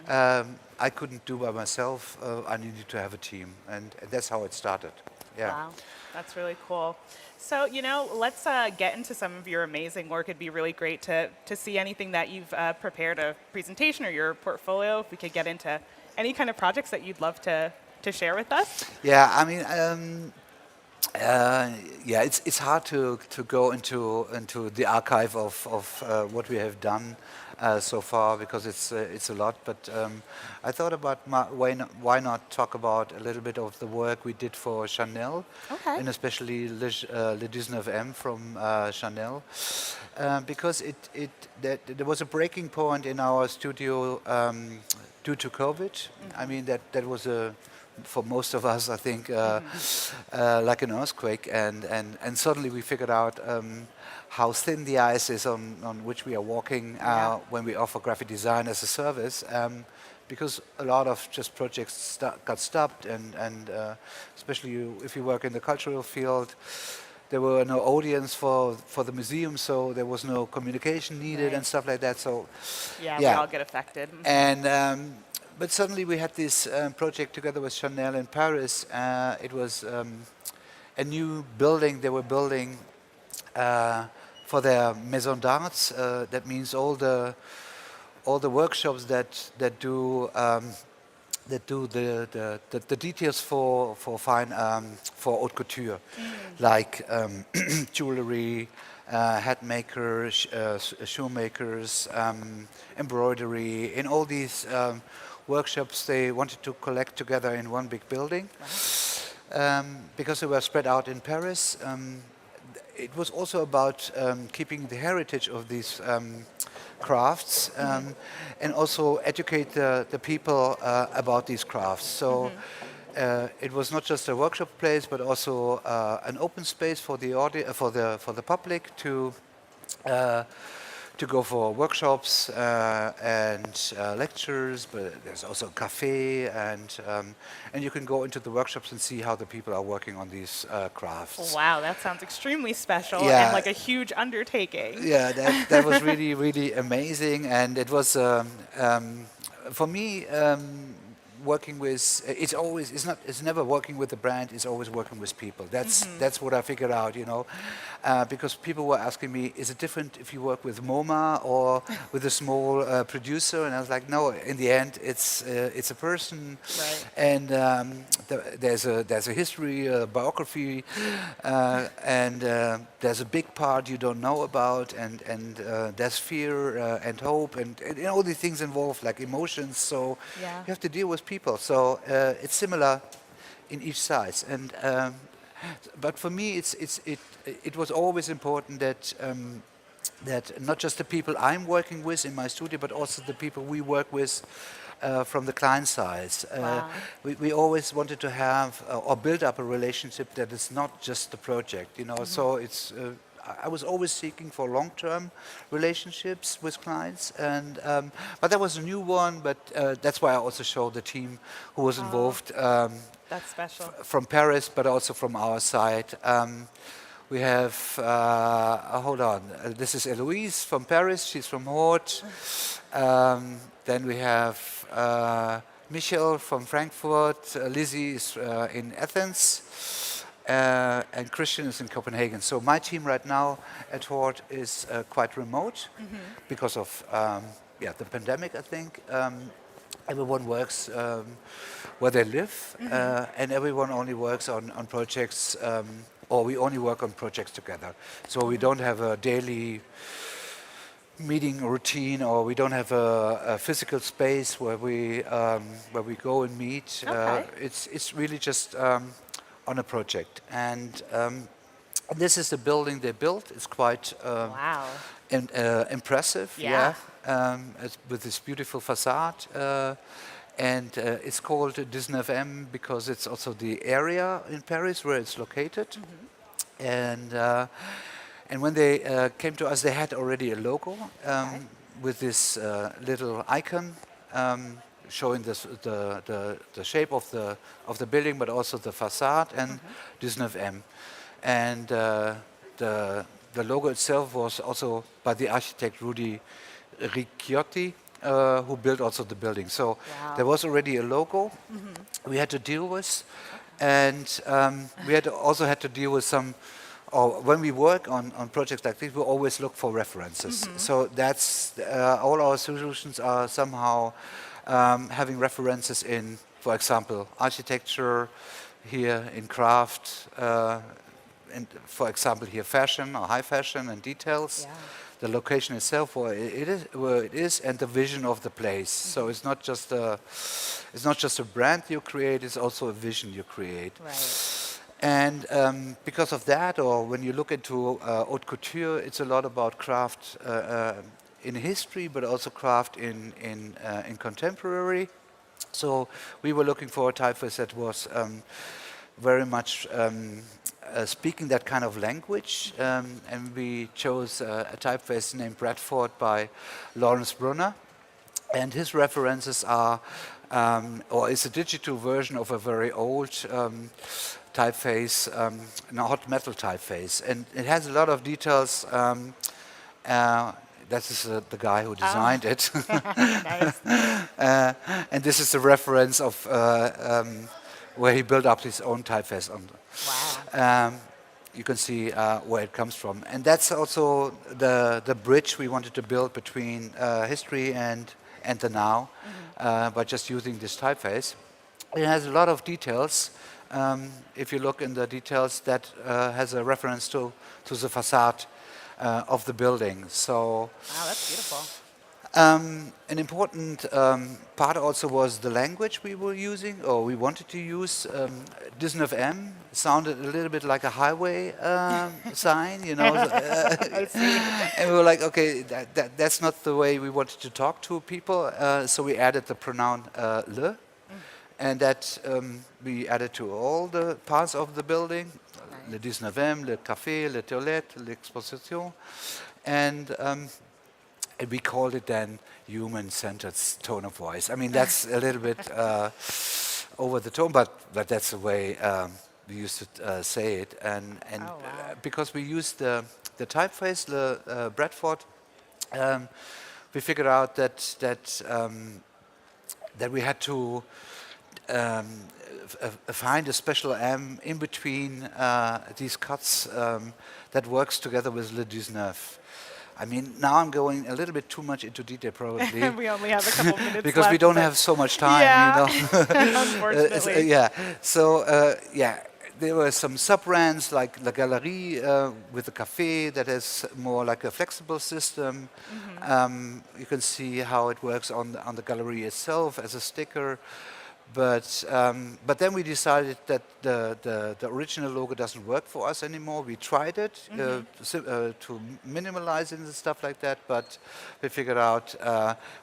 I couldn't do by myself. I needed to have a team, and that's how it started. Yeah. Wow, that's really cool. So, you know, let's get into some of your amazing work. It'd be really great to see anything that you've prepared, a presentation or your portfolio. If we could get into any kind of projects that you'd love to share with us. Yeah, I mean, yeah, it's hard to go into the archive of what we have done so far, because it's a lot. But I thought about why not talk about a little bit of the work we did for Chanel, and especially Le 19M from Chanel, because there was a breaking point in our studio due to COVID. I mean, that was for most of us, I think, like an earthquake, and suddenly we figured out how thin the ice is on which we are walking when we offer graphic design as a service, because a lot of just projects got stopped, and especially if you work in the cultural field, there were no audience for the museum, so there was no communication needed and stuff like that. So yeah, we all get affected. And but suddenly we had this project together with Chanel in Paris. It was a new building they were building for their maison d'arts. That means all the workshops that do the details for fine for haute couture, like jewelry, hat makers, shoemakers, embroidery. In all these workshops, they wanted to collect together in one big building, because they were spread out in Paris. It was also about keeping the heritage of these crafts, and also educate the people about these crafts. So it was not just a workshop place, but also an open space for the for the public to go for workshops and lectures. But there's also a cafe, and you can go into the workshops and see how the people are working on these crafts. Wow, that sounds extremely special Yeah. and like a huge undertaking. Yeah, that was really, really amazing, and it was for me. Working with it's never working with the brand, it's always working with people. That's what I figured out, you know, because people were asking me, is it different if you work with MoMA or with a small producer? And I was like, no, in the end it's a person, and there's a history, a biography, and there's a big part you don't know about, and there's fear and hope, and all these things involved, like emotions, so you have to deal with people. So it's similar in each size, and but for me it was always important that that not just the people I'm working with in my studio, but also the people we work with from the client side. We always wanted to have or build up a relationship that is not just the project, you know. So it's I was always seeking for long-term relationships with clients, and but that was a new one. But that's why I also showed the team who was involved. That's special. From Paris, but also from our side. We have, hold on, this is Eloise from Paris, she's from Rouet. Then we have Michel from Frankfurt, Lizzie is in Athens, and Christian is in Copenhagen. So my team right now at Rouet is quite remote because of the pandemic, I think. Everyone works where they live, and everyone only works on projects, or we only work on projects together. So we don't have a daily meeting routine, or we don't have a physical space where we go and meet. Okay. It's really just on a project, and this is the building they built. It's quite wow. Impressive. Yeah. With this beautiful facade, and it's called 19M because it's also the area in Paris where it's located. And when they came to us, they had already a logo with this little icon showing the shape of the building, but also the facade, and 19M. And the logo itself was also by the architect Rudy Ricciotti, who built also the building. So there was already a logo we had to deal with, and we also had to deal with some. Or when we work on projects like this, we always look for references. So that's all our solutions are somehow having references in, for example, architecture, here in craft, and for example here fashion or high fashion and details. The location itself, where it is, and the vision of the place. So it's not just a brand you create; it's also a vision you create. Right. And because of that, or when you look into haute couture, it's a lot about craft in history, but also craft in contemporary. So we were looking for a typeface that was very much speaking that kind of language, and we chose a typeface named Bradford by Lawrence Brunner, and his references are, or is a digital version of a very old typeface, a hot metal typeface, and it has a lot of details. That is the guy who designed it. And this is a reference of where he built up his own typeface. Wow. You can see where it comes from. And that's also the bridge we wanted to build between history and the now, by just using this typeface. It has a lot of details. If you look in the details, that has a reference to the facade of the building. So, wow, that's beautiful. An important part also was the language we were using, or we wanted to use. 19M sounded a little bit like a highway sign, you know. And we were like, okay, that's not the way we wanted to talk to people. So we added the pronoun le, and that we added to all the parts of the building. Le 19M, le café, le toilette, l'exposition, and we called it then human-centered tone of voice. I mean, that's a little bit over the tone, but that's the way we used to say it. And because we used the typeface, the Bradford, we figured out that we had to find a special M in between these cuts that works together with le 19. I mean, now I'm going a little bit too much into detail, probably. We only have a couple minutes because left, we don't have so much time, you know. Unfortunately. So, there were some sub-brands like La Galerie with the café that has more like a flexible system. You can see how it works on the gallery itself as a sticker. But then we decided that the original logo doesn't work for us anymore. We tried it to minimalize it and stuff like that, but we figured out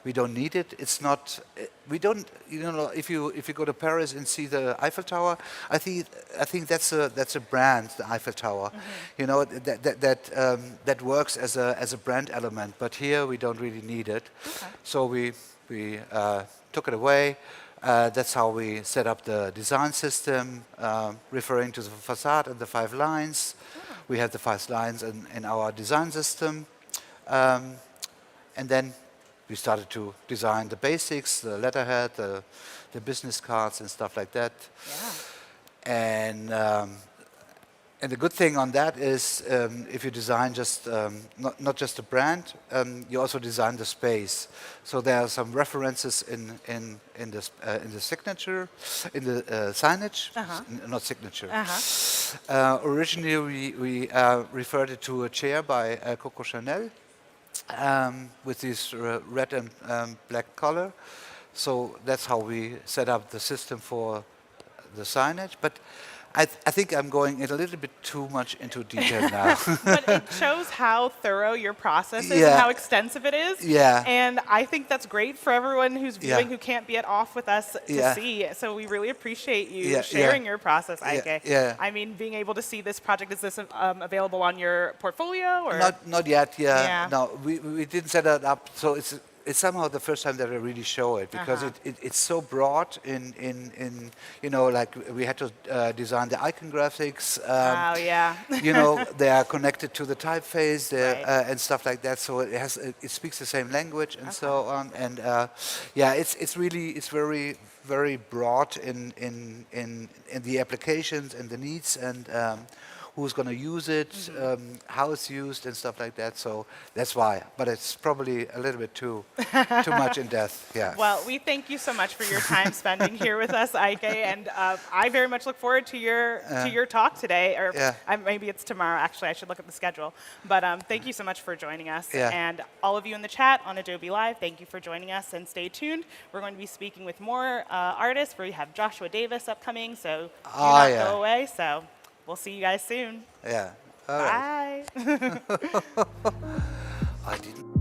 we don't need it. It's not. We don't. You know, if you go to Paris and see the Eiffel Tower, I think that's a brand, the Eiffel Tower. You know, that works as a brand element. But here we don't really need it. So we took it away. That's how we set up the design system, referring to the facade and the 5 lines. We have the 5 lines in our design system. And then we started to design the basics, the letterhead, the business cards and stuff like that. And the good thing on that is if you design just not just a brand, you also design the space. So there are some references in the signature, in the signage, not signature. Originally, we referred it to a chair by Coco Chanel with this red and black color. So that's how we set up the system for the signage. But I think I'm going a little bit too much into detail now. But it shows how thorough your process is Yeah. and how extensive it is. Yeah. And I think that's great for everyone who's viewing who can't be at OFF with us to see. So we really appreciate you sharing your process, Eike. I mean, being able to see this project, is this available on your portfolio? Or? Not yet. No, we didn't set that up. So it's somehow the first time that I really show it, because it's so broad in you know, like we had to design the icon graphics. You know, they are connected to the typeface and stuff like that. So it speaks the same language and so on. And it's very very broad in the applications and the needs and who's going to use it, how it's used and stuff like that. So that's why. But it's probably a little bit too much in depth. Yeah. Well, we thank you so much for your time spending here with us, Eike, and I very much look forward to your talk today. Or maybe it's tomorrow. Actually, I should look at the schedule. But thank you so much for joining us. And all of you in the chat on Adobe Live, thank you for joining us. And stay tuned. We're going to be speaking with more artists. We have Joshua Davis upcoming, so do not go away. So we'll see you guys soon. Yeah. Bye. I didn't.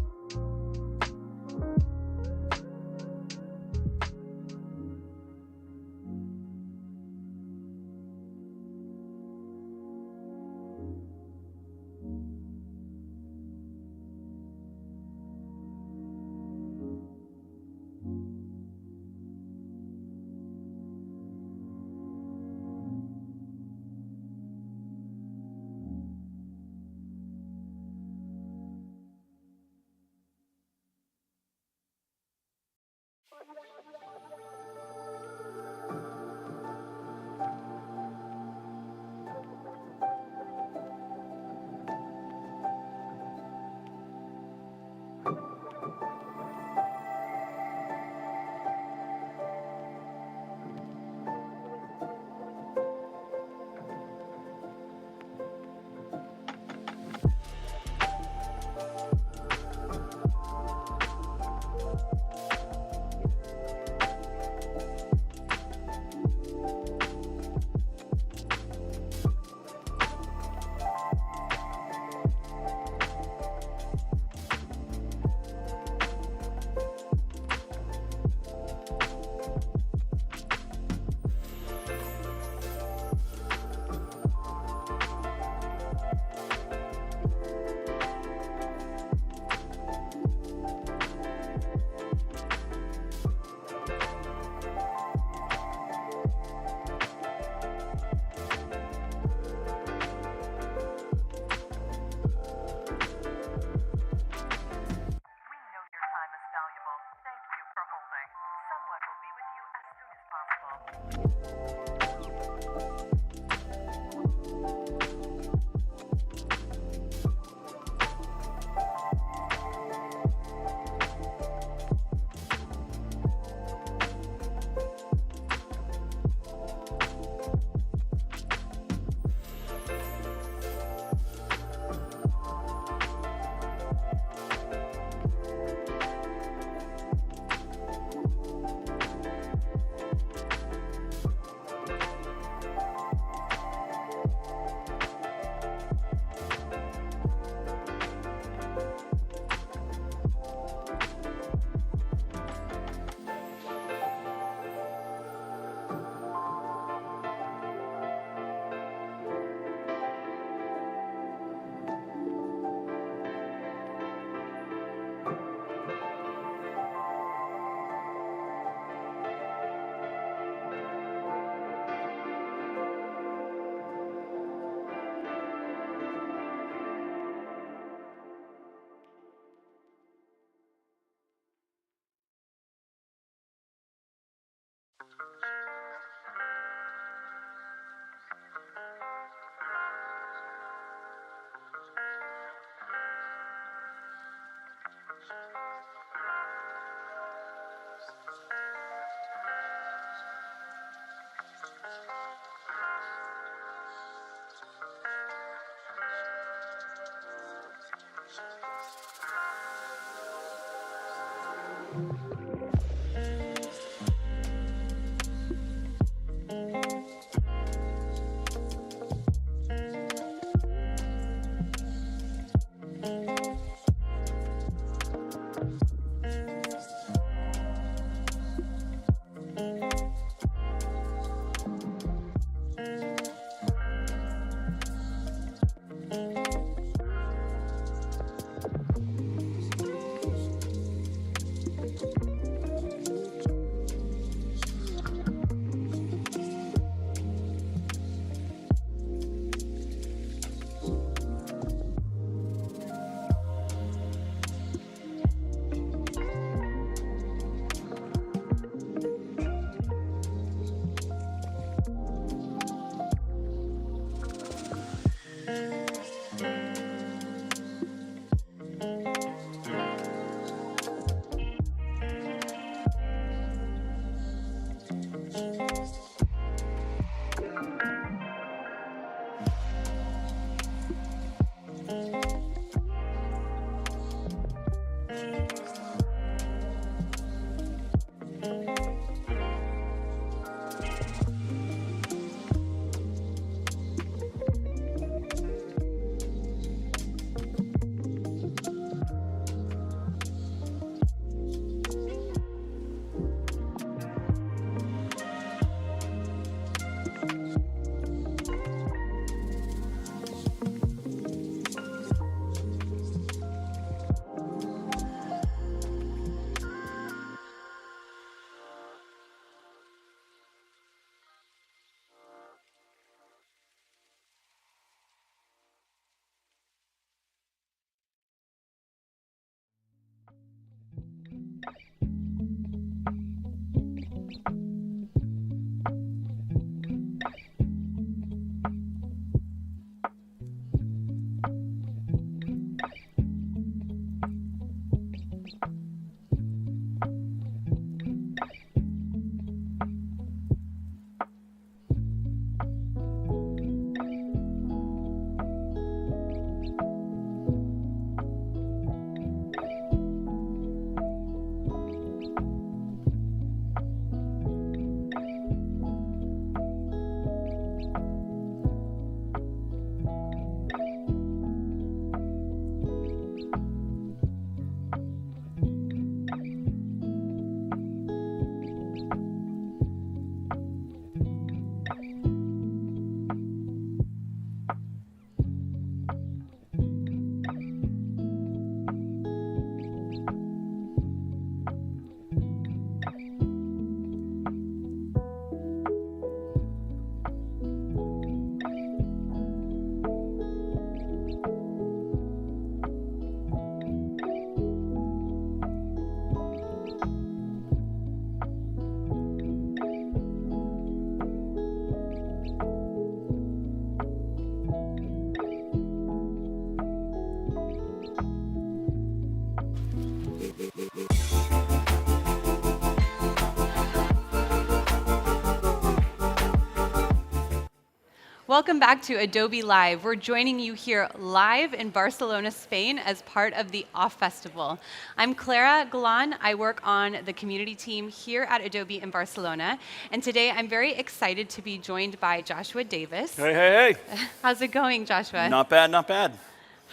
Welcome back to Adobe Live. We're joining you here live in Barcelona, Spain as part of the OFF Festival. I'm Clara Galan. I work on the community team here at Adobe in Barcelona. And today I'm very excited to be joined by Joshua Davis. Hey, hey, hey. How's it going, Joshua? Not bad, not bad.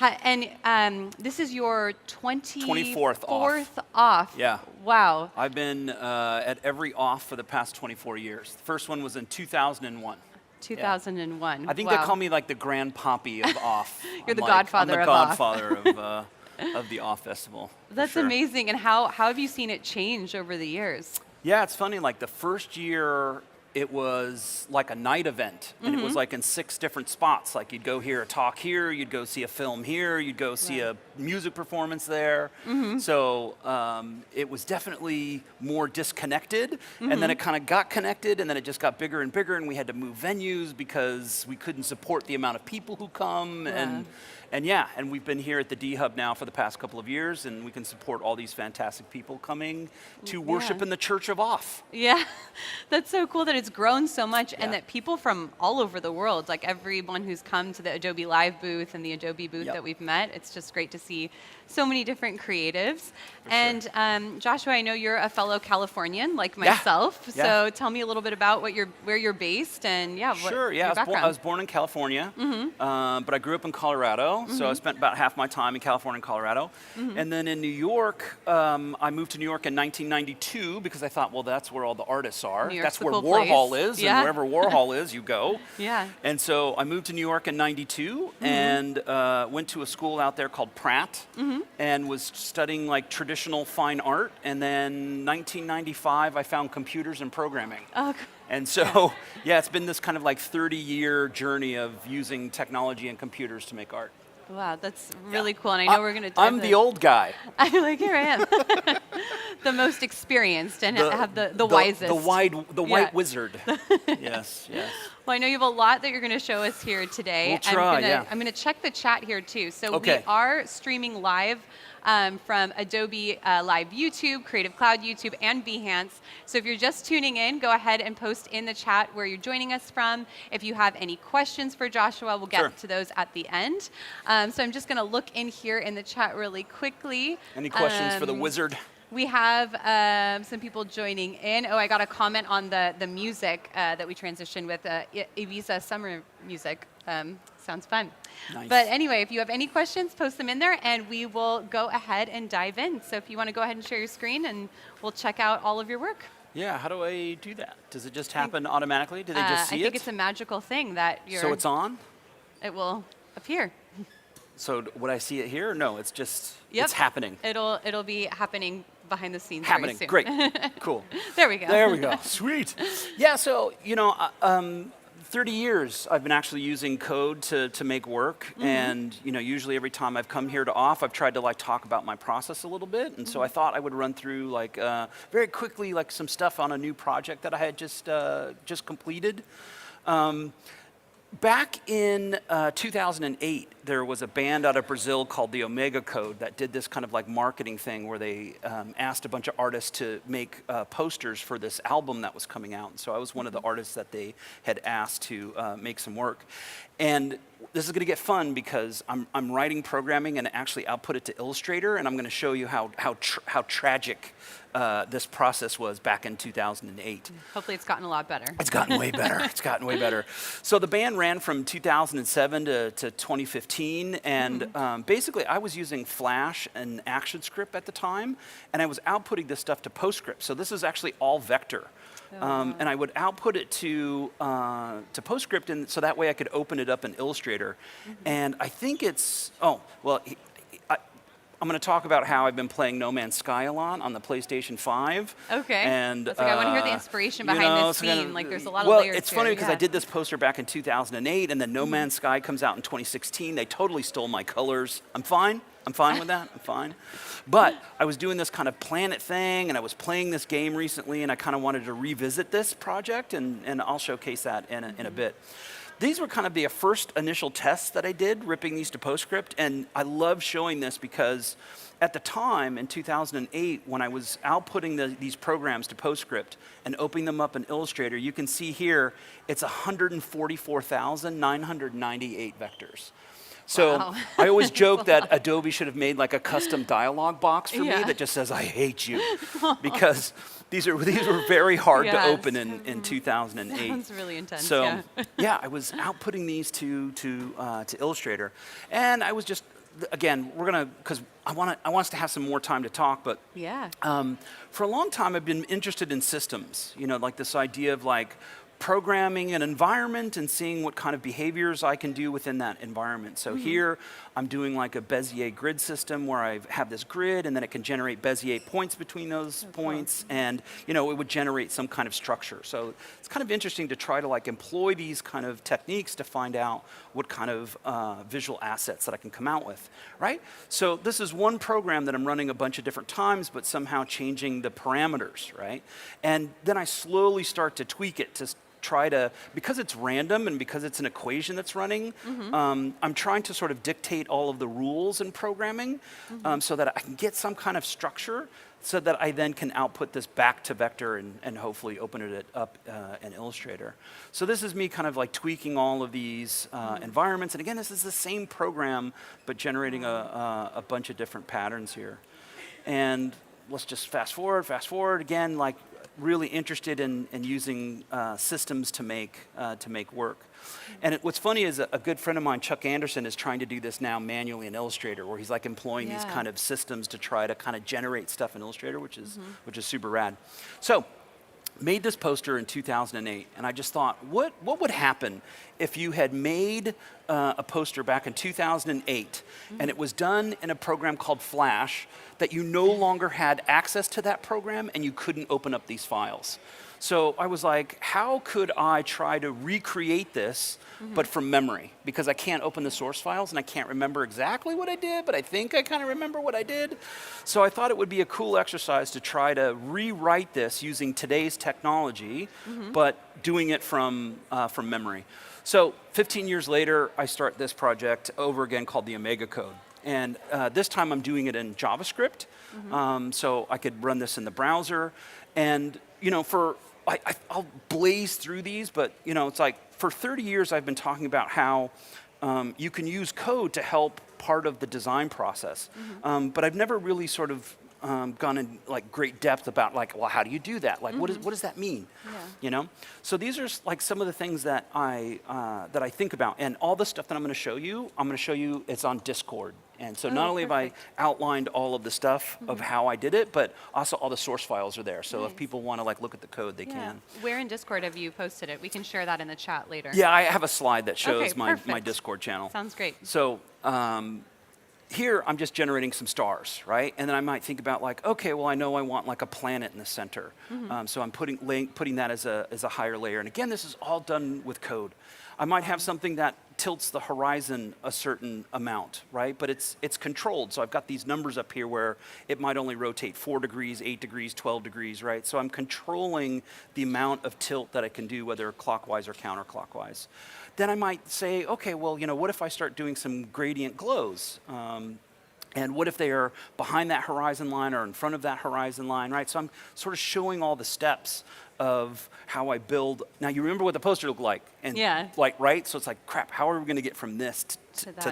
And this is your 24th off. Yeah. Wow. I've been at every off for the past 24 years. The first one was in 2001. 2001. Yeah. I think wow. they call me like the grand poppy of OFF. You're the godfather of OFF. I'm the godfather of the OFF Festival. That's sure. amazing. And how have you seen it change over the years? Yeah, it's funny. Like the first year, it was like a night event, and it was like in 6 different spots. Like you'd go hear a talk here, you'd go see a film here, you'd go see a music performance there. So it was definitely more disconnected, and then it kind of got connected, and then it just got bigger and bigger, and we had to move venues because we couldn't support the amount of people who come. And we've been here at the D Hub now for the past couple of years, and we can support all these fantastic people coming to worship in the Church of OFF. Yeah, that's so cool that it's grown so much and that people from all over the world, like everyone who's come to the Adobe Live booth and the Adobe booth that we've met, it's just great to see so many different creatives. And Joshua, I know you're a fellow Californian like myself. Yeah. So tell me a little bit about where you're based and Sure. Yeah. I was born in California, but I grew up in Colorado. So I spent about half my time in California and Colorado. And then in New York, I moved to New York in 1992 because I thought, well, that's where all the artists are. That's where Warhol is, and wherever Warhol is, you go. Yeah. And so I moved to New York in 92 and went to a school out there called Pratt and was studying like traditional fine art. And then 1995, I found computers and programming. And so, it's been this kind of like 30-year journey of using technology and computers to make art. Wow, that's really cool. And I know we're going to I'm the old guy. I'm like, here I am. The most experienced and have the wisest. The white wizard. Yes. Well, I know you have a lot that you're going to show us here today. We'll try, I'm going to check the chat here too. So Okay. we are streaming live from Adobe Live YouTube, Creative Cloud YouTube, and Behance. So if you're just tuning in, go ahead and post in the chat where you're joining us from. If you have any questions for Joshua, we'll get to those at the end. So I'm just going to look in here in the chat really quickly. Any questions for the wizard? We have some people joining in. Oh, I got a comment on the music that we transitioned with Ibiza summer music. Sounds fun. Nice. But anyway, if you have any questions, post them in there, and we will go ahead and dive in. So if you want to go ahead and share your screen, and we'll check out all of your work. Yeah, how do I do that? Does it just happen automatically? Do they just see it? I think it's a magical thing that you're... So it's on? It will appear. So would I see it here? No, it's just, it's happening. It'll be happening behind the scenes Happening, very soon. great, cool. There we go. There we go, sweet. Yeah, so, 30 years I've been actually using code to make work, and usually every time I've come here to OFF, I've tried to like talk about my process a little bit, and so I thought I would run through like very quickly like some stuff on a new project that I had just completed. Back in 2008, there was a band out of Brazil called the Omega Code that did this kind of like marketing thing where they asked a bunch of artists to make posters for this album that was coming out. And so I was one of the artists that they had asked to make some work. And this is going to get fun because I'm writing programming and actually output it to Illustrator, and I'm going to show you how tragic this process was back in 2008. Hopefully it's gotten a lot better. It's gotten way better. It's gotten way better. So the band ran from 2007 to 2015, and basically I was using Flash and ActionScript at the time, and I was outputting this stuff to PostScript. So this is actually all vector. And I would output it to PostScript, and so that way I could open it up in Illustrator. And I think it's, I'm going to talk about how I've been playing No Man's Sky a lot on the PlayStation 5. Okay. And that's like, I want to hear the inspiration behind this scene. Like, there's a lot of layers. Well, it's funny because I did this poster back in 2008, and then No Man's Sky comes out in 2016. They totally stole my colors. I'm fine. I'm fine with that. I'm fine. But I was doing this kind of planet thing, and I was playing this game recently, and I kind of wanted to revisit this project, and I'll showcase that in a bit. These were kind of the first initial tests that I did, ripping these to PostScript, and I love showing this because at the time, in 2008, when I was outputting these programs to PostScript and opening them up in Illustrator, you can see here, it's 144,998 vectors. So Wow. I always joke that Adobe should have made like a custom dialog box for me that just says, I hate you, because these were very hard to open in 2008. Sounds really intense. So I was outputting these to Illustrator, and I was just, again, because I want us to have some more time to talk, but for a long time I've been interested in systems, like this idea of like programming an environment and seeing what kind of behaviors I can do within that environment. So here I'm doing like a Bezier grid system where I have this grid, and then it can generate Bezier points between those points, and it would generate some kind of structure. So it's kind of interesting to try to like employ these kind of techniques to find out what kind of visual assets that I can come out with, right? So this is one program that I'm running a bunch of different times, but somehow changing the parameters, right? And then I slowly start to tweak it to try to, because it's random and because it's an equation that's running, I'm trying to sort of dictate all of the rules in programming so that I can get some kind of structure so that I then can output this back to vector and hopefully open it up in Illustrator. So this is me kind of like tweaking all of these environments. And again, this is the same program, but generating a bunch of different patterns here. And let's just fast forward. Again, like really interested in using systems to make work. And what's funny is a good friend of mine, Chuck Anderson, is trying to do this now manually in Illustrator, where he's like employing these kind of systems to try to kind of generate stuff in Illustrator, which is super rad. So, made this poster in 2008, and I just thought, what would happen if you had made a poster back in 2008, and it was done in a program called Flash, that you no longer had access to that program, and you couldn't open up these files. So I was like, how could I try to recreate this, but from memory? Because I can't open the source files, and I can't remember exactly what I did, but I think I kind of remember what I did. So I thought it would be a cool exercise to try to rewrite this using today's technology, but doing it from memory. So 15 years later, I start this project over again called the Omega Code. And this time I'm doing it in JavaScript, so I could run this in the browser. And you know, I'll blaze through these, but you know, it's like for 30 years I've been talking about how you can use code to help part of the design process, but I've never really sort of gone in like great depth about like, well, how do you do that? Like, what does that mean? You know? So these are like some of the things that I think about, and all the stuff that I'm going to show you, it's on Discord. And so not only have I outlined all of the stuff of how I did it, but also all the source files are there. So if people want to like look at the code, they can. Where in Discord have you posted it? We can share that in the chat later. Yeah, I have a slide that shows my Discord channel. Sounds great. So here I'm just generating some stars, right? And then I might think about like, okay, well I know I want like a planet in the center. So I'm putting that as a higher layer. And again, this is all done with code. I might have something that tilts the horizon a certain amount, right? But it's controlled. So I've got these numbers up here where it might only rotate 4 degrees, 8 degrees, 12 degrees, right? So I'm controlling the amount of tilt that I can do, whether clockwise or counterclockwise. Then I might say, okay, well, you know, what if I start doing some gradient glows? And what if they are behind that horizon line or in front of that horizon line, right? So I'm sort of showing all the steps of how I build. Now you remember what the poster looked like, and like, right? So it's like, crap, how are we going to get from this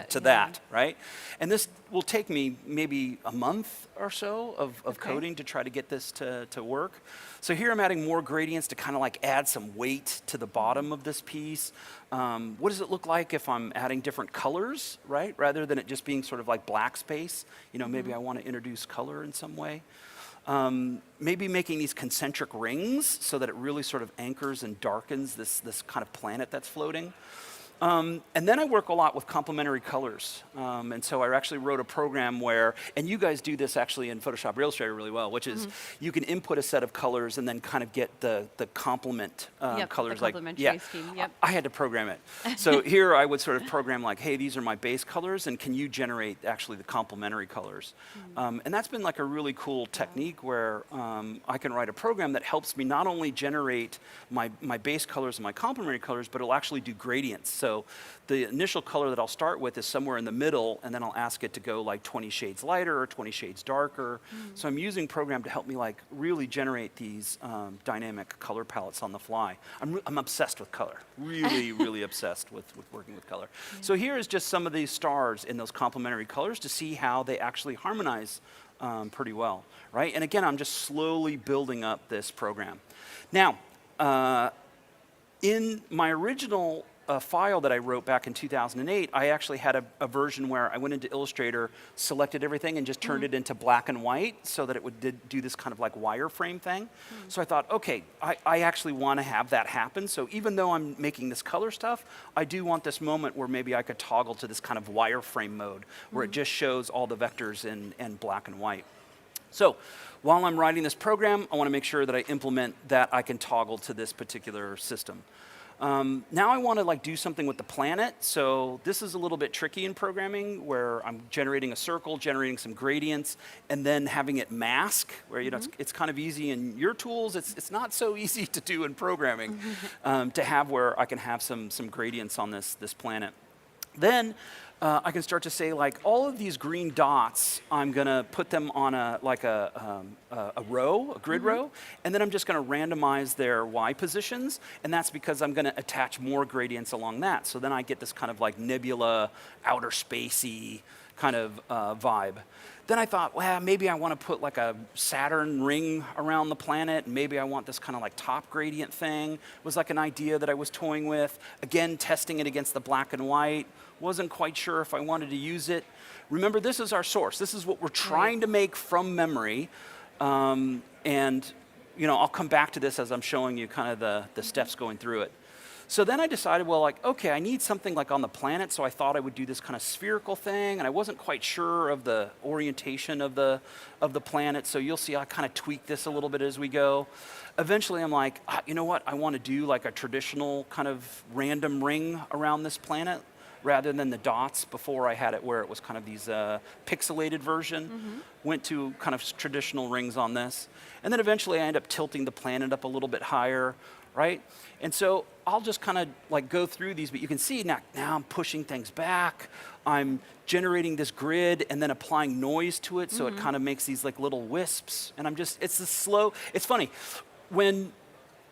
to that, right? And this will take me maybe a month or so of coding to try to get this to work. So here I'm adding more gradients to kind of like add some weight to the bottom of this piece. What does it look like if I'm adding different colors, right? Rather than it just being sort of like black space, you know, maybe I want to introduce color in some way. Maybe making these concentric rings so that it really sort of anchors and darkens this kind of planet that's floating. And then I work a lot with complementary colors. And so I actually wrote a program where, and you guys do this actually in Photoshop or Illustrator really well, which is you can input a set of colors and then kind of get the complement colors. The complementary scheme. I had to program it. So here I would sort of program like, hey, these are my base colors, and can you generate actually the complementary colors? And that's been like a really cool technique where I can write a program that helps me not only generate my base colors and my complementary colors, but it'll actually do gradients. So the initial color that I'll start with is somewhere in the middle, and then I'll ask it to go like 20 shades lighter or 20 shades darker. So I'm using program to help me like really generate these dynamic color palettes on the fly. I'm obsessed with color, really obsessed with working with color. So here is just some of these stars in those complementary colors to see how they actually harmonize pretty well, right? And again, I'm just slowly building up this program. Now, in my original file that I wrote back in 2008, I actually had a version where I went into Illustrator, selected everything, and just turned it into black and white so that it would do this kind of like wireframe thing. So I thought, okay, I actually want to have that happen. So even though I'm making this color stuff, I do want this moment where maybe I could toggle to this kind of wireframe mode where it just shows all the vectors in black and white. So while I'm writing this program, I want to make sure that I implement that I can toggle to this particular system. Now I want to like do something with the planet. So this is a little bit tricky in programming, where I'm generating a circle, generating some gradients, and then having it mask, where you know it's kind of easy in your tools. It's not so easy to do in programming, to have where I can have some gradients on this planet. Then I can start to say, like, all of these green dots, I'm going to put them on a row, a grid row, and then I'm just going to randomize their Y positions, and that's because I'm going to attach more gradients along that. So then I get this kind of like nebula, outer spacey kind of vibe. Then I thought, well, maybe I want to put like a Saturn ring around the planet, and maybe I want this kind of like top gradient thing. It was like an idea that I was toying with. Again, testing it against the black and white. Wasn't quite sure if I wanted to use it. Remember, this is our source. This is what we're trying to make from memory. And you know, I'll come back to this as I'm showing you kind of the steps going through it. So then I decided, well, like, okay, I need something like on the planet, so I thought I would do this kind of spherical thing, and I wasn't quite sure of the orientation of the planet, so you'll see I kind of tweak this a little bit as we go. Eventually I'm like, you know what, I want to do like a traditional kind of random ring around this planet, rather than the dots before I had it where it was kind of these pixelated version. Went to kind of traditional rings on this. And then eventually I end up tilting the planet up a little bit higher, right? And so I'll just kind of like go through these, but you can see now I'm pushing things back. I'm generating this grid and then applying noise to it, so it kind of makes these like little wisps. And it's a slow, it's funny. When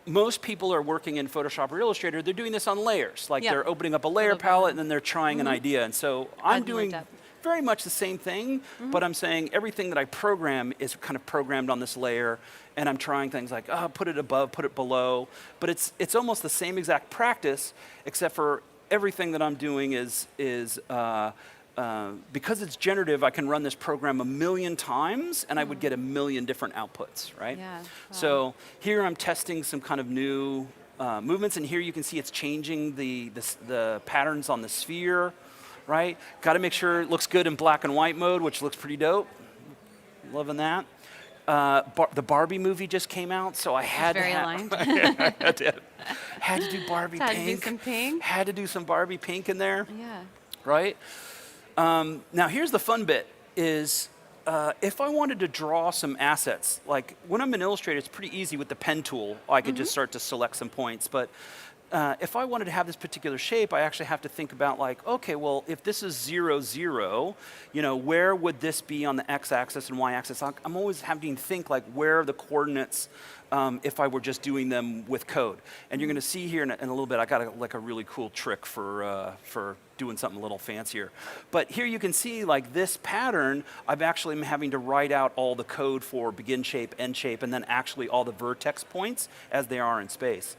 most people are working in Photoshop or Illustrator, they're doing this on layers. Like they're opening up a layer palette and then they're trying an idea. And so I'm doing very much the same thing, but I'm saying everything that I program is kind of programmed on this layer, and I'm trying things like, put it above, put it below. But it's almost the same exact practice, except for everything that I'm doing is because it's generative, I can run this program 1,000,000 times, and I would get 1,000,000 different outputs, right? Yeah. Wow. So here I'm testing some kind of new movements, and here you can see it's changing the patterns on the sphere, right? Got to make sure it looks good in black and white mode, which looks pretty dope. Loving that. The Barbie movie just came out, so I had very to aligned. had to do Barbie Had pink. to do some pink. Had to do some Barbie pink in there. Yeah. Right? Now here's the fun bit, is if I wanted to draw some assets, like when I'm in Illustrator, it's pretty easy with the pen tool. I could just start to select some points, but if I wanted to have this particular shape, I actually have to think about like, okay, well, if this is 0, 0, you know, where would this be on the x-axis and y-axis? I'm always having to think like, where are the coordinates if I were just doing them with code? And you're going to see here in a little bit, I got a really cool trick for doing something a little fancier. But here you can see like this pattern, I've actually am having to write out all the code for begin shape, end shape, and then actually all the vertex points as they are in space.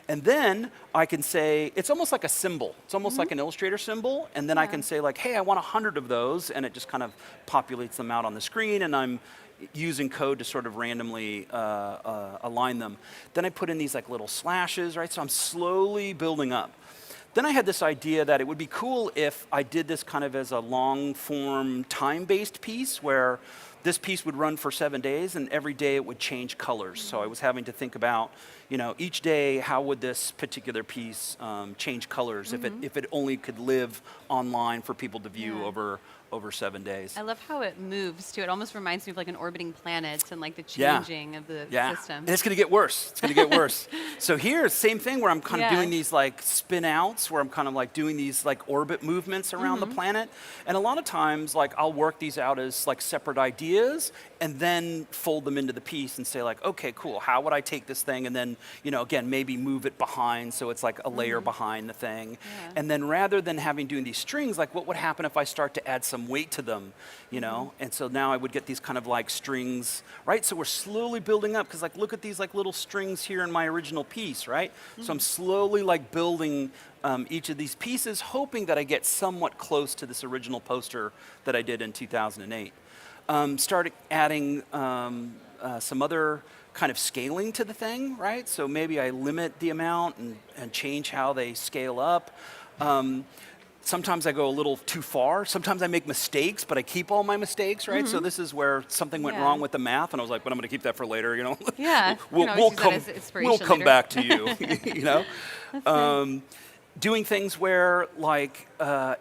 And then I can say, it's almost like a symbol. It's almost like an Illustrator symbol. And then I can say like, hey, I want 100 of those. And it just kind of populates them out on the screen. And I'm using code to sort of randomly align them. Then I put in these like little slashes, right? So I'm slowly building up. Then I had this idea that it would be cool if I did this kind of as a long form time-based piece where this piece would run for 7 days and every day it would change colors. So I was having to think about, you know, each day how would this particular piece change colors if it only could live online for people to view over 7 days. I love how it moves too. It almost reminds me of like an orbiting planet and like the changing of the system. And it's going to get worse. It's going to get worse. So here, same thing where I'm kind of doing these like spin outs, where I'm kind of like doing these like orbit movements around the planet. And a lot of times, like I'll work these out as like separate ideas and then fold them into the piece and say like, okay, cool. How would I take this thing and then, you know, again, maybe move it behind so it's like a layer behind the thing. And then rather than doing these strings, like what would happen if I start to add some weight to them, you know? And so now I would get these kind of like strings, right? So we're slowly building up because like look at these like little strings here in my original piece, right? So I'm slowly like building each of these pieces, hoping that I get somewhat close to this original poster that I did in 2008. Started adding some other kind of scaling to the thing, right? So maybe I limit the amount and change how they scale up. Sometimes I go a little too far. Sometimes I make mistakes, but I keep all my mistakes, right? So this is where something went wrong with the math, and I was like, but I'm going to keep that for later, you know? Yeah, we'll come later. back to you, you know? Doing things where like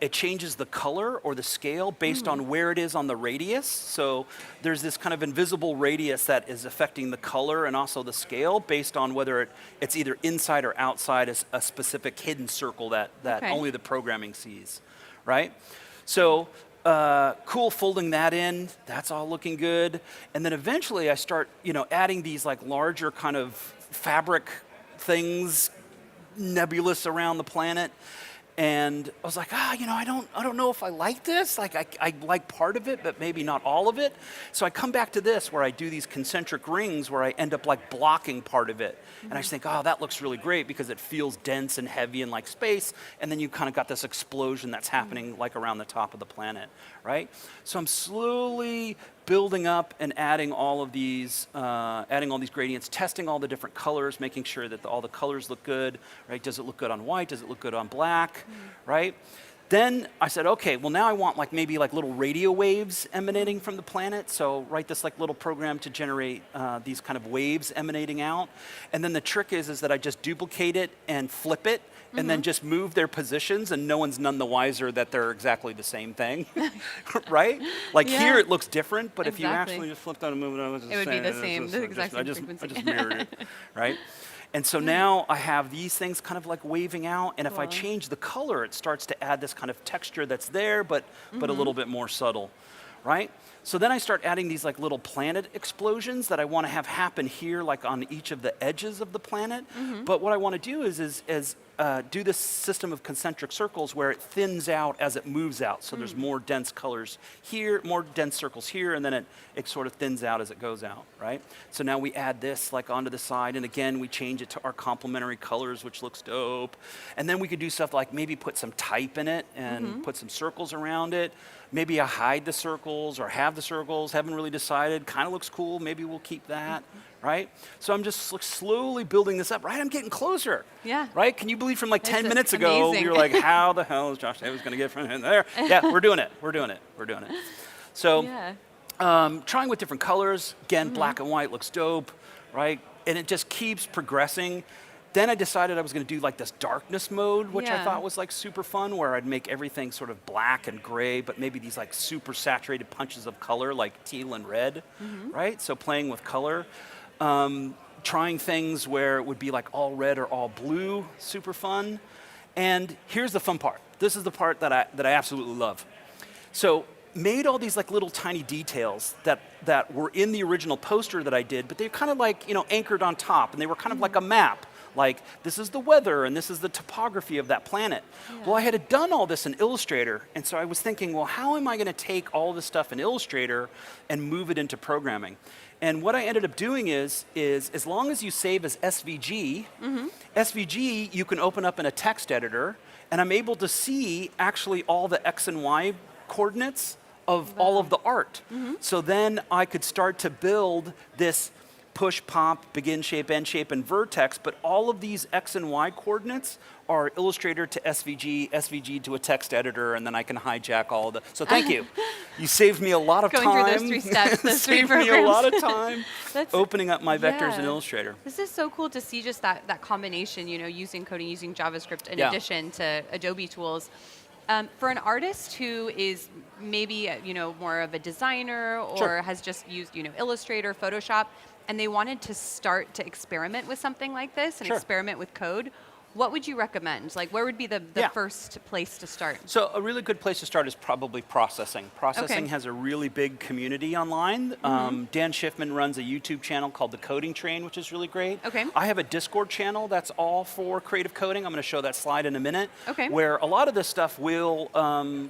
it changes the color or the scale based on where it is on the radius. So there's this kind of invisible radius that is affecting the color and also the scale based on whether it's either inside or outside a specific hidden circle that only the programming sees, right? So cool, folding that in, that's all looking good. And then eventually I start, you know, adding these like larger kind of fabric things, nebulous around the planet, and I was like, you know, I don't know if I like this. Like I like part of it, but maybe not all of it. So I come back to this where I do these concentric rings where I end up like blocking part of it. And I just think, that looks really great because it feels dense and heavy and like space. And then you kind of got this explosion that's happening like around the top of the planet, right? So I'm slowly building up and adding all these gradients, testing all the different colors, making sure that all the colors look good, right? Does it look good on white? Does it look good on black, right? Then I said, okay, well now I want like maybe like little radio waves emanating from the planet. So write this like little program to generate these kind of waves emanating out. And then the trick is that I just duplicate it and flip it and then just move their positions, and no one's none the wiser that they're exactly the same thing, right? Like here it looks different, but if you actually just flipped on and moved it, it would be the same, the exact same frequency. I just mirrored it, right? And so now I have these things kind of like waving out, and if I change the color, it starts to add this kind of texture that's there, but a little bit more subtle, right? So then I start adding these like little planet explosions that I want to have happen here, like on each of the edges of the planet. But what I want to do is do this system of concentric circles where it thins out as it moves out. So there's more dense colors here, more dense circles here, and then it sort of thins out as it goes out, right? So now we add this like onto the side, and again, we change it to our complementary colors, which looks dope. And then we could do stuff like maybe put some type in it and put some circles around it. Maybe I hide the circles or have the circles, haven't really decided, kind of looks cool, maybe we'll keep that, right? So I'm just slowly building this up, right? I'm getting closer, right? Can you believe from like 10 minutes ago, we were like, how the hell is Josh Davis gonna get from here to there? Yeah, we're doing it. So trying with different colors, again, black and white looks dope, right? And it just keeps progressing. Then I decided I was going to do like this darkness mode, which I thought was like super fun, where I'd make everything sort of black and gray, but maybe these like super saturated punches of color, like teal and red, right? So playing with color. Trying things where it would be like all red or all blue, super fun. And here's the fun part. This is the part that I absolutely love. So made all these like little tiny details that were in the original poster that I did, but they're kind of like, you know, anchored on top, and they were kind of like a map. Like, this is the weather, and this is the topography of that planet. Well, I had done all this in Illustrator, and so I was thinking, well, how am I going to take all this stuff in Illustrator and move it into programming? And what I ended up doing is as long as you save as SVG, SVG you can open up in a text editor, and I'm able to see actually all the X and Y coordinates of all of the art. So then I could start to build this push, pop, begin shape, end shape, and vertex, but all of these X and Y coordinates are Illustrator to SVG, SVG to a text editor, and then I can hijack all of the, so thank you. You saved me a lot of time. Going through those 3 steps, those 3 saved programs. me a lot of time opening up my vectors in Illustrator. This is so cool to see just that combination, you know, using coding, using JavaScript in addition to Adobe tools. For an artist who is maybe, you know, more of a designer or has just used, you know, Illustrator, Photoshop, and they wanted to start to experiment with something like this and experiment with code, what would you recommend? Like, where would be the first place to start? So a really good place to start is probably processing. Processing has a really big community online. Dan Schiffman runs a YouTube channel called The Coding Train, which is really great. I have a Discord channel that's all for creative coding. I'm going to show that slide in a minute. Where a lot of this stuff will,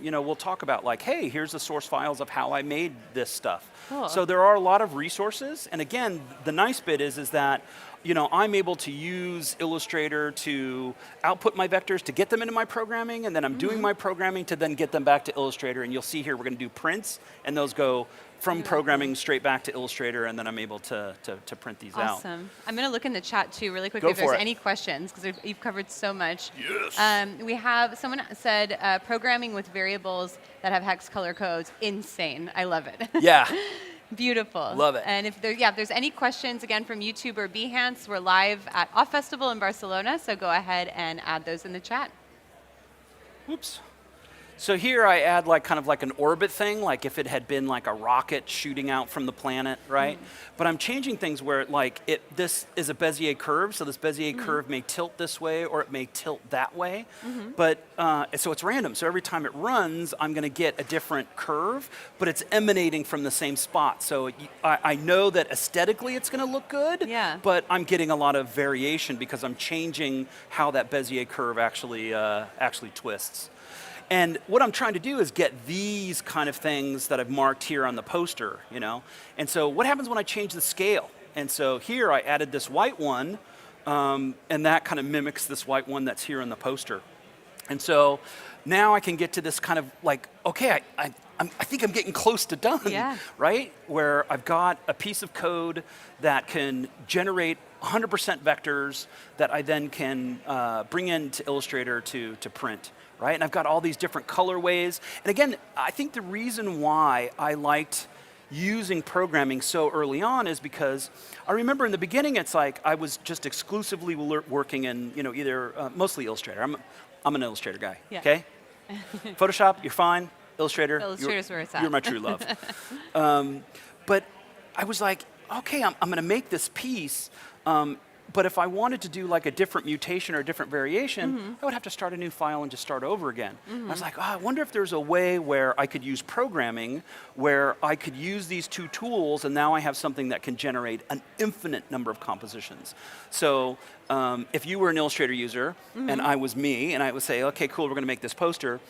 you know, we'll talk about like, hey, here's the source files of how I made this stuff. So there are a lot of resources. And again, the nice bit is that, you know, I'm able to use Illustrator to output my vectors to get them into my programming, and then I'm doing my programming to then get them back to Illustrator. And you'll see here we're going to do prints, and those go from programming straight back to Illustrator, and then I'm able to print these out. Awesome. I'm going to look in the chat too really quickly Go if there's for it. any questions, because you've covered so much. Yes. We have, someone said, programming with variables that have hex color codes, insane. I love it. Yeah. Beautiful. Love it. And if there's any questions, again, from YouTube or Behance, we're live at OFF Festival in Barcelona, so go ahead and add those in the chat. Oops. So here I add like kind of like an orbit thing, like if it had been like a rocket shooting out from the planet, right? But I'm changing things where like this is a Bezier curve, so this Bezier curve may tilt this way or it may tilt that way. But so it's random. So every time it runs, I'm going to get a different curve, but it's emanating from the same spot. So I know that aesthetically it's going to look good, but I'm getting a lot of variation because I'm changing how that Bezier curve actually twists. And what I'm trying to do is get these kind of things that I've marked here on the poster, you know? And so what happens when I change the scale? And so here I added this white one, and that kind of mimics this white one that's here on the poster. And so now I can get to this kind of like, okay, I think I'm getting close to done, right? Where I've got a piece of code that can generate 100% vectors that I then can bring into Illustrator to print. Right? And I've got all these different colorways. And again, I think the reason why I liked using programming so early on is because I remember in the beginning, it's like I was just exclusively working in, you know, either mostly Illustrator. I'm an Illustrator guy. Okay. Photoshop, you're fine. Illustrator, Illustrator's where it's at. You're my true love. But I was like, okay, I'm going to make this piece. But if I wanted to do like a different mutation or a different variation, I would have to start a new file and just start over again. I was like, oh, I wonder if there's a way where I could use programming where I could use these two tools and now I have something that can generate an infinite number of compositions. So if you were an Illustrator user and I was me and I would say, okay, cool, we're going to make this poster.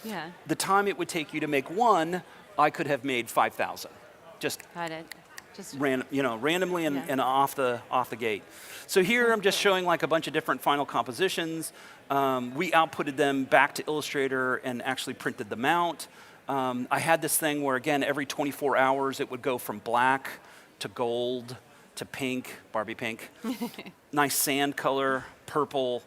The time it would take you to make one, I could have made 5,000. Just got it. Randomly and off the gate. So here I'm just showing like a bunch of different final compositions. We outputted them back to Illustrator and actually printed them out. I had this thing where, again, every 24 hours it would go from black to gold to pink, Barbie pink, nice sand color, purple,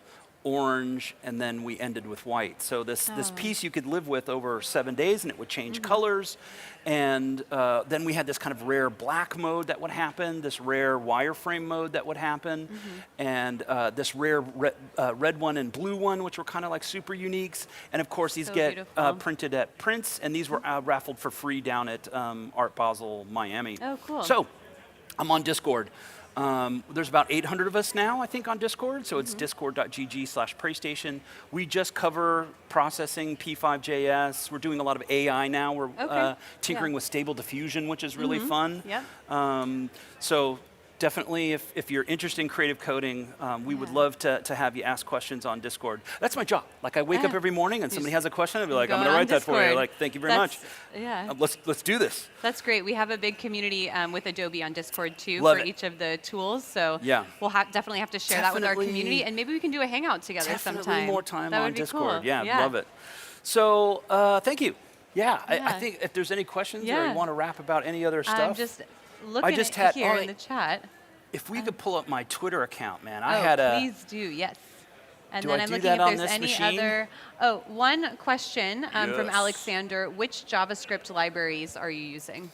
orange, and then we ended with white. So this piece you could live with over 7 days and it would change colors. And then we had this kind of rare black mode that would happen, this rare wireframe mode that would happen, and this rare red one and blue one, which were kind of like super uniques. And of course, these get printed at Prints, and these were raffled for free down at Art Basel, Miami. Oh, cool. So I'm on Discord. There's about 800 of us now, I think, on Discord. So it's discord.gg/PrayStation. We just cover processing P5.js. We're doing a lot of AI now. We're tinkering with Stable Diffusion, which is really fun. So definitely, if you're interested in creative coding, we would love to have you ask questions on Discord. That's my job. Like I wake up every morning and somebody has a question, I'd be like, I'm going to write that for you. Like, thank you very much. Let's do this. That's great. We have a big community with Adobe on Discord too Love for it. each of the tools. So we'll definitely have to share that with our Definitely. community, and maybe we can do a hangout together Definitely sometime. more time that on would be Discord. Cool. Yeah, love it. So thank you. I think if there's any questions or you want to rap about any other stuff. I'm just looking here in the chat. If we could pull up my Twitter account, man. Please do, yes. And Do then I I'm do looking that if on there's this any machine? other. Oh, one question from Alexander. Which JavaScript libraries are you using?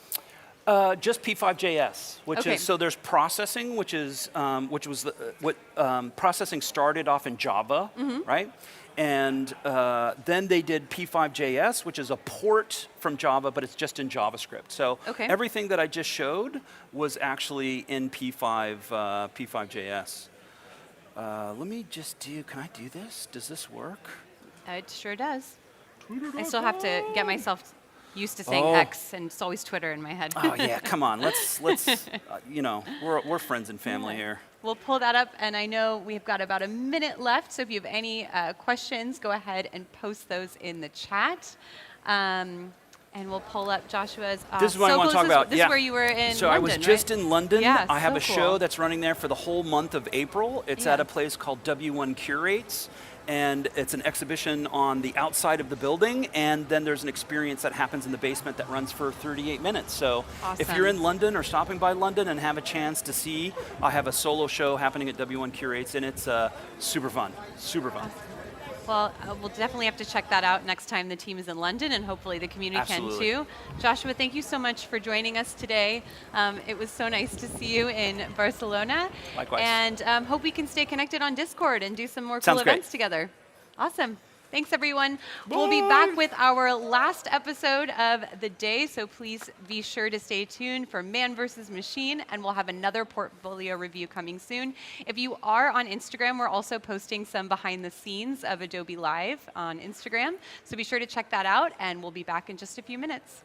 Just P5.js, which is, so there's processing, which was processing started off in Java, right? And then they did P5.js, which is a port from Java, but it's just in JavaScript. So everything that I just showed was actually in P5.js. Let me just can I do this? Does this work? It sure does. I still have to get myself used to saying X, and it's always Twitter in my head. Oh yeah, come on. Let's we're friends and family here. We'll pull that up, and I know we've got about a minute left, so if you have any questions, go ahead and post those in the chat. And we'll pull up Joshua's. This is what I want to talk about. This is where you were in So London, I was just in London. Yeah, I have so a show that's running there for the whole month of April. It's at a place called W1 Curates. and it's an exhibition on the outside of the building, and then there's an experience that happens in the basement that runs for 38 minutes. So if you're in London or stopping by London and have a chance to see, I have a solo show happening at W1 Curates, and it's super fun, super fun. Well, we'll definitely have to check that out next time the team is in London, and hopefully the community Absolutely. can too. Joshua, thank you so much for joining us today. It was so nice to see you in Barcelona. Likewise. And hope we can stay connected on Discord and do some more Sounds cool great. events together. Awesome. Thanks, everyone. We'll be back with our last episode of the day, so please be sure to stay tuned for Man vs. Machine, and we'll have another portfolio review coming soon. If you are on Instagram, we're also posting some behind the scenes of Adobe Live on Instagram, so be sure to check that out, and we'll be back in just a few minutes.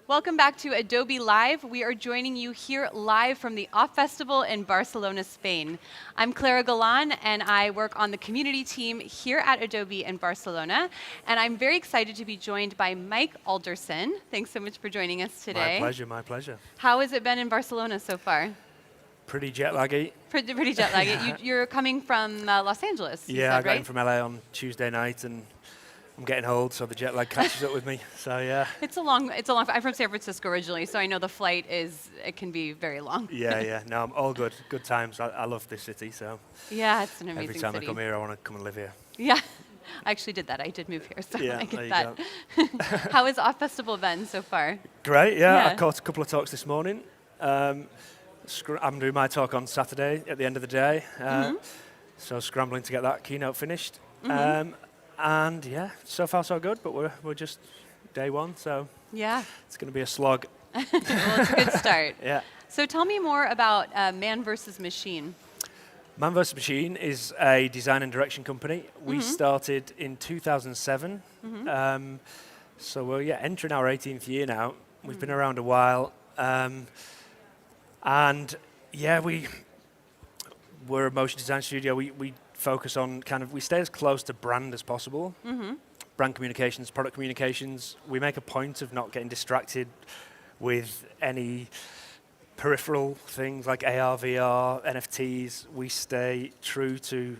Welcome back to Adobe Live. We are joining you here live from the OFF Festival in Barcelona, Spain. I'm Clara Galan, and I work on the community team here at Adobe in Barcelona. And I'm very excited to be joined by Mike Alderson. Thanks so much for joining us today. My pleasure, my pleasure. How has it been in Barcelona so far? Pretty jet laggy. Pretty jet laggy. You're coming from Los Angeles, you Yeah, said, I got right? in from LA on Tuesday night, and I'm getting old, so the jet lag catches up with me. So yeah. It's a long. I'm from San Francisco originally, so I know the flight can be very long. Yeah. No, I'm all good. Good times. I love this city, so. Yeah, it's an amazing every time city. I come here, I want to come and live here. Yeah, I actually did that. I did move here, so Yeah, I get there that. you How has OFF Festival been so far? Great. Yeah, I caught a couple of talks this morning. I'm doing my talk on Saturday at the end of the day, so scrambling to get that keynote finished. And yeah, so far so good, but we're just day one, so yeah, it's going to be a slog. Well, it's a good start. Yeah. So tell me more about Man vs. Machine. Man vs. Machine is a design and direction company. We started in 2007, so we're entering our 18th year now. We've been around a while, and yeah, we're a motion design studio. We focus on we stay as close to brand as possible. Brand communications, product communications. We make a point of not getting distracted with any peripheral things like AR, VR, NFTs. We stay true to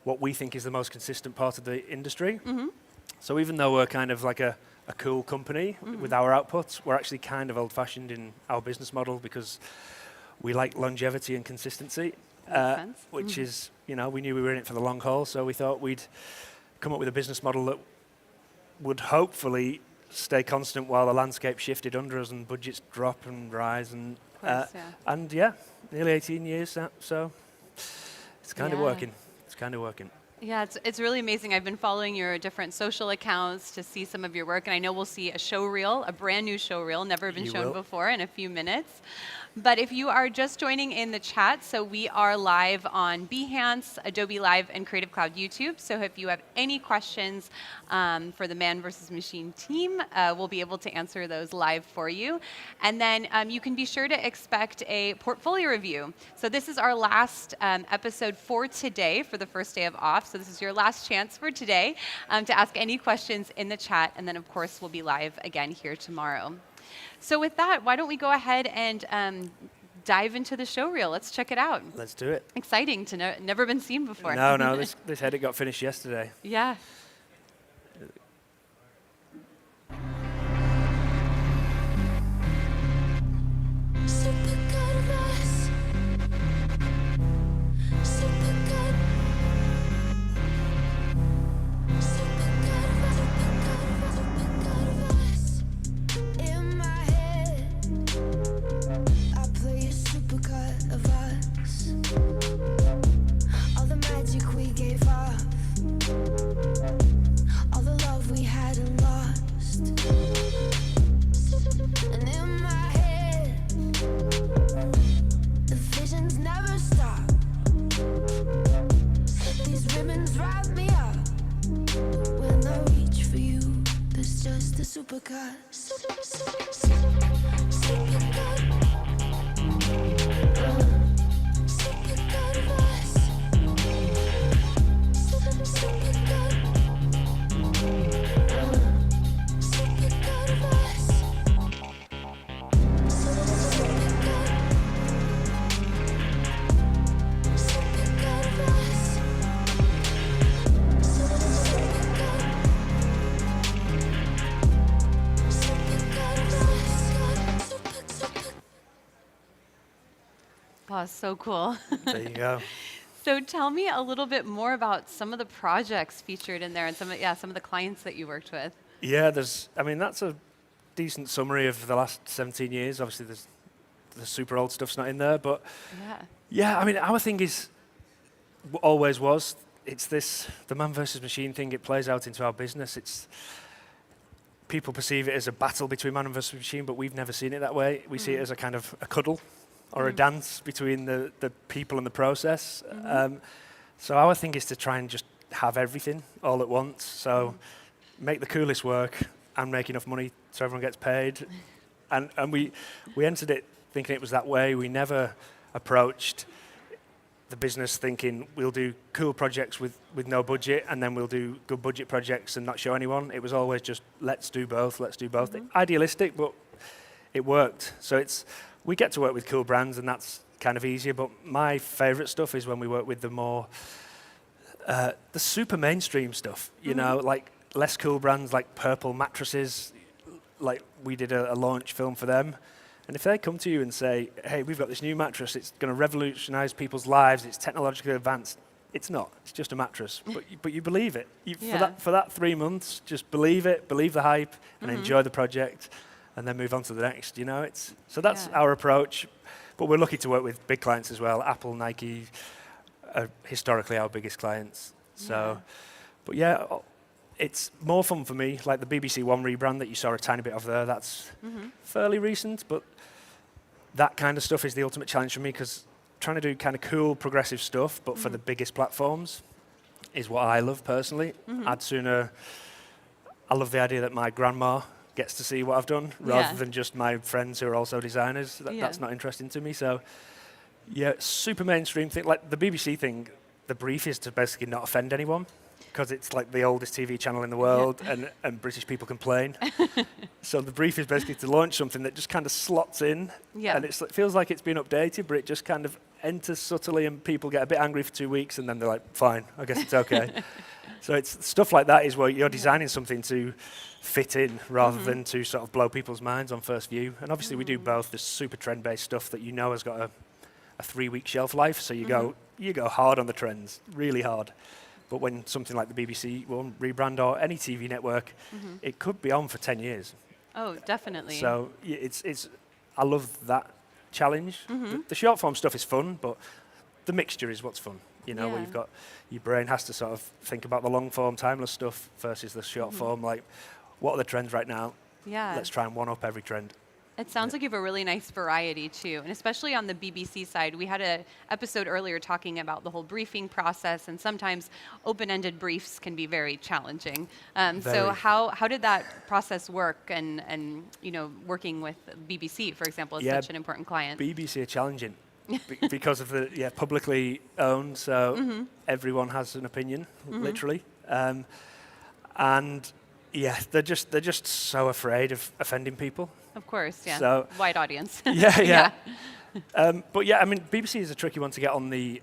what we think is the most consistent part of the industry. So even though we're kind of like a cool company with our outputs, we're actually kind of old-fashioned in our business model because we like longevity and consistency. Which is, we knew we were in it for the long haul, so we thought we'd come up with a business model that would hopefully stay constant while the landscape shifted under us and budgets drop and rise. And nearly 18 years now, so it's kind of working. It's kind of working. Yeah, it's really amazing. I've been following your different social accounts to see some of your work, and I know we'll see a show reel, a brand new show reel, never been shown before, in a few minutes. But if you are just joining in the chat, so we are live on Behance, Adobe Live, and Creative Cloud YouTube. So if you have any questions for the Man vs. Machine team, we'll be able to answer those live for you. And then you can be sure to expect a portfolio review. So this is our last episode for today, for the first day of OFF. So this is your last chance for today to ask any questions in the chat. And then, of course, we'll be live again here tomorrow. So with that, why don't we go ahead and dive into the show reel? Let's check it out. Let's do it. Exciting to know, never been seen before. No, this edit got finished yesterday. Yeah. Oh, so cool. There you go. So tell me a little bit more about some of the projects featured in there and some of the clients that you worked with. Yeah, that's a decent summary of the last 17 years. Obviously, the super old stuff's not in there, but yeah, our thing is, always was, it's the Man versus Machine thing. It plays out into our business. People perceive it as a battle between man versus machine, but we've never seen it that way. We see it as a kind of a cuddle or a dance between the people and the process. So our thing is to try and just have everything all at once. So make the coolest work and make enough money so everyone gets paid And we entered it thinking it was that way. We never approached the business thinking we'll do cool projects with no budget, and then we'll do good budget projects and not show anyone. It was always just, let's do both. Idealistic, but it worked. So we get to work with cool brands, and that's kind of easier. But my favorite stuff is when we work with the more, the super mainstream stuff, you know, like less cool brands like Purple Mattresses. Like we did a launch film for them. And if they come to you and say, hey, we've got this new mattress, it's going to revolutionize people's lives, it's technologically advanced, it's not. It's just a mattress. But you believe it. For that 3 months, just believe it, believe the hype, and enjoy the project, and then move on to the next. You know, so that's our approach. But we're lucky to work with big clients as well. Apple, Nike are historically our biggest clients. So, but yeah, it's more fun for me. Like the BBC One rebrand that you saw a tiny bit of there, that's fairly recent, but that kind of stuff is the ultimate challenge for me, because trying to do kind of cool, progressive stuff, but for the biggest platforms, is what I love personally. I love the idea that my grandma gets to see what I've done, rather than just my friends who are also designers. That's not interesting to me. So, yeah, super mainstream thing. Like the BBC thing, the brief is to basically not offend anyone, because it's like the oldest TV channel in the world, and British people complain. So the brief is basically to launch something that just kind of slots in, and it feels like it's been updated, but it just kind of enters subtly, and people get a bit angry for 2 weeks, and then they're like, fine, I guess it's okay. So it's stuff like that is where you're designing something to fit in, rather than to sort of blow people's minds on first view. And obviously we do both. There's super trend-based stuff that you know has got a 3-week shelf life, so you go hard on the trends, really hard. But when something like the BBC One rebrand or any TV network, it could be on for 10 years. Oh, definitely. So I love that challenge. The short form stuff is fun, but the mixture is what's fun. You know, where you've got, your brain has to sort of think about the long form, timeless stuff versus the short form, like, what are the trends right now? Yeah. Let's try and one up every trend. It sounds like you have a really nice variety too, and especially on the BBC side. We had an episode earlier talking about the whole briefing process, and sometimes open-ended briefs can be very challenging. So how did that process work, and you know, working with BBC, for example, is such an important client? BBC are challenging because of the publicly owned, so everyone has an opinion, literally, and yeah, they're just so afraid of offending people. Of course, yeah. So, wide audience. Yeah. But yeah, I mean, BBC is a tricky one to get on the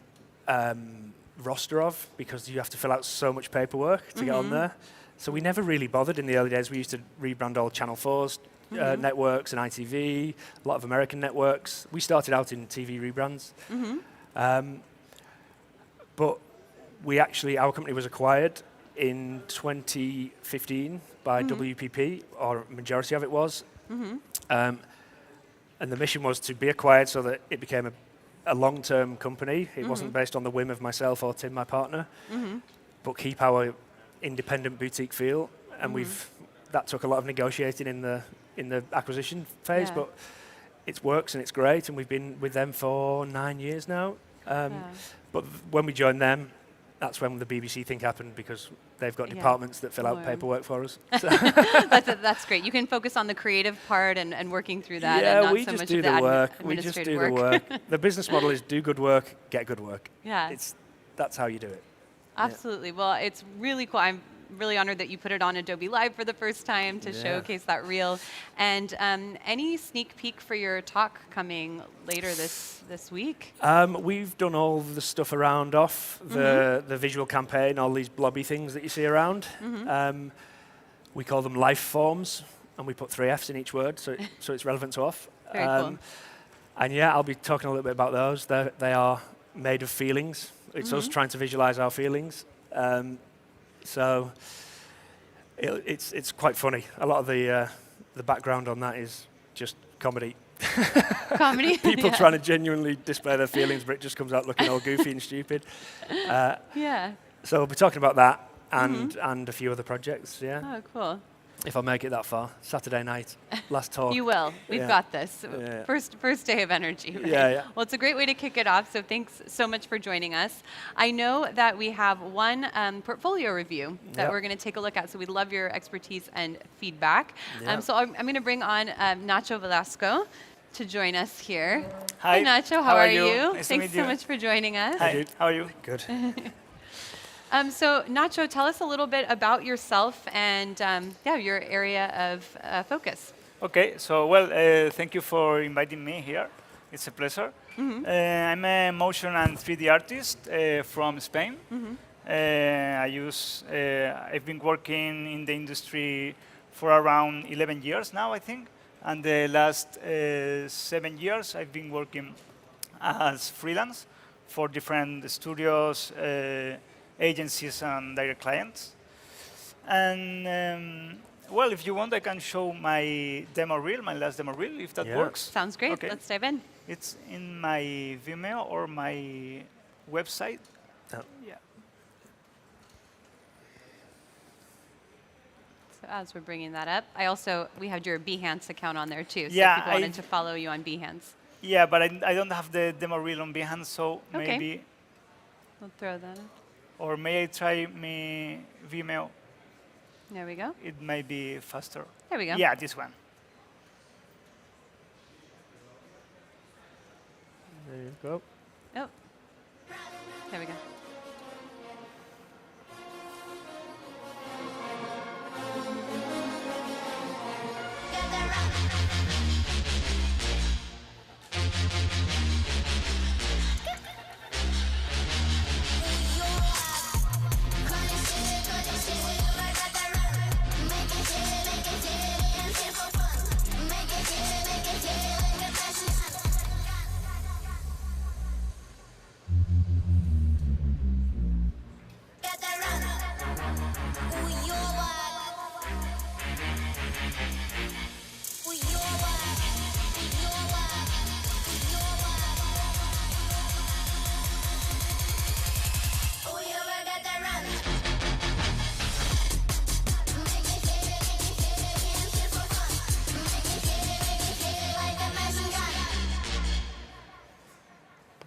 roster of, because you have to fill out so much paperwork to get on there. So we never really bothered in the early days. We used to rebrand all Channel 4's networks and ITV, a lot of American networks. We started out in TV rebrands. But our company was acquired in 2015 by WPP, or majority of it was. And the mission was to be acquired so that it became a long-term company. It wasn't based on the whim of myself or Tim, my partner, but keep our independent boutique feel. And that took a lot of negotiating in the acquisition phase, but it works and it's great. And we've been with them for 9 years now. But when we joined them, that's when the BBC thing happened, because they've got departments that fill out paperwork for us. So that's great. You can focus on the creative part and working through that, and not so much of the work. administrative We just do the work. The business model is do good work, get good work. Yeah. That's how you do it. Absolutely. Well, it's really cool. I'm really honored that you put it on Adobe Live for the first time to showcase that reel. And any sneak peek for your talk coming later this week? We've done all the stuff around OFFF, the visual campaign, all these blobby things that you see around. We call them life forms, and we put 3 Fs in each word, so it's relevant to OFFF. Very cool. And yeah, I'll be talking a little bit about those. They are made of feelings. It's us trying to visualize our feelings. So it's quite funny. A lot of the background on that is just comedy. Comedy? People trying to genuinely display their feelings, but it just comes out looking all goofy and stupid. Yeah. So we'll be talking about that and a few other projects. Yeah. Oh, cool. if I make it that far. Saturday night, last talk. You will. We've got this. Yeah. First day of energy. Right? Yeah. Well, it's a great way to kick it off. So thanks so much for joining us. I know that we have one portfolio review that we're going to take a look at. So we'd love your expertise and feedback. So I'm going to bring on Nacho Velasco to join us here. Hi, Nacho. How are you? Nice Thanks so much for joining us. Hi, how are you? Good. So Nacho, tell us a little bit about yourself and your area of focus. Okay, so thank you for inviting me here. It's a pleasure. I'm a motion and 3D artist from Spain. I've been working in the industry for around 11 years now, I think. And the last 7 years, I've been working as freelance for different studios, agencies, and direct clients. And if you want, I can show my demo reel, my last demo reel, if that works. Sounds great. Okay. Let's dive in. It's in my Vimeo or my website. Yeah. So as we're bringing that up, we had your Behance account on there too. So Yeah, if people wanted to follow you on Behance. Yeah, but I don't have the demo reel on Behance, so Okay. maybe. We'll throw that in. Or may I try my Vimeo? There we go. It may be faster. There we go. Yeah, this one. There you go. Oh. There we go.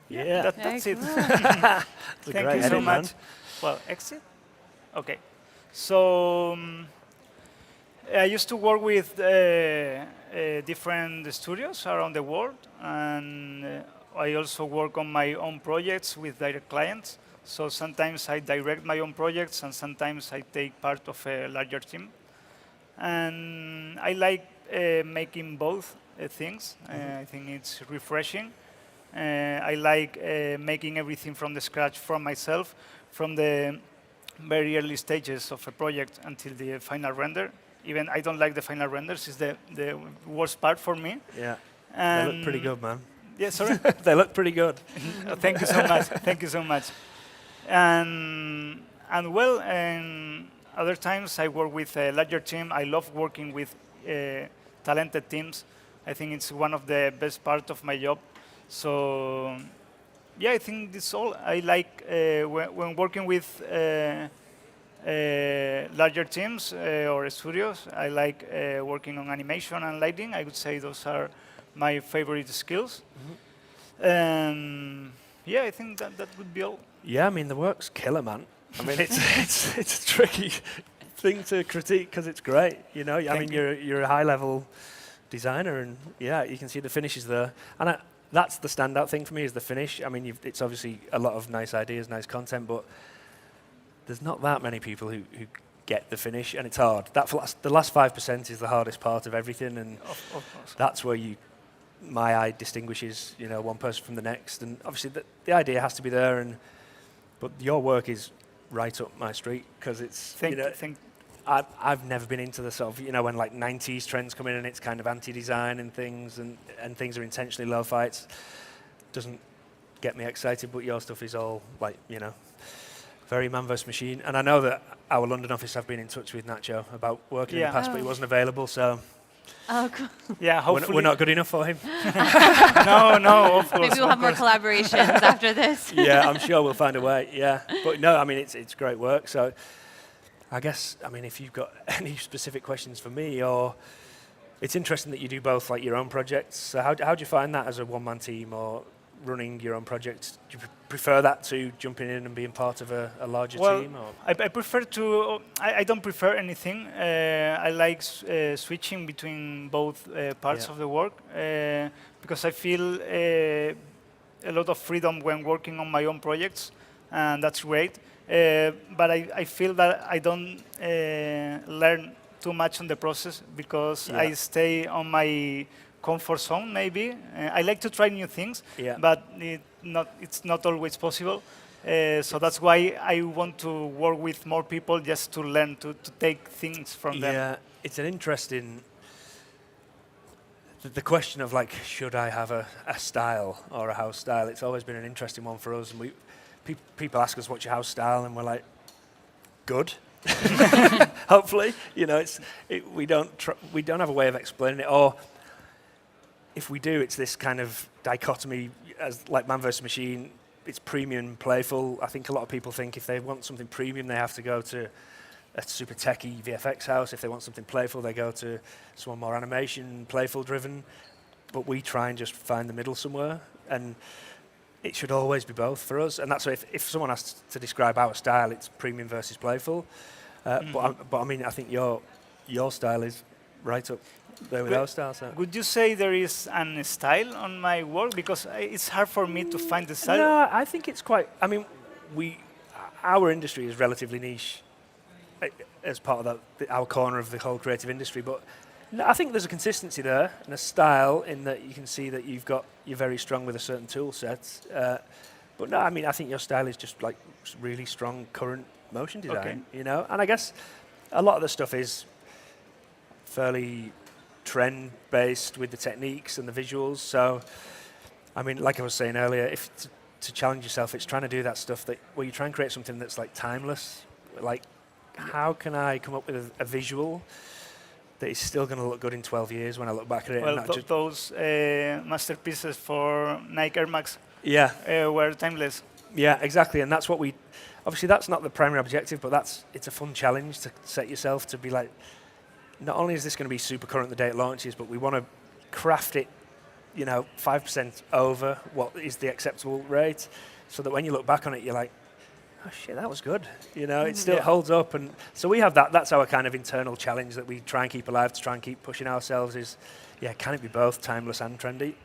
Yeah. That's it. It's a Thank great you so edit, man. much. Well, exit? Okay. So I used to work with different studios around the world, and I also work on my own projects with direct clients. So sometimes I direct my own projects, and sometimes I take part of a larger team. And I like making both things. I think it's refreshing. I like making everything from the scratch from myself, from the very early stages of a project until the final render. Even I don't like the final renders; it's the worst part for me. Yeah, they look pretty good, man. Yeah, sorry. They look pretty good. Thank you so much. Thank you so much. And other times I work with a larger team. I love working with talented teams. I think it's one of the best parts of my job. So, yeah, I think that's all. I like when working with larger teams or studios. I like working on animation and lighting. I would say those are my favorite skills. Yeah, I think that would be all. Yeah, I mean the work's killer, man. I mean it's a tricky thing to critique because it's great. You know, I mean you're a high level designer, and yeah, you can see the finish is there. And that's the standout thing for me is the finish. I mean, it's obviously a lot of nice ideas, nice content, but there's not that many people who get the finish, and it's hard. The last 5% is the hardest part of everything, and that's where my eye distinguishes, you know, one person from the next. And obviously the idea has to be there, but your work is right up my street because it's. I've never been into the sort of, you know, when like 90s trends come in and it's kind of anti-design and things, and things are intentionally lo-fi. It doesn't get me excited, but your stuff is all like, you know, very man vs. machine. And I know that our London office have been in touch with Nacho about working in the past, but he wasn't available, so. Oh, cool. Yeah, hopefully. We're not good enough for him. No, of course. Maybe we'll have more collaborations after this. Yeah, I'm sure we'll find a way, yeah. But no, I mean, it's great work, so. I guess, I mean, if you've got any specific questions for me, or it's interesting that you do both, like your own projects. So how do you find that as a one-man team, or running your own projects? Do you prefer that to jumping in and being part of a larger team? Or? I prefer to. I don't prefer anything. I like switching between both parts of the work because I feel a lot of freedom when working on my own projects, and that's great. But I feel that I don't learn too much on the process because I stay on my comfort zone, maybe. I like to try new things, but it's not always possible. So that's why I want to work with more people just to learn, to take things from them. Yeah, it's an interesting... The question of, like, should I have a style or a house style? It's always been an interesting one for us. And people ask us, what's your house style? And we're like, good. Hopefully. You know, we don't have a way of explaining it. Or if we do, it's this kind of dichotomy, as like Man vs. Machine. It's premium, playful. I think a lot of people think if they want something premium, they have to go to a super techy VFX house. If they want something playful, they go to someone more animation, playful driven. But we try and just find the middle somewhere. And it should always be both for us. And that's why if someone has to describe our style, it's premium versus playful. But I mean, I think your style is right up there with our style. So. Would you say there is a style on my work? Because it's hard for me to find the style. No, I think it's quite... I mean, our industry is relatively niche as part of our corner of the whole creative industry. But no, I think there's a consistency there and a style in that you can see that you're very strong with a certain tool set. But no, I mean, I think your style is just like really strong current motion design, you know? And I guess a lot of the stuff is fairly trend-based with the techniques and the visuals. So, I mean, like I was saying earlier, to challenge yourself, it's trying to do that stuff where you try and create something that's like timeless. Like, how can I come up with a visual that is still going to look good in 12 years when I look back at it? Well, those masterpieces for Nike Air Max were timeless. Yeah, exactly, and that's what obviously that's not the primary objective, but it's a fun challenge to set yourself to be like, not only is this going to be super current the day it launches, but we want to craft it, 5% over what is the acceptable rate, so that when you look back on it, you're like, oh shit, that was good. It still holds up. And so we have that. That's our kind of internal challenge that we try and keep alive, to try and keep pushing ourselves is, can it be both timeless and trendy?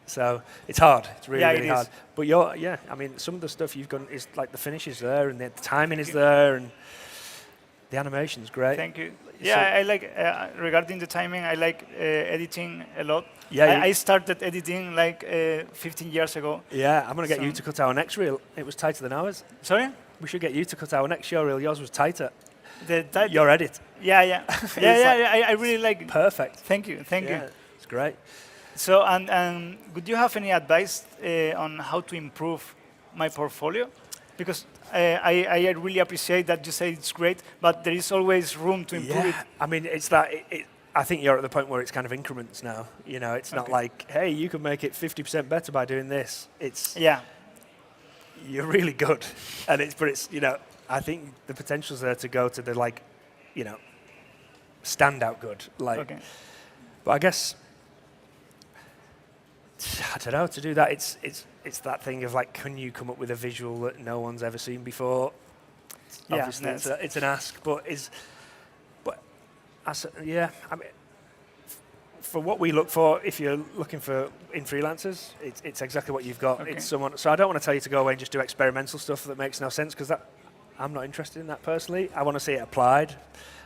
So it's hard. It's really, really hard. But I mean, some of the stuff you've done is like the finish is there and the timing is there and the animation's great. Thank you. I like, regarding the timing, I like editing a lot. Yeah, I started editing like 15 years ago. Yeah, I'm going to get you to cut our next reel. It was tighter than ours. Sorry? We should get you to cut our next show reel. Yours was tighter. Your edit. Yeah. I really like it. Perfect. Thank you. It's great. So, and would you have any advice on how to improve my portfolio? Because I really appreciate that you say it's great, but there is always room to improve it. I mean, it's that. I think you're at the point where it's kind of increments now. It's not like, hey, you can make it 50% better by doing this. It's you're really good, and it's I think the potential's there to go to the standout good. But I guess I don't know, to do that. It's that thing of like, can you come up with a visual that no one's ever seen before? Obviously, it's an ask, I mean, for what we look for, if you're looking for in freelancers, it's exactly what you've got. It's someone. So I don't want to tell you to go away and just do experimental stuff that makes no sense, because I'm not interested in that personally. I want to see it applied,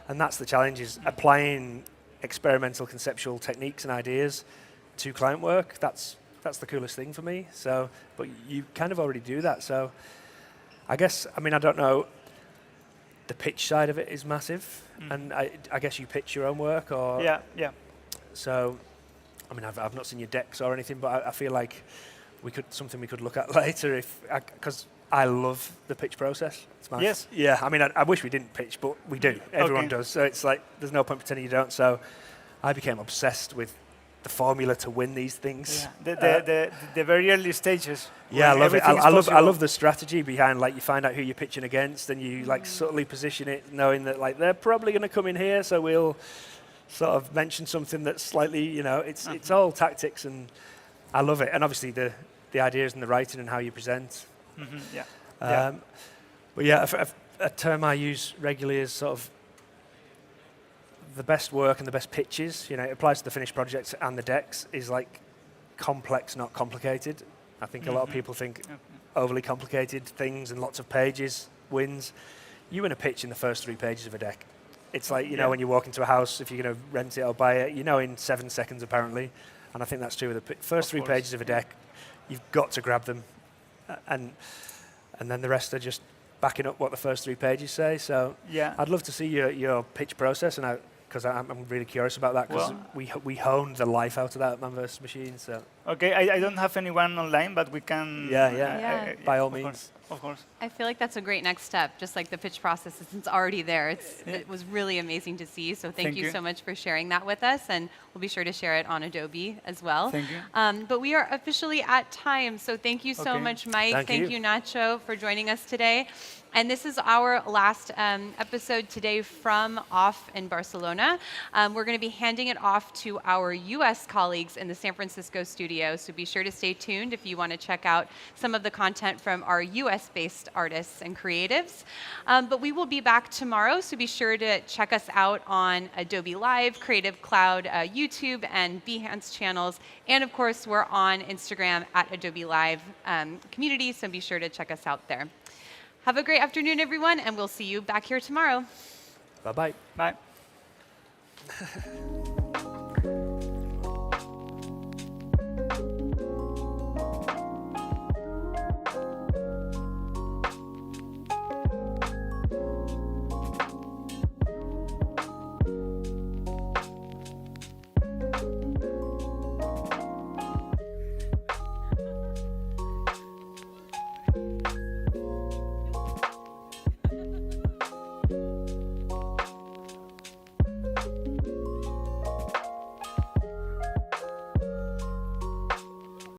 and that's the challenge: is applying experimental conceptual techniques and ideas to client work. That's the coolest thing for me. So, but you kind of already do that. So, I guess, I mean, I don't know. The pitch side of it is massive, and I guess you pitch your own work, or yeah. So, I mean, I've not seen your decks or anything, but I feel like we could look at later because I love the pitch process. It's my yeah. I mean, I wish we didn't pitch, but we do. Everyone does. So it's like there's no point pretending you don't. So, I became obsessed with the formula to win these things. Yeah. The very early stages. Yeah, I love it. Everything's I love the strategy behind, like, you find out who you're pitching against, and you like subtly position it, knowing that like they're probably going to come in here, so we'll sort of mention something that's slightly, you know, it's all tactics, and I love it. And obviously the ideas and the writing and how you present. Yeah. But yeah, a term I use regularly is sort of the best work and the best pitches. You know, it applies to the finished projects and the decks. Is like complex, not complicated. I think a lot of people think overly complicated things and lots of pages wins. You win a pitch in the first 3 pages of a deck. It's like, you know, when you walk into a house, if you're going to rent it or buy it, you know in 7 seconds apparently. And I think that's true with the first 3 pages of a deck. You've got to grab them, and then the rest are just backing up what the first 3 pages say. So yeah, I'd love to see your pitch process, and because I'm really curious about that, because we honed the life out of that at Man vs. Machine. So okay, I don't have anyone online, but we can. By all means. Of course. I feel like that's a great next step, just like the pitch process, it's already there. It was really amazing to see, so thank you so much for sharing that with us, and we'll be sure to share it on Adobe as well. Thank you. But we are officially at time, so thank you so much, Mike. Thank you, Nacho, for joining us today. And this is our last episode today from OFF in Barcelona. We're going to be handing it off to our US colleagues in the San Francisco studio, so be sure to stay tuned if you want to check out some of the content from our US-based artists and creatives. But we will be back tomorrow, so be sure to check us out on Adobe Live, Creative Cloud, YouTube, and Behance channels. And of course, we're on Instagram at Adobe Live community, so be sure to check us out there. Have a great afternoon, everyone, and we'll see you back here tomorrow. Bye-bye. Bye.